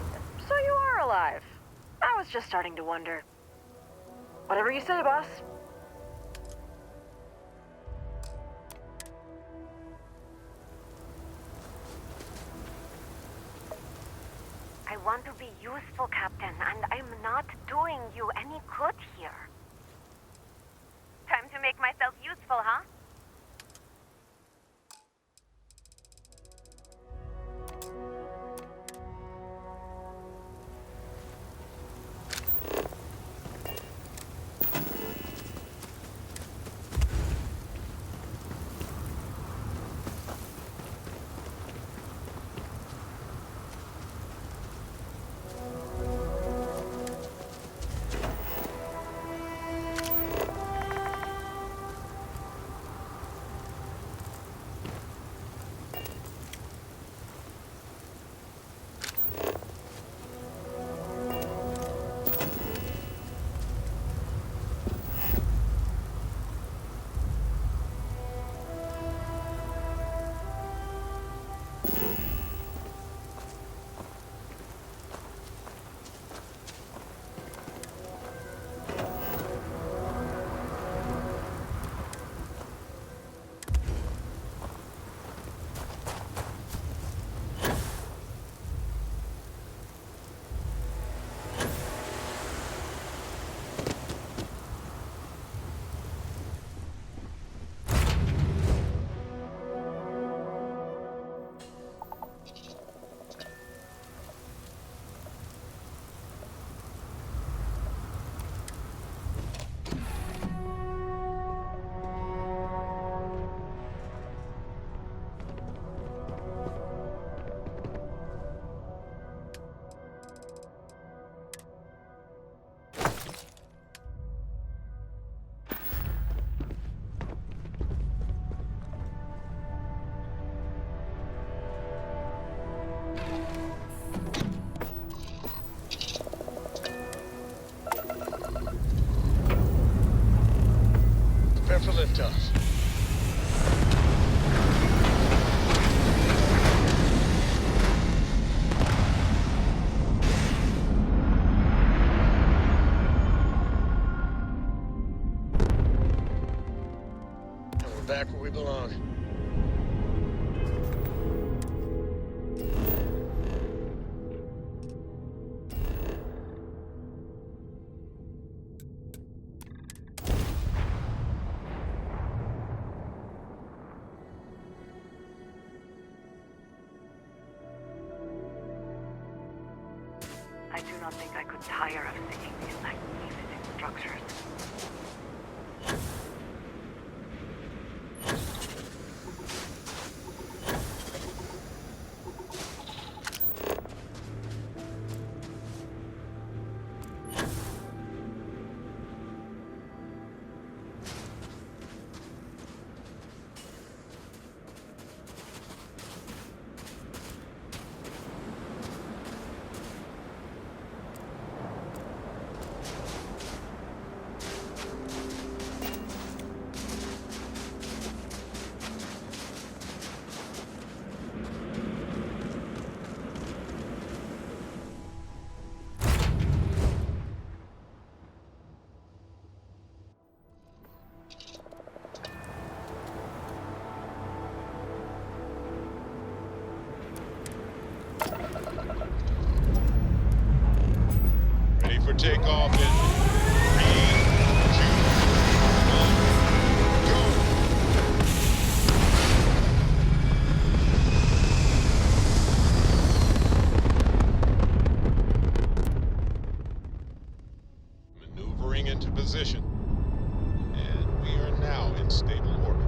So you are alive. I was just starting to wonder. Whatever you say, boss. I want to be useful, Captain, and I'm not doing you any good here. Time to make myself useful, huh? Prepare for liftoff. And we're back where we belong. I do not think I could tire of seeing these magnificent structures. Ready for takeoff in 3, 2, 1, go! Maneuvering into position. And we are now in stable orbit.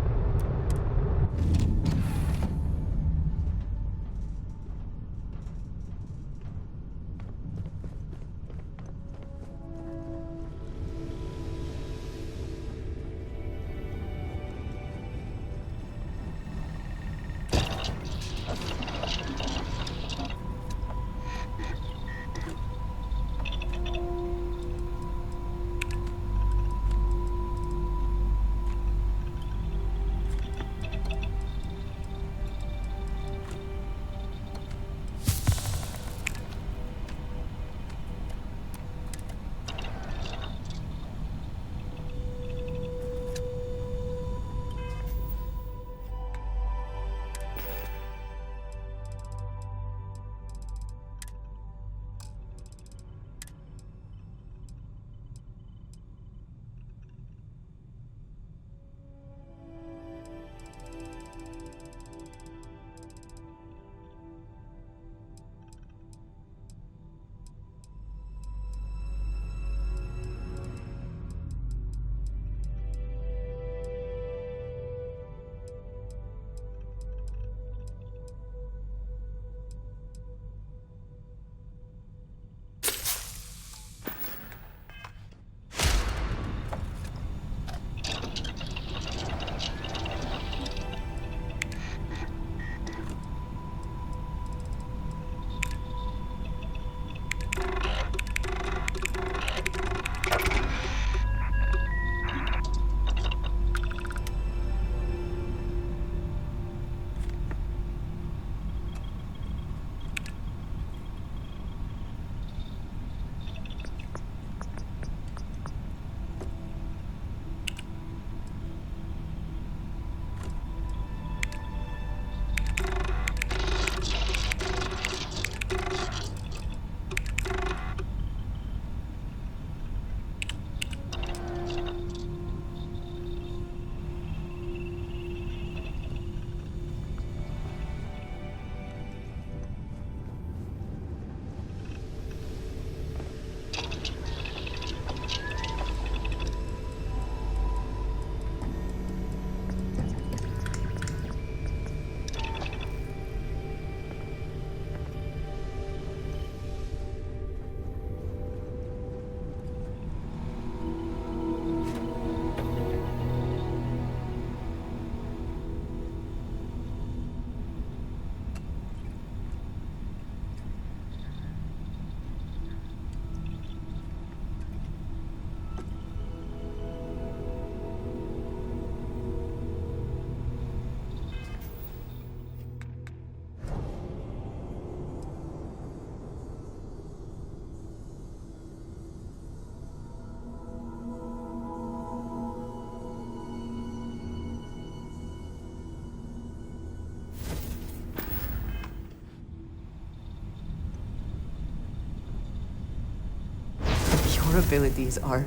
Your abilities are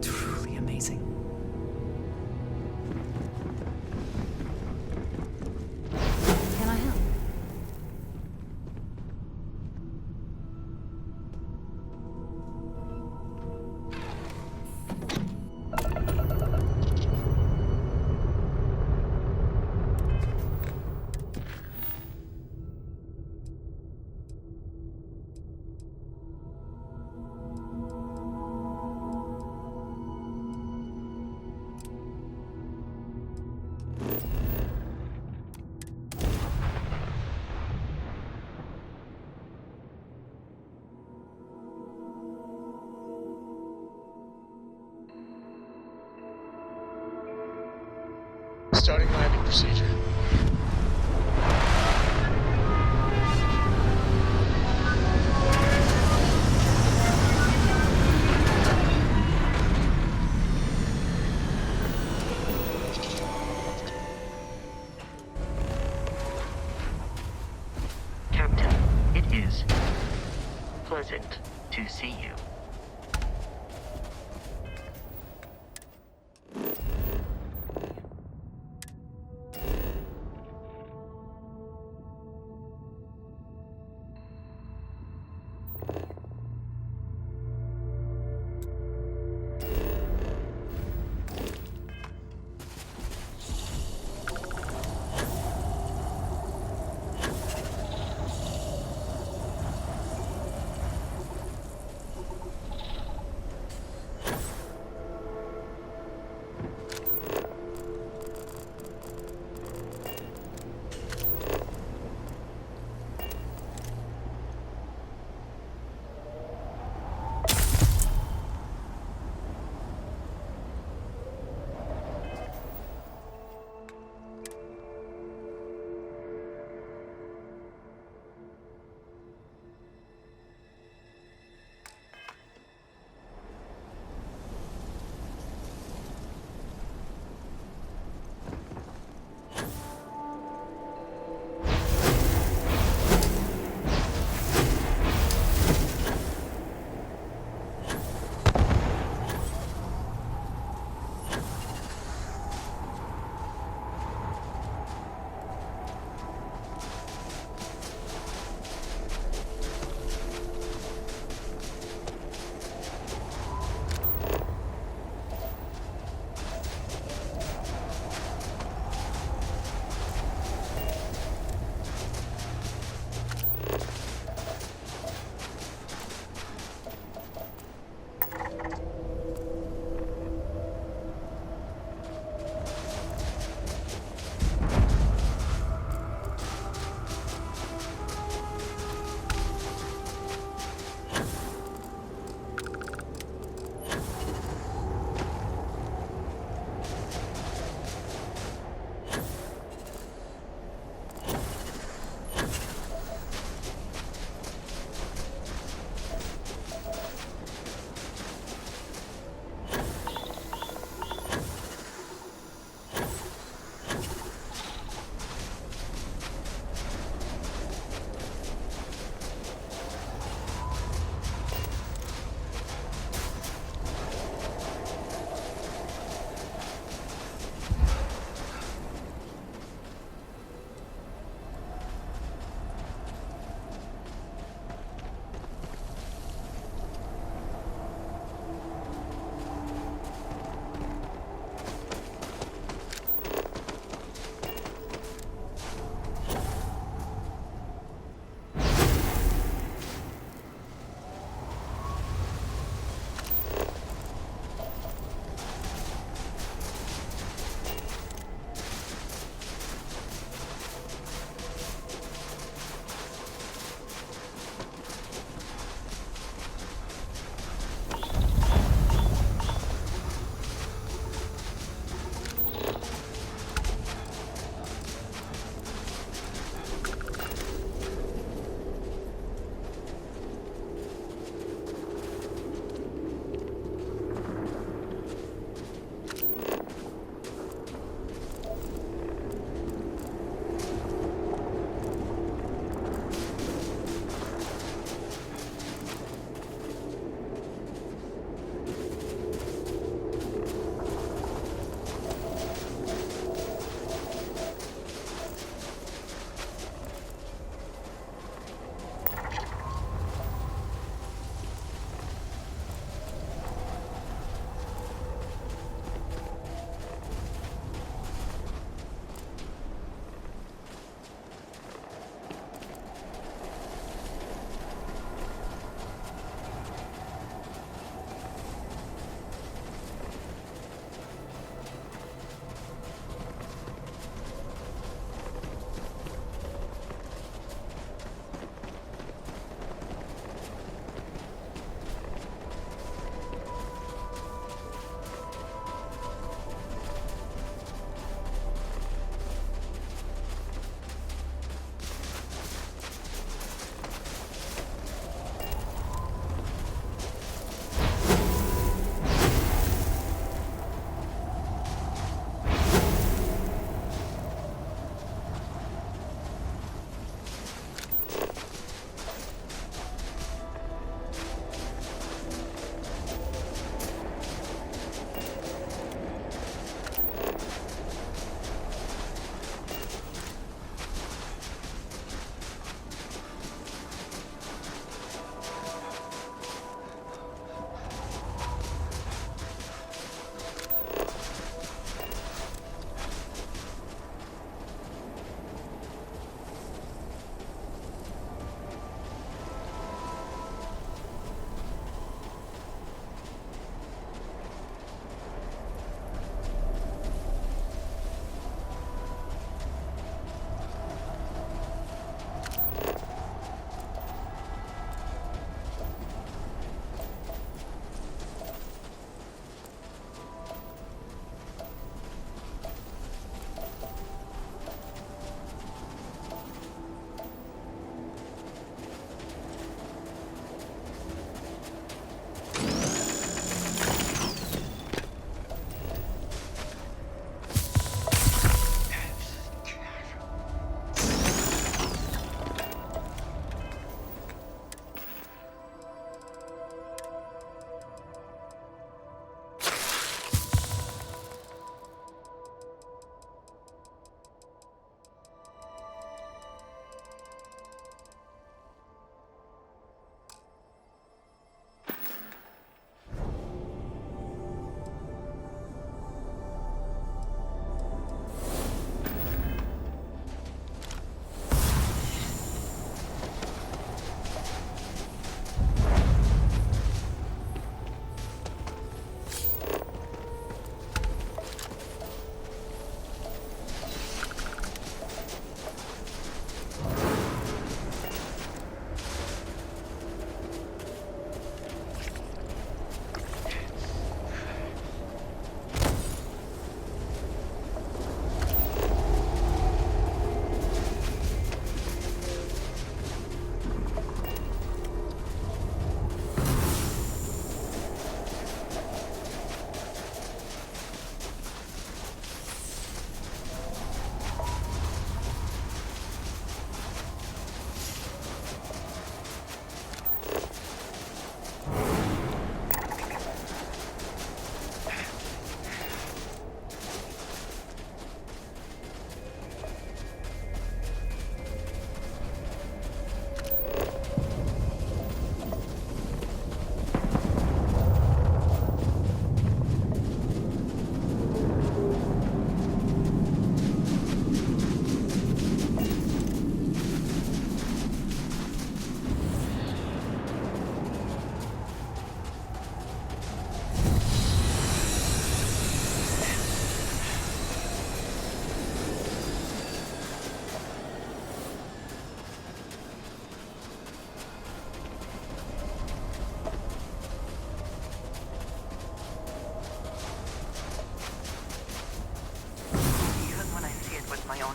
truly amazing. Can I help? Starting landing procedure. Captain, it is pleasant to see you.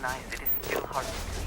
recognize it is still hard to believe.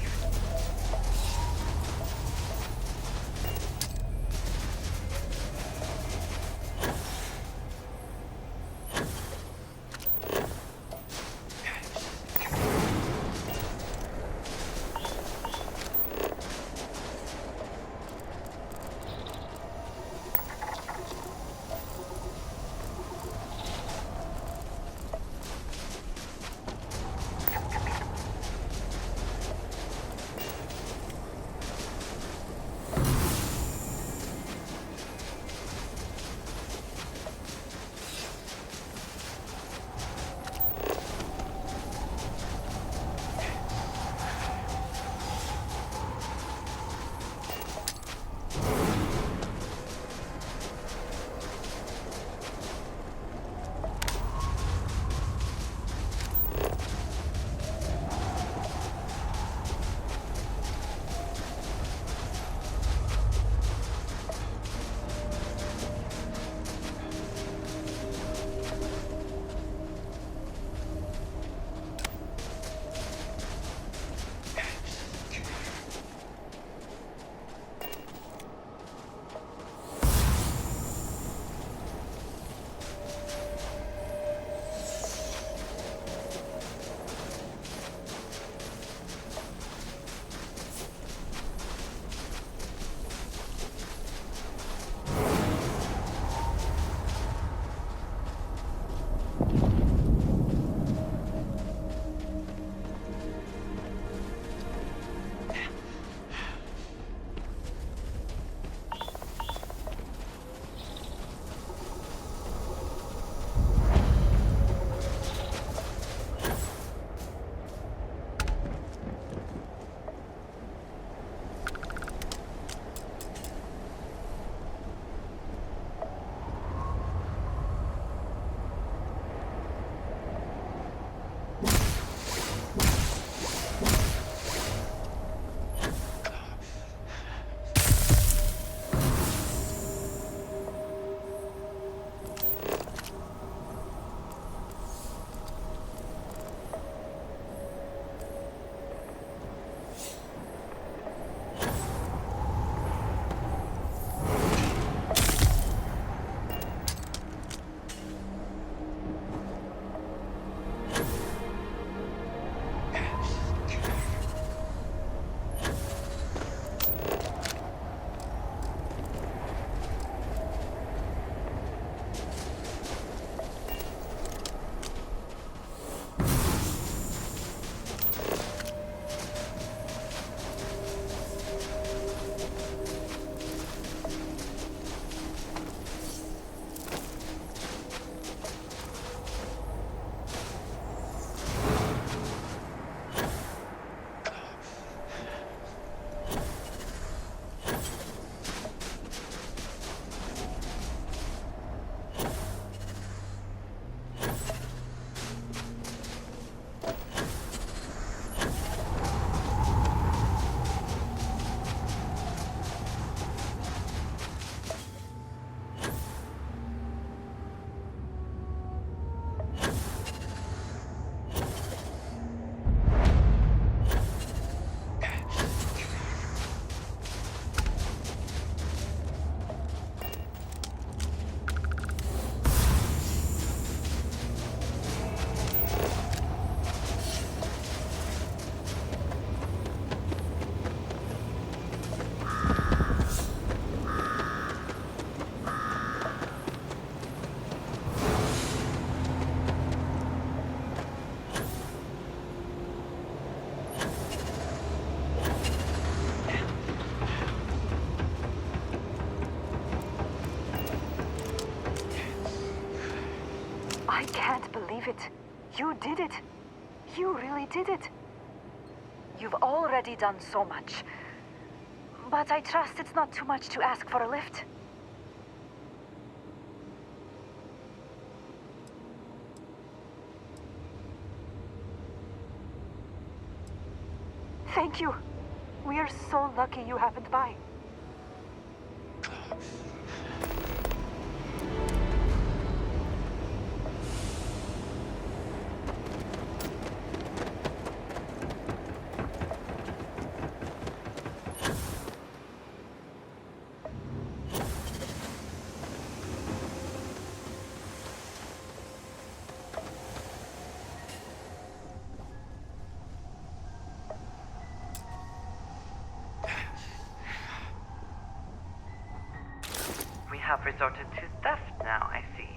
I can't believe it. You did it. You really did it. You've already done so much. But I trust it's not too much to ask for a lift. Thank you. We are so lucky you happened by. have resorted to theft now, I see.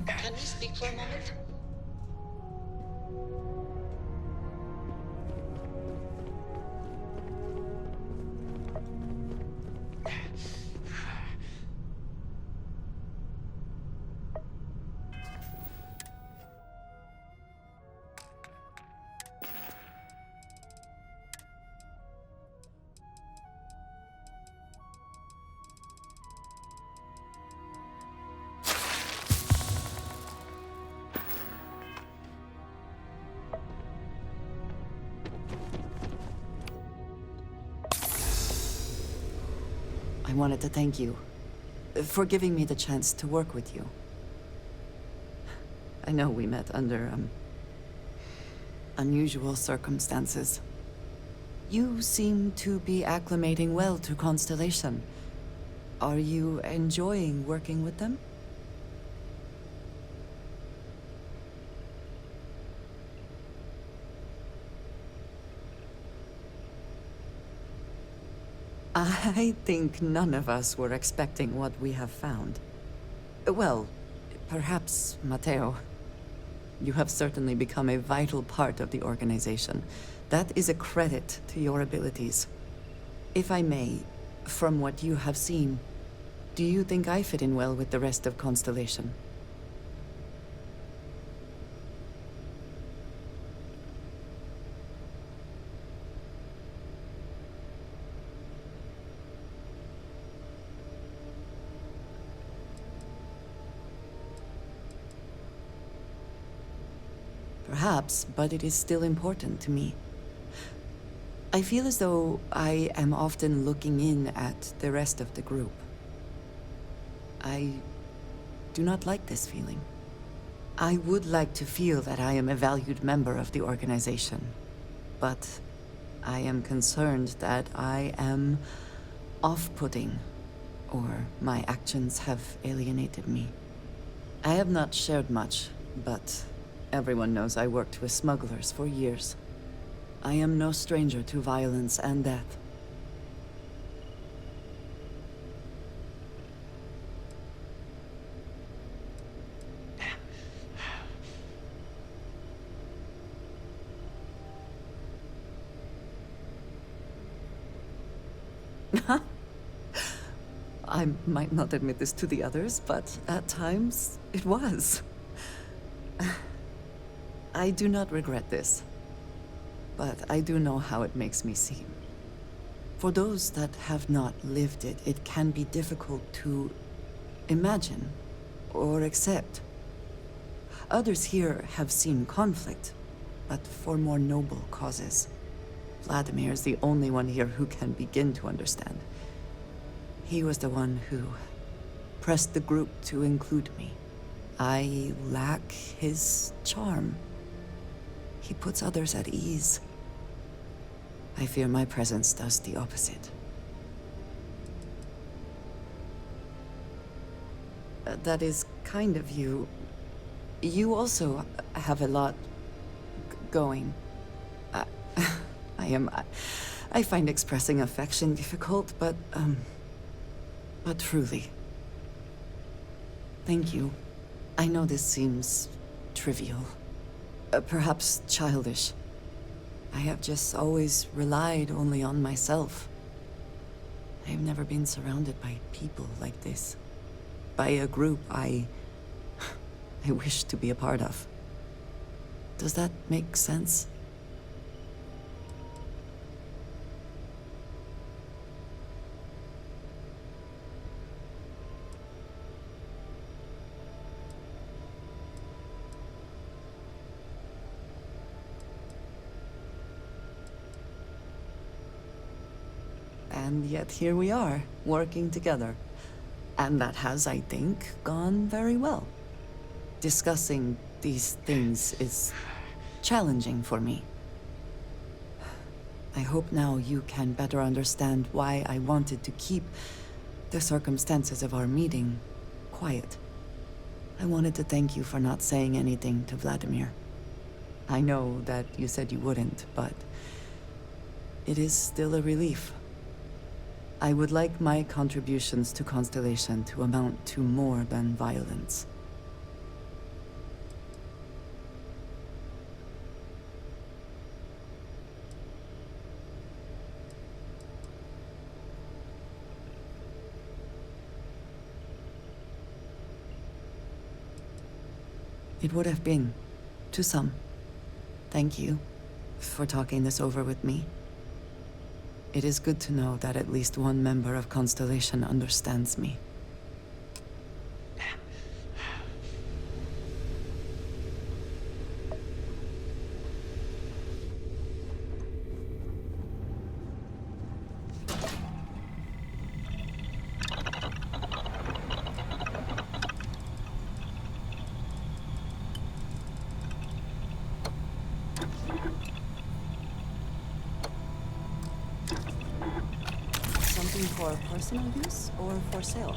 Can we speak for a moment? I wanted to thank you for giving me the chance to work with you. I know we met under, unusual circumstances. You seem to be acclimating well to Constellation. Are you enjoying working with them? I think none of us were expecting what we have found. Well, perhaps Matteo. You have certainly become a vital part of the organization. That is a credit to your abilities. If I may, from what you have seen, do you think I fit in well with the rest of Constellation? Perhaps, but it is still important to me. I feel as though I am often looking in at the rest of the group. I do not like this feeling. I would like to feel that I am a valued member of the organization, but I am concerned that I am off-putting, or my actions have alienated me. I have not shared much, but everyone knows I worked with smugglers for years. I am no stranger to violence and death. I might not admit this to the others, but at times, it was. I do not regret this, but I do know how it makes me seem. For those that have not lived it, it can be difficult to imagine or accept. Others here have seen conflict, but for more noble causes. Vladimir is the only one here who can begin to understand. He was the one who pressed the group to include me. I lack his charm. He puts others at ease. I fear my presence does the opposite. That is kind of you. You also have a lot going. I find expressing affection difficult, but truly. Thank you. I know this seems trivial, perhaps childish. I have just always relied only on myself. I have never been surrounded by people like this. By a group I wish to be a part of. Does that make sense? And yet here we are, working together. And that has, I think, gone very well. Discussing these things is challenging for me. I hope now you can better understand why I wanted to keep the circumstances of our meeting quiet. I wanted to thank you for not saying anything to Vladimir. I know that you said you wouldn't, but it is still a relief. I would like my contributions to Constellation to amount to more than violence. It would have been, to some. Thank you for talking this over with me. It is good to know that at least one member of Constellation understands me. Something for personal use or for sale?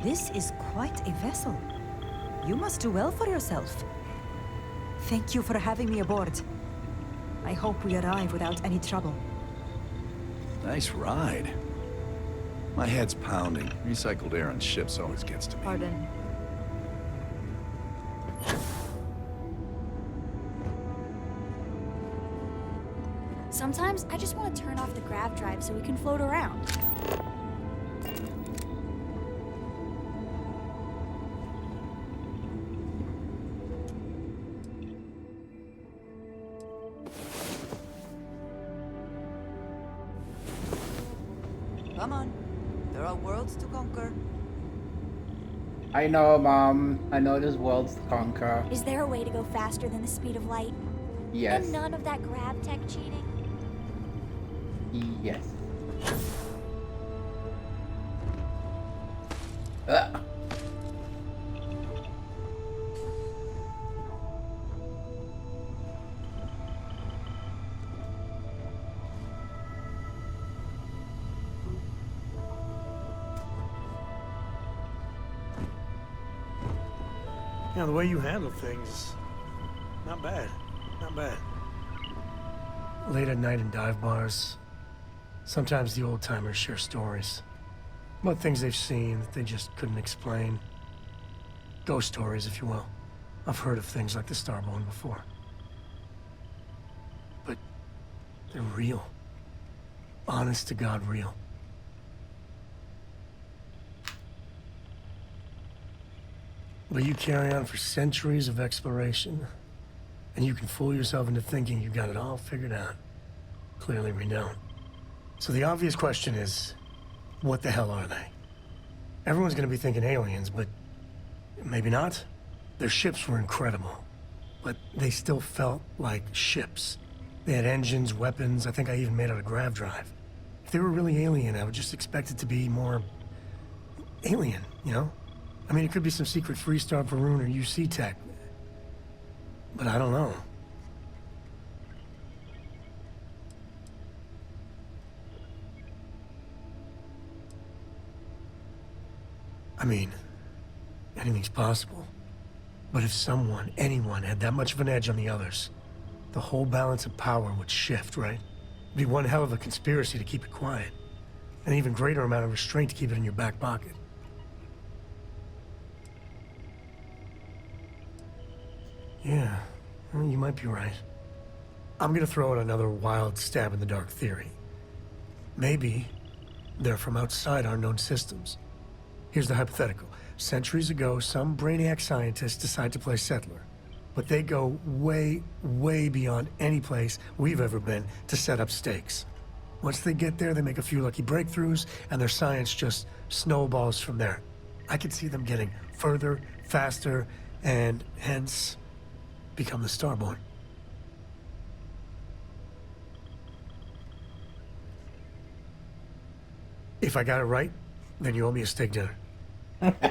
This is quite a vessel. You must do well for yourself. Thank you for having me aboard. I hope we arrive without any trouble. Nice ride. My head's pounding. Recycled air on ships always gets to me. Pardon. Sometimes I just want to turn off the grav drive so we can float around. Come on. There are worlds to conquer. I know, Mom. I know there's worlds to conquer. Is there a way to go faster than the speed of light? Yes. And none of that grav tech cheating? Yes. Yeah, the way you handle things, not bad. Not bad. Late at night in dive bars, sometimes the old-timers share stories about things they've seen that they just couldn't explain. Ghost stories, if you will. I've heard of things like the Starborn before. But they're real. Honest to God real. But you carry on for centuries of exploration, and you can fool yourself into thinking you got it all figured out. Clearly we don't. So the obvious question is, what the hell are they? Everyone's gonna be thinking aliens, but maybe not. Their ships were incredible, but they still felt like ships. They had engines, weapons, I think I even made out a grav drive. If they were really alien, I would just expect it to be more alien, you know? I mean, it could be some secret Freestar Varun or UC tech, but I don't know. I mean, anything's possible. But if someone, anyone, had that much of an edge on the others, the whole balance of power would shift, right? It'd be one hell of a conspiracy to keep it quiet. An even greater amount of restraint to keep it in your back pocket. Yeah, well, you might be right. I'm gonna throw out another wild stab in the dark theory. Maybe they're from outside our known systems. Here's the hypothetical. Centuries ago, some brainiac scientists decide to play settler. But they go way, way beyond any place we've ever been to set up stakes. Once they get there, they make a few lucky breakthroughs, and their science just snowballs from there. I could see them getting further, faster, and hence become the Starborn. If I got it right, then you owe me a steak dinner.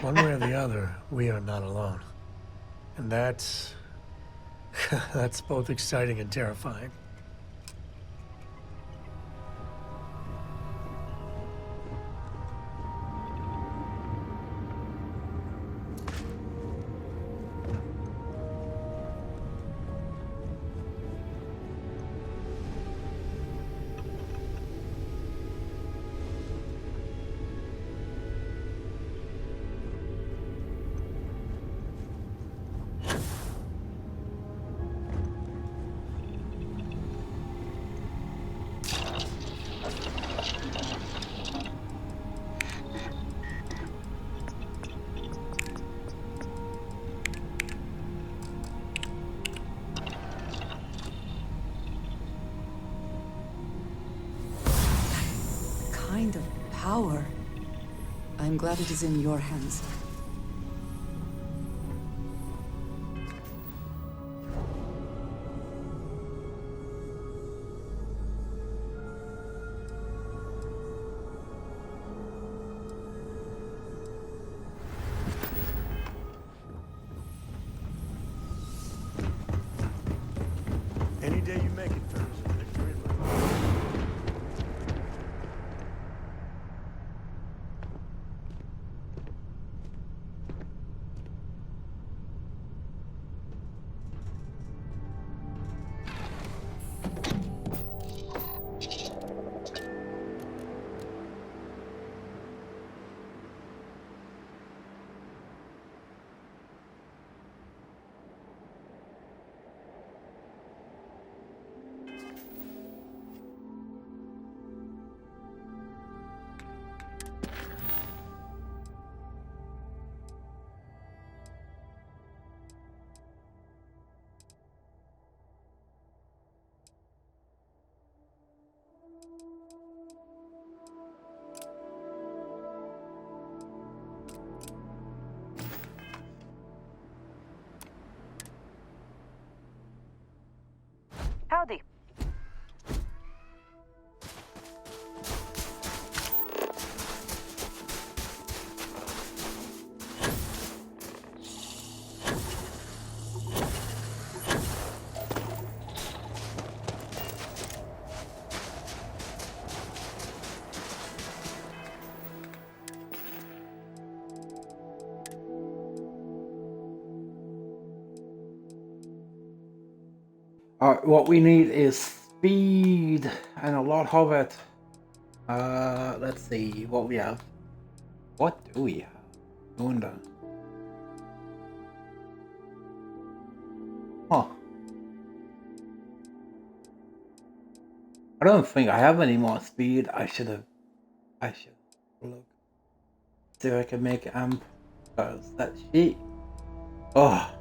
One way or the other, we are not alone. And that's that's both exciting and terrifying. Kind of power. I'm glad it is in your hands. Any day you make it, Thursday. Victory lane. Howdy. Alright, what we need is speed and a lot of it. Let's see what we have. What do we have? I wonder. Huh. I don't think I have any more speed. I should look. See if I can make amp. Because that sheet Oh.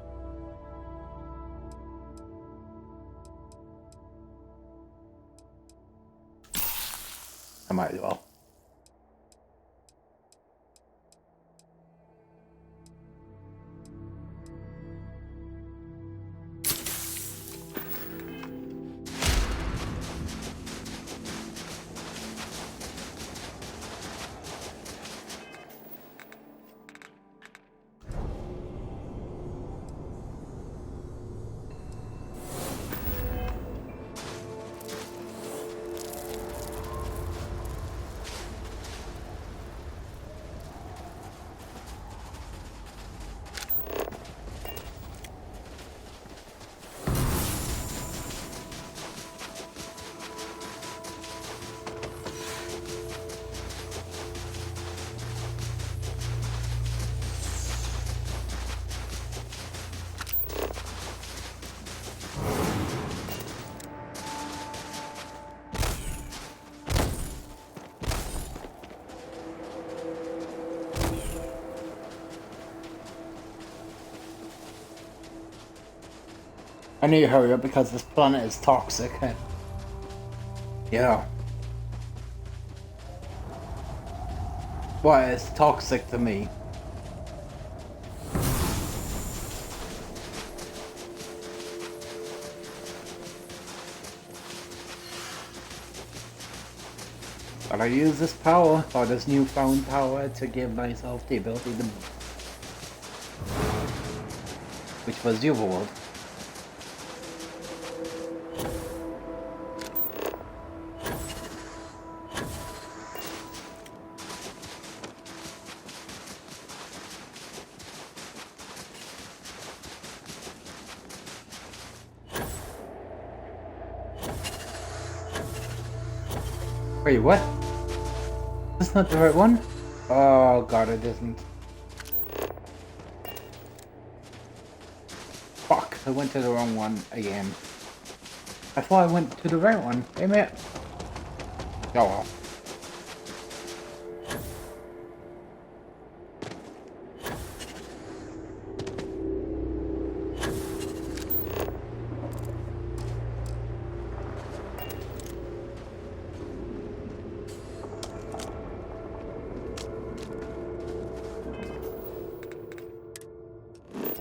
I might as well. I need to hurry up because this planet is toxic. Yeah. Why, it's toxic to me. But I use this power, or this newfound power, to give myself the ability to... Which was the overworld. Wait, what? That's not the right one? Oh god, it isn't. Fuck, I went to the wrong one again. I thought I went to the right one. Hey, mate. Oh well.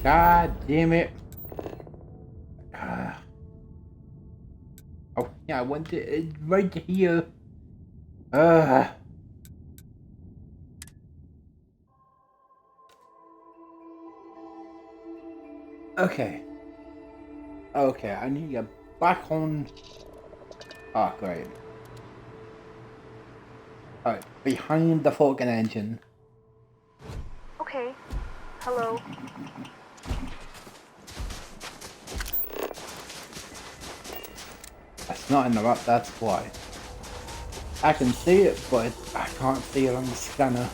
God damn it. Oh, yeah, I went to it right here. Okay. Okay, I need to get back on. Oh, great. Alright, behind the fucking engine. Okay. Hello. It's not in the map, that's why. I can see it, but I can't see it on the scanner.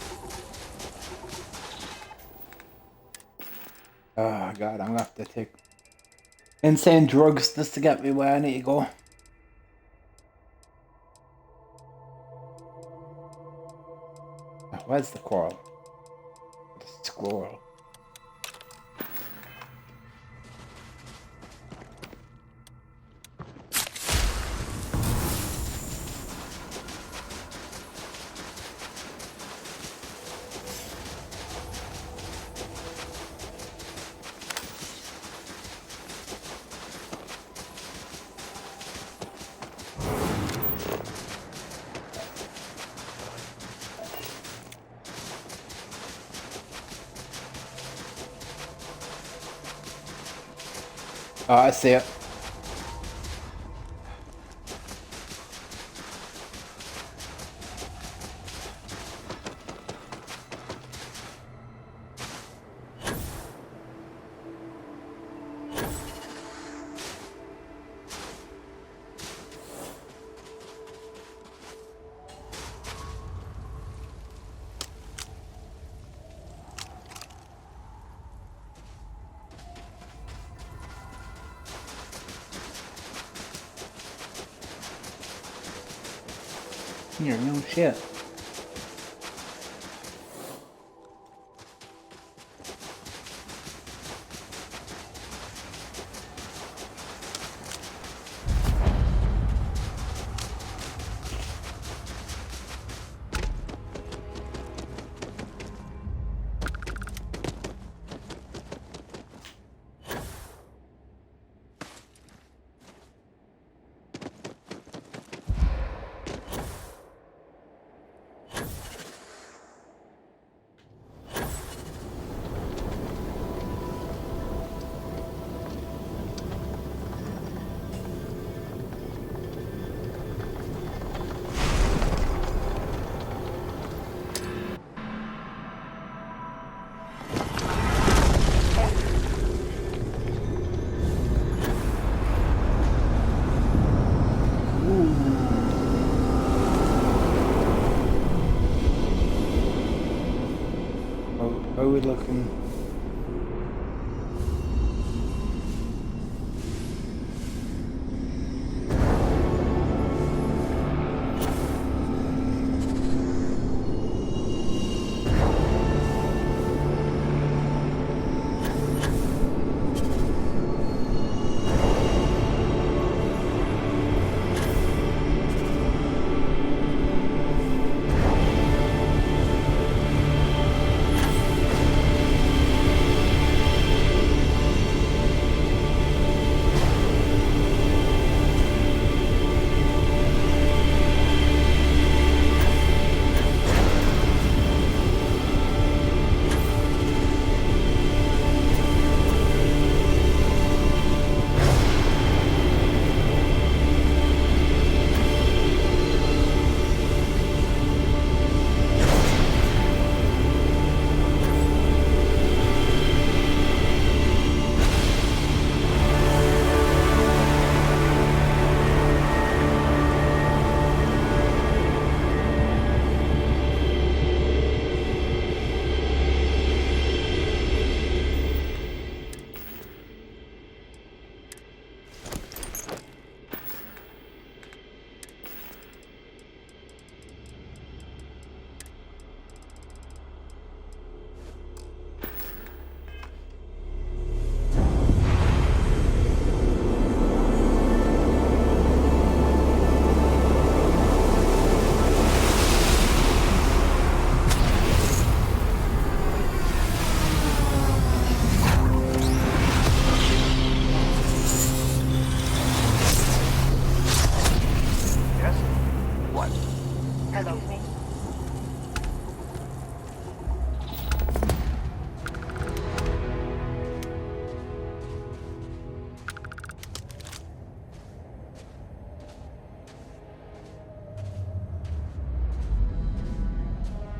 Oh god, I'm gonna have to take insane drugs just to get me where I need to go. Where's the coral? The squirrel. Oh, I see it. Yeah, no shit. are we looking?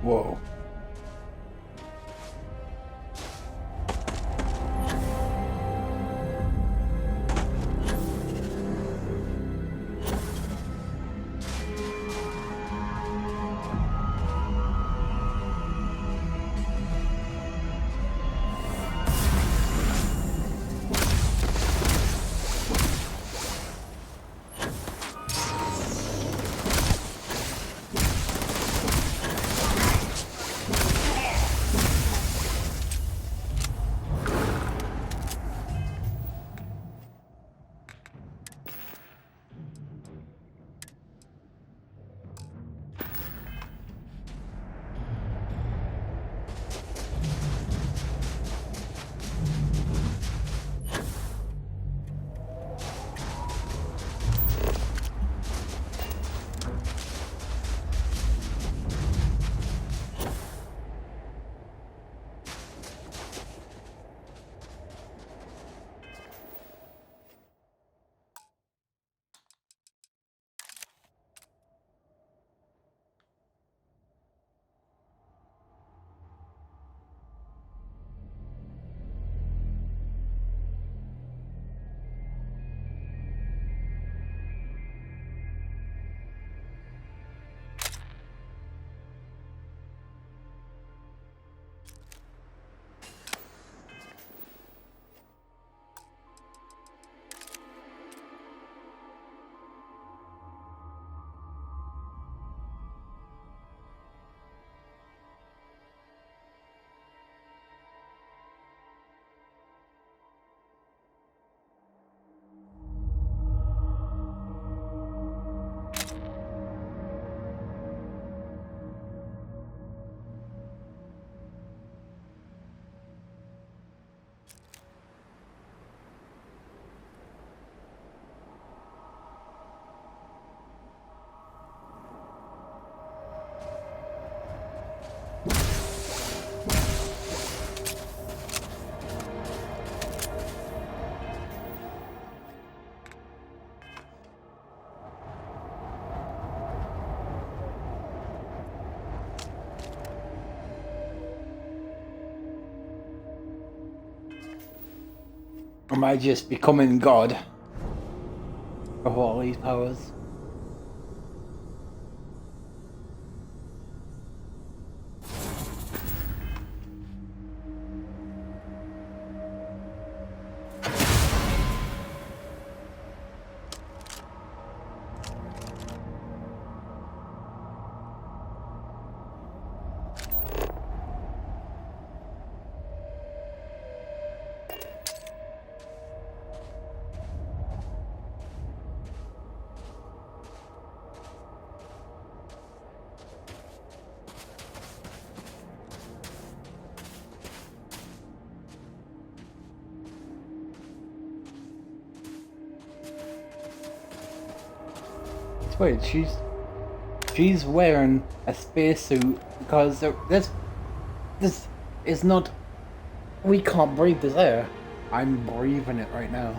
Whoa. Am I just becoming God of all these powers? Wait, she's wearing a spacesuit because this is not. We can't breathe this air. I'm breathing it right now.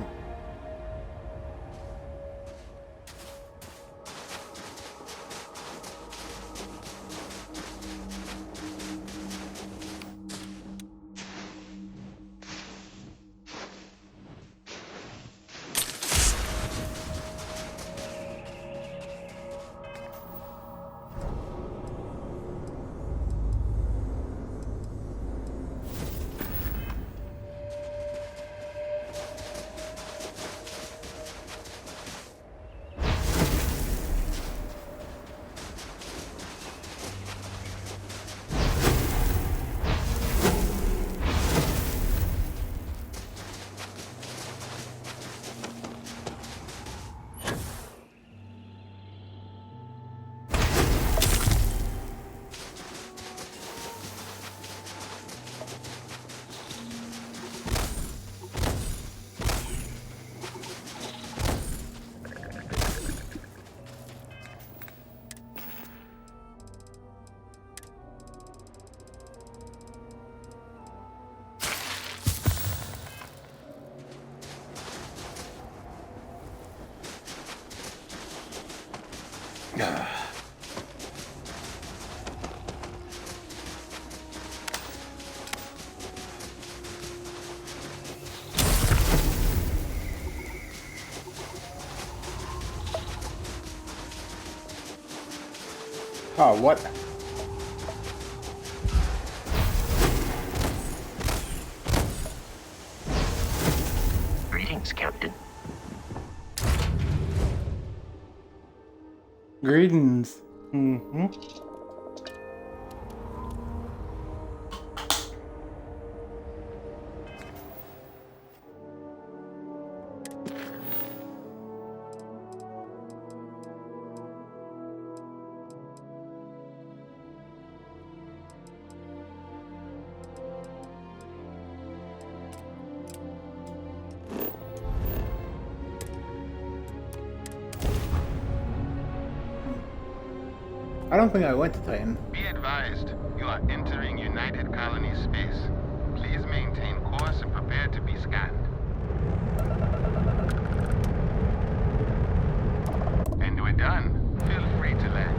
Oh, what? Greetings, Captain. Greetings. Mm-hmm. I don't think I went to Titan. Be advised, you are entering United Colony space. Please maintain course and prepare to be scanned. And we're done. Feel free to land.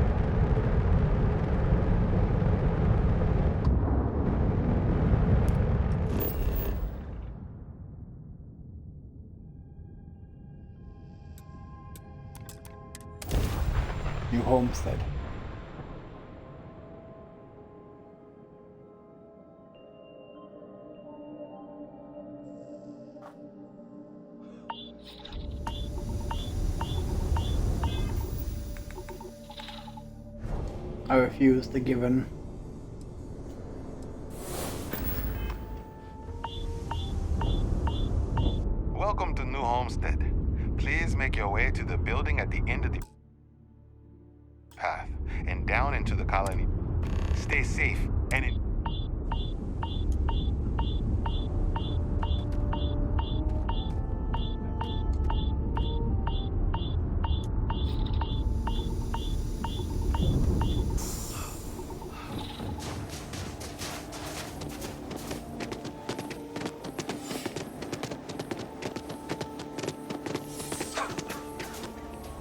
New homestead. I refuse to give in. Welcome to New Homestead. Please make your way to the building at the end of the path and down into the colony. Stay safe and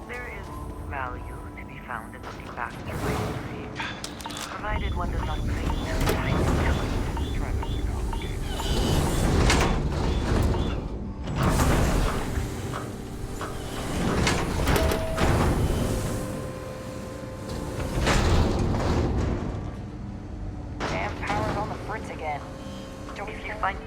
There is value to be found in looking back through history, provided one does not claim to find intelligence. Try not to complicate. Damn power's on the fritz again. If you find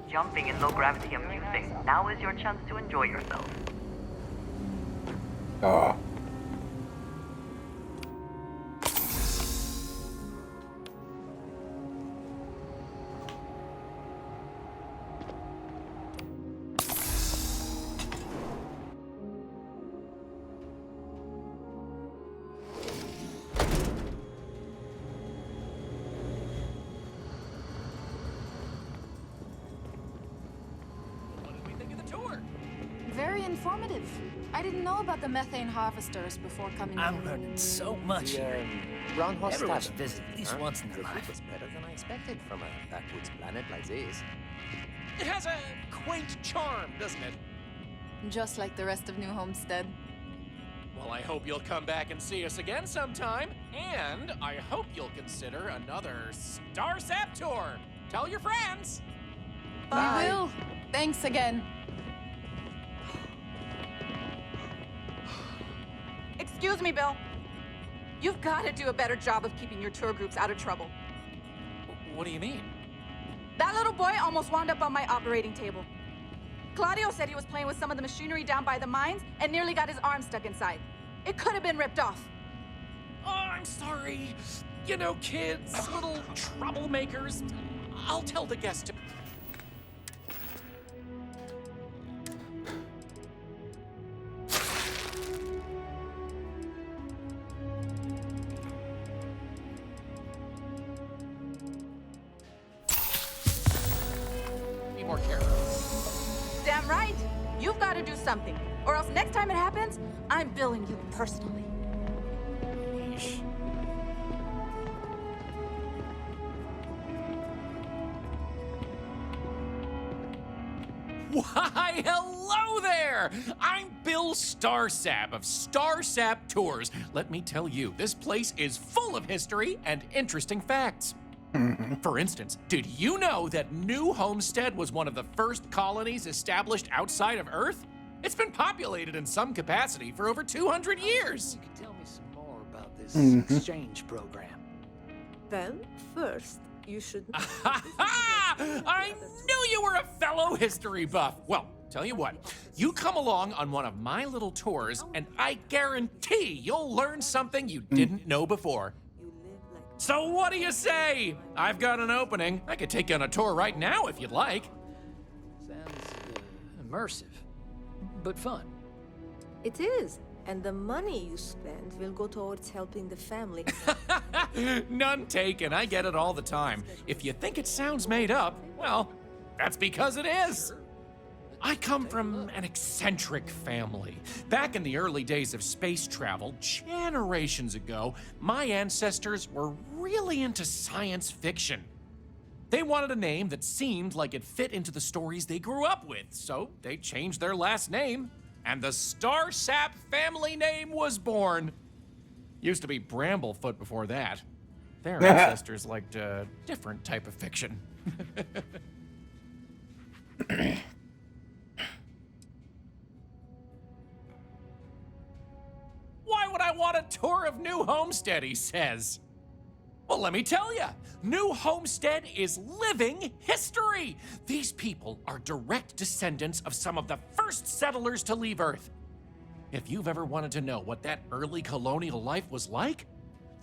jumping in low gravity amusing, now is your chance to enjoy yourself. Oh. really informative. I didn't know about the methane harvesters before coming here. I'm learning so much. Brown horse Everyone tavern, should visit at least huh? once in their The food life. was better than I expected from a backwoods planet like this. It has a quaint charm, doesn't it? Just like the rest of New Homestead. Well, I hope you'll come back and see us again sometime. And I hope you'll consider another Starsap tour. Tell your friends. Bye. We will. Thanks again. Excuse me, Bill. You've got to do a better job of keeping your tour groups out of trouble. What do you mean? That little boy almost wound up on my operating table. Claudio said he was playing with some of the machinery down by the mines and nearly got his arm stuck inside. It could have been ripped off. Oh, I'm sorry. You know, kids, little troublemakers. I'll tell the guest to... Be more careful. Damn right. You've got to do something. Or else next time it happens, I'm billing you personally. Why, hello there! I'm Bill Starsap of Starsap Tours. Let me tell you, this place is full of history and interesting facts. For instance, did you know that New Homestead was one of the first colonies established outside of Earth? It's been populated in some capacity for over 200 years. You can tell me some more about this Mhm. exchange program. Well, first, you should... I knew you were a fellow history buff. Well, tell you what, you come along on one of my little tours, and I guarantee you'll learn something you didn't know before. So what do you say? I've got an opening. I could take you on a tour right now if you'd like. Sounds immersive, but fun. It is. And the money you spend will go towards helping the family. None taken. I get it all the time. If you think it sounds made up, well, that's because it is. I come from an eccentric family. Back in the early days of space travel, generations ago, my ancestors were really into science fiction. They wanted a name that seemed like it fit into the stories they grew up with, so they changed their last name, and the Starsap family name was born. Used to be Bramblefoot before that. Their ancestors liked a different type of fiction. Why would I want a tour of New Homestead, he says. Well, let me tell you, New Homestead is living history. These people are direct descendants of some of the first settlers to leave Earth. If you've ever wanted to know what that early colonial life was like,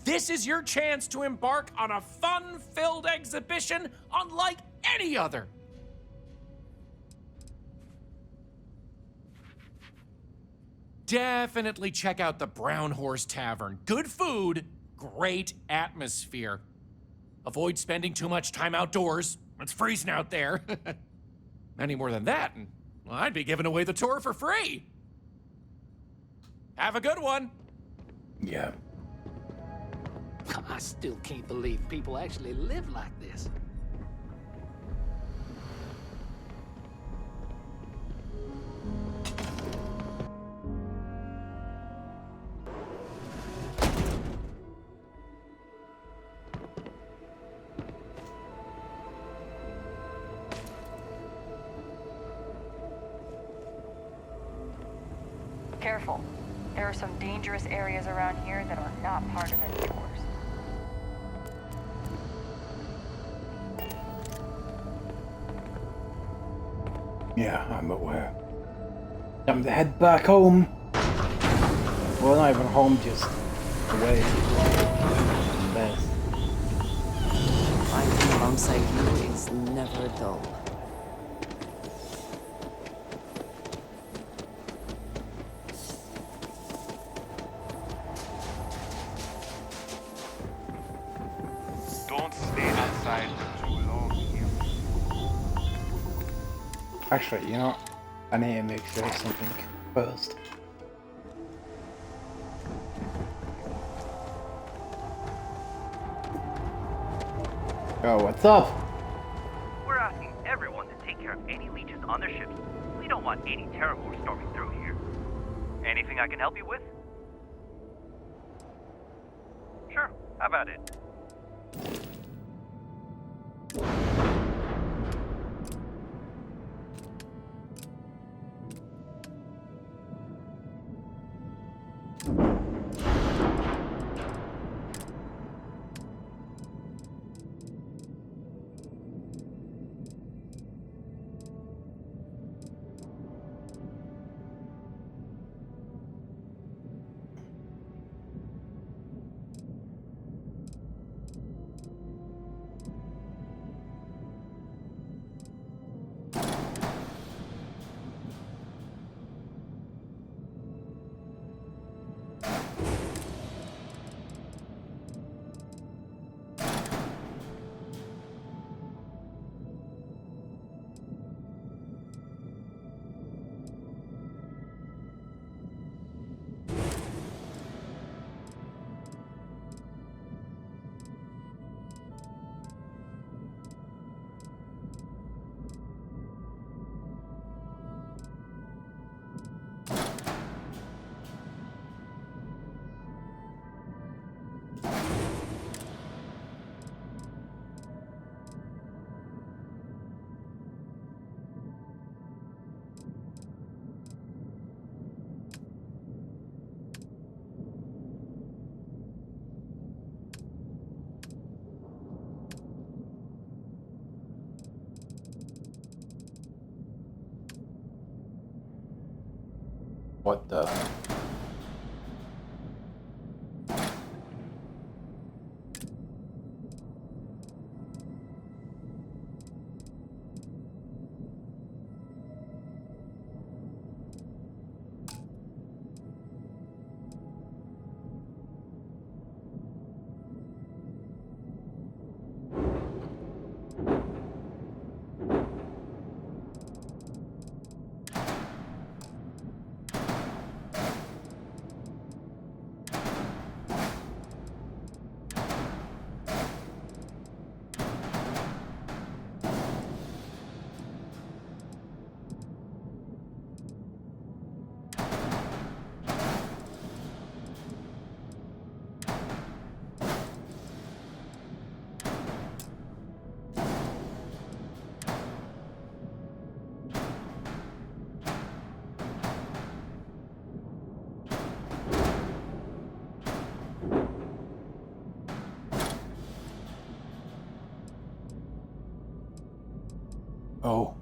this is your chance to embark on a fun-filled exhibition unlike any other. Definitely check out the Brown Horse Tavern. Good food, great atmosphere. Avoid spending too much time outdoors. It's freezing out there. Any more than that, and well, I'd be giving away the tour for free. Have a good one. Yeah. I still can't believe people actually live like this. Careful. There are some dangerous areas around here that are not part of any tours. Yeah, I'm aware. Time to head back home. Well, not even home, just away. Best. Fighting alongside you is never dull. Don't stay outside for too long here. Actually, you know, I need to make sure of something. first. Oh, what's up? We're asking everyone to take care of any leeches on their ships. We don't want any terror storming through here. Anything I can help you with? Sure, how about it? What the? Oh.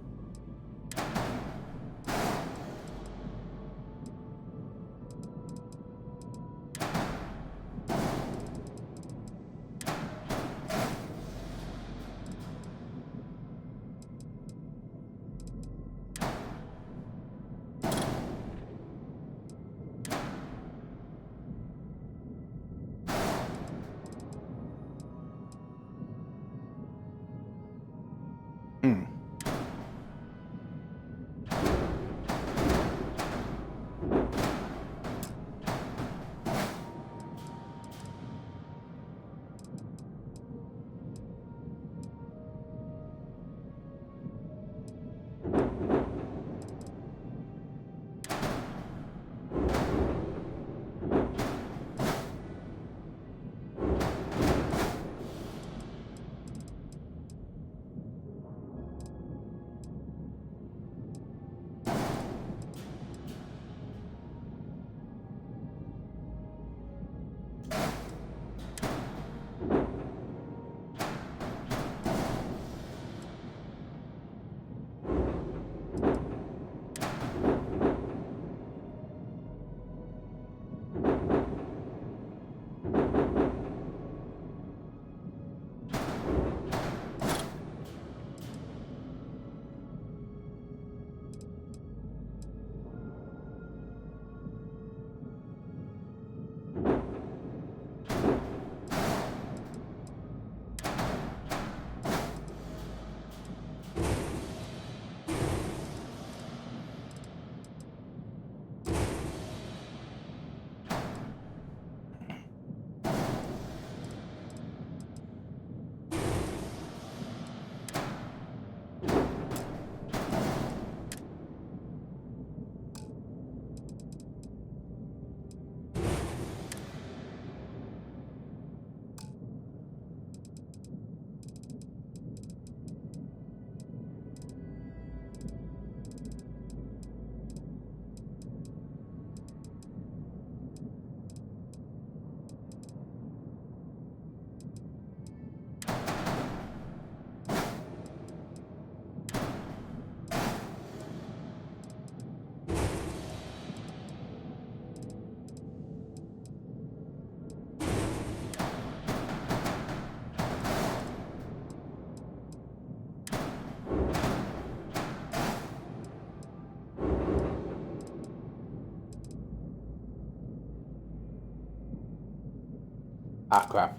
Ah, crap.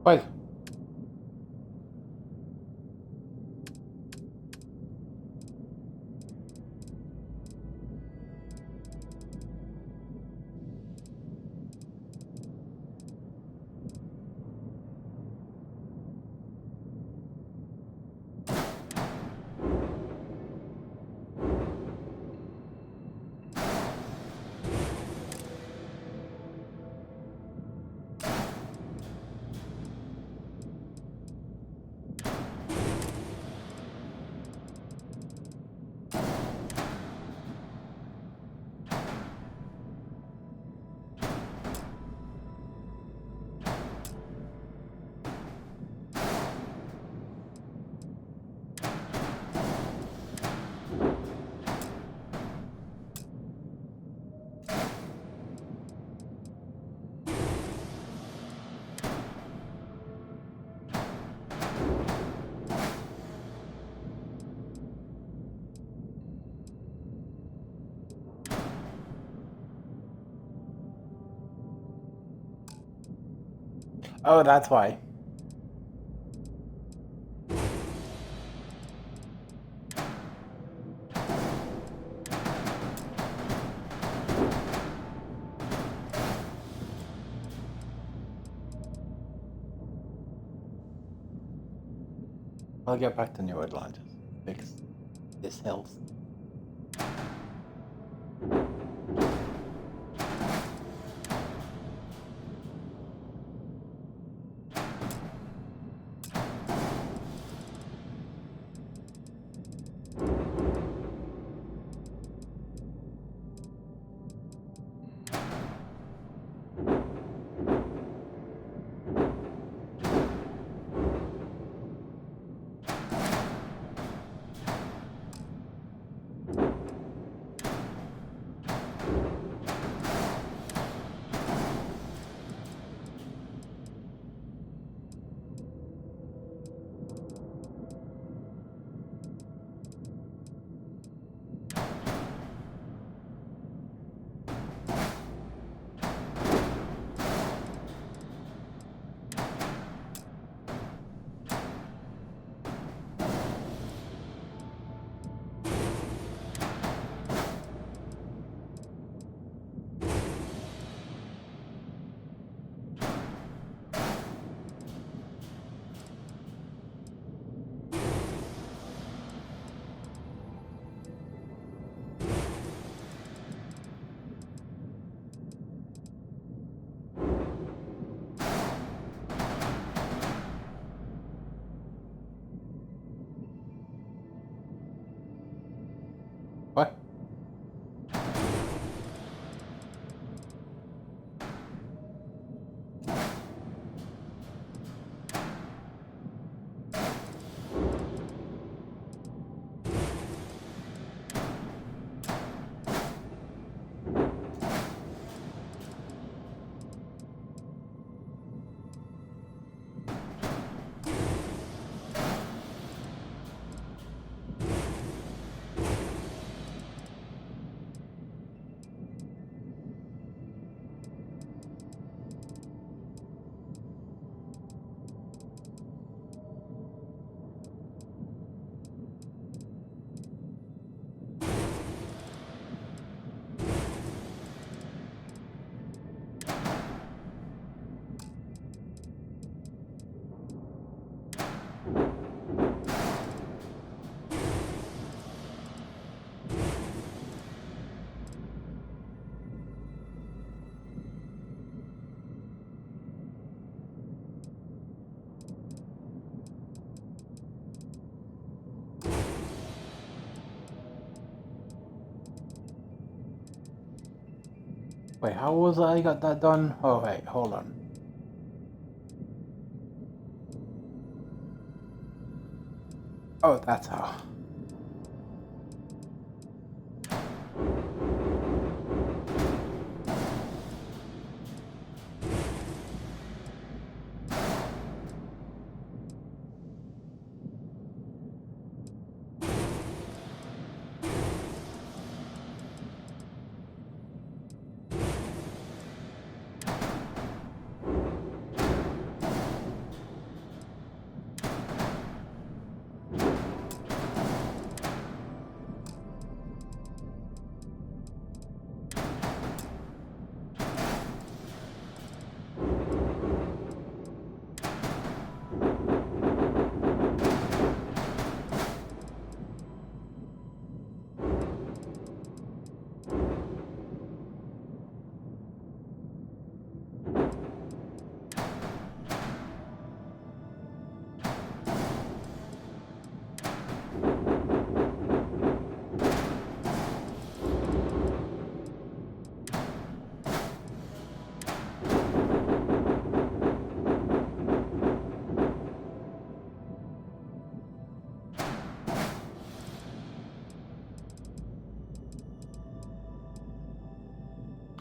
Wait. Oh, that's why. I'll get back to New Atlantis. Fix this health. Wait, how was I got that done? Oh wait, hold on. Oh, that's how.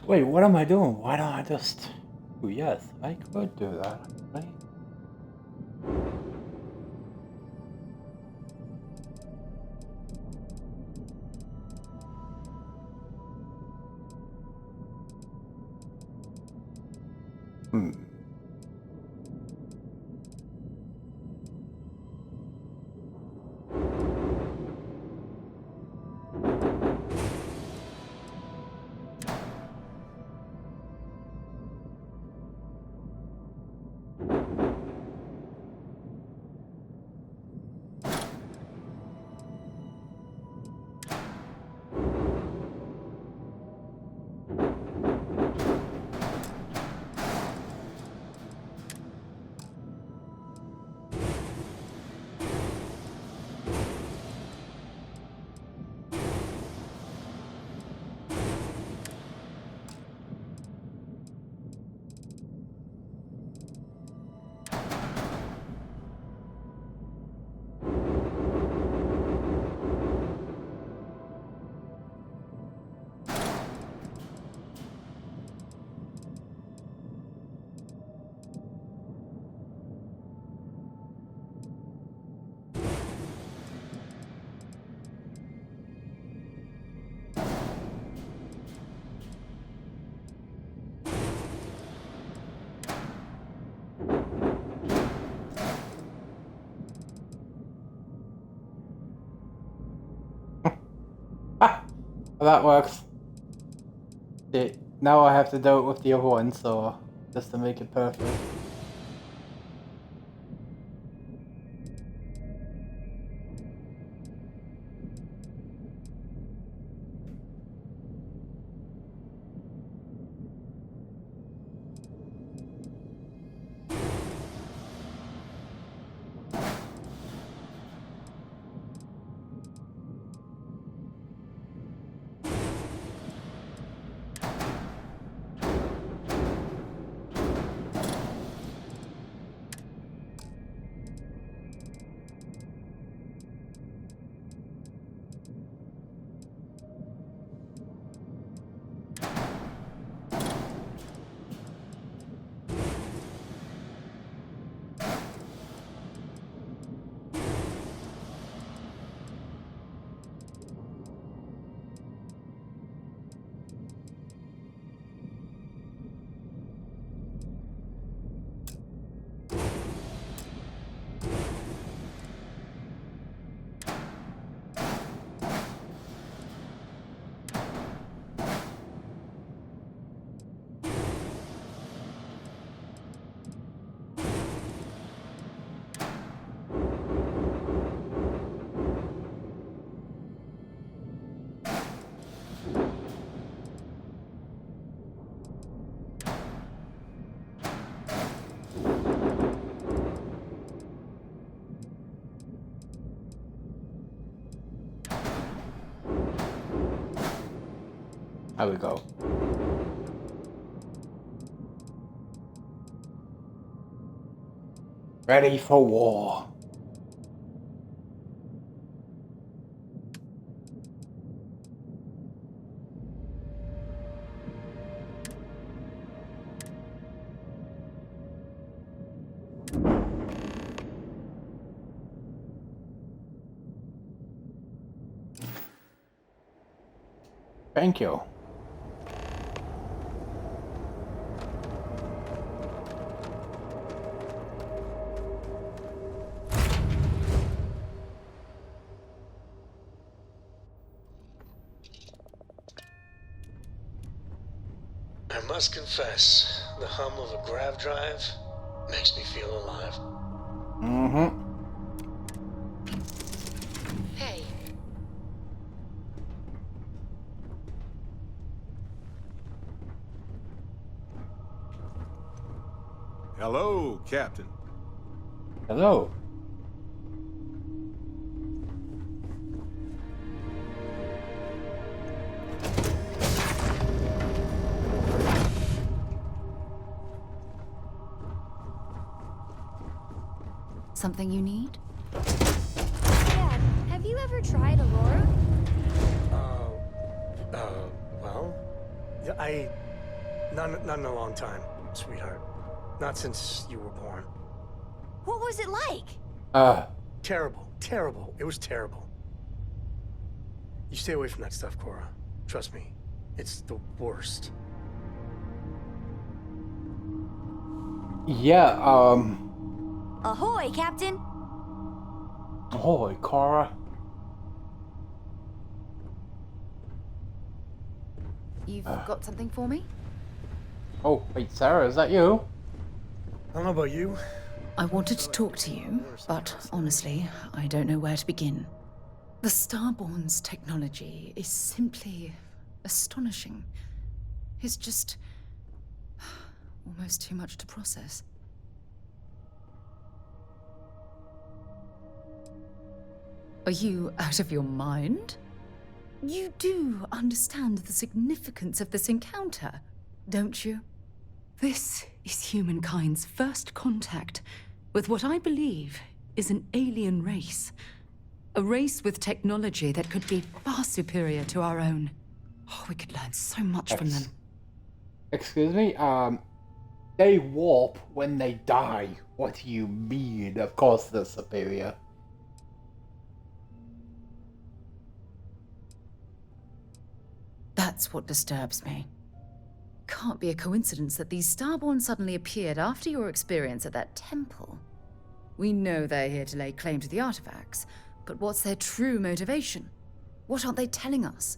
Wait, what am I doing? Why don't I just... Oh, yes, I could do that, right? Hmm. That works. Now I have to do it with the other one, so just to make it perfect. There we go. Ready for war. Thank you. I must confess, the hum of a grav drive makes me feel alive. Mm-hmm. Hey, Hello, Captain. Hello. Something you need? Dad, have you ever tried Aurora? Well, not in a long time, sweetheart. Not since you were born. What was it like? Terrible. It was terrible. You stay away from that stuff, Cora. Trust me, it's the worst. Yeah, Ahoy, Captain! Ahoy, Cora. You've got something for me? Oh, wait, Sarah, is that you? I don't know about you. I wanted to talk to you, but honestly, I don't know where to begin. The Starborn's technology is simply astonishing. It's just almost too much to process. Are you out of your mind? You do understand the significance of this encounter, don't you? This is humankind's first contact with what I believe is an alien race. A race with technology that could be far superior to our own. Oh, we could learn so much from them. Excuse me, they warp when they die. What do you mean? Of course they're superior. That's what disturbs me. Can't be a coincidence that these Starborn suddenly appeared after your experience at that temple. We know they're here to lay claim to the artifacts, but what's their true motivation? What aren't they telling us?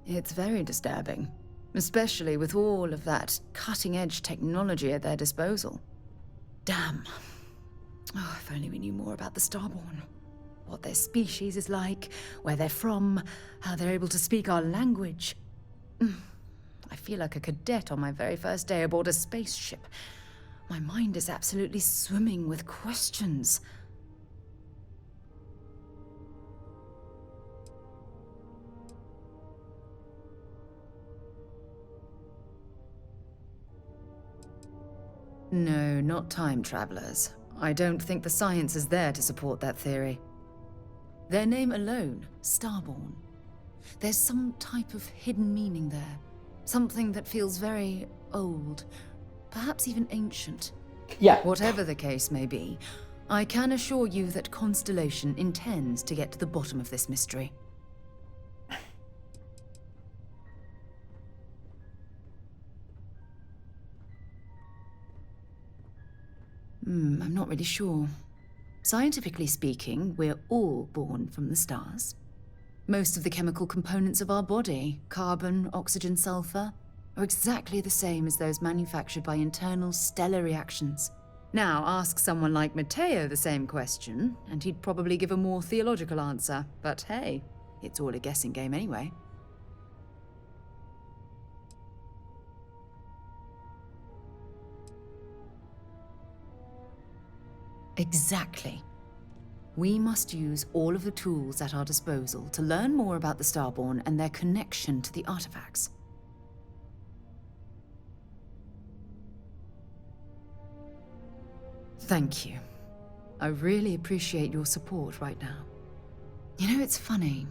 It's very disturbing, especially with all of that cutting-edge technology at their disposal. Damn. Oh, if only we knew more about the Starborn. What their species is like, where they're from, how they're able to speak our language. I feel like a cadet on my very first day aboard a spaceship. My mind is absolutely swimming with questions. No, not time travelers. I don't think the science is there to support that theory. Their name alone, Starborn. There's some type of hidden meaning there. Something that feels very old, perhaps even ancient. Yeah. Whatever the case may be, I can assure you that Constellation intends to get to the bottom of this mystery. I'm not really sure. Scientifically speaking, we're all born from the stars. Most of the chemical components of our body, carbon, oxygen, sulfur, are exactly the same as those manufactured by internal stellar reactions. Now, ask someone like Matteo the same question, and he'd probably give a more theological answer. But hey, it's all a guessing game anyway. Exactly. We must use all of the tools at our disposal to learn more about the Starborn and their connection to the artifacts. Thank you. I really appreciate your support right now. You know, it's funny.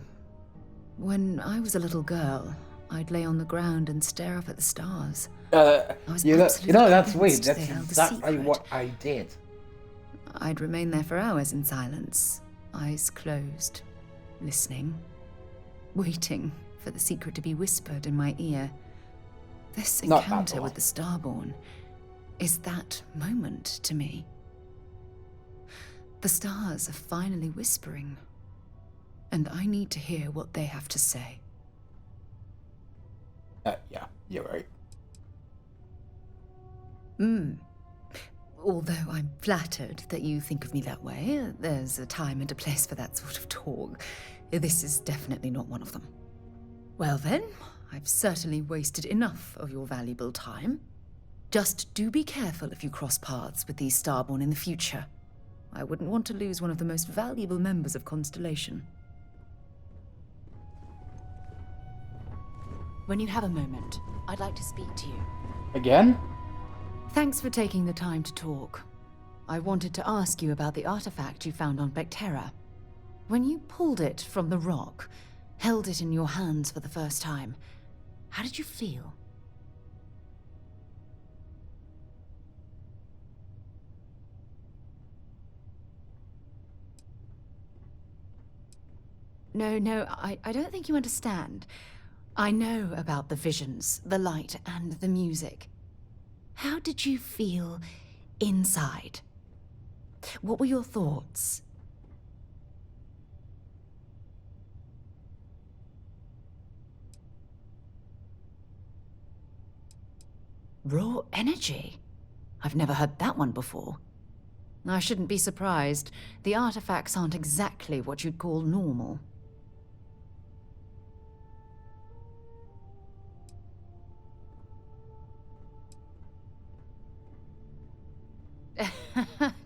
When I was a little girl, I'd lay on the ground and stare up at the stars. You know that's weird. convinced That's they held a exactly secret. what I did. I'd remain there for hours in silence, eyes closed, listening, waiting for the secret to be whispered in my ear. This Not that encounter long. with the Starborn is that moment to me. The stars are finally whispering, and I need to hear what they have to say. Yeah, you're right. Although I'm flattered that you think of me that way, there's a time and a place for that sort of talk. This is definitely not one of them. Well then, I've certainly wasted enough of your valuable time. Just do be careful if you cross paths with these Starborn in the future. I wouldn't want to lose one of the most valuable members of Constellation. When you have a moment, I'd like to speak to you. Again? Thanks for taking the time to talk. I wanted to ask you about the artifact you found on Bactera. When you pulled it from the rock, held it in your hands for the first time, how did you feel? No, I don't think you understand. I know about the visions, the light, and the music. How did you feel inside? What were your thoughts? Raw energy? I've never heard that one before. I shouldn't be surprised. The artifacts aren't exactly what you'd call normal.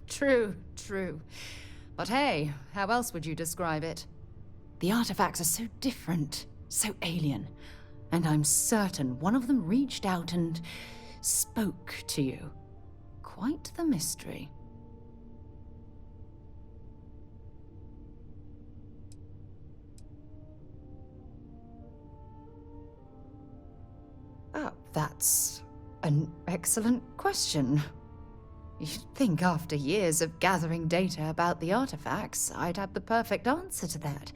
True. But hey, how else would you describe it? The artifacts are so different, so alien, and I'm certain one of them reached out and spoke to you. Quite the mystery. Oh, that's an excellent question. You'd think after years of gathering data about the artifacts, I'd have the perfect answer to that.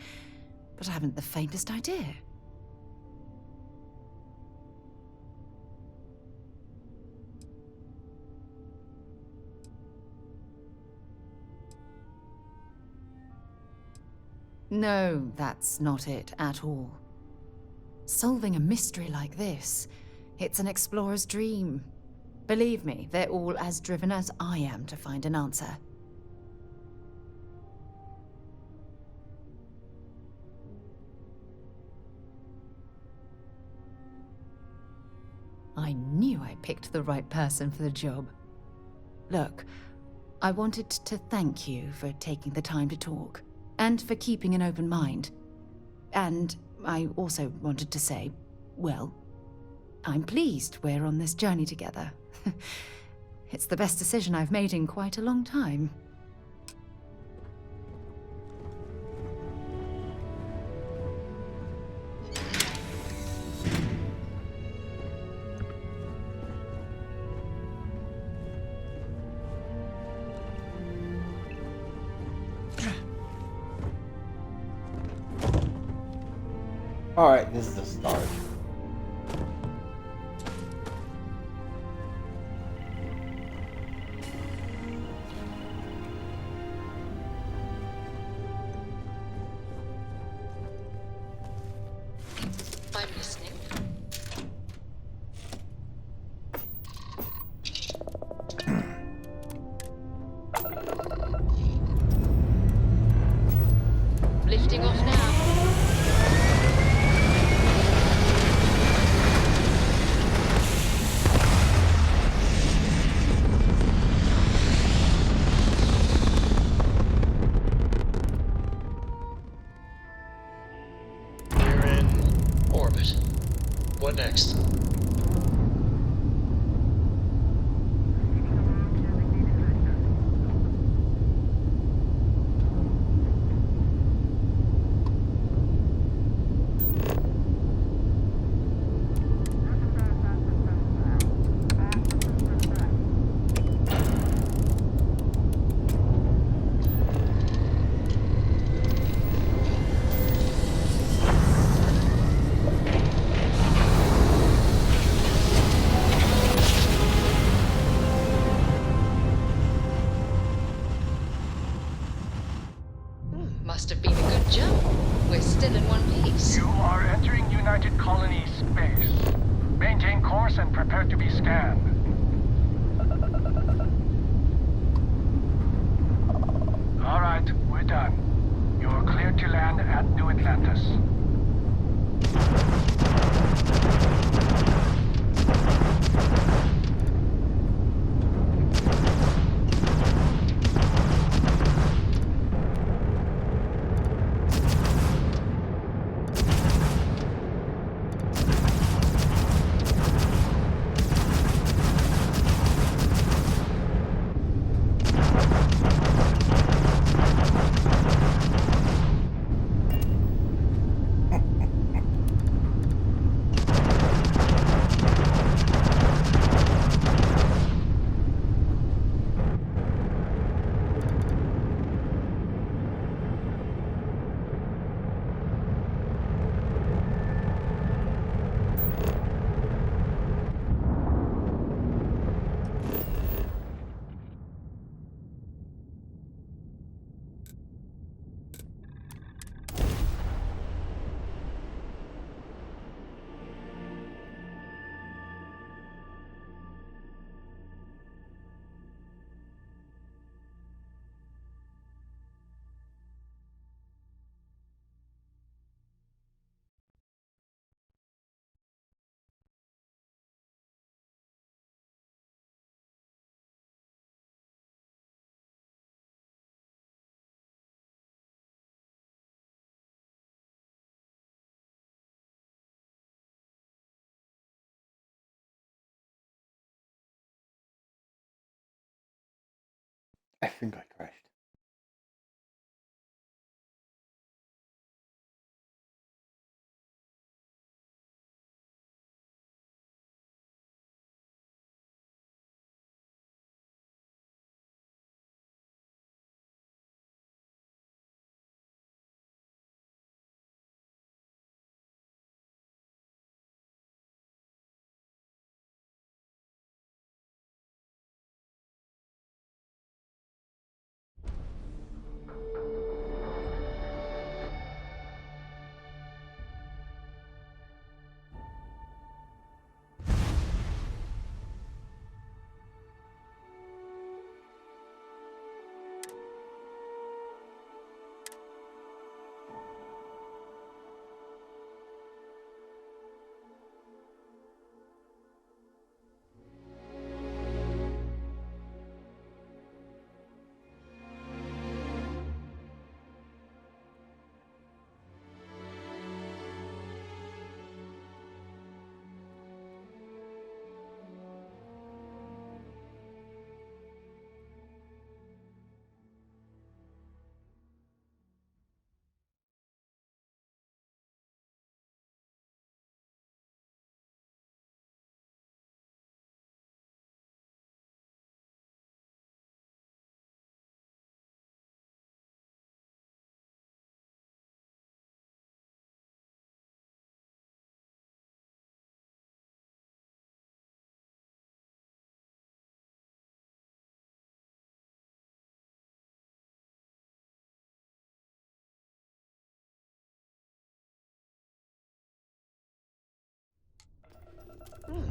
But I haven't the faintest idea. No, that's not it at all. Solving a mystery like this, it's an explorer's dream. Believe me, they're all as driven as I am to find an answer. I knew I picked the right person for the job. Look, I wanted to thank you for taking the time to talk, and for keeping an open mind. And I also wanted to say, well, I'm pleased we're on this journey together. It's the best decision I've made in quite a long time. Alright, this is the start. I'm listening. Lifting off now. it. What next? Must have been a good jump. We're still in one piece. You are entering United Colony space. Maintain course and prepare to be scanned. All right, we're done. You're cleared to land at New Atlantis. I think I crashed.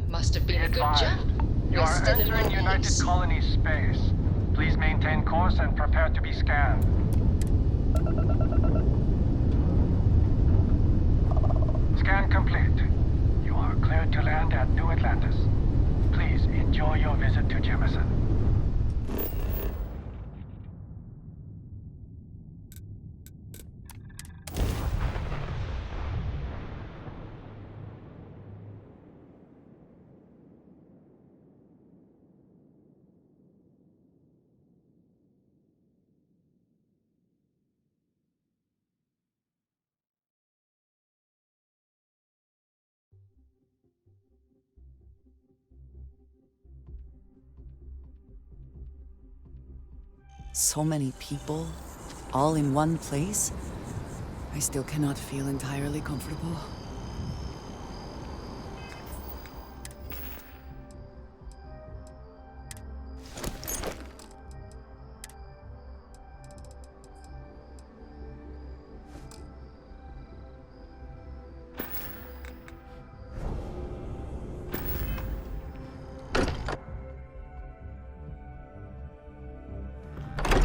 Must have been a good jump. You We're are still in entering one United piece. Colony space. Please maintain course and prepare to be scanned. Scan complete. You are cleared to land at New Atlantis. Please enjoy your visit to Jemison. so many people, all in one place, I still cannot feel entirely comfortable.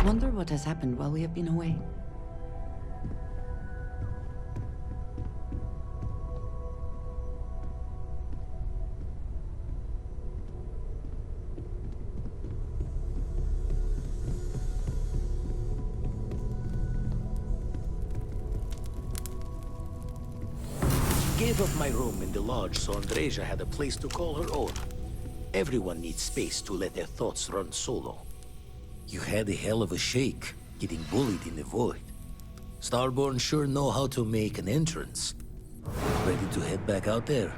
Wonder what has happened while we have been away. Gave up my room in the lodge so Andreja had a place to call her own. Everyone needs space to let their thoughts run solo. You had a hell of a shake, getting bullied in the void. Starborn sure know how to make an entrance. Ready to head back out there?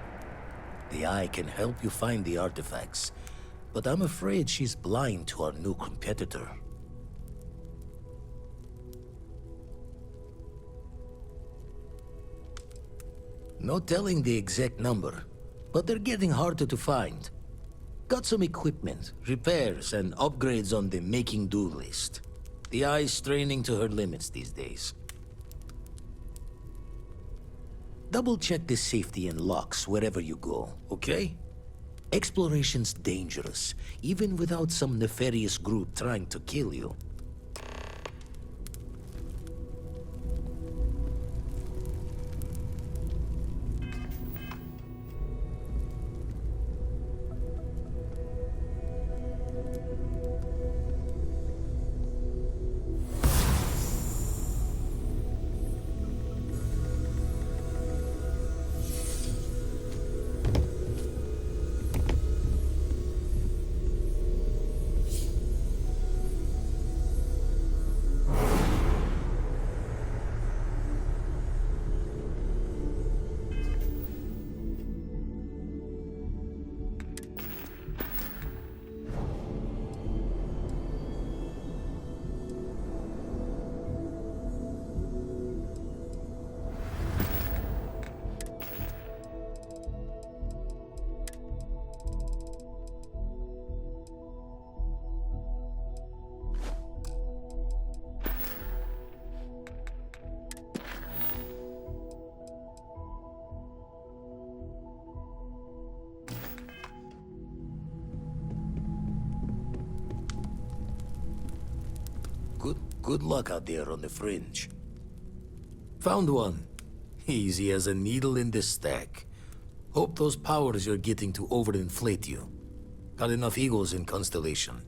The Eye can help you find the artifacts, but I'm afraid she's blind to our new competitor. No telling the exact number, but they're getting harder to find. Got some equipment, repairs, and upgrades on the making-do list. The Eye's straining to her limits these days. Double-check the safety and locks wherever you go, okay? Exploration's dangerous, even without some nefarious group trying to kill you. Good luck out there on the fringe. Found one. Easy as a needle in the stack. Hope those powers you're getting to overinflate you. Got enough egos in Constellation.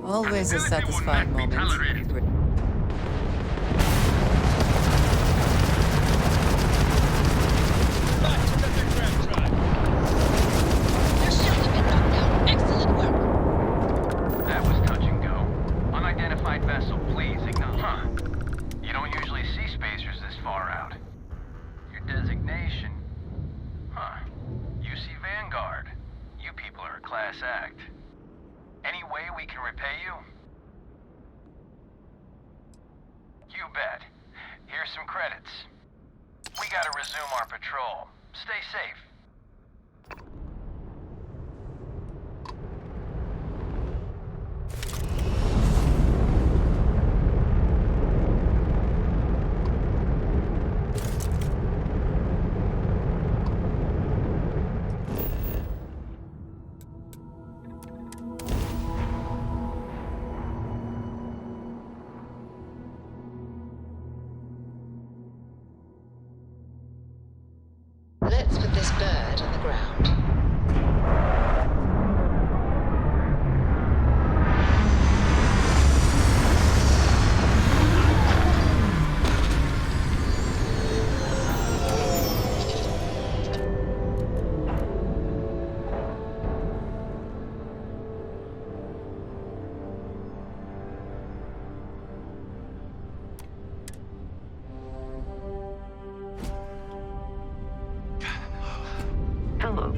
Always a satisfying moment. That was touch and go. Unidentified vessel, please acknowledge. Huh. You don't usually see spacers this far out. Your designation? Huh. UC Vanguard. You people are a class act. Any way we can repay you? You bet. Here's some credits. We gotta resume our patrol. Stay safe. Let's put this bird on the ground. Hello.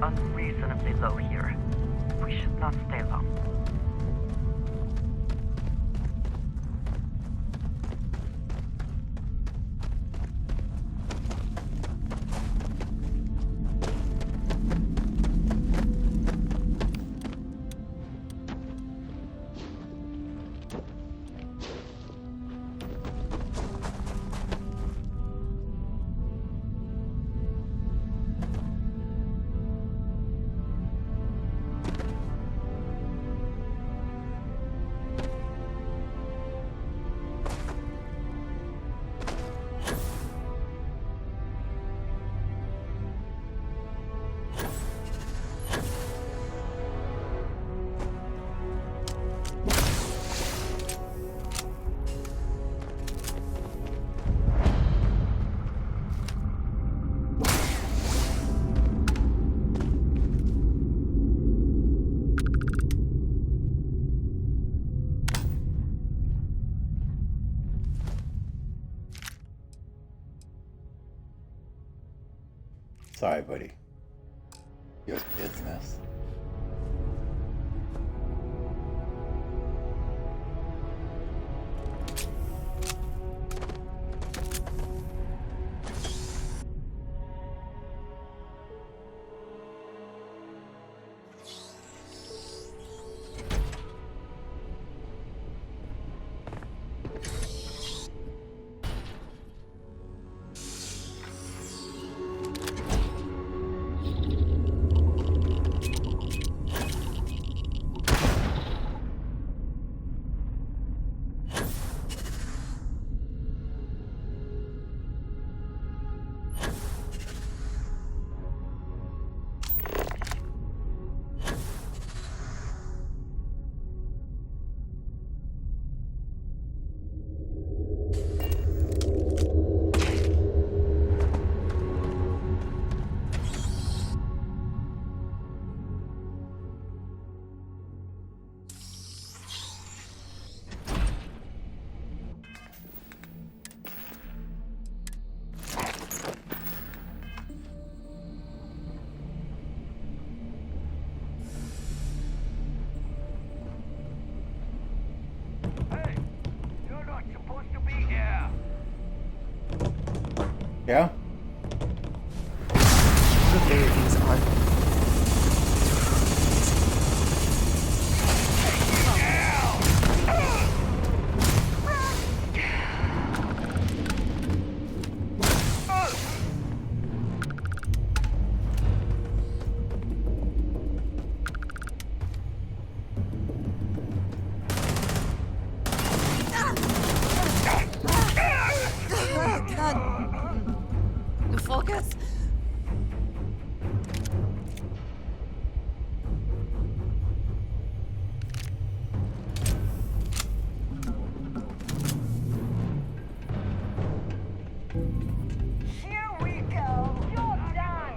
Unreasonably low here. We should not stay long. Sorry, buddy. Your business. Yeah? There these are. Focus. Here we go. You're done.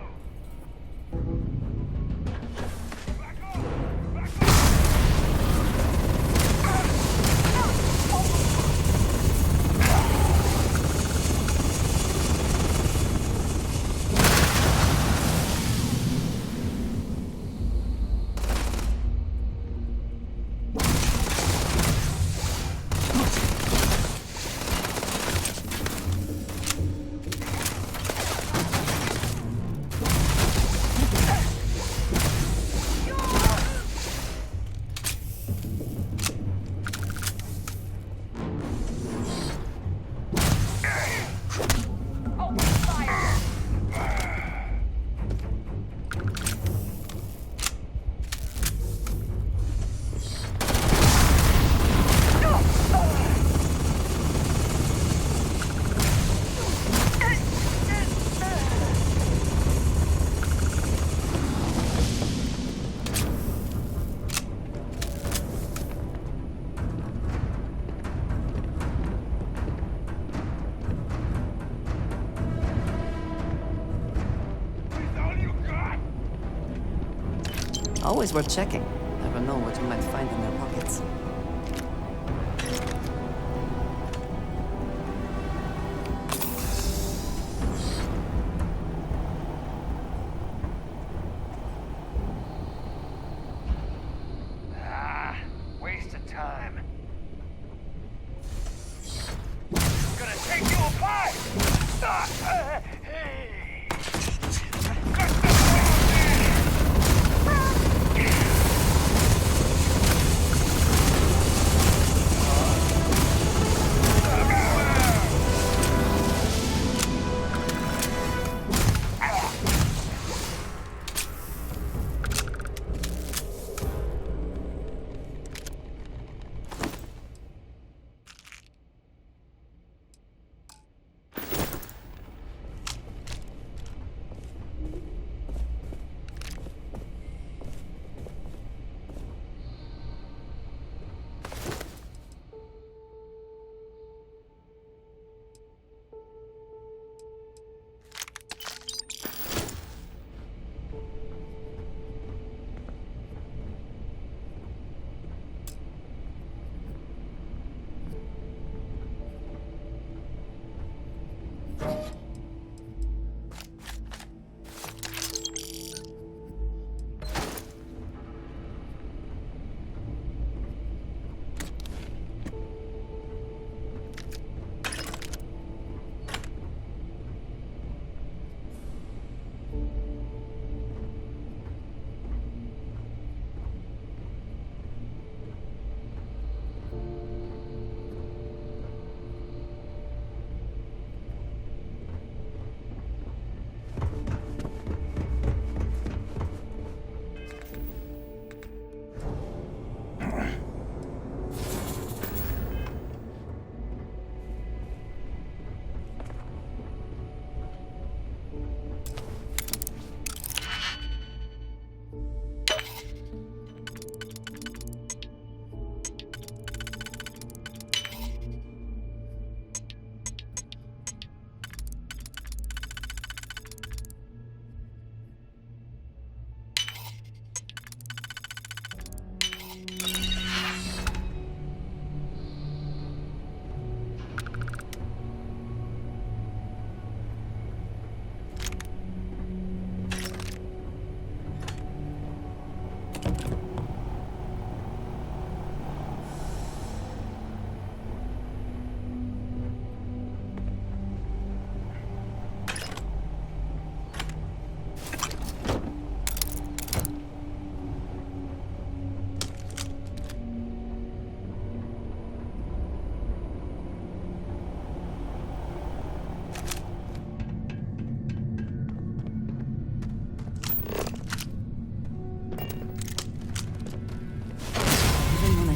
Always worth checking. Never know what you might find in their pockets. Waste of time. Gonna take you apart!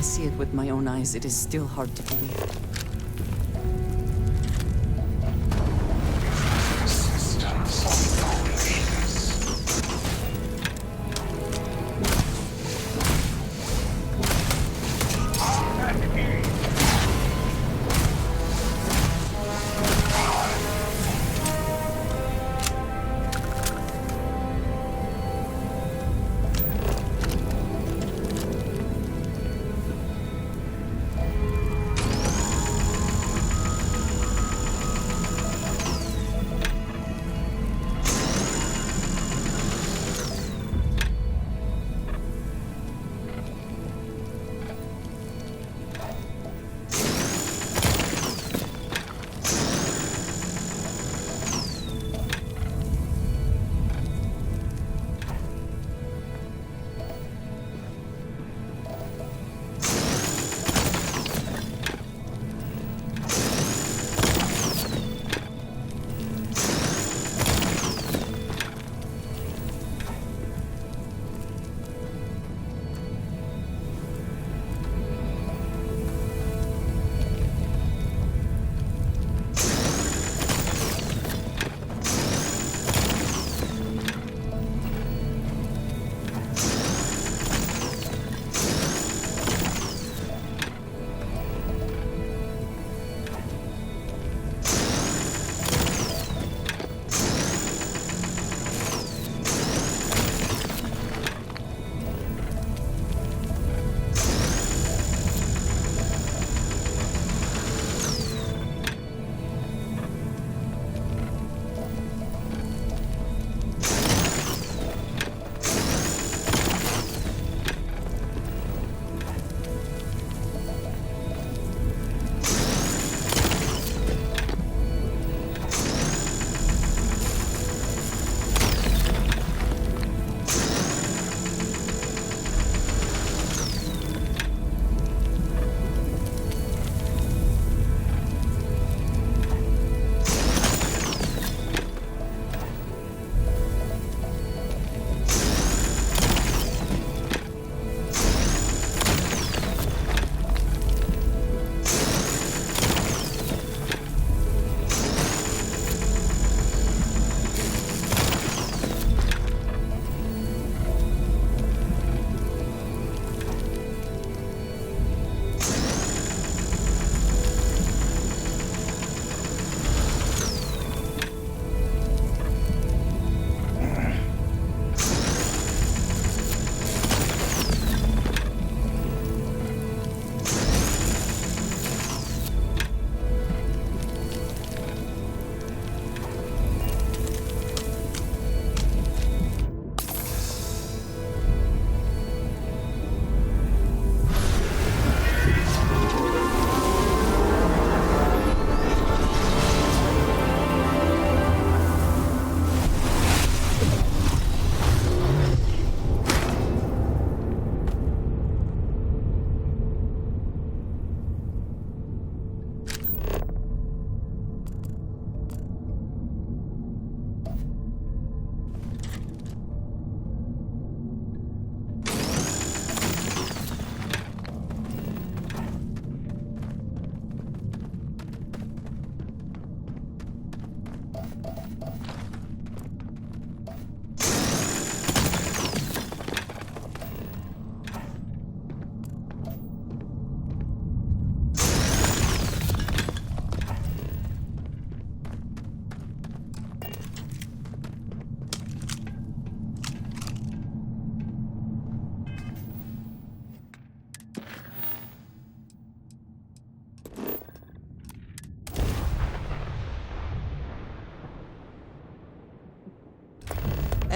I see it with my own eyes, it is still hard to believe.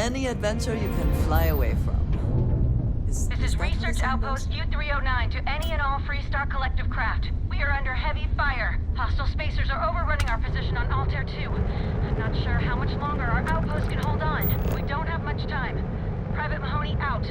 any adventure you can fly away from. This is Research Outpost U-309 to any and all Freestar Collective craft. We are under heavy fire. Hostile spacers are overrunning our position on Altair 2. I'm not sure how much longer our outpost can hold on. We don't have much time. Private Mahoney out.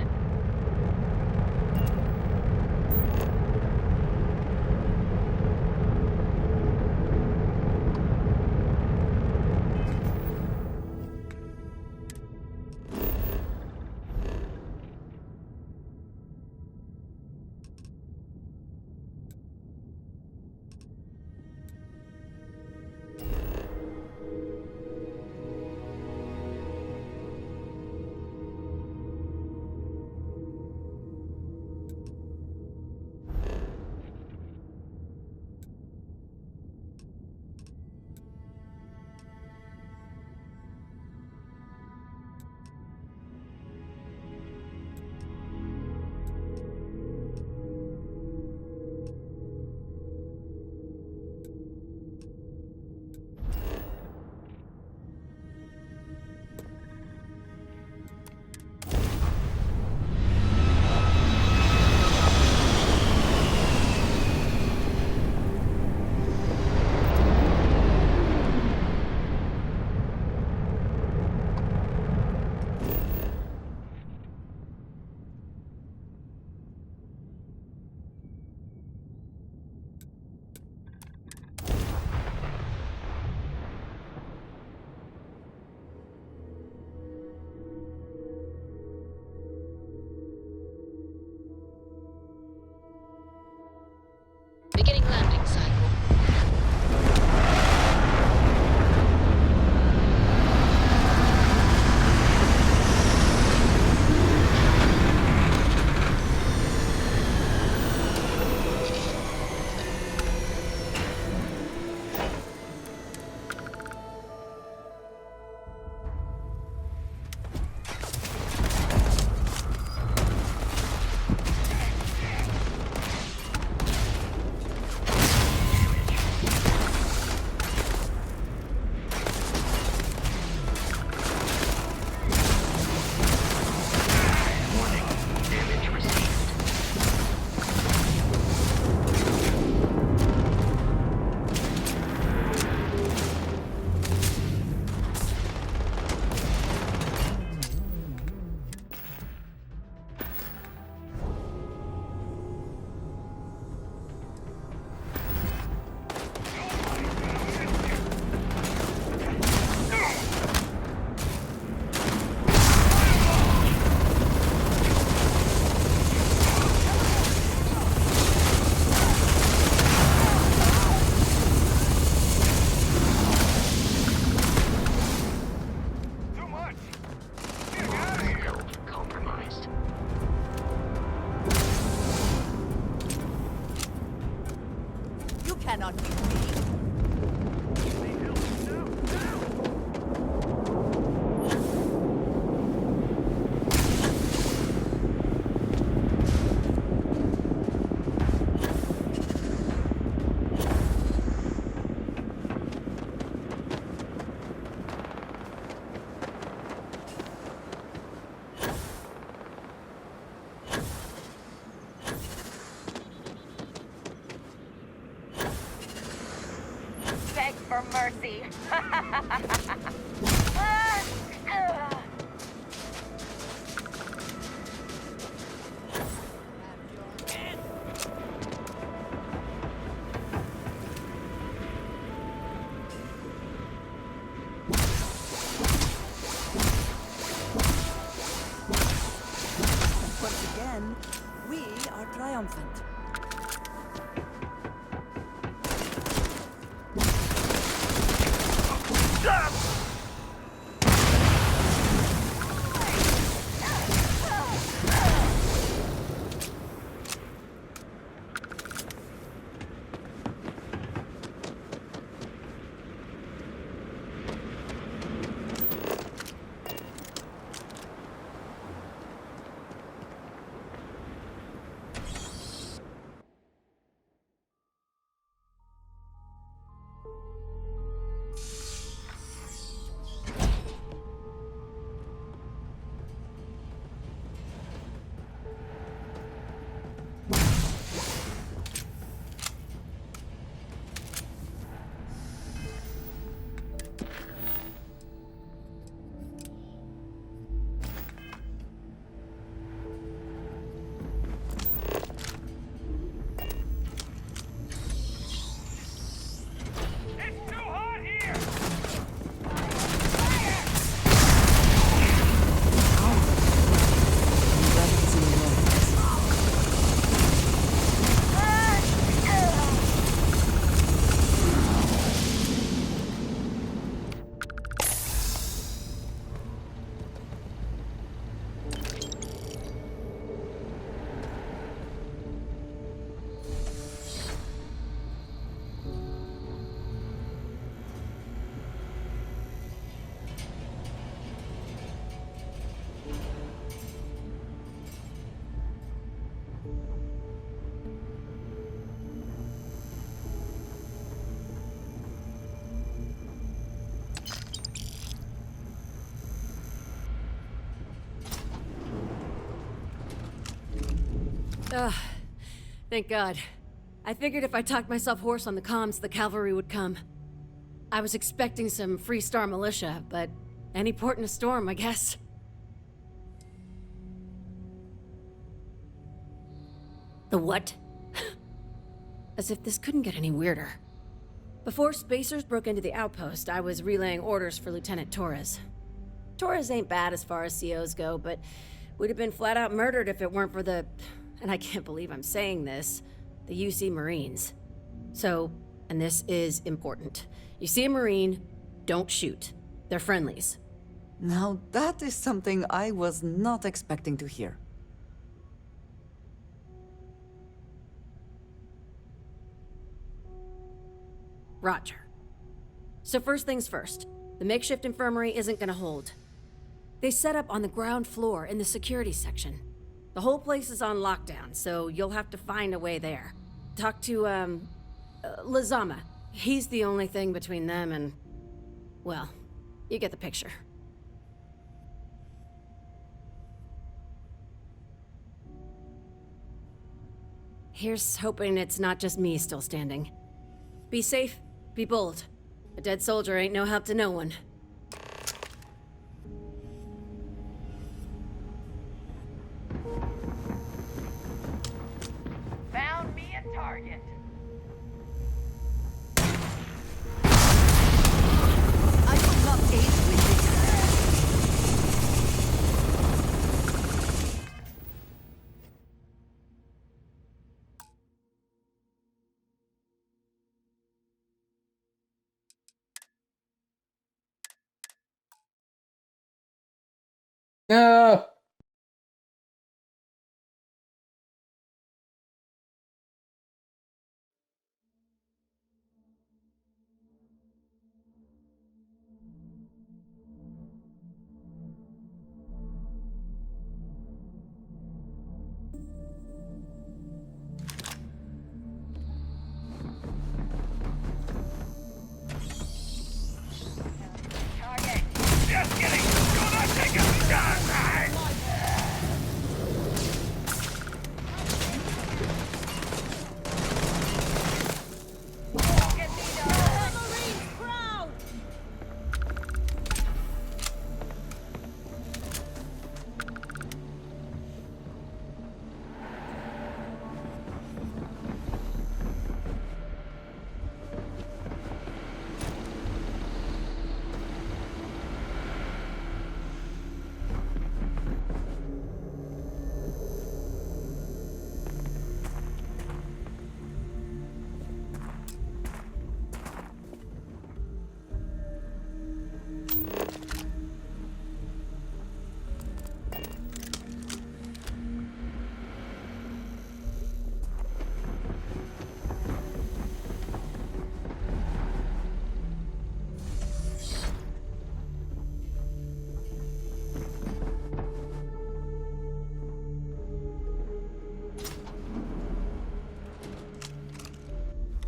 Beginning landing cycle. Cannot be me. Beg for mercy. Once again, we are triumphant. Ugh. Thank God. I figured if I talked myself hoarse on the comms, the cavalry would come. I was expecting some Free Star militia, but any port in a storm, I guess. The what? As if this couldn't get any weirder. Before Spacers broke into the outpost, I was relaying orders for Lieutenant Torres. Torres ain't bad as far as COs go, but we'd have been flat out murdered if it weren't for the... and I can't believe I'm saying this, the UC Marines. So, and this is important. You see a Marine, don't shoot. They're friendlies. Now that is something I was not expecting to hear. Roger. So first things first, the makeshift infirmary isn't gonna hold. They set up on the ground floor in the security section. The whole place is on lockdown, so you'll have to find a way there. Talk to, Lazama. He's the only thing between them and... well, you get the picture. Here's hoping it's not just me still standing. Be safe, be bold. A dead soldier ain't no help to no one. Found me a target. I could not aid with this. No! Just kidding! Do not take a shot!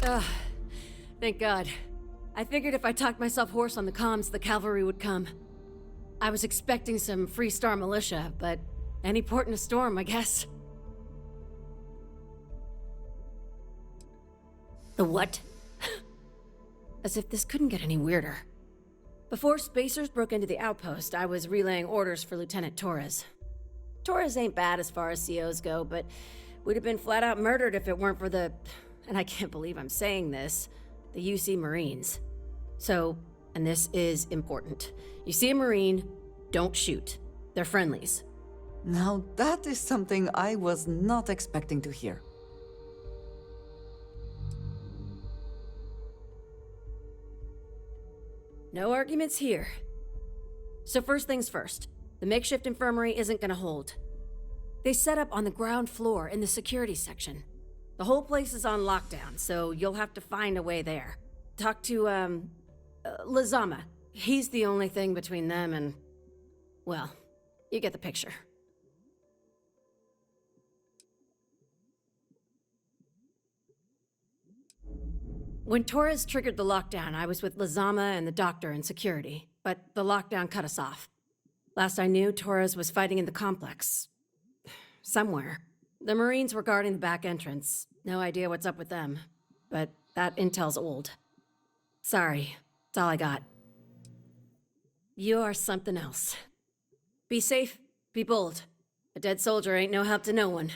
Ugh. Thank God. I figured if I talked myself hoarse on the comms, the cavalry would come. I was expecting some Free Star militia, but any port in a storm, I guess. The what? As if this couldn't get any weirder. Before Spacers broke into the outpost, I was relaying orders for Lieutenant Torres. Torres ain't bad as far as COs go, but we'd have been flat out murdered if it weren't for the... and I can't believe I'm saying this, the UC Marines. So, and this is important. You see a Marine, don't shoot. They're friendlies. Now that is something I was not expecting to hear. No arguments here. So first things first, the makeshift infirmary isn't gonna hold. They set up on the ground floor in the security section. The whole place is on lockdown, so you'll have to find a way there. Talk to, Lazama. He's the only thing between them and... well, you get the picture. When Torres triggered the lockdown, I was with Lazama and the doctor in security, but the lockdown cut us off. Last I knew, Torres was fighting in the complex. Somewhere. The Marines were guarding the back entrance. No idea what's up with them. But that intel's old. Sorry, that's all I got. You are something else. Be safe, be bold. A dead soldier ain't no help to no one.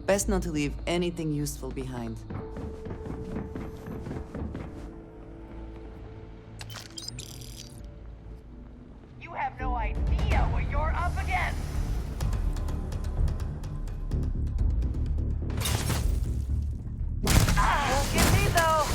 Best not to leave anything useful behind. You have no idea what you're up against! Won't get me though!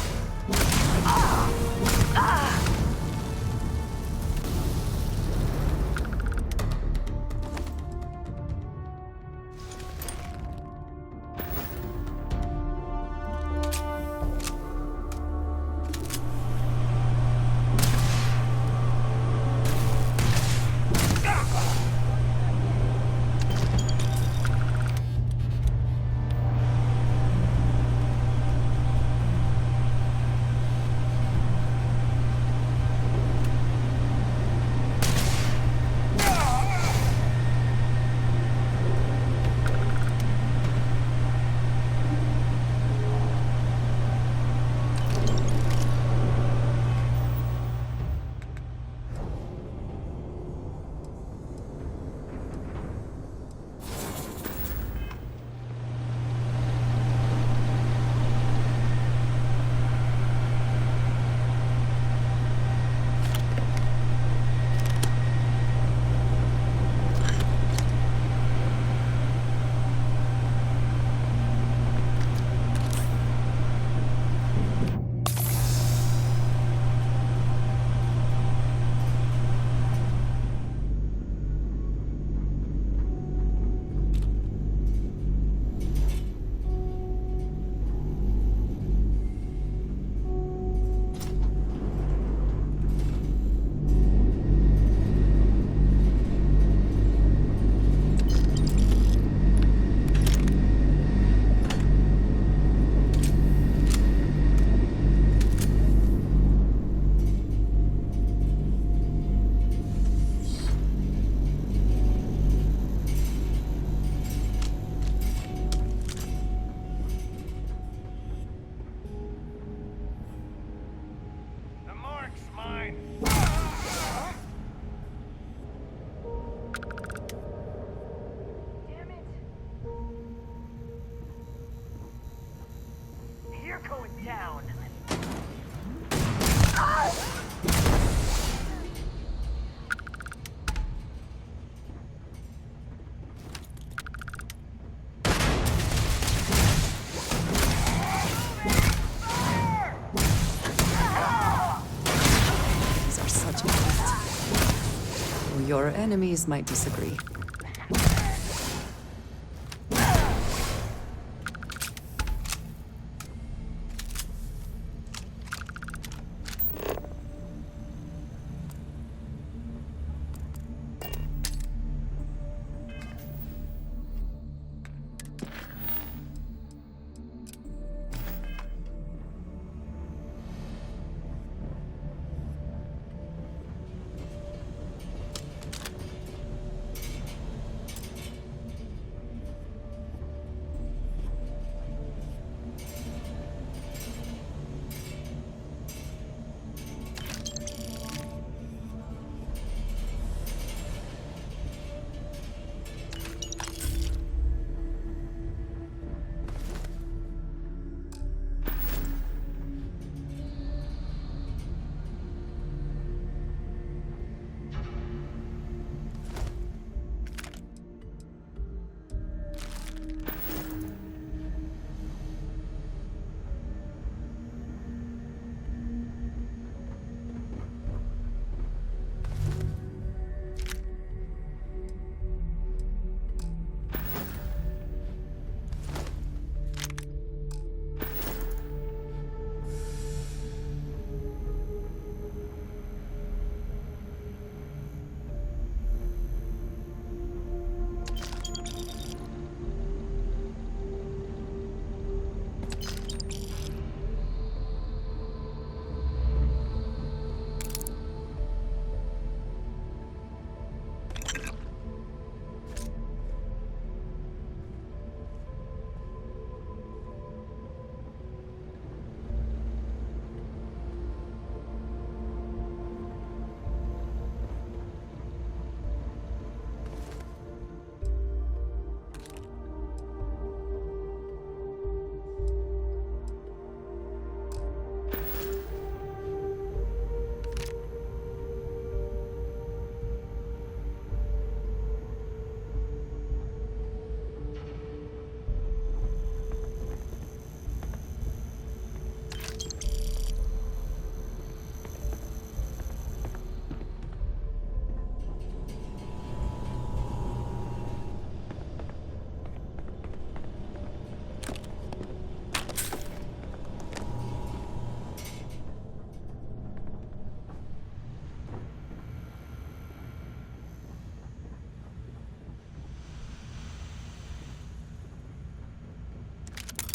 Your enemies might disagree.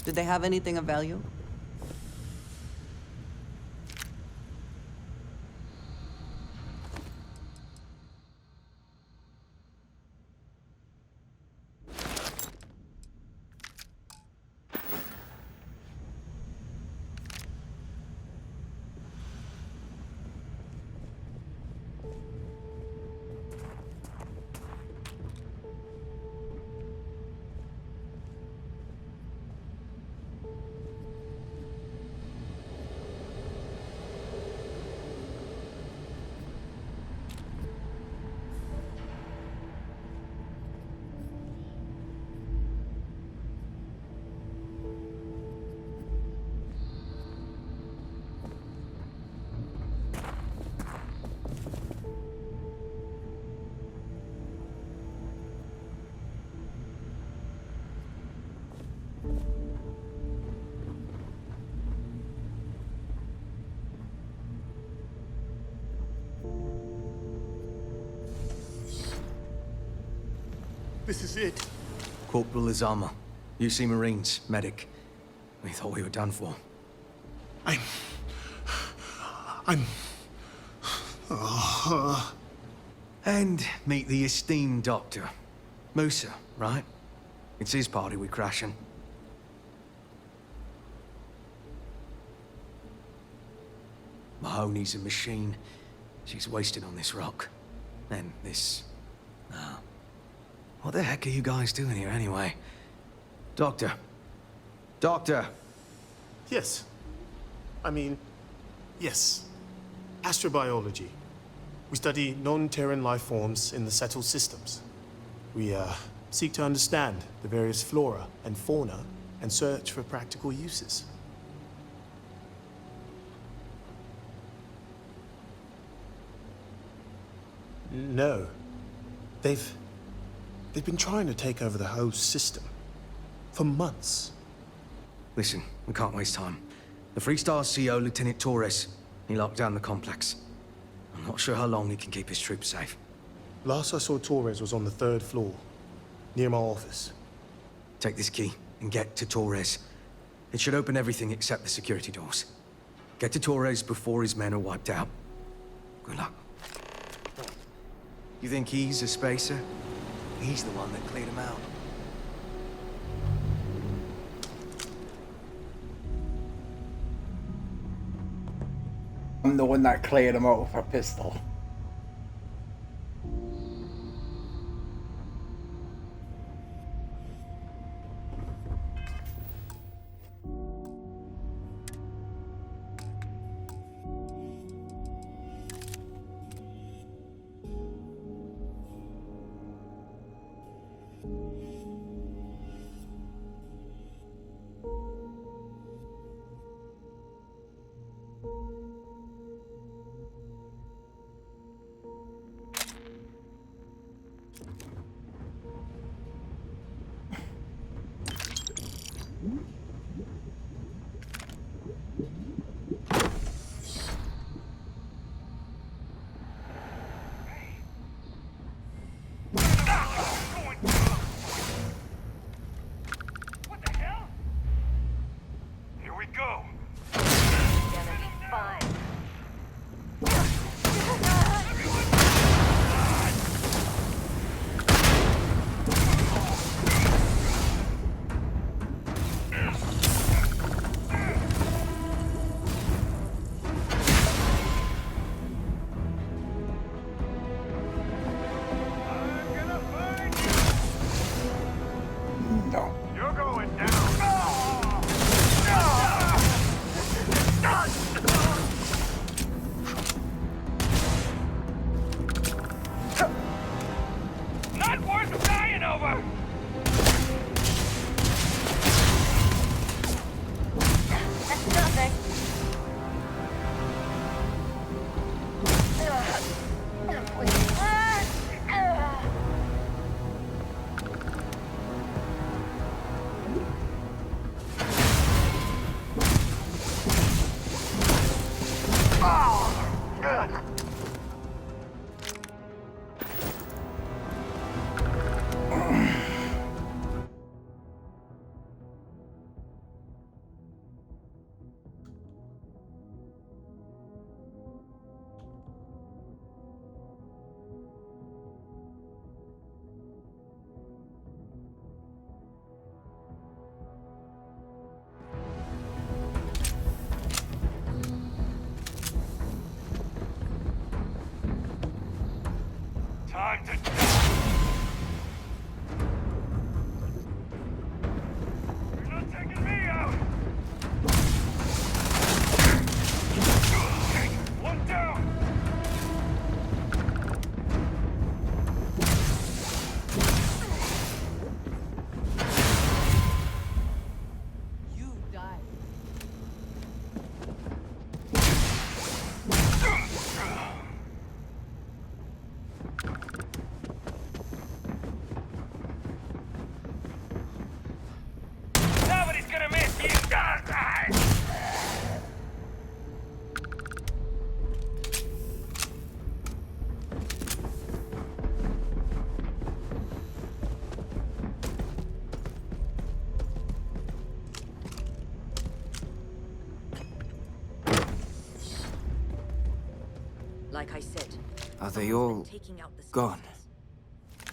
Did they have anything of value? This is it. Corporal Azama, UC Marines, medic. We thought we were done for. And meet the esteemed doctor. Musa, right? It's his party we're crashing. Mahoney's a machine. She's wasted on this rock. And this... what the heck are you guys doing here anyway? Doctor. Doctor! Yes. Yes. Astrobiology. We study non-Terran life forms in the settled systems. We, seek to understand the various flora and fauna and search for practical uses. No. They've been trying to take over the whole system. For months. Listen, we can't waste time. The Freestar's CO, Lieutenant Torres, he locked down the complex. I'm not sure how long he can keep his troops safe. Last I saw Torres was on the 3rd floor, near my office. Take this key and get to Torres. It should open everything except the security doors. Get to Torres before his men are wiped out. Good luck. You think he's a spacer? He's the one that cleared him out. I'm the one that cleared him out with a pistol. time to die! You're not taking me out! One down! You died. Nobody's gonna miss you! Like I said, Are they all taking out the gone?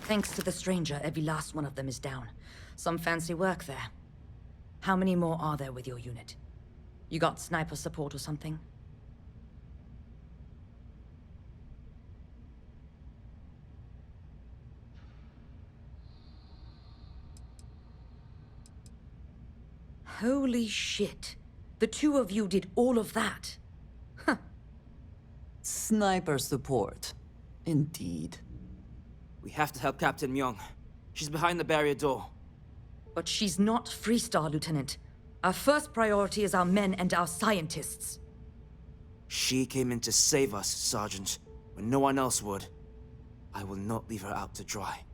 thanks to the stranger, every last one of them is down. Some fancy work there. How many more are there with your unit? You got sniper support or something? Holy shit. The two of you did all of that. Sniper support. Indeed. We have to help Captain Myung. She's behind the barrier door. But she's not Freestar, Lieutenant. Our first priority is our men and our scientists. She came in to save us, Sergeant, when no one else would. I will not leave her out to dry.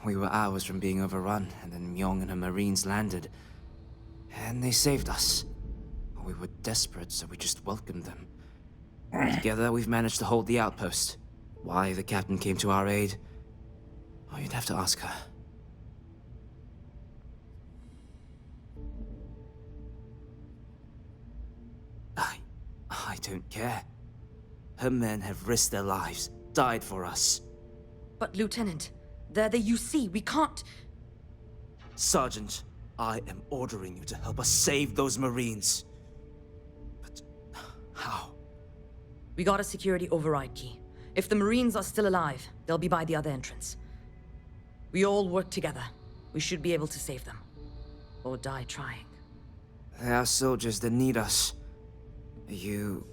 We were hours from being overrun, and then Myung and her Marines landed. And they saved us. We were desperate, so we just welcomed them. Together, we've managed to hold the outpost. Why the captain came to our aid? Oh, you'd have to ask her. I don't care. Her men have risked their lives, died for us. But, Lieutenant, they're the UC. We can't... Sergeant, I am ordering you to help us save those Marines. But how? We got a security override key. If the Marines are still alive, they'll be by the other entrance. We all work together. We should be able to save them. Or die trying. There are soldiers that need us. Are you...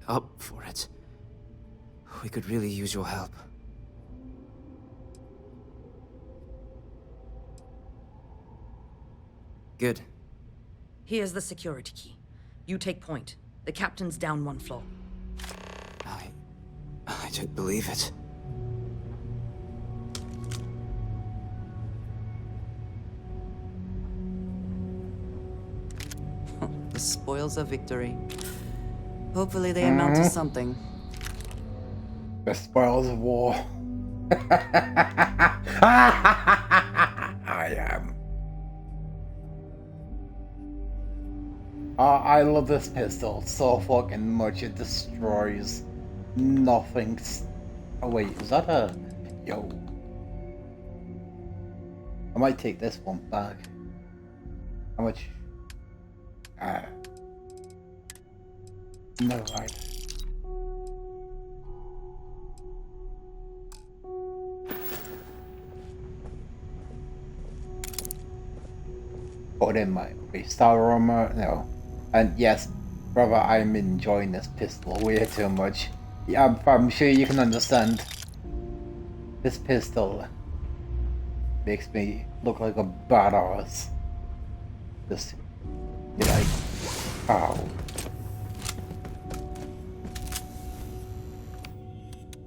up for it? We could really use your help. Good. Here's the security key. You take point. The captain's down one floor. I don't believe it. The spoils of victory. Hopefully they amount to something. The spoils of war. I am. I love this pistol so fucking much. It destroys nothing. Oh wait, is that a... Yo. I might take this one back. How much? No, right. Put in my star armor. No. And yes, brother, I'm enjoying this pistol way too much. Yeah, I'm sure you can understand. This pistol makes me look like a badass. Just be like, ow.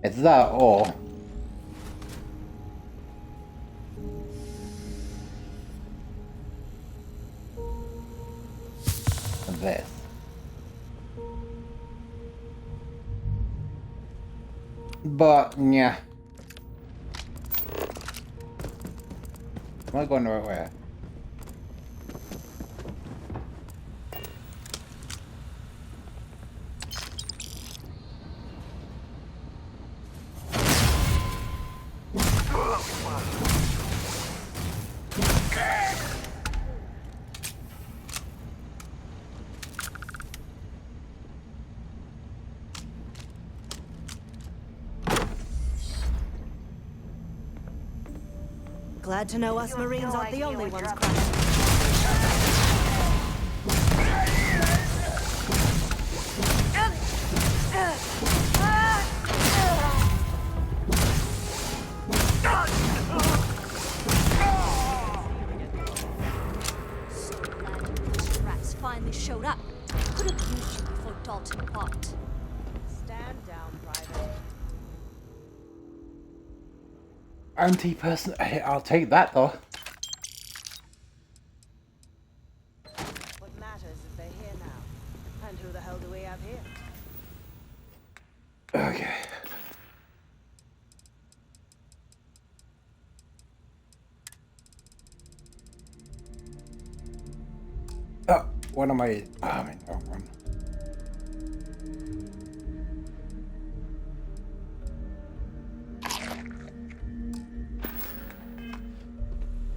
It's that or this. But yeah. Am I going the right way? Glad to know us Marines aren't the only ones Rats finally showed up. Could have used you before Dalton popped. Stand down, Private. Anti-person. I'll take that though. What matters is they're here now. And who the hell do we have here? Okay. Oh, what am I? Oh, I'm in the wrong one.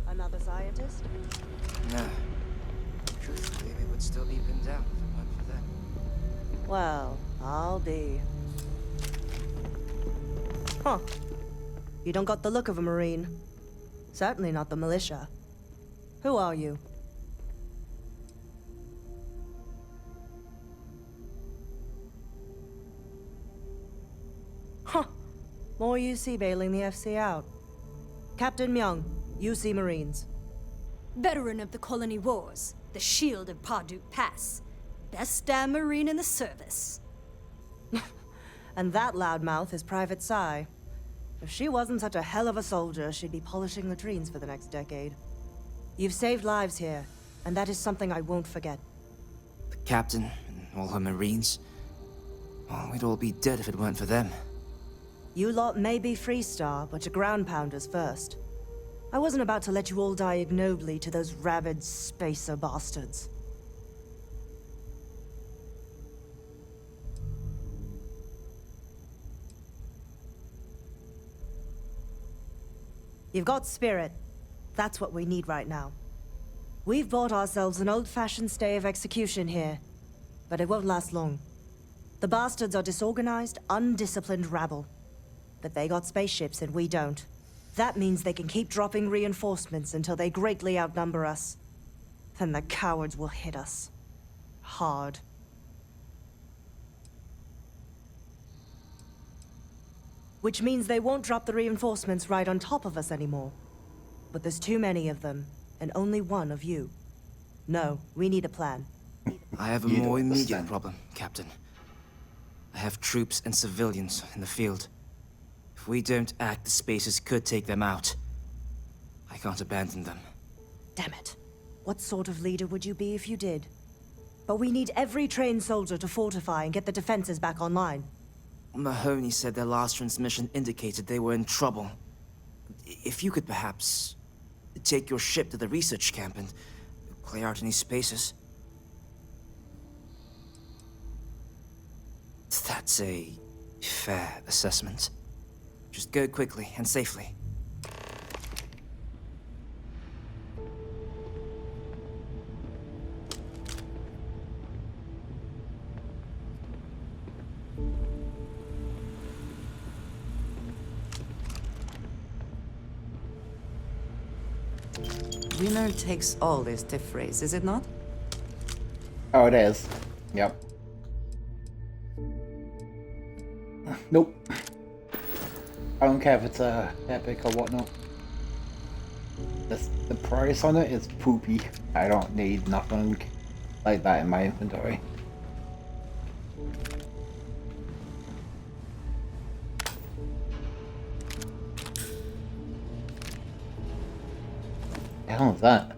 Another scientist? No. Truthfully, we would still be pinned down if it weren't for them. Well, I'll be. Huh. You don't got the look of a Marine. Certainly not the militia. Who are you? Huh. More UC bailing the FC out. Captain Myung, UC Marines. Veteran of the Colony Wars, the shield of Parduk Pass. Best damn Marine in the service. And that loudmouth is Private Psy. If she wasn't such a hell of a soldier, she'd be polishing latrines for the next decade. You've saved lives here, and that is something I won't forget. The captain and all her Marines. Well, we'd all be dead if it weren't for them. You lot may be Freestar, but you're ground pounders first. I wasn't about to let you all die ignobly to those rabid spacer bastards. You've got spirit. That's what we need right now. We've bought ourselves an old-fashioned stay of execution here, but it won't last long. The bastards are disorganized, undisciplined rabble. But they got spaceships and we don't. That means they can keep dropping reinforcements until they greatly outnumber us. Then the cowards will hit us. Hard. Which means they won't drop the reinforcements right on top of us anymore. But there's too many of them, and only one of you. No, we need a plan. I have a more immediate problem, Captain. I have troops and civilians in the field. If we don't act, the Spacers could take them out. I can't abandon them. Damn it. What sort of leader would you be if you did? But we need every trained soldier to fortify and get the defenses back online. Mahoney said their last transmission indicated they were in trouble. If you could perhaps take your ship to the research camp and clear out any Spacers. That's a fair assessment. Just go quickly and safely. Winner takes all this stiff phrase, is it not? Oh, it is. Yep. Nope. I don't care if it's epic or whatnot. The price on it is poopy. I don't need nothing like that in my inventory. The hell is that?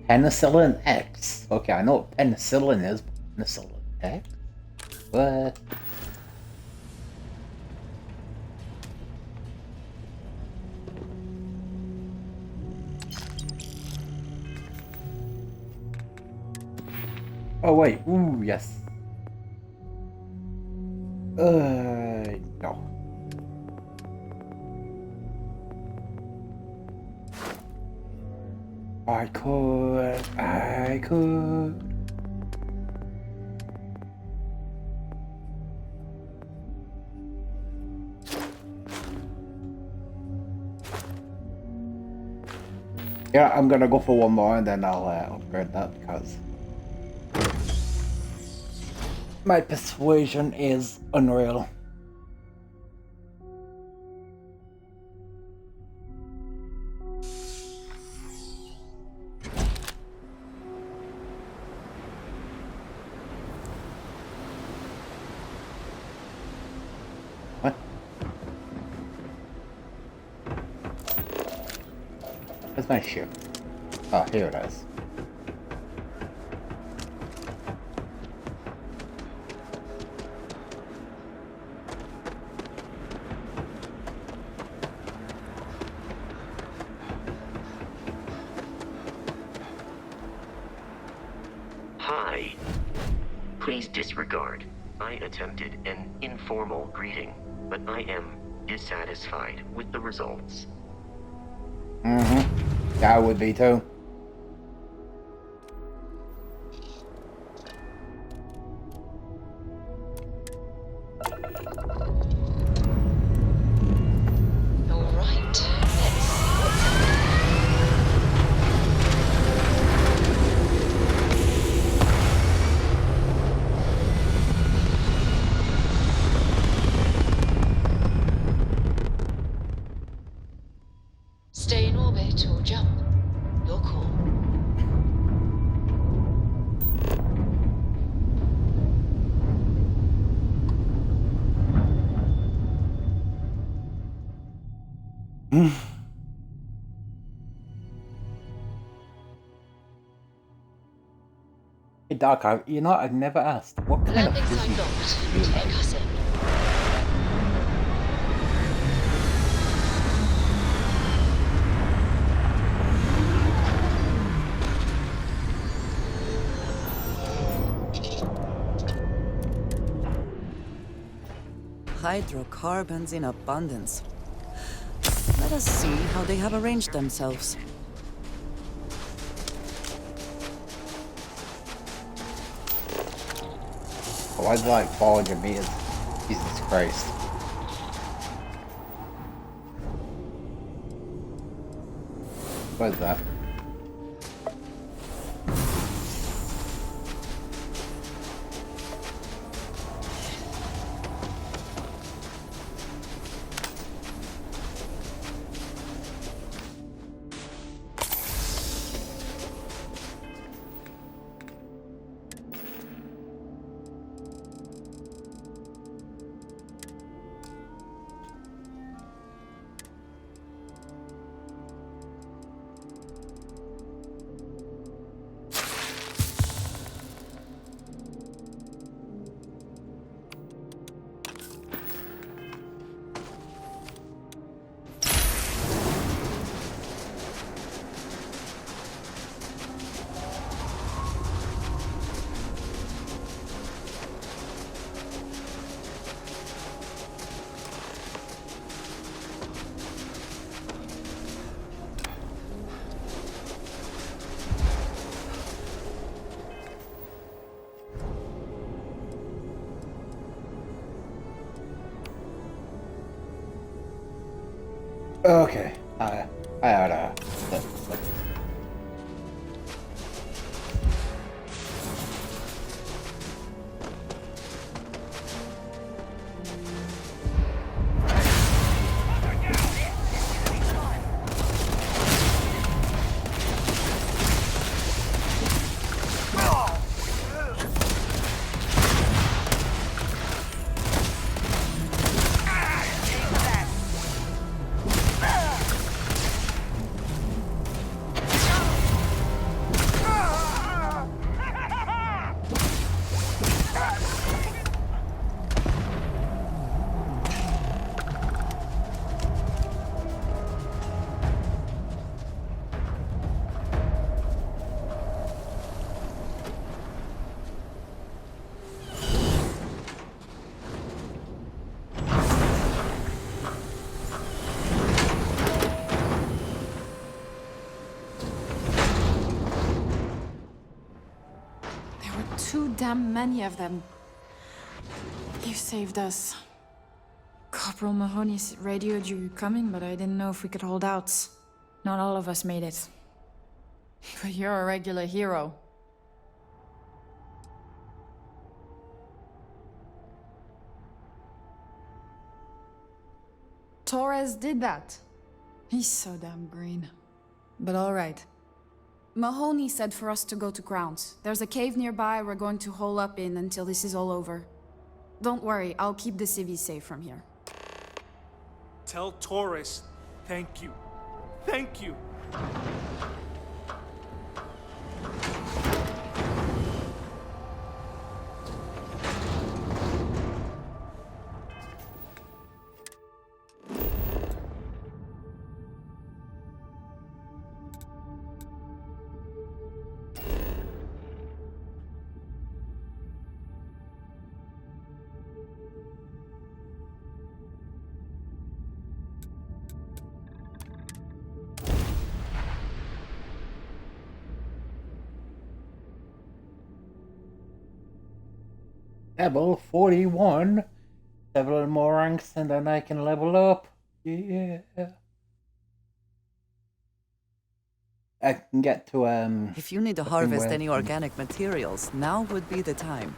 Penicillin X. Okay, I know what penicillin is, but penicillin X? What? Oh wait, ooh, yes. No. I could. Yeah, I'm gonna go for one more and then I'll upgrade that because my persuasion is unreal. What? Where's my ship? Oh, here it is. Hi. Please disregard. I attempted an informal greeting, but I am dissatisfied with the results. Mm-hmm. Yeah, I would be too. Stay in orbit or jump. Your call. Hey Doc, I've never asked. What kind of Landing site physics locked. do you Take like? us in. Hydrocarbons in abundance. Let us see how they have arranged themselves. Why is it like 400 meters? Jesus Christ. What is that? Okay. I oughta. Too damn many of them. You saved us. Corporal Mahoney radioed you coming, but I didn't know if we could hold out. Not all of us made it. But you're a regular hero. Torres did that. He's so damn green. But alright. Mahoney said for us to go to grounds. There's a cave nearby we're going to hole up in until this is all over. Don't worry, I'll keep the civvies safe from here. Tell Torres, thank you. Thank you. Level 41. Several more ranks and then I can level up. Yeah. I can get to If you need to harvest any organic materials, now would be the time.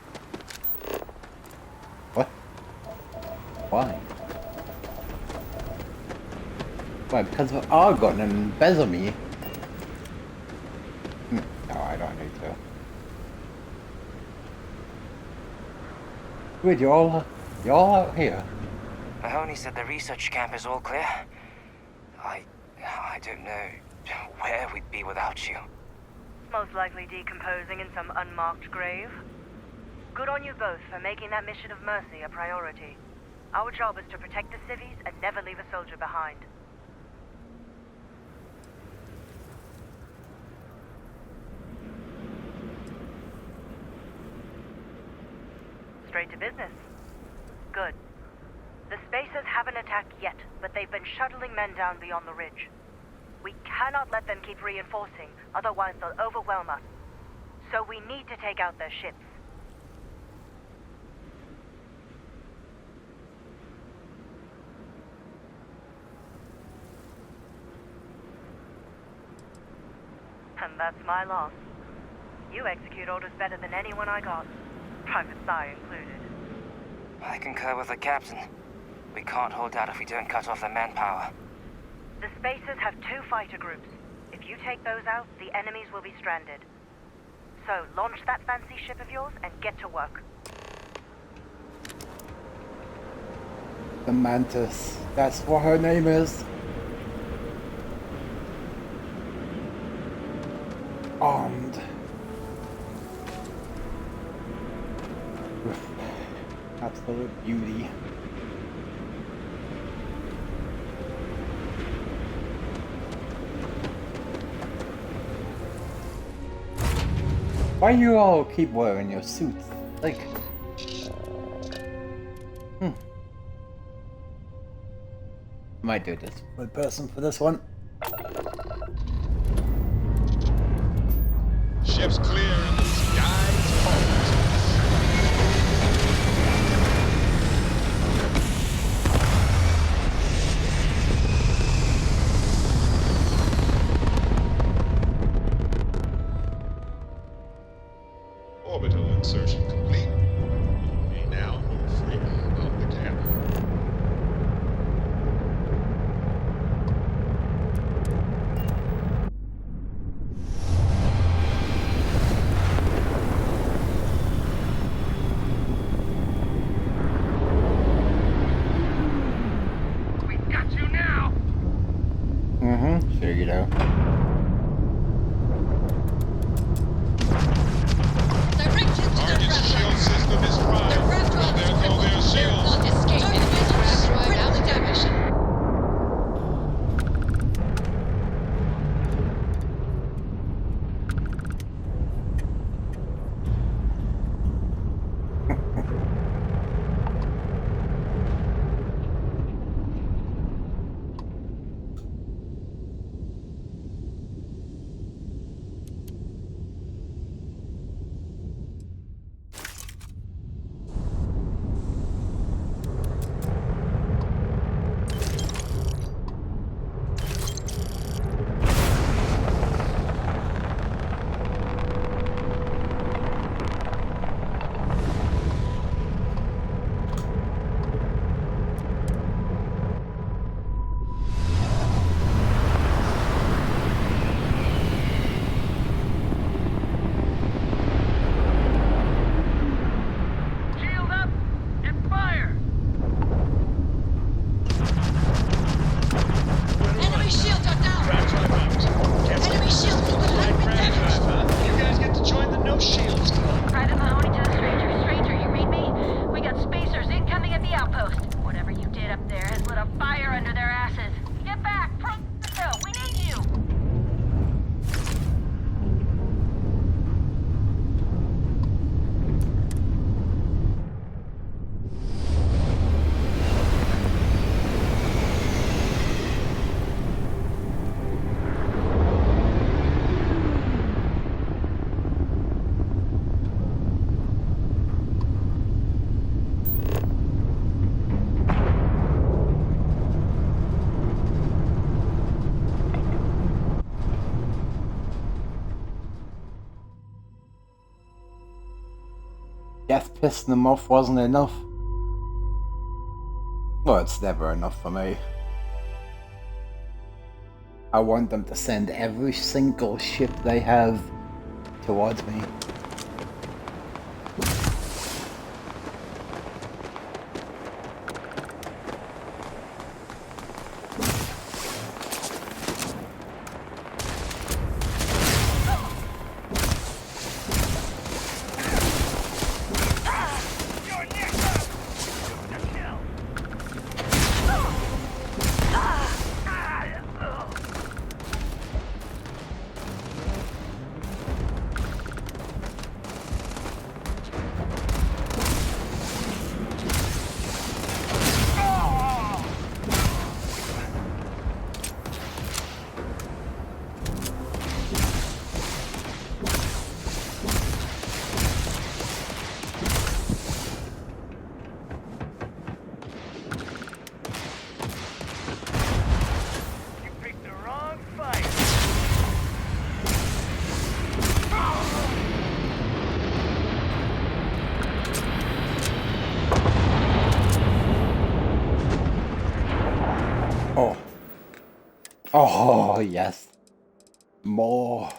What? Why? Why? Because of Argon and Besame? No, I don't need to. Wait, you're all out here? Mahoney said the research camp is all clear. I don't know where we'd be without you. Most likely decomposing in some unmarked grave. Good on you both for making that mission of mercy a priority. Our job is to protect the civvies and never leave a soldier behind. Straight to business. Good. The Spacers haven't attacked yet, but they've been shuttling men down beyond the ridge. We cannot let them keep reinforcing, otherwise they'll overwhelm us. So we need to take out their ships. And that's my loss. You execute orders better than anyone I got. Private Sai included. I concur with the captain. We can't hold out if we don't cut off their manpower. The Spacers have 2 fighter groups. If you take those out, the enemies will be stranded. So launch that fancy ship of yours and get to work. The Mantis. That's what her name is. Armed. With absolute beauty. Why you all keep wearing your suits? Like... Might do this with person for this one. Ships clear and the skies falls. Orbital insertion complete. We now move freely above the camp. Sure you do. Target's shield system is primed. Now there go their shields. Not escape enemies will drive down the diversion. Guess pissing them off wasn't enough. Well, it's never enough for me. I want them to send every single ship they have towards me. Oh, yes. More.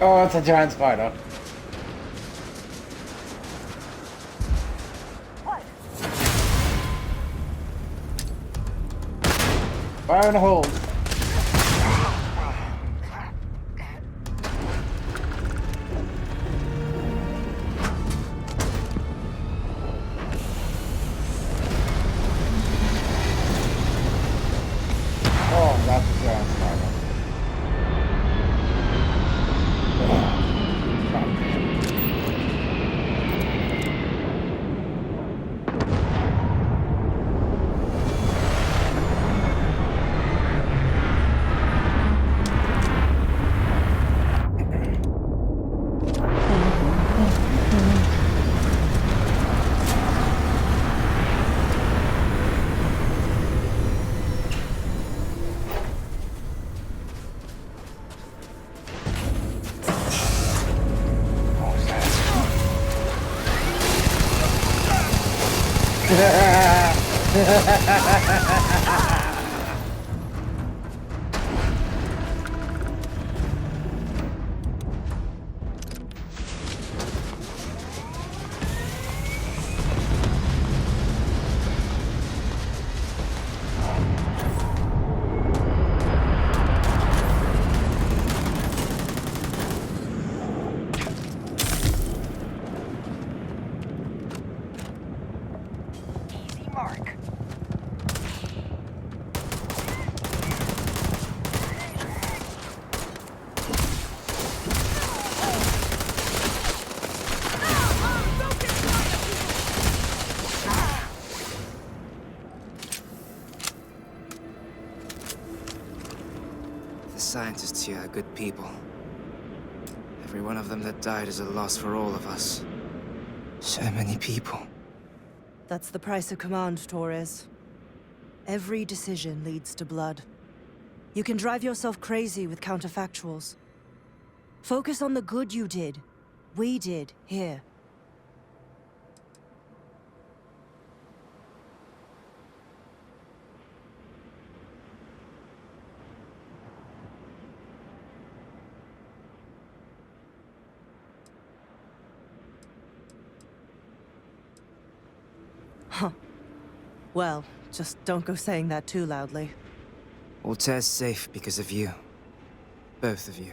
Oh, it's a giant spider. What? Fire in the hole. Oh, that's a giant spider. Easy mark. The scientists here are good people. Every one of them that died is a loss for all of us. So many people. That's the price of command, Torres. Every decision leads to blood. You can drive yourself crazy with counterfactuals. Focus on the good you did. We did, here. Huh. Well, just don't go saying that too loudly. Altair's safe because of you. Both of you.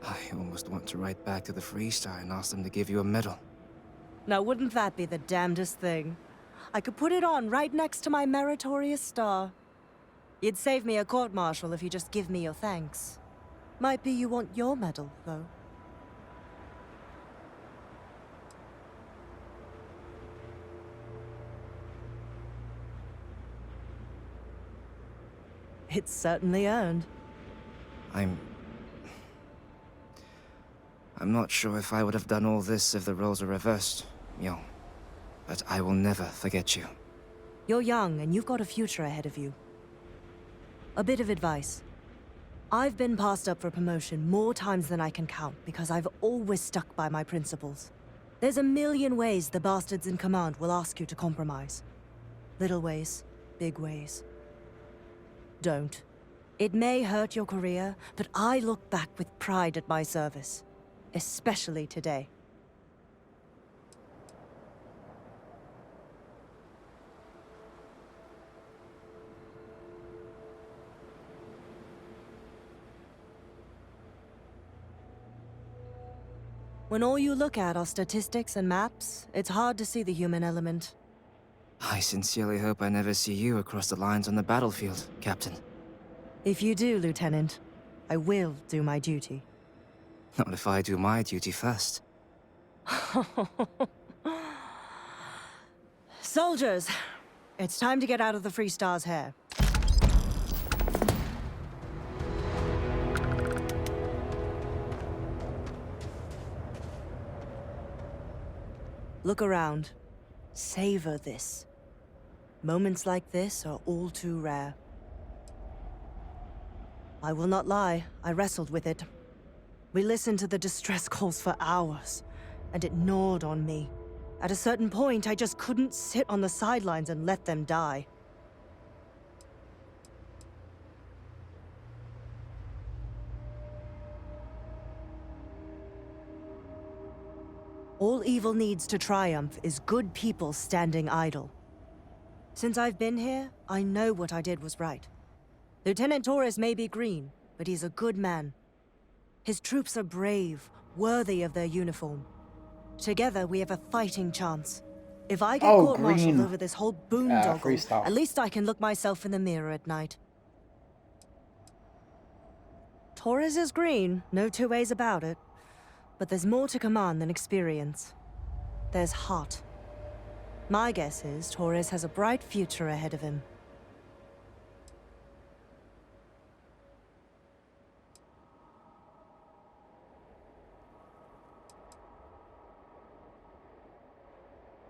I almost want to write back to the Freestar and ask them to give you a medal. Now wouldn't that be the damnedest thing? I could put it on right next to my meritorious star. You'd save me a court-martial if you just give me your thanks. Might be you want your medal, though. It's certainly earned. I'm not sure if I would have done all this if the roles were reversed, Myung. But I will never forget you. You're young, and you've got a future ahead of you. A bit of advice. I've been passed up for promotion more times than I can count because I've always stuck by my principles. There's a million ways the bastards in command will ask you to compromise. Little ways, big ways. Don't. It may hurt your career, but I look back with pride at my service. Especially today. When all you look at are statistics and maps, it's hard to see the human element. I sincerely hope I never see you across the lines on the battlefield, Captain. If you do, Lieutenant, I will do my duty. Not if I do my duty first. Soldiers, it's time to get out of the Free Star's hair. Look around. Savor this. Moments like this are all too rare. I will not lie, I wrestled with it. We listened to the distress calls for hours, and it gnawed on me. At a certain point, I just couldn't sit on the sidelines and let them die. All evil needs to triumph is good people standing idle. Since I've been here, I know what I did was right. Lieutenant Torres may be green, but he's a good man. His troops are brave, worthy of their uniform. Together, we have a fighting chance. If I get court-martialed over this whole boondoggle, at least I can look myself in the mirror at night. Torres is green, no two ways about it. But there's more to command than experience. There's heart. My guess is Torres has a bright future ahead of him.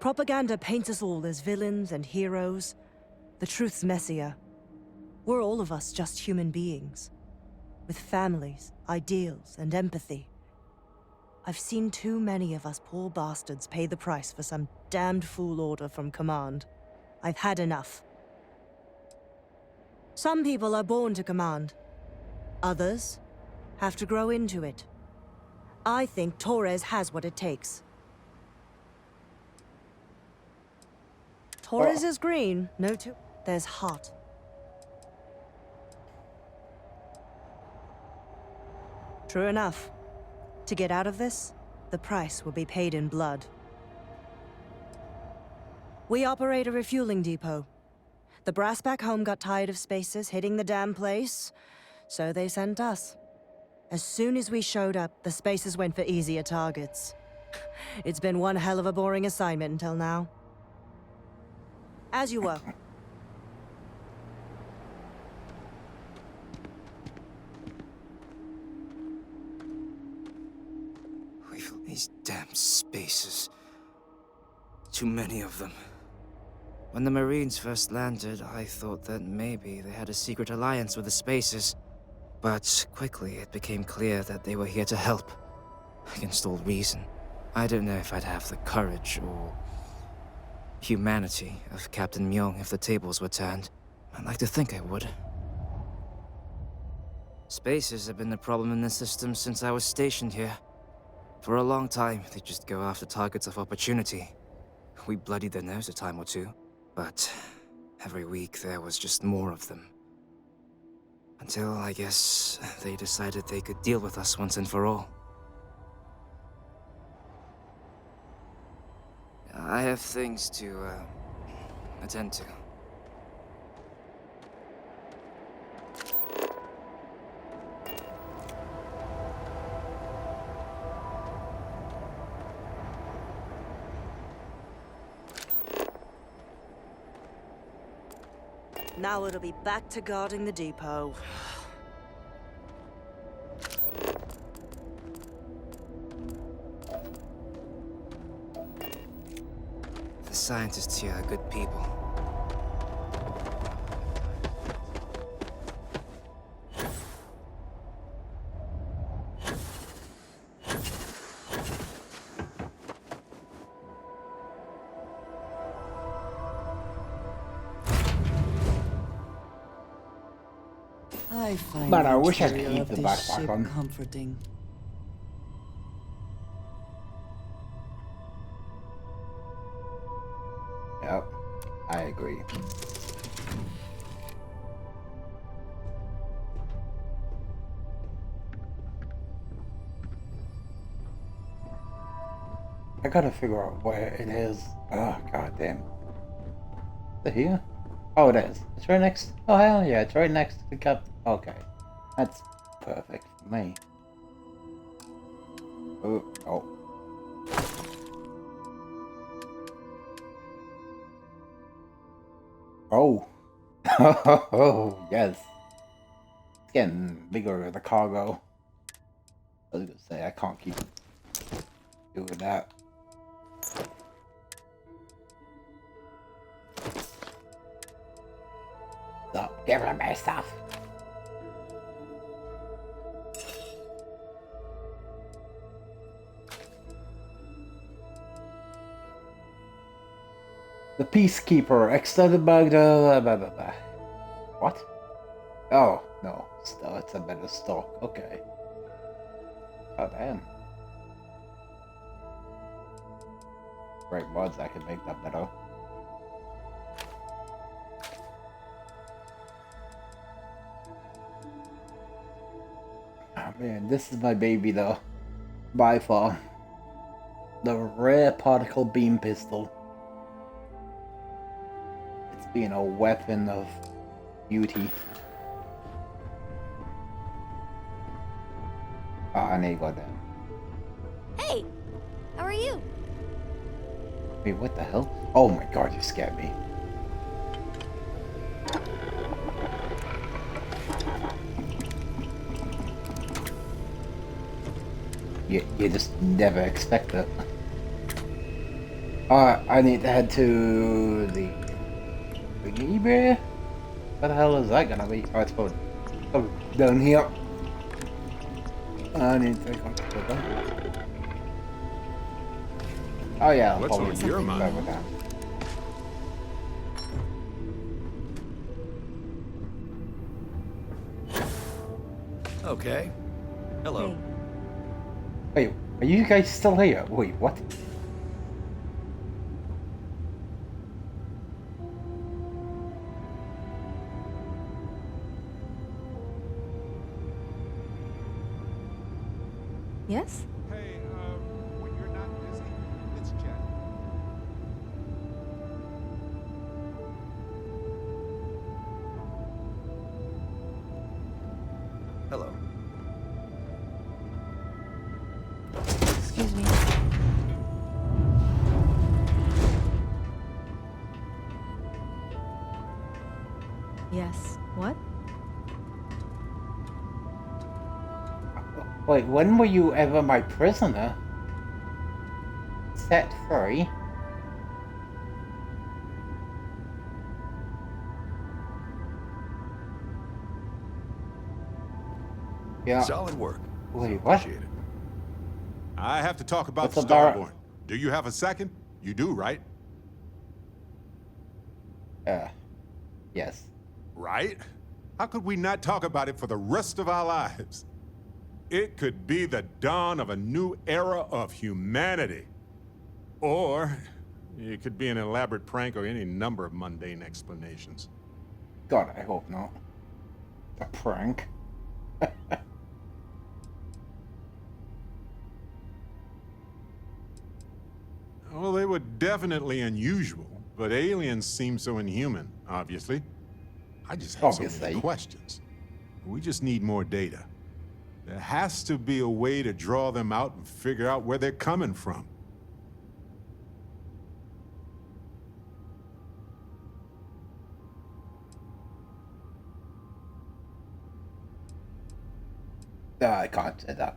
Propaganda paints us all as villains and heroes. The truth's messier. We're all of us just human beings. With families, ideals, and empathy. I've seen too many of us poor bastards pay the price for some damned fool order from command. I've had enough. Some people are born to command. Others have to grow into it. I think Torres has what it takes. Torres is green, no two. There's heart. True enough. To get out of this, the price will be paid in blood. We operate a refueling depot. The brass back home got tired of spacers hitting the damn place, so they sent us. As soon as we showed up, the spacers went for easier targets. It's been one hell of a boring assignment until now. As you were. These damn spacers. Too many of them. When the Marines first landed, I thought that maybe they had a secret alliance with the spacers. But quickly it became clear that they were here to help. Against all reason. I don't know if I'd have the courage or humanity of Captain Myung if the tables were turned. I'd like to think I would. Spacers have been the problem in the system since I was stationed here. For a long time, they just go after targets of opportunity. We bloodied their nose a time or two, but every week there was just more of them. Until, I guess, they decided they could deal with us once and for all. I have things to, attend to. Now it'll be back to guarding the depot. The scientists here are good people. I find Man, I the wish I could interior keep of the this backpack ship on. comforting. Yep, I agree. I gotta figure out where it is. Oh, goddamn. Is it here? Oh, it is. It's right next. Oh, hell yeah, it's right next to the cap. Okay. That's perfect for me. Oh, oh. Oh. Oh, yes. It's getting bigger, the cargo. I was gonna say, I can't keep doing that. Stop giving me stuff. The Peacekeeper, extended back to... Blah, blah, blah. What? Oh, no. It's a better stock. Okay. Oh, damn. Right mods, I can make that better. Oh, man, this is my baby, though. By far. The rare particle beam pistol. It's being a weapon of beauty. Ah, I need to go down. Hey, how are you? Wait, what the hell? Oh my god, you scared me. You just never expect it. I need to head to the eBay? What the hell is that gonna be? Oh, it's probably down here. I need to go down. Oh yeah, I'll What's probably on your mind? over that. Okay. Hello. Wait, are you guys still here? Wait, what? Yes? Hey, when you're not busy, let's chat. Hello. Excuse me. Yes. What? Wait, when were you ever my prisoner? Set free? Yeah. Solid work. Wait, what? Appreciate it. I have to talk about What's the up, Dara? Starborn. Do you have a second? You do, right? Yes. Right? How could we not talk about it for the rest of our lives? It could be the dawn of a new era of humanity. Or it could be an elaborate prank or any number of mundane explanations. God, I hope not. A prank. Well, they were definitely unusual, but aliens seem so inhuman, obviously. I just have so many questions. We just need more data. There has to be a way to draw them out and figure out where they're coming from. I can't say that.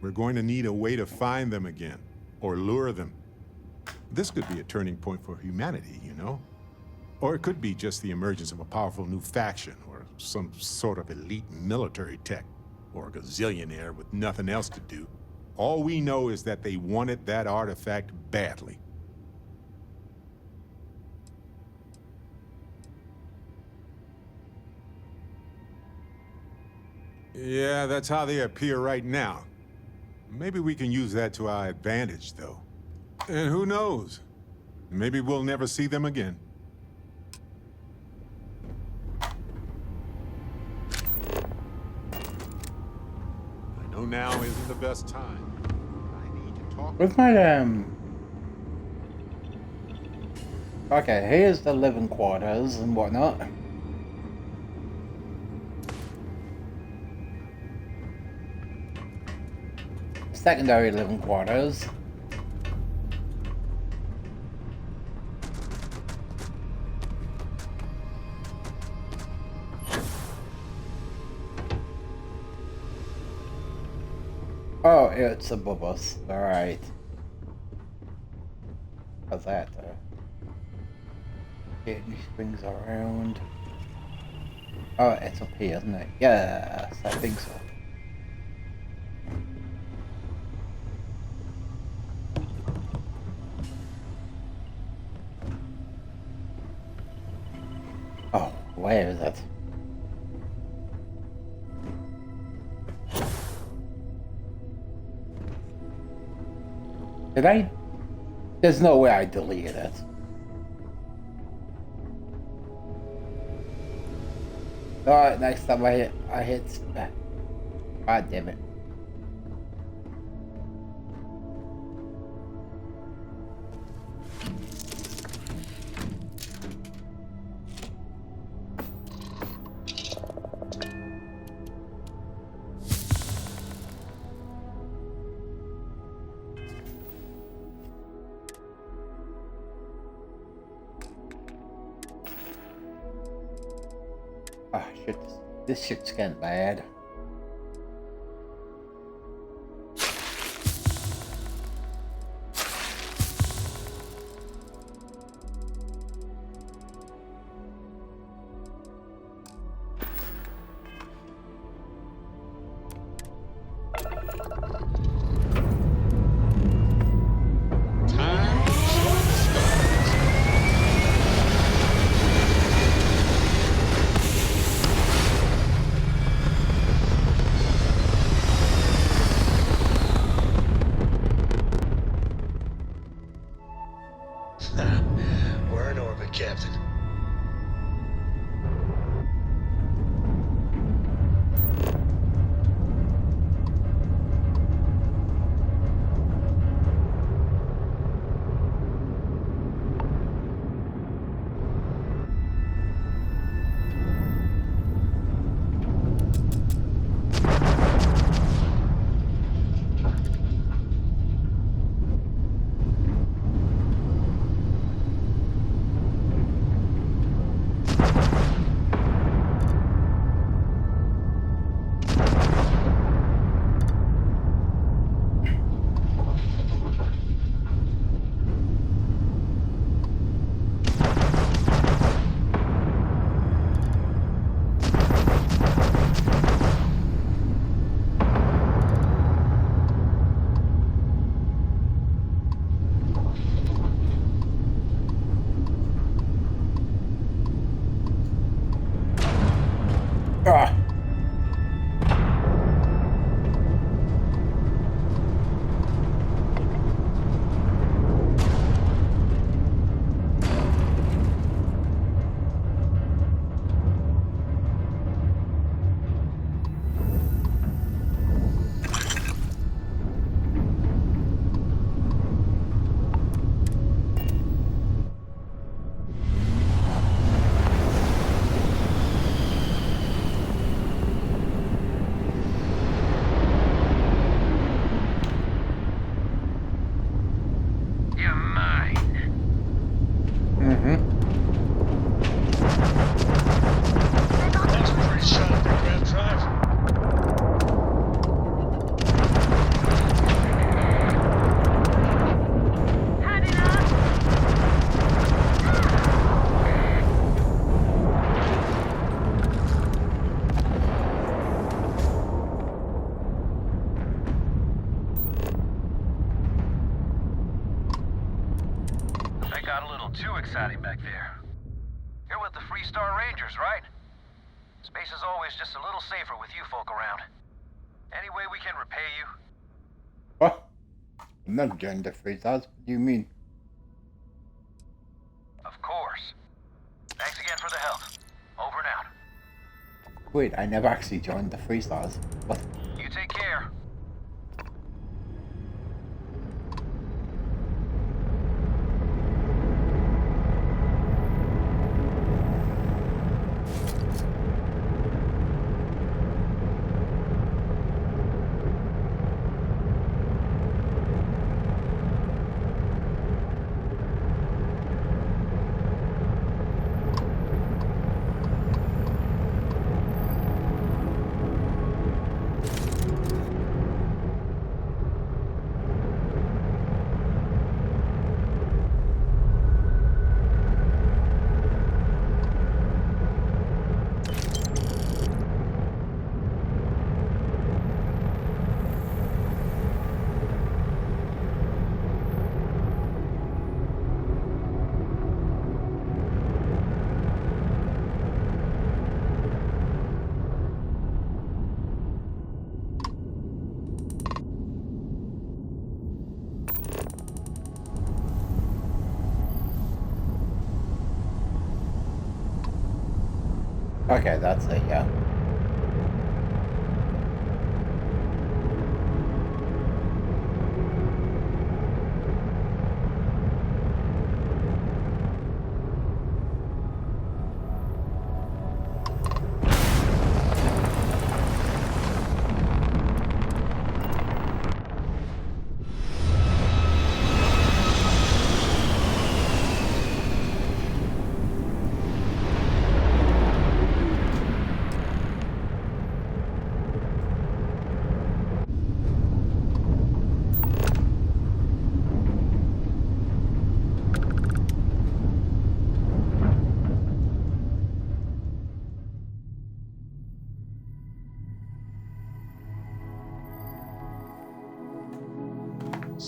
We're going to need a way to find them again, or lure them. This could be a turning point for humanity, you know? Or it could be just the emergence of a powerful new faction, or some sort of elite military tech, or a gazillionaire with nothing else to do. All we know is that they wanted that artifact badly. Yeah, that's how they appear right now. Maybe we can use that to our advantage, though. And who knows? Maybe we'll never see them again. I know now isn't the best time. I need to talk. With my Okay, here's the living quarters and whatnot. Secondary living quarters. Oh, it's above us. Alright. How's that? Getting springs around. Oh, it's up here, isn't it? Yes, I think so. Oh, where is it? Did I? There's no way I deleted it. Alright, next time I hit. God damn it. Ah, shit. This shit's getting bad. We're in orbit, Captain. Ah. back there. You're with the Freestar Rangers, right? Space is always just a little safer with you folk around. Any way we can repay you? What? I'm not joining the Free Stars. What do you mean? Of course. Thanks again for the help. Over and out. Wait, I never actually joined the Free Stars. What? You take care. Okay, that's it, yeah.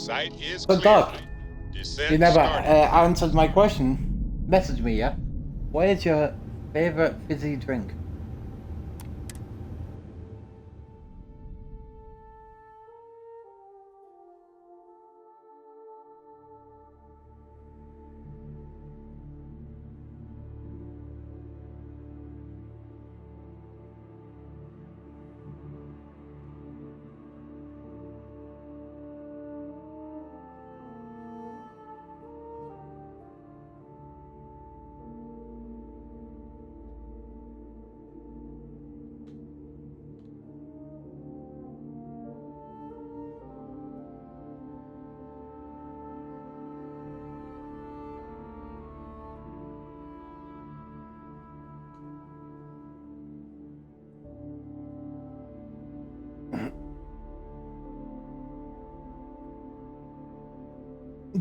Site is So, clear. Doc, Descent you never started. answered my question. Message me, yeah? What is your favorite fizzy drink?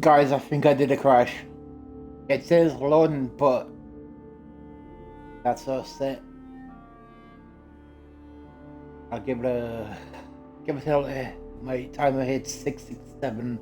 Guys, I think I did a crash. It says loading, but that's just it. I'll give it till my timer hits 667.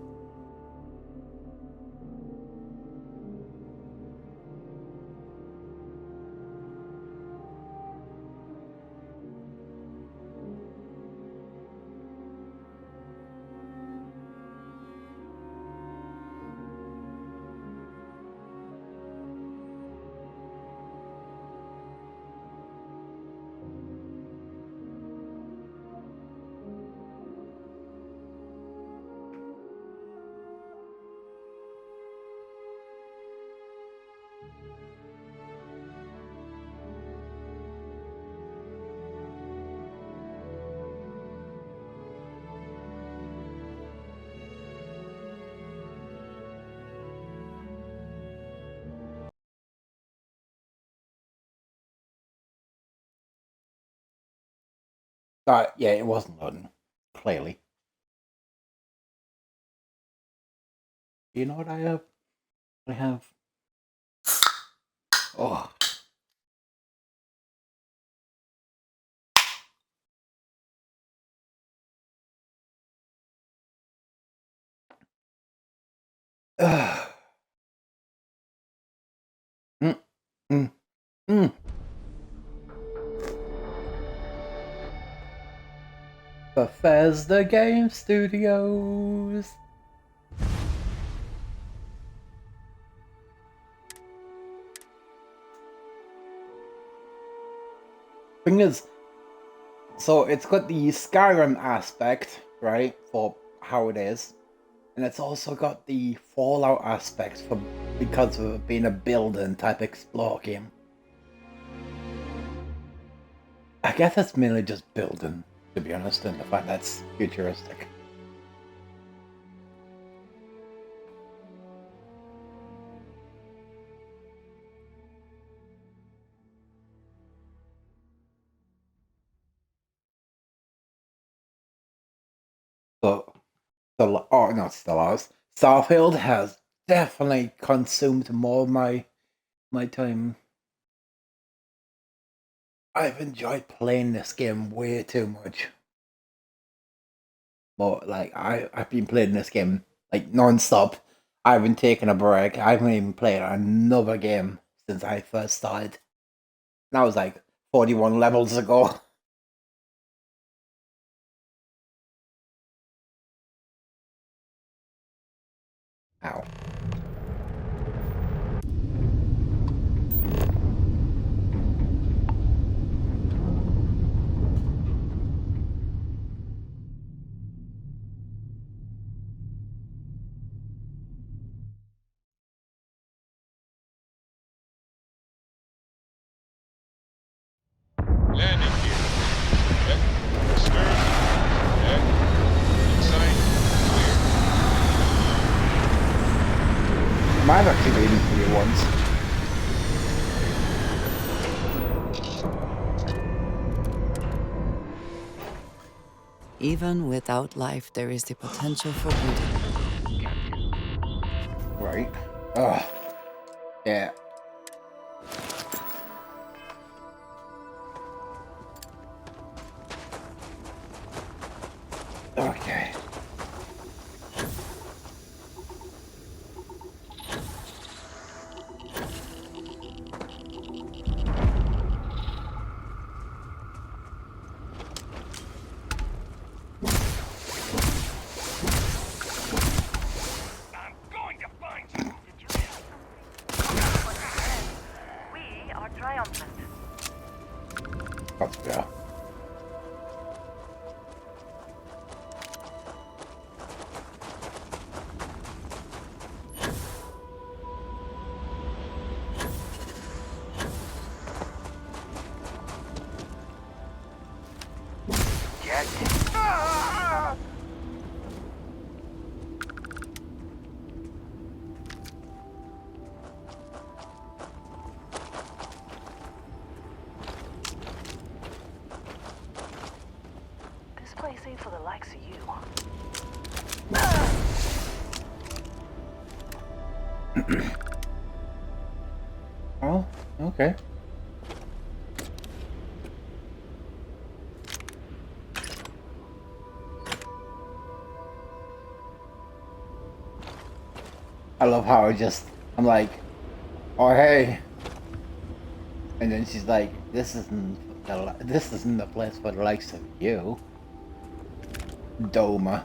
Yeah, it wasn't loading. Clearly. You know what I have? I have. Oh. Bethesda Game Studios. Thing is, so it's got the Skyrim aspect, right, for how it is, and it's also got the Fallout aspect for because of it being a building type explore game. I guess it's mainly just building, to be honest, and the fact that's futuristic. So, not Stellaris. Starfield has definitely consumed more of my time. I've enjoyed playing this game way too much. But like I've been playing this game like non-stop. I haven't taken a break. I haven't even played another game since I first started. That was like 41 levels ago. Ow. Landing gear. Check. Stern. Check. Inside. Clear. Might have actually been here once. Even without life, there is the potential for beauty. Right. Ugh. Yeah. Okay. Let's go. This place ain't for the likes of you. Oh, okay. I love how I'm like, oh hey, and then she's like, this isn't the place for the likes of you, Doma.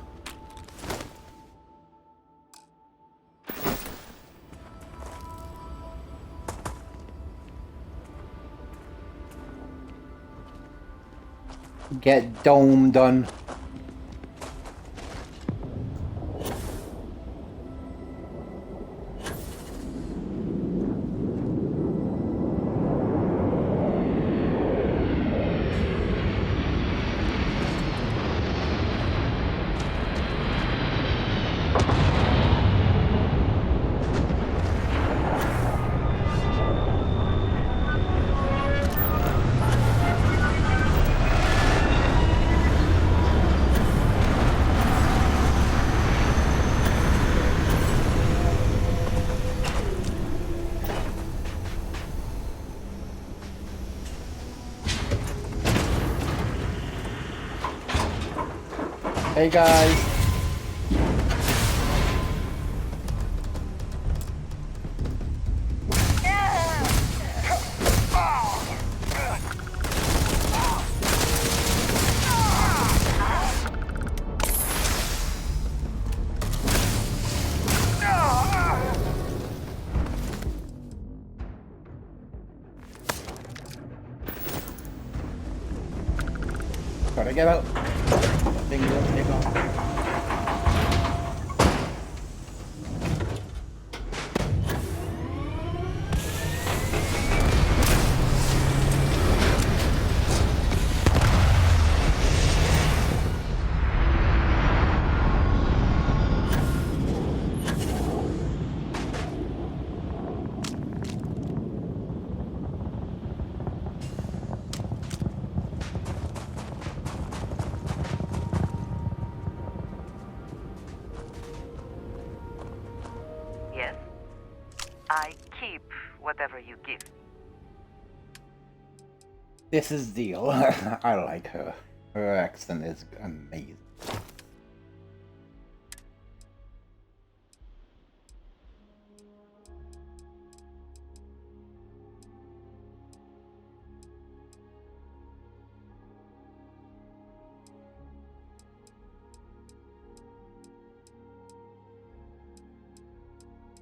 Get dome done. Hey guys. Gotta get out. Thing will take off. Yes. I keep whatever you give. This is Deal. I like her. Her accent is amazing.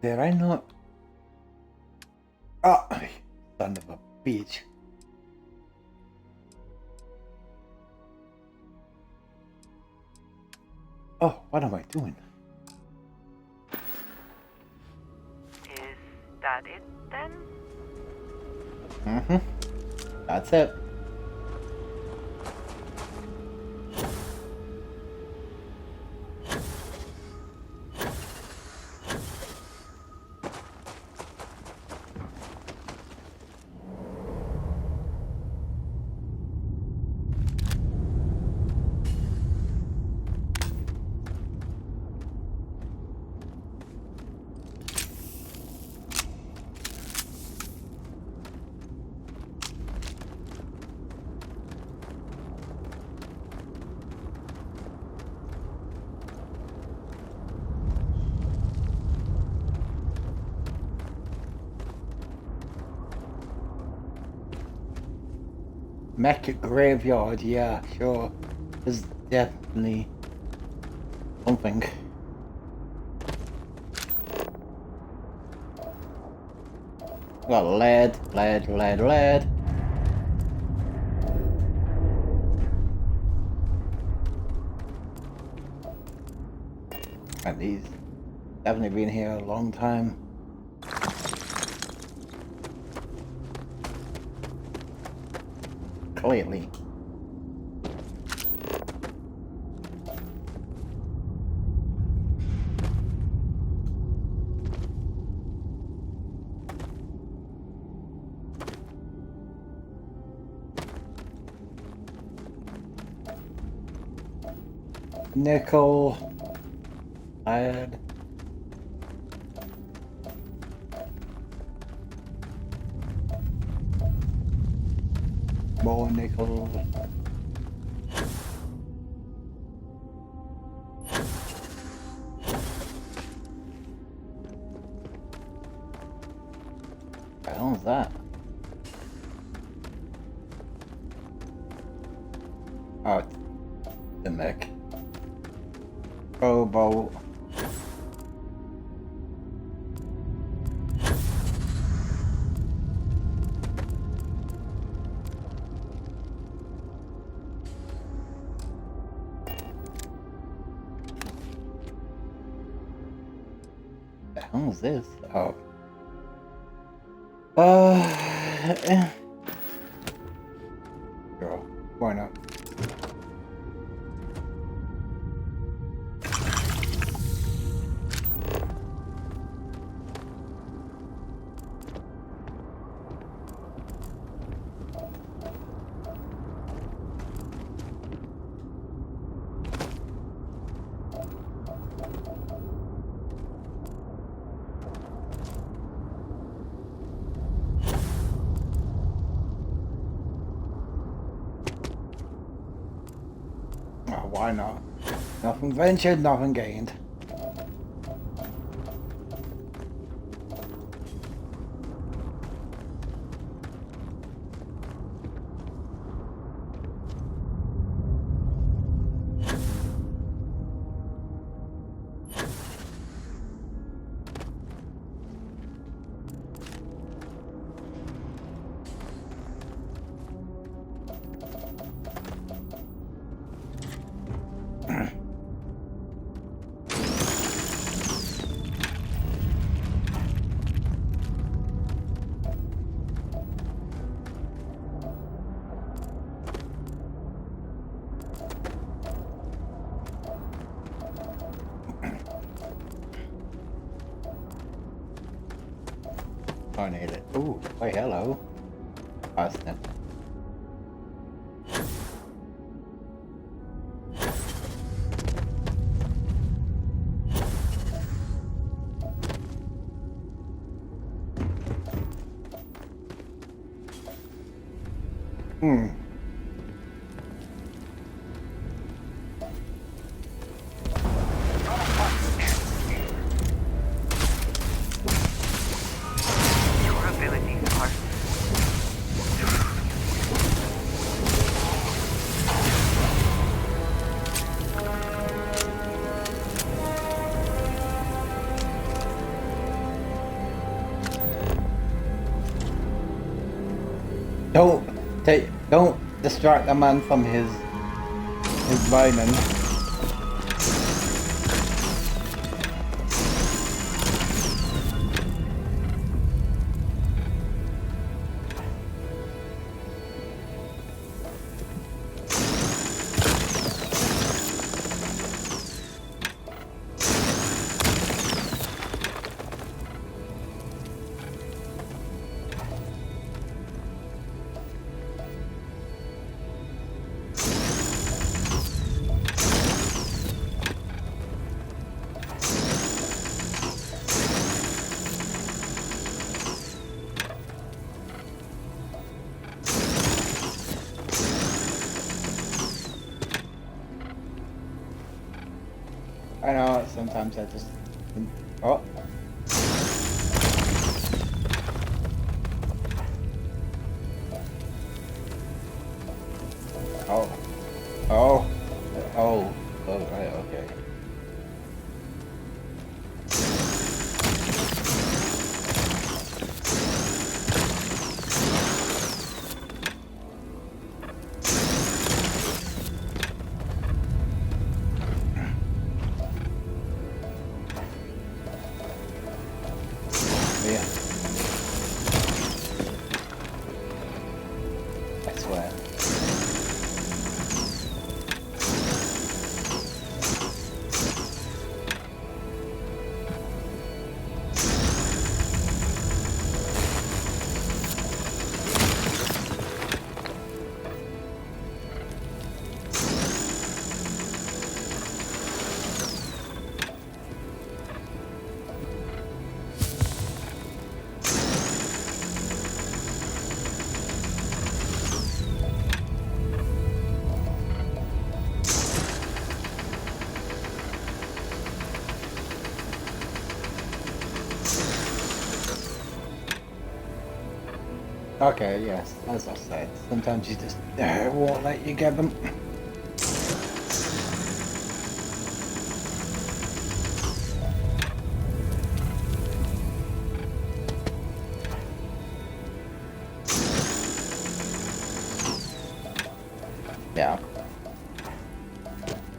Did I not? Oh, son of a bitch. Oh, what am I doing? Is that it then? Mm-hmm. That's it. Mech graveyard, yeah, sure. There's definitely something. Got lead. And he's definitely been here a long time. Clearly. Nickel. Lead. More nickel. What the hell is that? Oh, it's the mech. Cobalt. The hell is this? Oh. Sure. Why not? Oh, why not? Nothing ventured, nothing gained. I need it. Ooh, wait, hello. Austin. Hmm. Your abilities are... Don't distract the man from his mining. I know, sometimes I just... Oh. Oh. Oh. Oh. Oh, right, okay. Yeah. I swear. Okay, yes, as I said, sometimes you just won't let you get them. Yeah.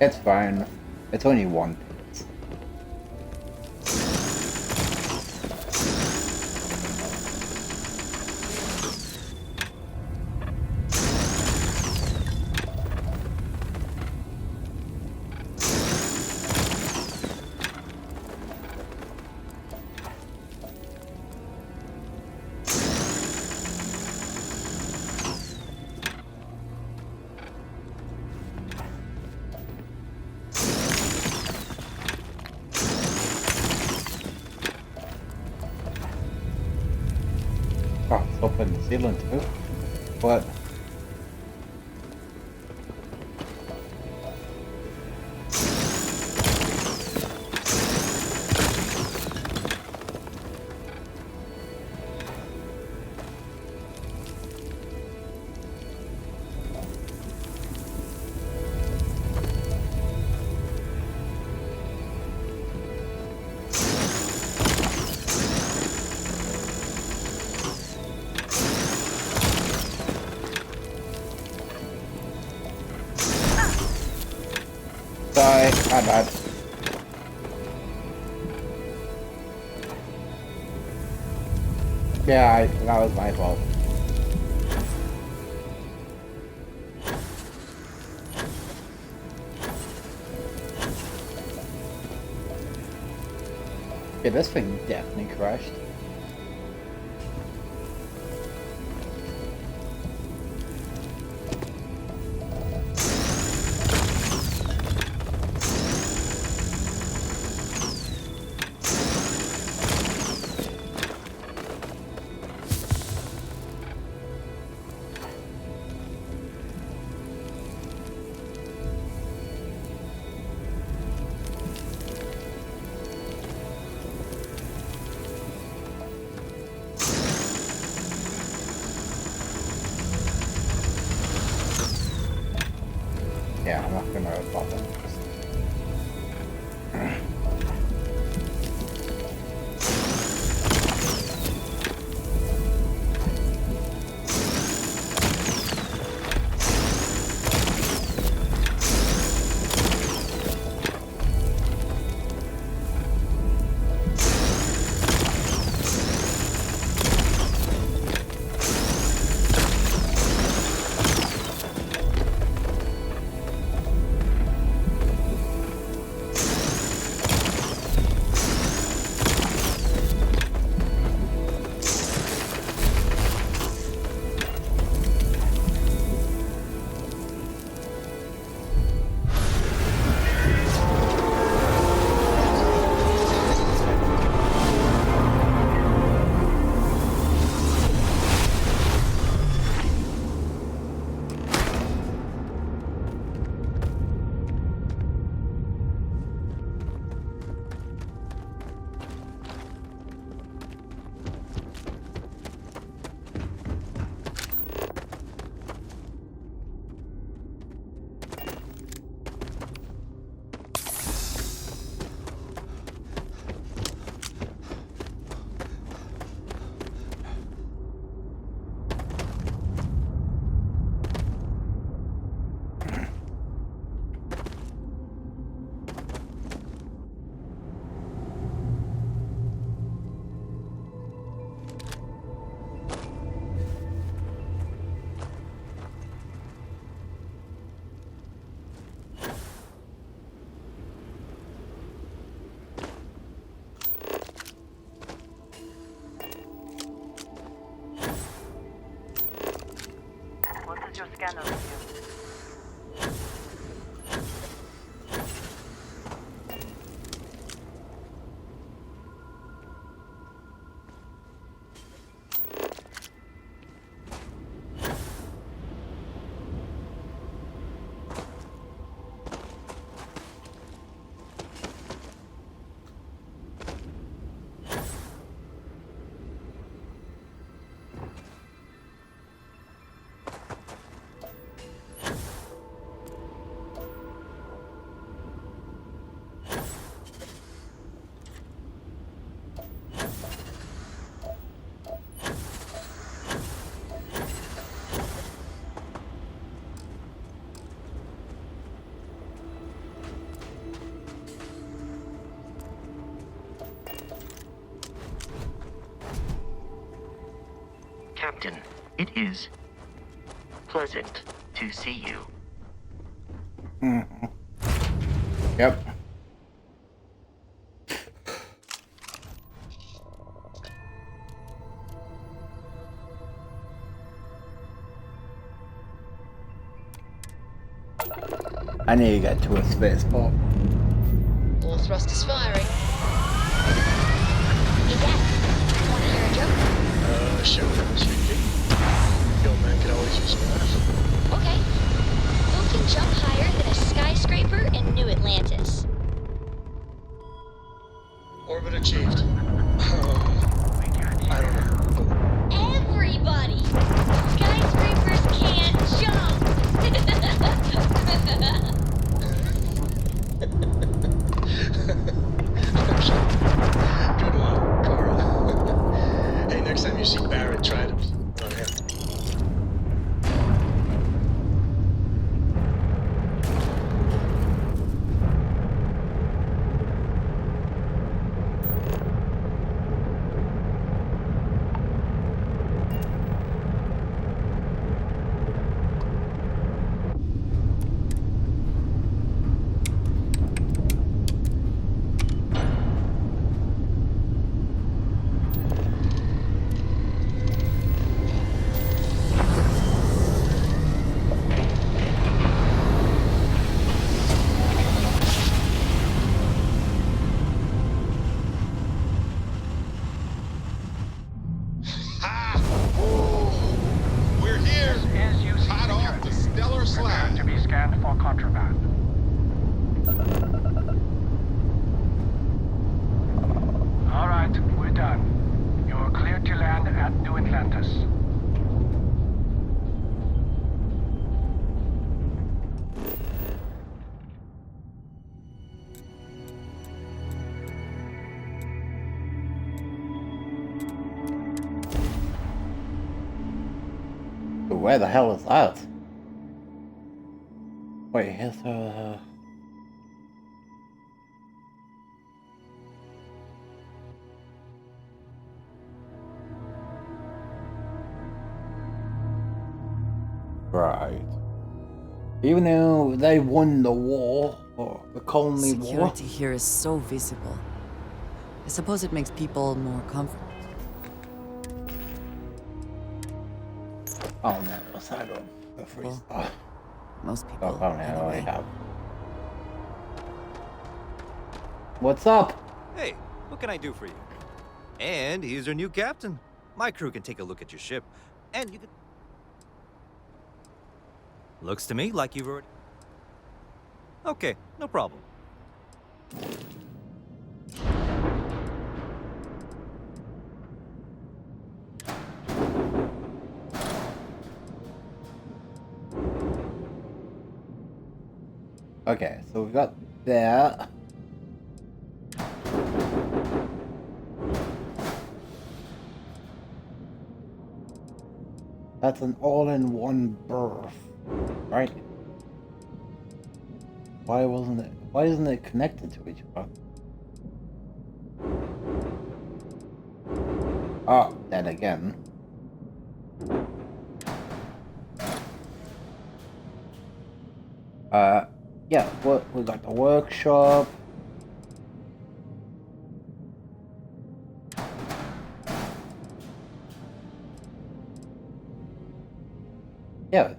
It's fine. It's only one pit. Oh, it's up in the ceiling too. What? Sorry, my bad. Yeah, that was my fault. Yeah, this thing definitely crashed. Yeah, I'm not gonna bother. What does your scanner review? Captain, it is pleasant to see you. Mm-hmm. Yep. I need to get to a spaceport. All thrusters firing. Hey, Dad. Want to hear a joke? Sure, sweetie. Yo, man, could always use some laugh. Okay. Who can jump higher than a skyscraper in New Atlantis? Orbit achieved. I don't know. Everybody! Skyscrapers can't jump! Good one, Cora. Hey, next time you see Barrett, try to on him. where the hell is that? Wait, here's Right. Even though they won the war, or the colony war. Security here is so visible. I suppose it makes people more comfortable. Oh no, what's that on? The free stuff. Most people. Oh, no, I have. What's up? Hey, what can I do for you? And here's your new captain. My crew can take a look at your ship, and you can... Looks to me like you've already... Okay, no problem. Okay, so we've got that. That's an all-in-one berth, right? Why isn't it connected to each other? Oh, then again. Yeah, we got the workshop. Yeah.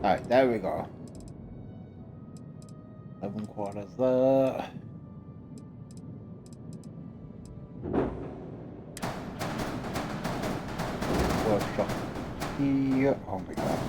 Alright, there we go. 11 quarters there. Workshop here. Oh my god.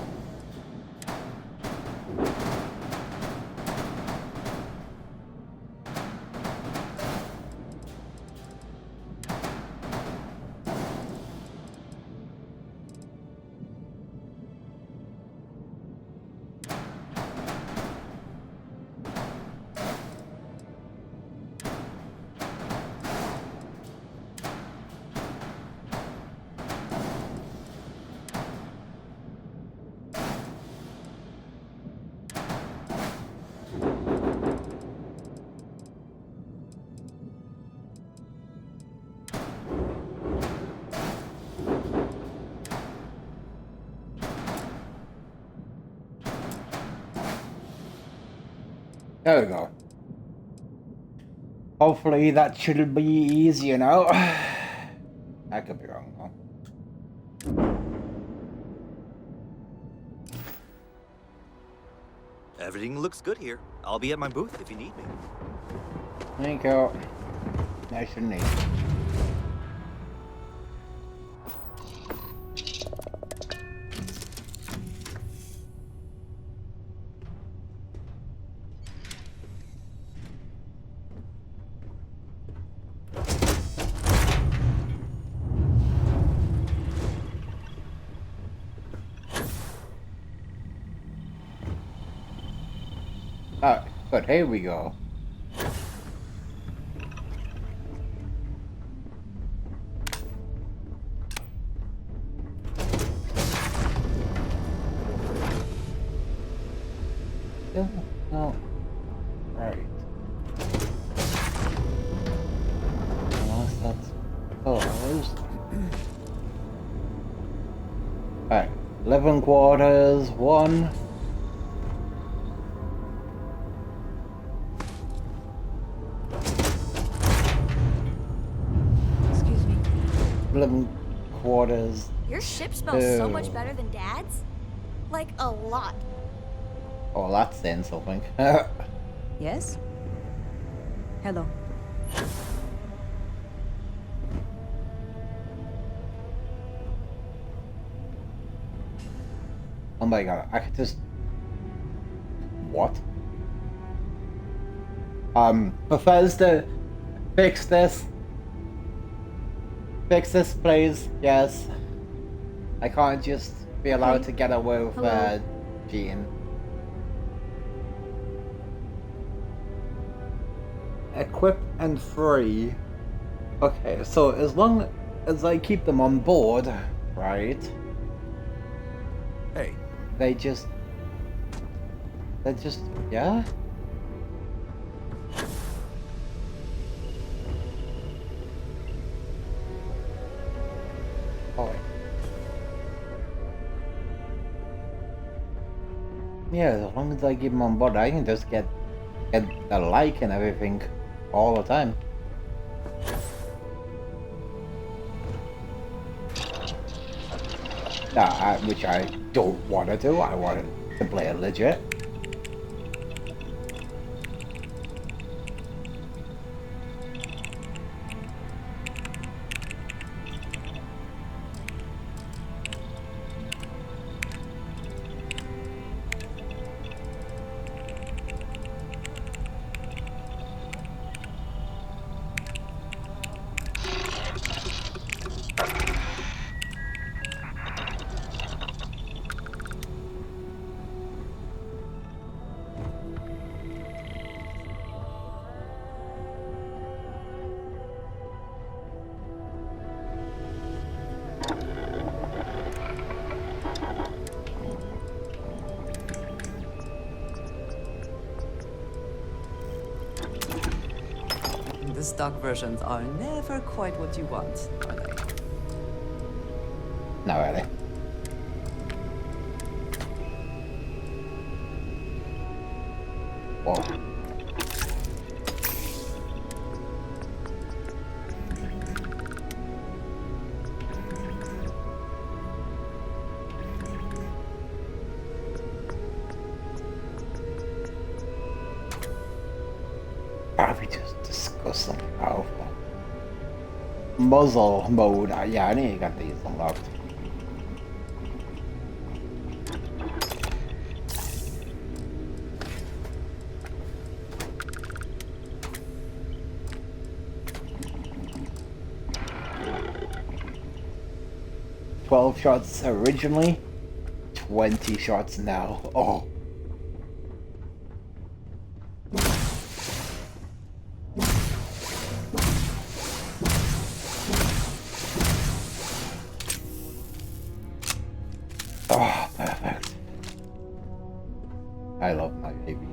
There we go. Hopefully that should be easy now. I could be wrong though. Everything looks good here. I'll be at my booth if you need me. Thank you. Nice and neat. Alright, good, here we go. No. Right. Unless that's closed. Alright, 11 quarters, 1. Excuse me. 11 quarters. Your ship smells so much better than Dad's? Like, a lot. Oh, that's saying something. Yes? Hello. Oh my god, I could just... What? Bethesda Fix this. Fix this, please. Yes. I can't just be allowed to get away with cheating. Equip and free. Okay, so as long as I keep them on board, right? Hey. They're just, yeah? Oh. Yeah, as long as I keep them on board, I can just get the like and everything all the time. Which I don't want to do. I want to play it legit. The stock versions are never quite what you want, are they? Not really. Whoa. Probably just disgusting powerful. Muzzle mode. Yeah, I need to get these unlocked. $12 shots originally, 20 shots now. Oh. Oh, perfect. I love my baby.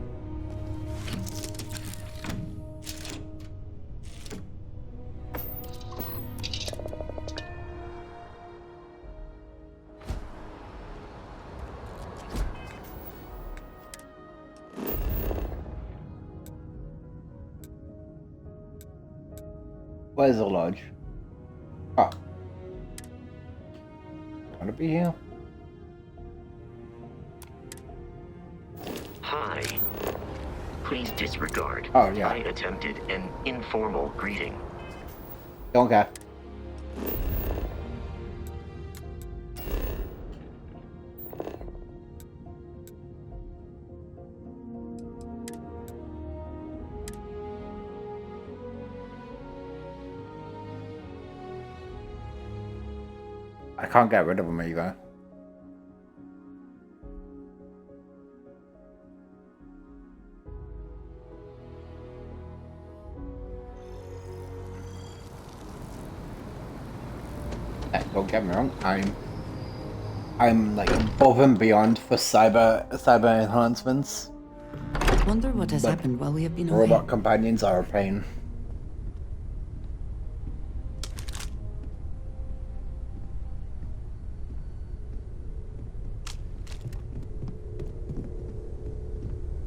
Where's the lodge? Oh. Wanna be here? Hi. Please disregard. Oh, yeah. I attempted an informal greeting. Don't care. I can't get rid of him either. Don't get me wrong, I'm like above and beyond for cyber enhancements. Wonder what has happened while we have been away. Robot companions are a pain.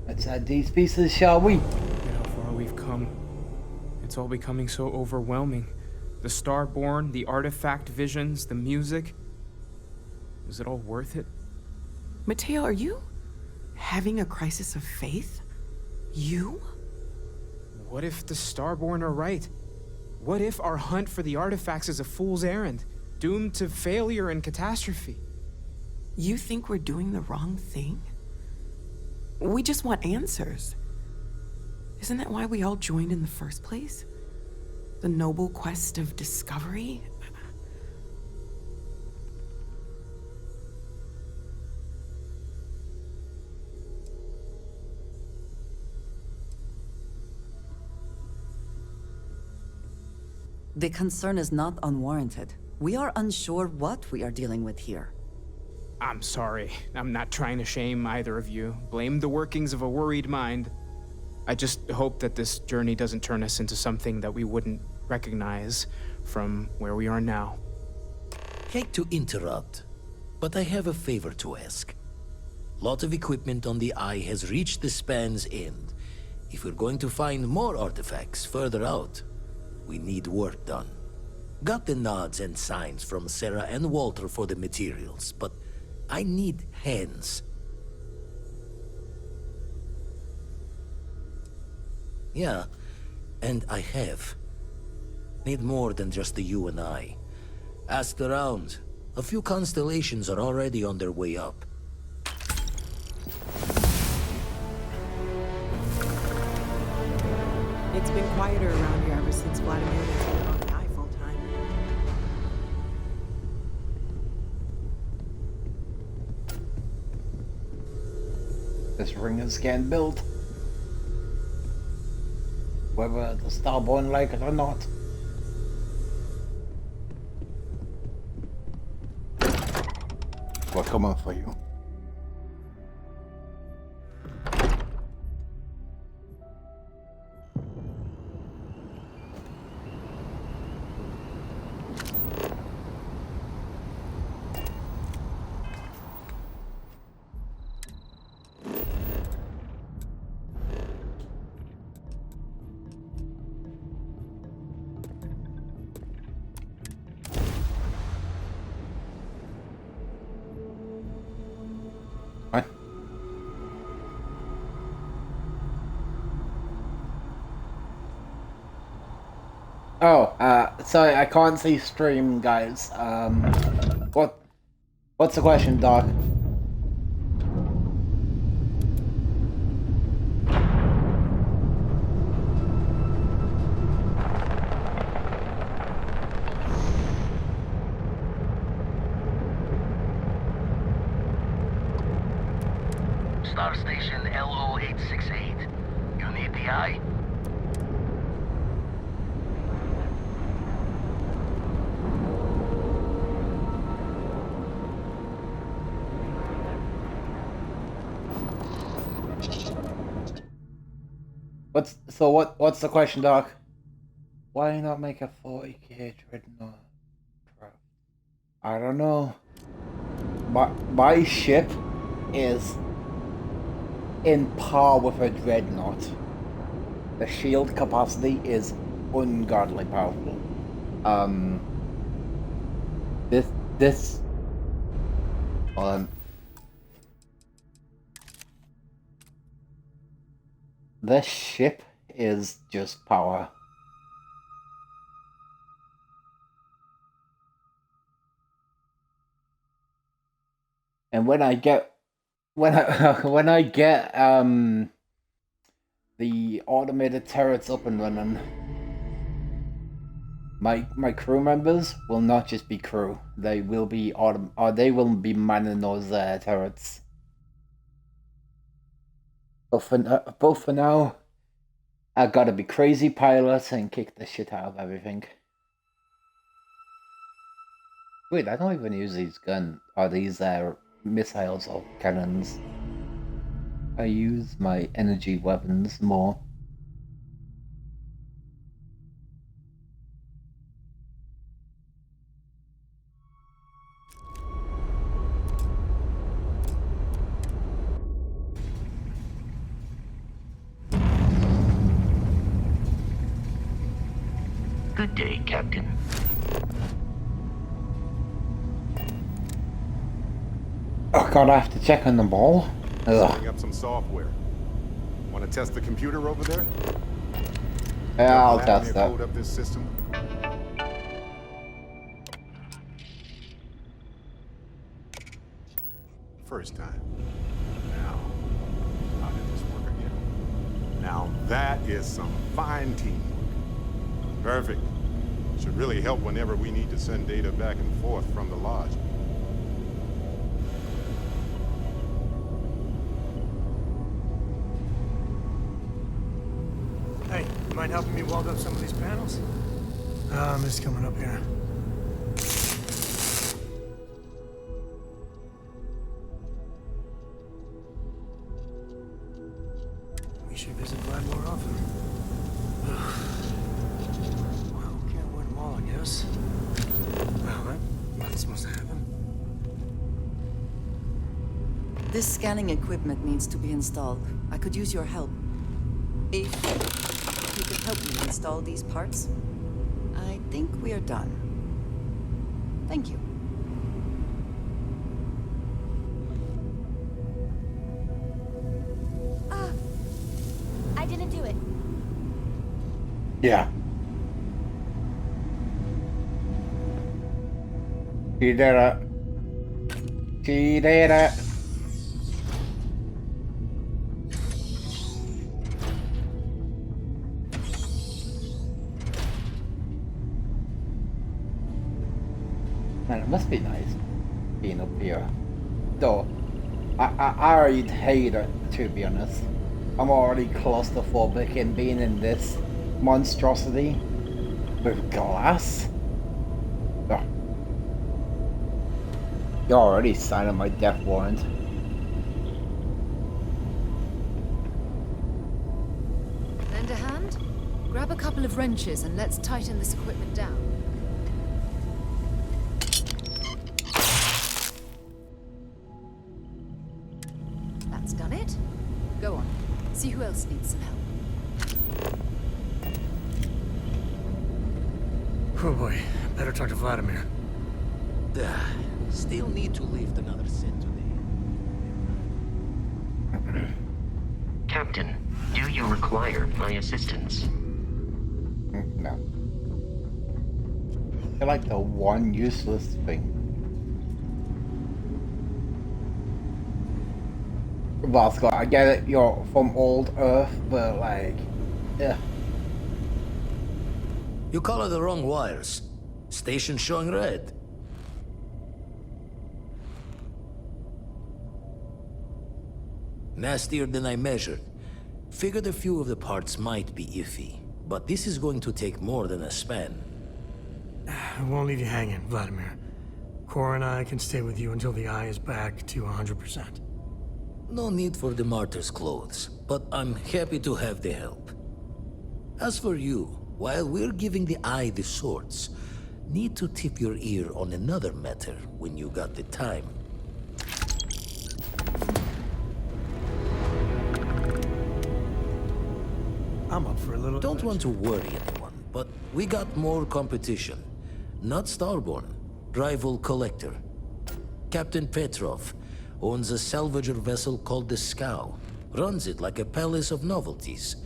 Let's add these pieces, shall we? Look at how far we've come. It's all becoming so overwhelming. The Starborn, the artifact visions, the music. Is it all worth it? Mateo, are you having a crisis of faith? You? What if the Starborn are right? What if our hunt for the artifacts is a fool's errand, doomed to failure and catastrophe? You think we're doing the wrong thing? We just want answers. Isn't that why we all joined in the first place? The noble quest of discovery? The concern is not unwarranted. We are unsure what we are dealing with here. I'm sorry. I'm not trying to shame either of you. Blame the workings of a worried mind. I just hope that this journey doesn't turn us into something that we wouldn't recognize from where we are now. Hate to interrupt, but I have a favor to ask. Lot of equipment on the Eye has reached the span's end. If we're going to find more artifacts further out, we need work done. Got the nods and signs from Sarah and Walter for the materials, but I need hands. Yeah, and I have. Need more than just the you and I. Asked around. A few constellations are already on their way up. It's been quieter around here ever since Vladimir was here on the Eye full time. This ring is getting built. Whether the Starborn like it or not. We're coming for you. Oh, sorry, I can't see stream, guys. What's the question, Doc? Star Station LO868. You need the Eye? What's the question, Doc? Why not make a 40k dreadnought craft? I don't know. My ship is in par with a dreadnought. The shield capacity is ungodly powerful. This ship is just power. And when I get the automated turrets up and running, my crew members will not just be crew. They will be they will be manning those turrets. But for now, I gotta be crazy pilot and kick the shit out of everything. Wait, I don't even use these these missiles or cannons. I use my energy weapons more. Good day, Captain. Oh god, I have to check on the ball. Setting up some software. Want to test the computer over there? Yeah, I'll test that. Load up this system. First time. Now, how did this work again? Now that is some fine teamwork. Perfect. Should really help whenever we need to send data back and forth from the lodge. Hey, you mind helping me weld up some of these panels? I'm just coming up here. We should visit Vlad more often. Well, can't win them all, I guess. Well, that's supposed to happen. This scanning equipment needs to be installed. I could use your help. If you could help me install these parts, I think we are done. Thank you. I didn't do it. Yeah. She did it. She did it. Man, it must be nice being up here. Though, I already hate it, to be honest. I'm already claustrophobic in being in this monstrosity with glass. Ugh. You're already signing my death warrant. Lend a hand? Grab a couple of wrenches and let's tighten this equipment down. That's done it. Go on. See who else needs some help. Oh boy, better talk to Vladimir. Still need to lift another set today. Captain, do you require my assistance? No. You're like the one useless thing. Vasco, I get it, you're from old Earth, but like, yeah. You color the wrong wires. Station showing red. Nastier than I measured. Figured a few of the parts might be iffy, but this is going to take more than a span. I won't leave you hanging, Vladimir. Cora and I can stay with you until the eye is back to 100%. No need for the martyr's clothes, but I'm happy to have the help. As for you, while we're giving the eye the swords, need to tip your ear on another matter when you got the time. I'm up for a little... Don't want to worry anyone, but we got more competition. Not Starborn, rival collector. Captain Petrov owns a salvager vessel called the Scow. Runs it like a palace of novelties.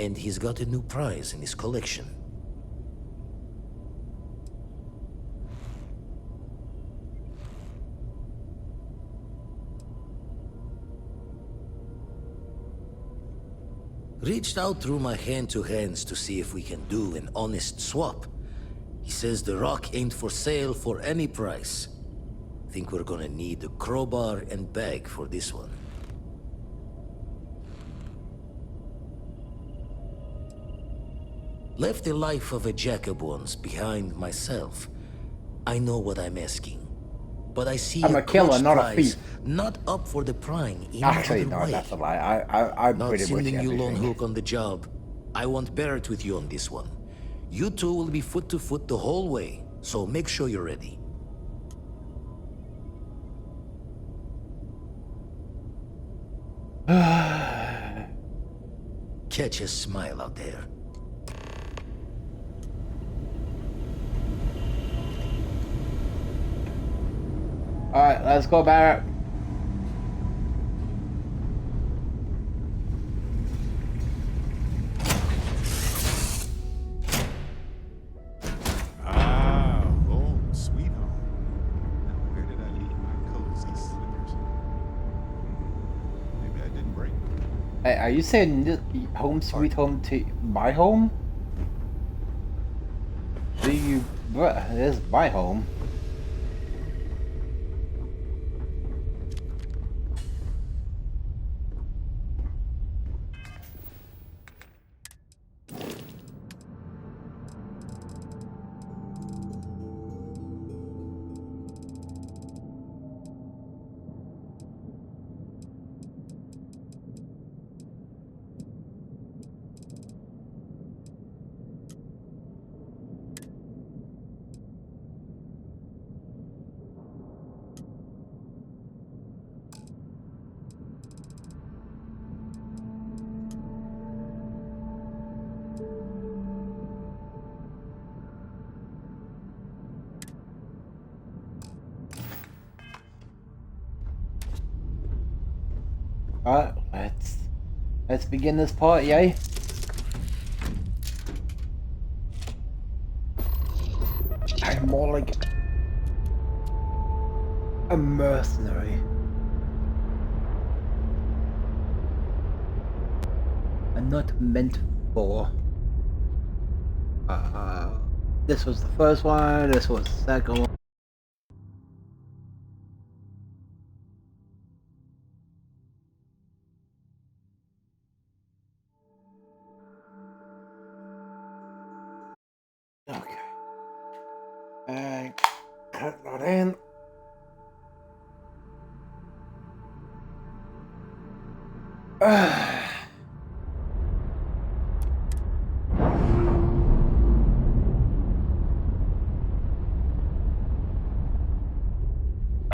And he's got a new prize in his collection. Reached out through my hand-to-hands to see if we can do an honest swap. He says the rock ain't for sale for any price. Think we're gonna need a crowbar and bag for this one. Left the life of a jacob once behind myself. I know what I'm asking. But I see I'm a killer, not a thief. Not up for the prying in Actually, no, way. that's a lie. I'm Not pretty much sending you everything. lone hook on the job. I want Barrett with you on this one. You two will be foot to foot the whole way, so make sure you're ready. Catch a smile out there. Alright, let's go, Barrett. Ah, home, sweet home. Now where did I leave my cozy slippers? Maybe I didn't bring them. Hey, are you saying home sweet home to my home? But it is my home. Alright, let's begin this party, eh? I'm more like a mercenary. I'm not meant for. This was the first one, this was the second one. Okay. And cut that in.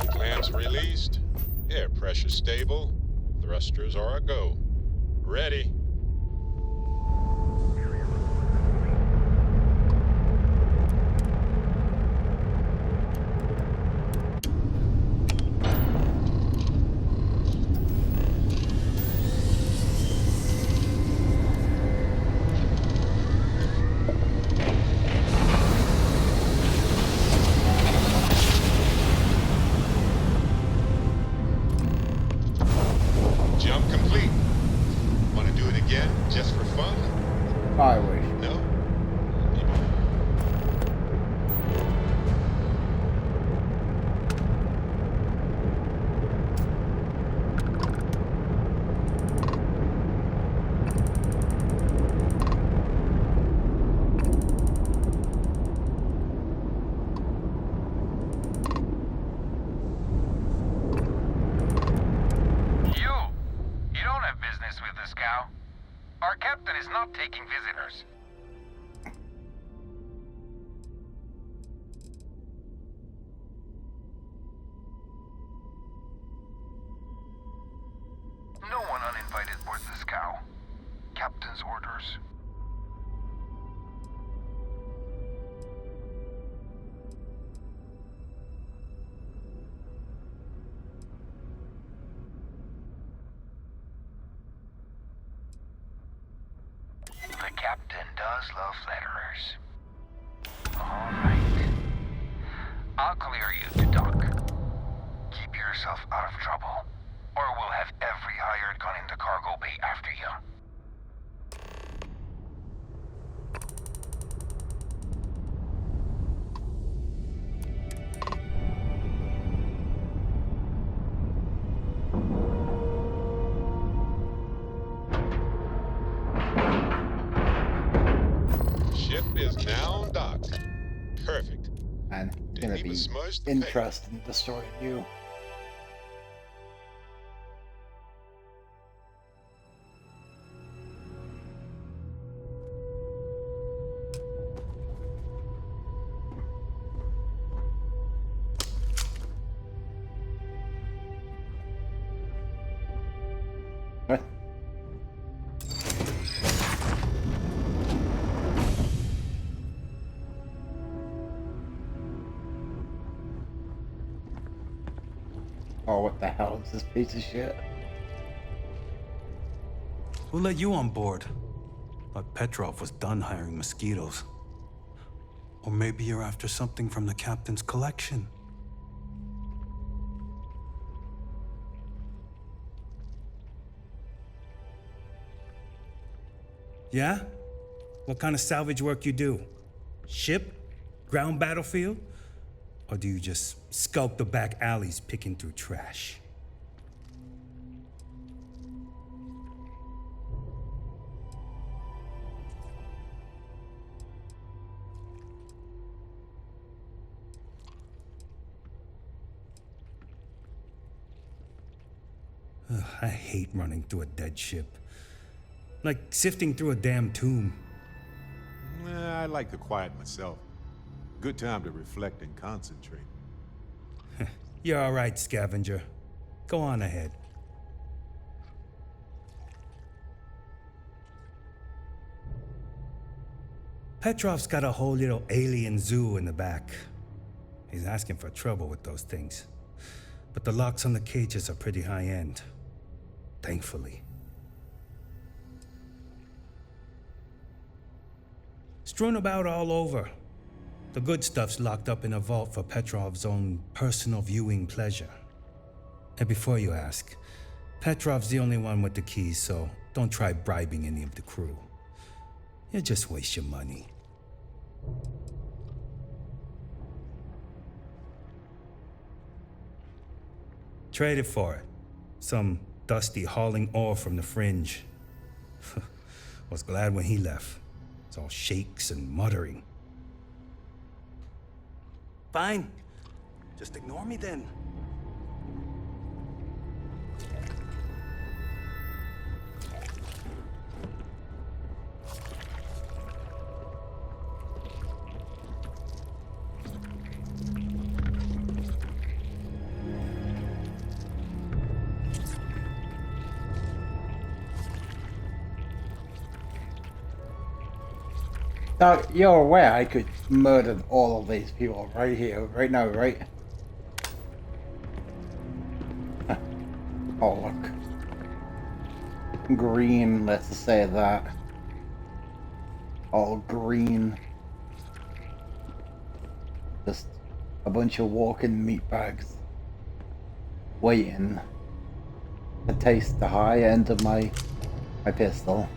Clamps released. Air pressure stable. Thrusters are a go. Ready. Jump complete. Want to do it again, just for fun? I wish. No? You don't have business with this cow. Our captain is not taking visitors. No one uninvited boards this cow. Captain's orders. The captain does love flatterers. All right. I'll clear you to dock. Keep yourself out of trouble, or we'll have every hired gun in the cargo bay after you. Ship is now docked. Perfect. And it's gonna be interesting destroying you. What? Oh, what the hell is this piece of shit? Who let you on board? Thought Petrov was done hiring mosquitoes. Or maybe you're after something from the captain's collection. Yeah? What kind of salvage work you do? Ship? Ground battlefield? Or do you just skulk the back alleys picking through trash? Ugh, I hate running through a dead ship. Like sifting through a damn tomb. I like the quiet myself. Good time to reflect and concentrate. You're all right, scavenger. Go on ahead. Petrov's got a whole little alien zoo in the back. He's asking for trouble with those things. But the locks on the cages are pretty high-end. Thankfully. Strewn about all over. The good stuff's locked up in a vault for Petrov's own personal viewing pleasure. And before you ask, Petrov's the only one with the keys, so don't try bribing any of the crew. You'll just waste your money. Trade it for it. Some dusty hauling ore from the fringe. Was glad when he left. It's all shakes and muttering. Fine. Just ignore me then. Now, you're aware I could murder all of these people right here, right now, right? Oh, look. Green, let's just say that. All green. Just a bunch of walking meatbags. Waiting to taste the high end of my pistol.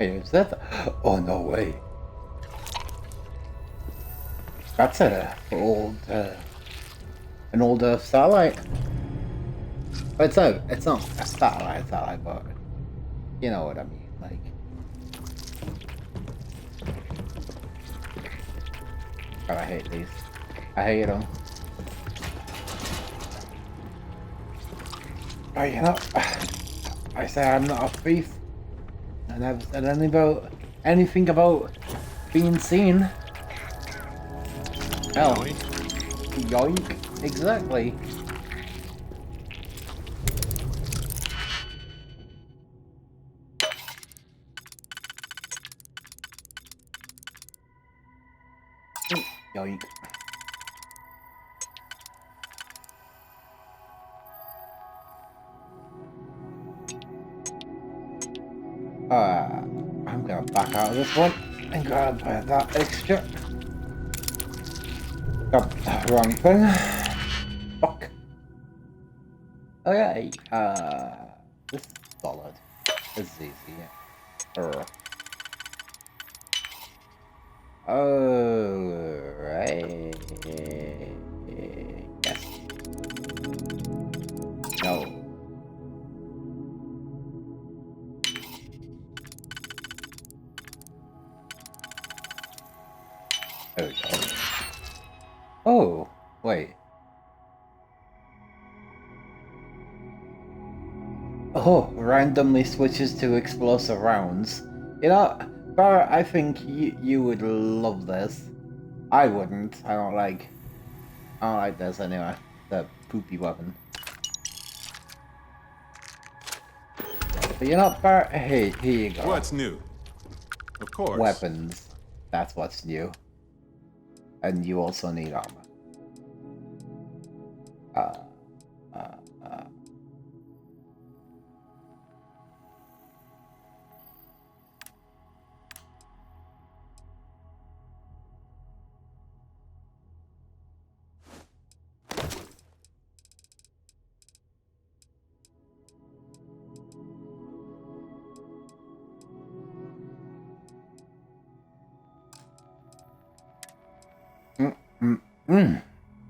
Is that? Oh, no way. That's an old satellite. It's not a satellite, but you know what I mean. Like, oh, I hate these. I hate them. Oh, you know, I say I'm not a thief. I never said anything about being seen. Hell, yoink, exactly. Yoink. I'm gonna back out of this one and grab that extra. Oh, wrong thing. Fuck. Okay, this is solid. This is easy, yeah. Alright. Yes. No. There we go. Oh, wait. Oh, randomly switches to explosive rounds. You know, Barrett, I think you would love this. I wouldn't. I don't like this anyway. The poopy weapon. But you know, Barrett, hey, here you go. What's new? Of course. Weapons. That's what's new. And you also need armor.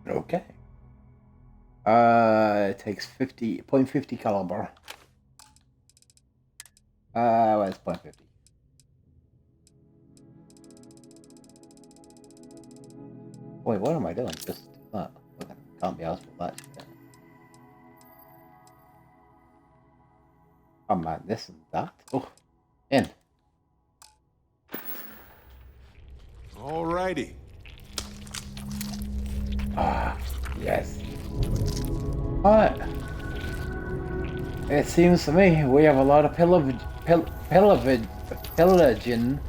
Okay. It takes 50.50 caliber. Where's .50? Wait, what am I doing? Just that. Okay, can't be asked for that. Oh man, this and that. Oh, in. Alrighty. Ah, yes. Alright. It seems to me we have a lot of pillaging